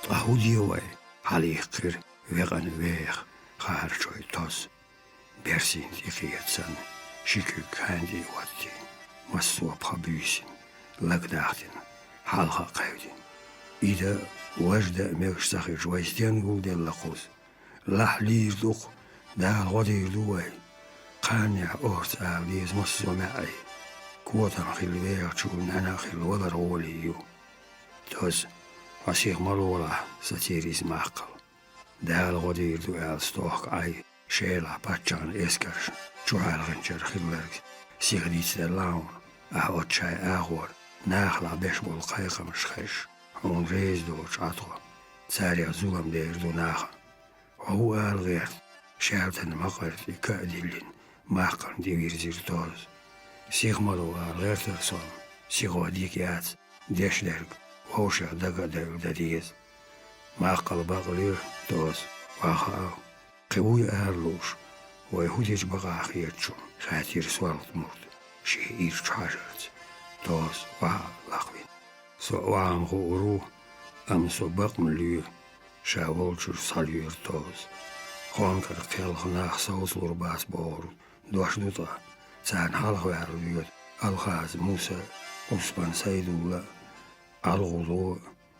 طاهودي وي حليقر ويغن ويغ خار شوي توز بيرسين تيقيتسن شكو كاندي واتي مسوا بخبيسين لقداختين حالها قيودين إذا وجد ميغش ساخي جويستين قول ديال لقوز لح لير دوق دال غدير دوي قانع أورت آليز مصو معي كوتا خيل ويغ تشون أنا خيل ودر غوليو توز عشيق مرولا ساتيريز معقل دال غدير دو آل ستوخ أي شيلا باتشان إسكرش جوال غنجر خيلرك سيغديت دلاون أهوت شاي أغور ناخلا بيشبول قايقة مشخيش هون ريز دوش عطوة سارع زولم دير دو ناخا وهو آل غير شعبتن مقرت إكاديلين ماقن ديوير زيرتوز سيغ مالو آل غير ترسون سيغو ديك يات ديش درق وهوشا دقا دير داديز ماقل باقلير توز واخاو قوي آل لوش ويهوديج بقى خيرتشون خاتير سوالت مرد شي إيرش حاجرت توز وها لقوين سو وعم غورو أم سو بق ملير شاولشر صالير توز خانكر قيل خناخ صوت لرباس بورو دوش دوتا سان حالخ وعربيوت الخاز موسى أسبان سيدولا الغلو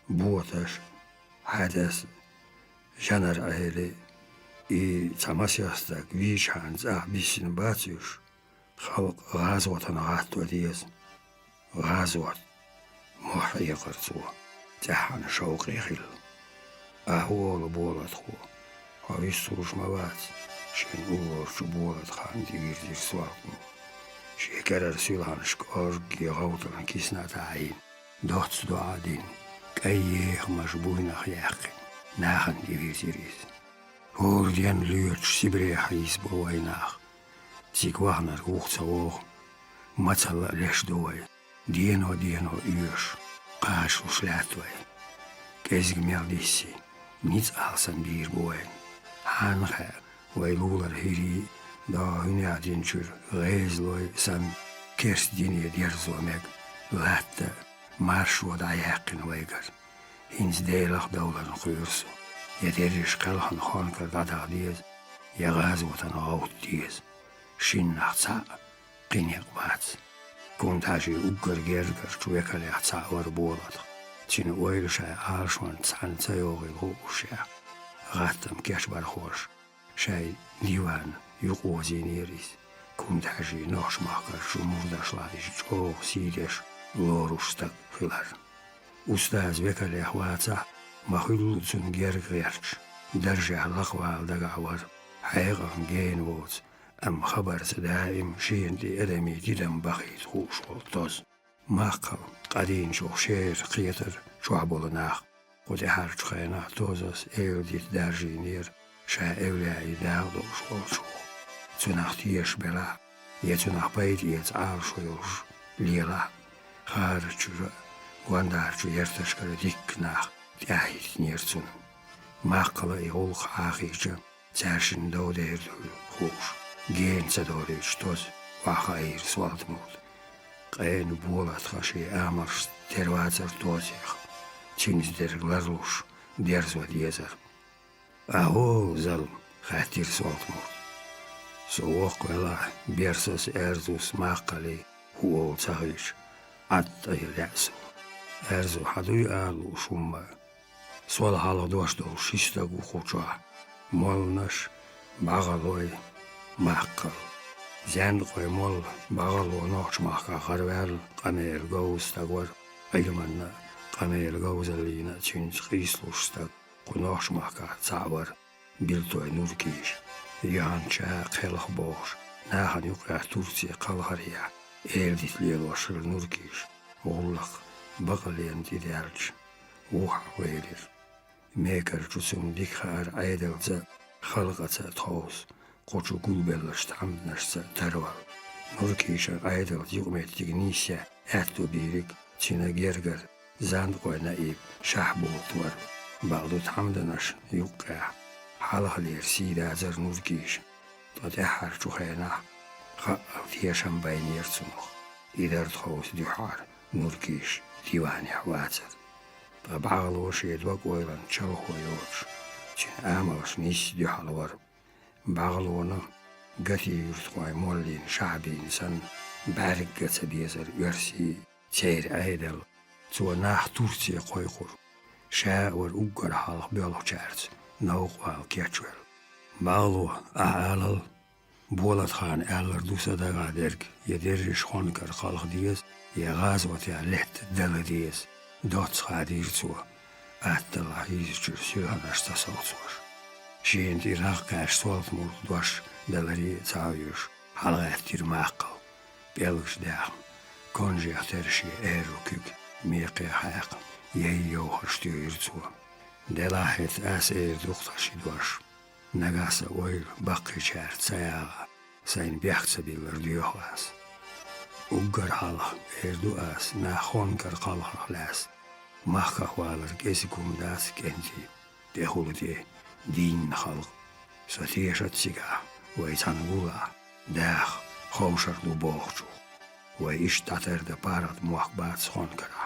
بوتش حدث جنر أهلي إي تماسيستك ويش هانز بيسين باتيوش خلق غازوة نغات وديز غازوة محي قرصوة تحن شوقي خل أهوال بولت خو هايستروش موات شين أور شبولت خان ديوير دير سواقنو شي كرر سيلان شكار غوطلان كيسنا تعين دوتس دعادين كأيخ مشبوين خياقين ناخن ديوير ديريز هور ديان ليوتش سيبري حيس بويناخ تيك واغنر وقت ووغ ماتسال ليش دوي دينو إيوش قاش وشلاتوي كيزق ميرديسي نيت أحسن بير بوين هانخا ويلولر هيري دا هني عدينشور غيزلوي سن كيرس ديني ديرزو ميك لاتا مارش ودا يقن ويقر هنز ديلخ دولة نخيرسو يديرش قلخن خانكر دادا ديز يغازوتن غوت ديز شين نحتسا قينيق باتس كون تاجي اوكر جيرجر شويكا يحتسا وربولت تين ويلشا عارشوان تسعن تيوغي الغوشا غاتم كيش برخوش شاي ديوان يقوزي نيريس كون تاجي نوش ماكر شو مرداش لاديش جوغ سيديش لوروشتك خلال أستاذ بكال يحواتا مخلوط سن جيرجرش درجة لقوال دقعور حيقا جين ووت أم خبر دائم شين دي أدمي ديدم بخيت خوش والطوز ماقل قدين شو شير قيتر شو عبولناخ قد حرج خينا توزس ايو ديت دارجينير شا اولياي داغدو شو تناختيش بلا يتناخ بيت يتعال شويوش ليلا خارج واندارجو يرتشكر ديكناخ تاهيت نيرتون ماقل ايغول خاخيجا تاشن دو ديردو خوش Gense doğru toz, vahayır sualtmul. Qayn buolat xashi amars tervazar tozih. Çingizder larluş, derzo diyezar. Aho zalm, xatir sualtmul. Soğuk vela bersos erzus maqali huol çağış. Atta yelsu. Erzu haduy alu şumma. Sol halı doşdol şista guxuça. Molnaş bağaloy maqal. Zend qoy mol bağalo noxmaqa qarvel qamel gowstagor. Aymanna qamel gowzalina çünç qislusta. Qunoxmaqa çavar. Biltoy nurkiş. Yança qelx boş. Nahan yuqa Tursiya qalhariya. Elditliye başır nurkiş. Oğlak baqalyen diderç. Uha verir. Meker çusun dikhar aydalca xalqaca toz. Qoçu gulbellaştı amdnaşsa tarval. Nurkişa aydal yuqmettik nisya ertu birik çine gerger. Zand qoyna ip şahbulut var. Bağdut hamdanaş yuqqa. Halahlir sidazer nurkiş. Tadahar çuxayna. Fiyasham bayniyertsunuq. İder txaus duhar. Nurkiş divani hwatser. Babağaloş yedvak oylan çalhoyoç. Çin amaş nis duhalı var. Bağalona gati yurtqoy mollin şabi insan barik gatsa bezer versi çeyr aydal. Çuwa nah Tursiya qoyqur. Şaawar uggar halq bioloq çarts. Nauqval keçvel. Bağalo aalal. Bolat Khan eller dusa da gaderk yederiş xonkar xalq diyes ya gazvat ya let dal diyes dots xadir su attala hizçür sülhanasta salçur şient iraq kaş soltmur doş dalari çavyuş halaqtir maqal belgş dağ konji ahterşi erukük miqi haq yeyo hoştür su delahet as duqtaşı doş Nagasa oil bakı çert sayağa. Sayın biyaksa bilir diyoğlas. Uggar halq erdu as na xonkar qalq las. Mahkah valar gesikum das kendi. Dehulu de din halq. Satiyashat siga. Vay tangula. Dağ xoşar du boğçu. Vay iş taterde parat muhbat xonkara.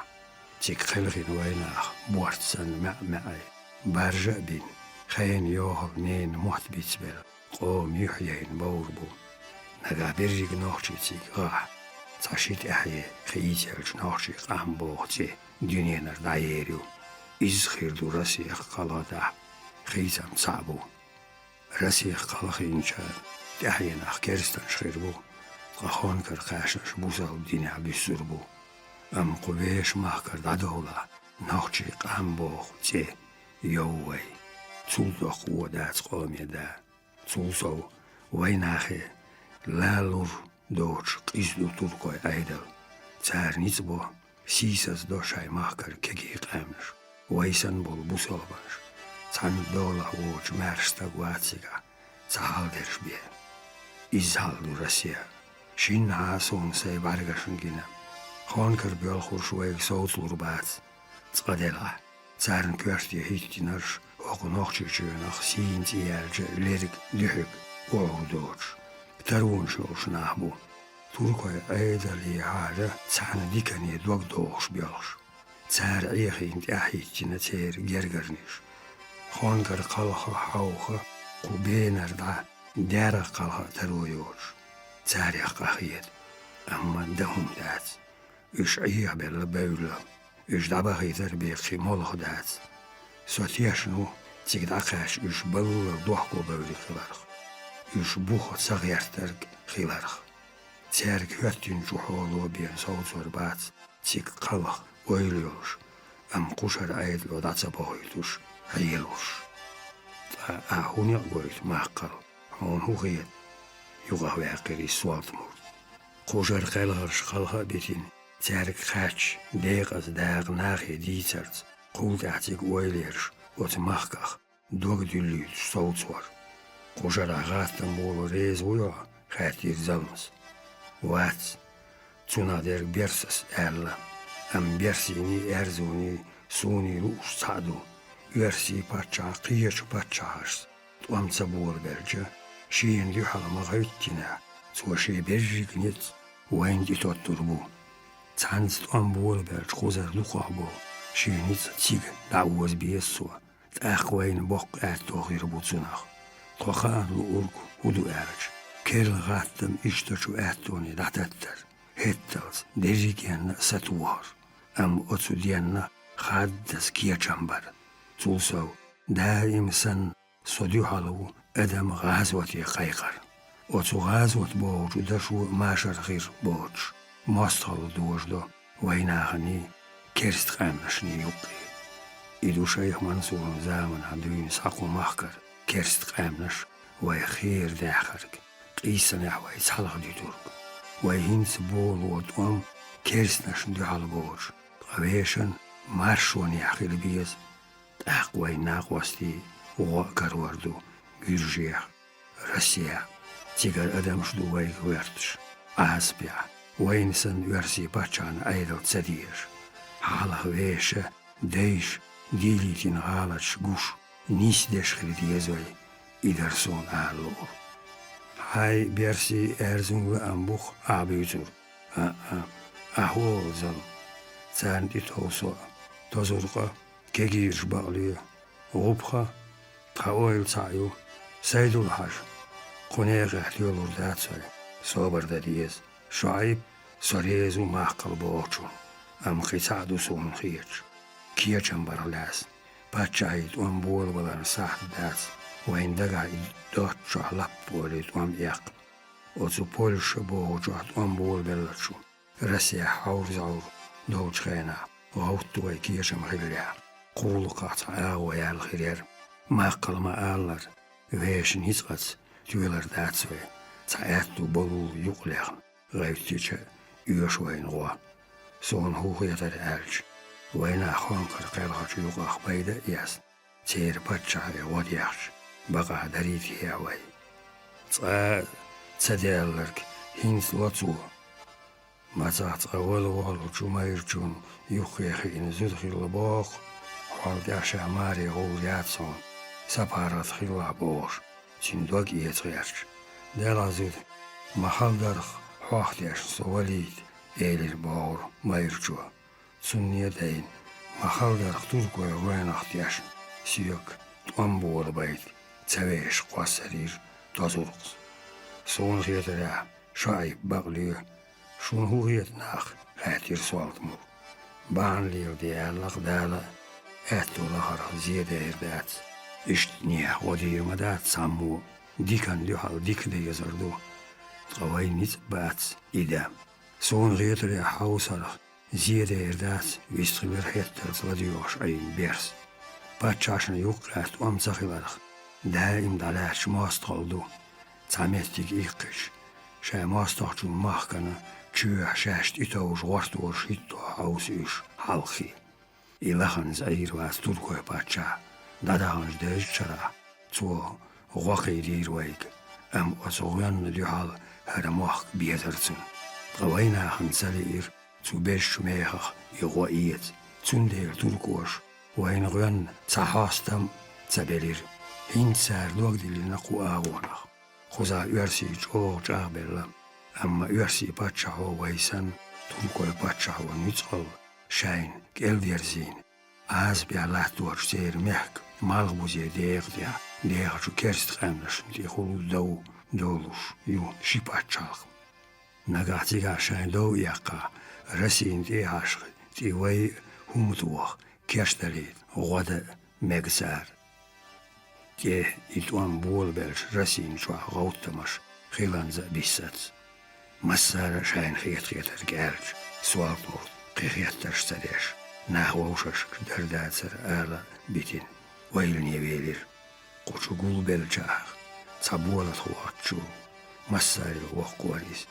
Tik xilgin vaynaq buartsan ma'ma'ay. Barja bin. خين يوهر نين محت بيتسبل قوم يحيين بوربو نقا برجيك نوخشي تسيك غاح تاشيت احيي خييتيالش نوخشي قام بوغتي دنيا نردايريو إز خيردو رسيخ قلادا خيزام صعبو رسيخ قلخين شاد تحيين اخ كيرستان شخيربو قخون كر قاشنش بوزال دينيا بيسربو ام قويش ماخكر دادولا نوخشي قام بوغتي يووي Zuldoq uodats qolmeda. Zulsov vaynaxi lalur doç qizdu turkoy aydal. Çarnic bo sisas doşay mahkar kegi qamnish. Vaysan bol busolbash. Çan dola uoç mersta guatsiga. Çahal derş biye. İzhaldu Rusya. Şin ha son say vargaşın gina. Xonkar bjol xurşuvayg soğutlur bats. Çqadela. Çarn körstiye hittinarş. Oqun oqçıçığınaq siyinci yerce lerik lühük oğudoç. Tarvun şolş nahbu. Turkoy aydali hara çanı dikani dog doğuş biyolş. Çar ayıqint ahitçine çeyr gergerniş. Xonkar qalxa hauxa qubenarda dara qalxa taruyoç. Çar yaqahiyet. Amma dahum dats. Üş ayıq bella bevla. Üş dabahitar biqi molx dats. Sotiyashnu tigdaqash üç balılar dohko bavri xilarx. Üç buh sağyartark xilarx. Çerk hüttün çuholu bir savzor bats tik qalx oyluyor. Am quşar aydlo datsa boytuş hayluş. Ahuni goyt maqal. Hon huqiyet. Yuqa vaqiri sualtmur. Quşar qalğarş qalğa bitin. Çerk qaç deqas dağ naxi ditsarts. Quldatik oylerş, ot mahkaq, dogdüllüt soğutsvar. Qoşar ağattan bolu rez uyo, xatir zalmız. Vats, cunader bersas erla, am bersini erzuni suni ruş sadu, versi paça qiyıç paçağırs. Tuamca bol berce, شين دي حلا ما غيتنا سو شي بيرجيك نيت وين دي تطربو تانز أمبول بيرج خوزر لقابو شينيت تيج دعوز بيسوا تأخوين بق أتوغير بوتسوناخ تخان لورك ودو أرج كير غاتم إشتشو أتوني دعتتر هتلز ديجيكين ستوار أم أتسو ديانا خادس كيا جنبر تولسو دائم سن صديو حلو أدم غازوتي قيقر أتسو غازوت بوج ودشو ماشر غير بوج ماستغل دوش دو ويناغني كيرست قامنشني يوقي إدو شيخ منصور زامن عدوين ساقو محكر كيرست قامنش ويخير داخرك قيسا نحوي سحلق دي ترك ويهنس بول وطوام كيرست نشن دي على بوج غويشن مارشون يحقي لبيز تأقوي ناقوستي وغاكر وردو جيرجيح رسيح تيجر أدم شدو ويك ويرتش أسبيع وينسن يرسي باتشان أيضا تسدير حالة ويشة ديش ديليتين غالة شقوش نيس ديش خلدي يزوي إدرسون أهلور هاي بيرسي أرزن وأنبوخ أبيتور أهول زل تاندي توسو تزرقة كيجير بغلي غبخة تخويل تايو سيدو الحاج قنيغ احتيولور داتسوي صبر داديز شعيب سريز ومعقل بوچون ام خيسادو سون خيج كيا جنبر لاس باتشايد وان بول ولان ساحت داس وين دقا دوت شعلب بوليد وان يق وزو بولش بوجوات وان بول بلتشو رسيا حور زعور دوج خينا وغوتو وي كيا جمغليا قولو قاطع آوى الخير معقل ما آلر ويش نيزغت تولر داتسوي تعاتو بولو يقلغن غيبتيجا يوشوين غوا سون هو يتر أرج وينا خانكر قيلغاش يوغاخ بيدا ياس تير باتشاي ودياش بقى دريتي ياوي تسديالرك هينس لاتو ما تعت أول والو جمايرجون يخيخي إن زدخي لباق حال داش عماري غول ياتسون سبارات خيلا بوش تندوك يتغيرش دالا زد محل درخ حاختيش سواليد إيلير باور مايرجو سنية دين محل درخ تركوي وين اختيش سيوك تنبول بيت تسويش قواسرير تزرقس سون غيترا شايب بغليه شون هو غيتناخ خاتير سوالتمو بان لير ديالك دالا اتو لهر زيادة إردات اشتنيح ودير مدات سامو ديكان ليحال ديك دي يزردو غوينيت بات إدام سون غيتر حوصرخ زيادة إردات ويستغبر حيتر صديوش عين بيرس باتشاشن يوقلات وامسخلارخ دائم دالاش ماستغلدو تاميتيك إيقش شا ماستغجون ماخكنا تشوح شاشت إتوش غرطوش إتو حوص إيش حلخي إلخن زعير واس تركوه باتشا دادانج ديج شرا تو غوخي دير ويك أم أصغيان لحال هذا موخ بيترتن غوينا خنسالير تو بيش شميخخ يغوئيت تندير تركوش وين غيان تحاستم تبلير هين سار دوغ دي لنقو آغونخ خوزا يرسي جو جابلا أما يرسي باتشا هو ويسن تركوه باتشا هو نتغل شاين كيل ديرزين آز بيالات دورش سير ميحك مالغبوزي ديغ شو كيرست خامنش دي خلو دولوش يون شي باتشاخ نغاتيغا شاين دو يقا رسين دي عاشق دي وي همدوخ كيرشتليد غدا ميغسار دي إتوان بول بلش رسين شو غوتمش خيلانزا بيسات مسارة شاين خيتر كارج سوال نورد قيخيتر شتريش ناهوشش درداتر آلا بيتين ويلني ويلير قوشو قول بلجاخ تابولت خواتشو مساري وقواريس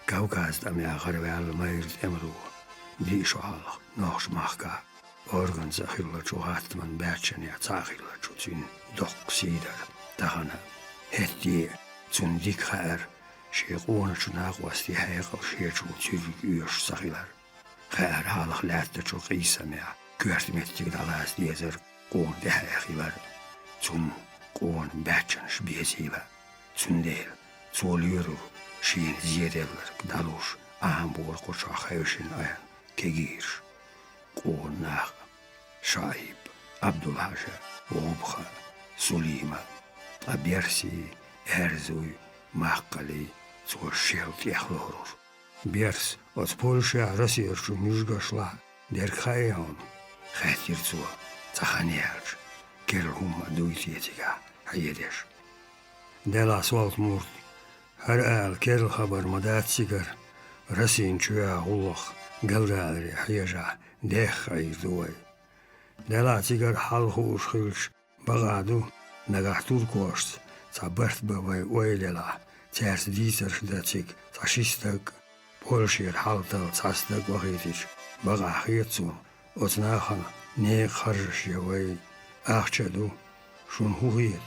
كوكاز دمي غربي على مايرد امرو دي شو حالق نوش مخكا أورغن زخيلا جو هاتمن باتشن يا تاخيلا جو تين دوق سيدر تغنى هتي تون ديك خير شيقونا شو ناقواستي حيقا وشيجو تيجي يوش سخيلر خير حالق لاتة جو قيسا مع كورت متيك دالاس ديزر قون دي حيقي بر تون قون باتشن شبيزيبا Sündeyl, sol yürü, şiin ziyedeller, daluş, aham buğur koça hayışın ayan, kegir, qoğunnağ, Şahip, Abdülhaşa, Oğubxa, Suleyman, Abersi, Erzuy, Mahkali, so şelt yaxlorur. Bers, od Polşa Rusiyarçu müjgaşla, der kayan, xatir so, Tsaxaniyarç, Kerhumma duytiyetiga, hayedeş. Dela swalt murt, her al kerl haber madat sigar, Rusiyin çüya hullaq, gavraadri hayaja, deh hayır duay. Dela sigar halhuş xilş, bagadu, nagahtur koşt, sabert bavay oydela, ters diser şidatsik, taşistak, Polşir haltal sastak vakitiç, baga xiyatsun, otnaxan, ne xarjış yavay, ahçadu, şun huğiyet.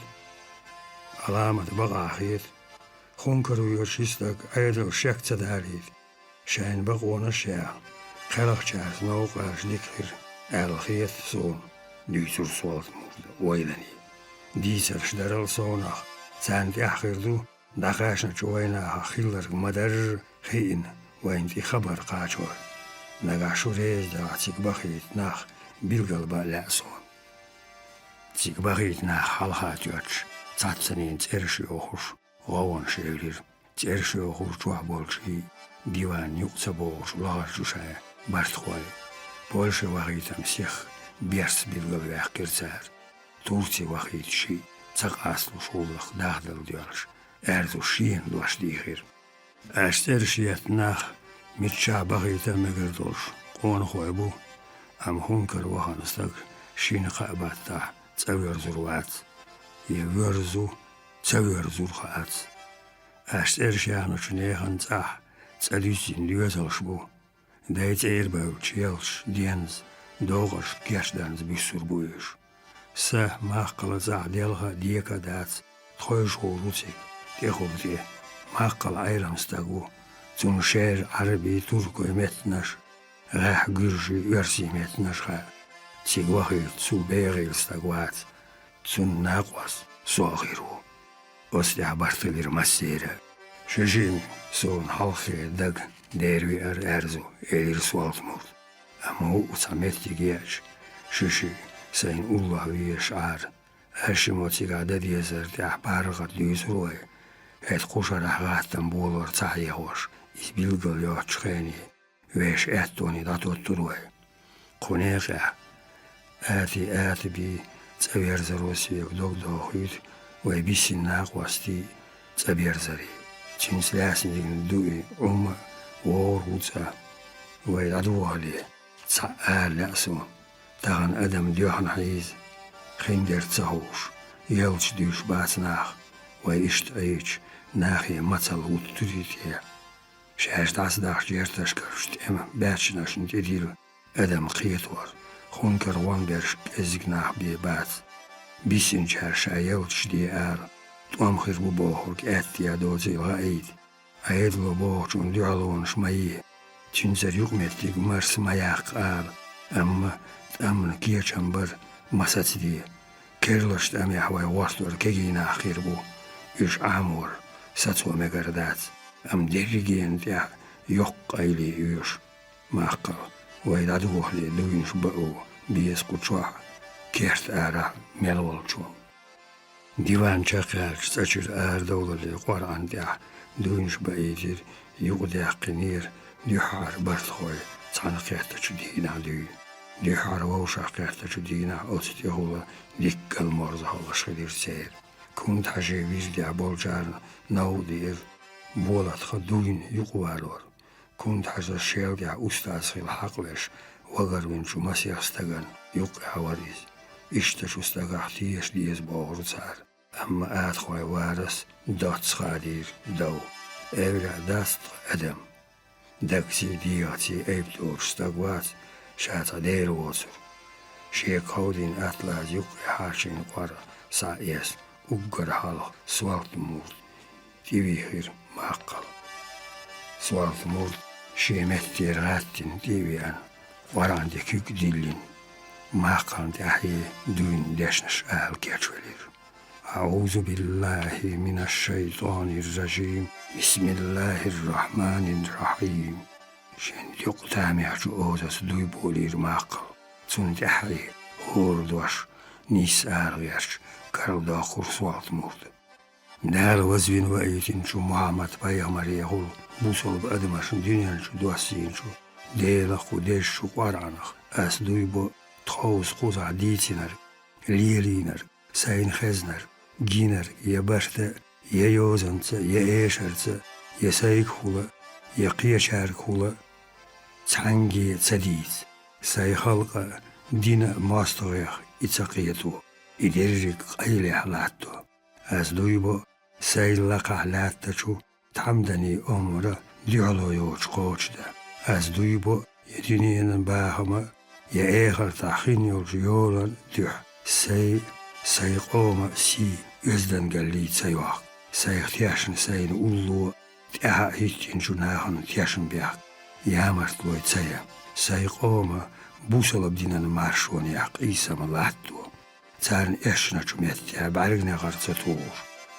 Alamat baga xiyat, xunkaru şistak, aydav şek tadarit, şahin baq ona şeğ, xelaq çars nauqaş dikir, al xiyat son, düysur sualt murda, oylani. Diser şdaral sonaq, santi axirdu, daqaşna çuvayna xillar madar xiyin, وانتي خبر قاچور نگاشو ریز دا تیک بخیت نخ بیلگل با لعصون تیک بخیت نخ حلقات یوچ تاتسنین ترشی اوخوش غوان شیلیر ترشی اوخوش جوه بولشی دیوان یوقت بوش لغر جوشه برد خوال بولشی وقیتم سیخ بیرس بیلگل وحقیر تار تورتی وقیت شی تق اصل شولخ داخدل دیالش اردو شین دوش دیخیر Ashtershiyat nach mit Shabahita Megerdolsh, Qonhoibu, am Hunker Wahanstag, Shin Qabata, Tsaverzurwat, Yeverzu, Tsaverzurhat. Ashtershiyanoch Nehantah, Tsadusin Lyozalshbu, Dates Airbau, Chelsh, Diens, Dogosh, Keshdans Bisurbuish. Sa Machkalaza Delha Diekadats, Troish Rutsik, Tehobti. Makkal ayramstagu, tun şer Arabi Turku metnaş, gah Gürcü Örsi metnaş ha, Tigwahil su beğil staguat, tun naqwas soğiru. Osli abartılir masira, şişim son halkı dag dervi erzu elir sualtmur. Ama o utametti giyaç, şişi sayın ullah viyeşar, Haşim o tigada diyezer de ahbarıgat lüzruay, et koşarak gâtten bolor tahyahoş, izbilgıl yoçğeni, veş ettoni da tutturuay. Koneqa, ati bi tsaverzarosiyek dogdoğuyut, ve bisin naqvasti tsaberzari. Çinslasindigin dui umma, vorhutsa, ve aduali, tsa'al lasun, tağın adam diyohan hayiz, khinder tsahoş, yelç düş basnaq, ve işt ayıç, nahiye matsal utturitiye. Şehirst asdaq jertaş karıştı ama berçinaşın dedil adam qiyet var. Hunker wanberş ezik nah bir bat. Bisin çarşa yelç diye ar. Tuam xirbu boğurk ettiya dozi gayid. Ayedlo boğuçun dialon şmayi. Çinzer yukmettik mars mayak ar. Amma tamın kiyeçambar masat diye. Kerloşt am yahvay wastor kegina xirbu. İş amur. Satso megardat, am derrigen ya yok ayli yüş, mahkal, ve daduhli duyuş ba'u, biyes kuçwa, kert ara melolçu. Divan çakar, saçır ardağılı Kur'an ya, duyuş ba'idir, yuqda qinir, dihar barthoy, tanqiyataçı dina düy, dihar vavşa qiyataçı dina, otiti hula, dikkal morza hula şidir seyir. Kunt haje vizdi bolcar naudir bolat khadugin yuqwalor kunt haje shelga ustaz khil haqlesh wagarwin chu masyastagan yuq hawariz ishtash ustagahtiyesh dies borutsar amma at khoy waras dot khadir daw evra dast adam daksi diati ebtor stagwat shata der wasur sheekhodin atlaz yuq hashin qara sa'yas Uggar halq swalt murt, tivihir maqqal. Swalt murt, şemettir rattin tivian, varandi kük dillin, maqqal dahi düğün deşniş ahal geçvelir. أعوذ بالله من الشيطان الرجيم بسم الله الرحمن الرحيم Şimdi yok tamihçu oğuzası duybolir maqal. Sunt ahri hordwaş nis ağrıyarç karılda kursualt murdu. Dağ vazvin ve eğitin şu Muhammed Peygamber yahul bu solup adımaşın dünyanın şu duasıyın şu değlak deş şu qaranıq as duybo tağız kuza ditiner liyeliner sayın xezner giner ya başta ya yozanca ya eşerce ya sayık hula ya qiyaşark hula Çangi çadiz, say halqa dina mastoyah itsaqiyetu, ideririk ayle halattu. Az duybo say laqa halattachu, tamdani omra diolo yoç qoçda. Az duybo yediniyenin bahama, ya eğer tahin yolcu yolan düh. Say qoma si özden gelli çayvaq. Say ihtiyaşın sayını ullu, tiaha hittin cunahan tiyaşın biyak. Ямарт лой цая, сайқома бусалаб динан маршуан яқ исама латту. Царн эшна чумеття баргна гарцатур.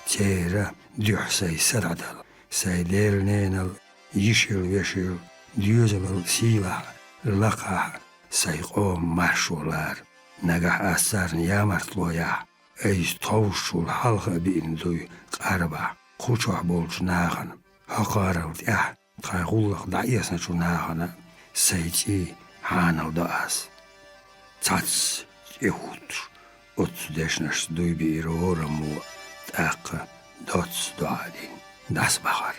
Цера дюх сай сарадал, сай дерненал, ишил вешил, дюзалал сила, лаqa сайқом маршулар. Нагах асарн ямарт лоя, эйс тавшул халха биндуй қарба, қучух болч наған, хақарал тях. Qayğullaq da'yasna chunahana sayci hanal da'as. Tats yehut ot deshnash duybi irora mu taqa dots duadin das bahar.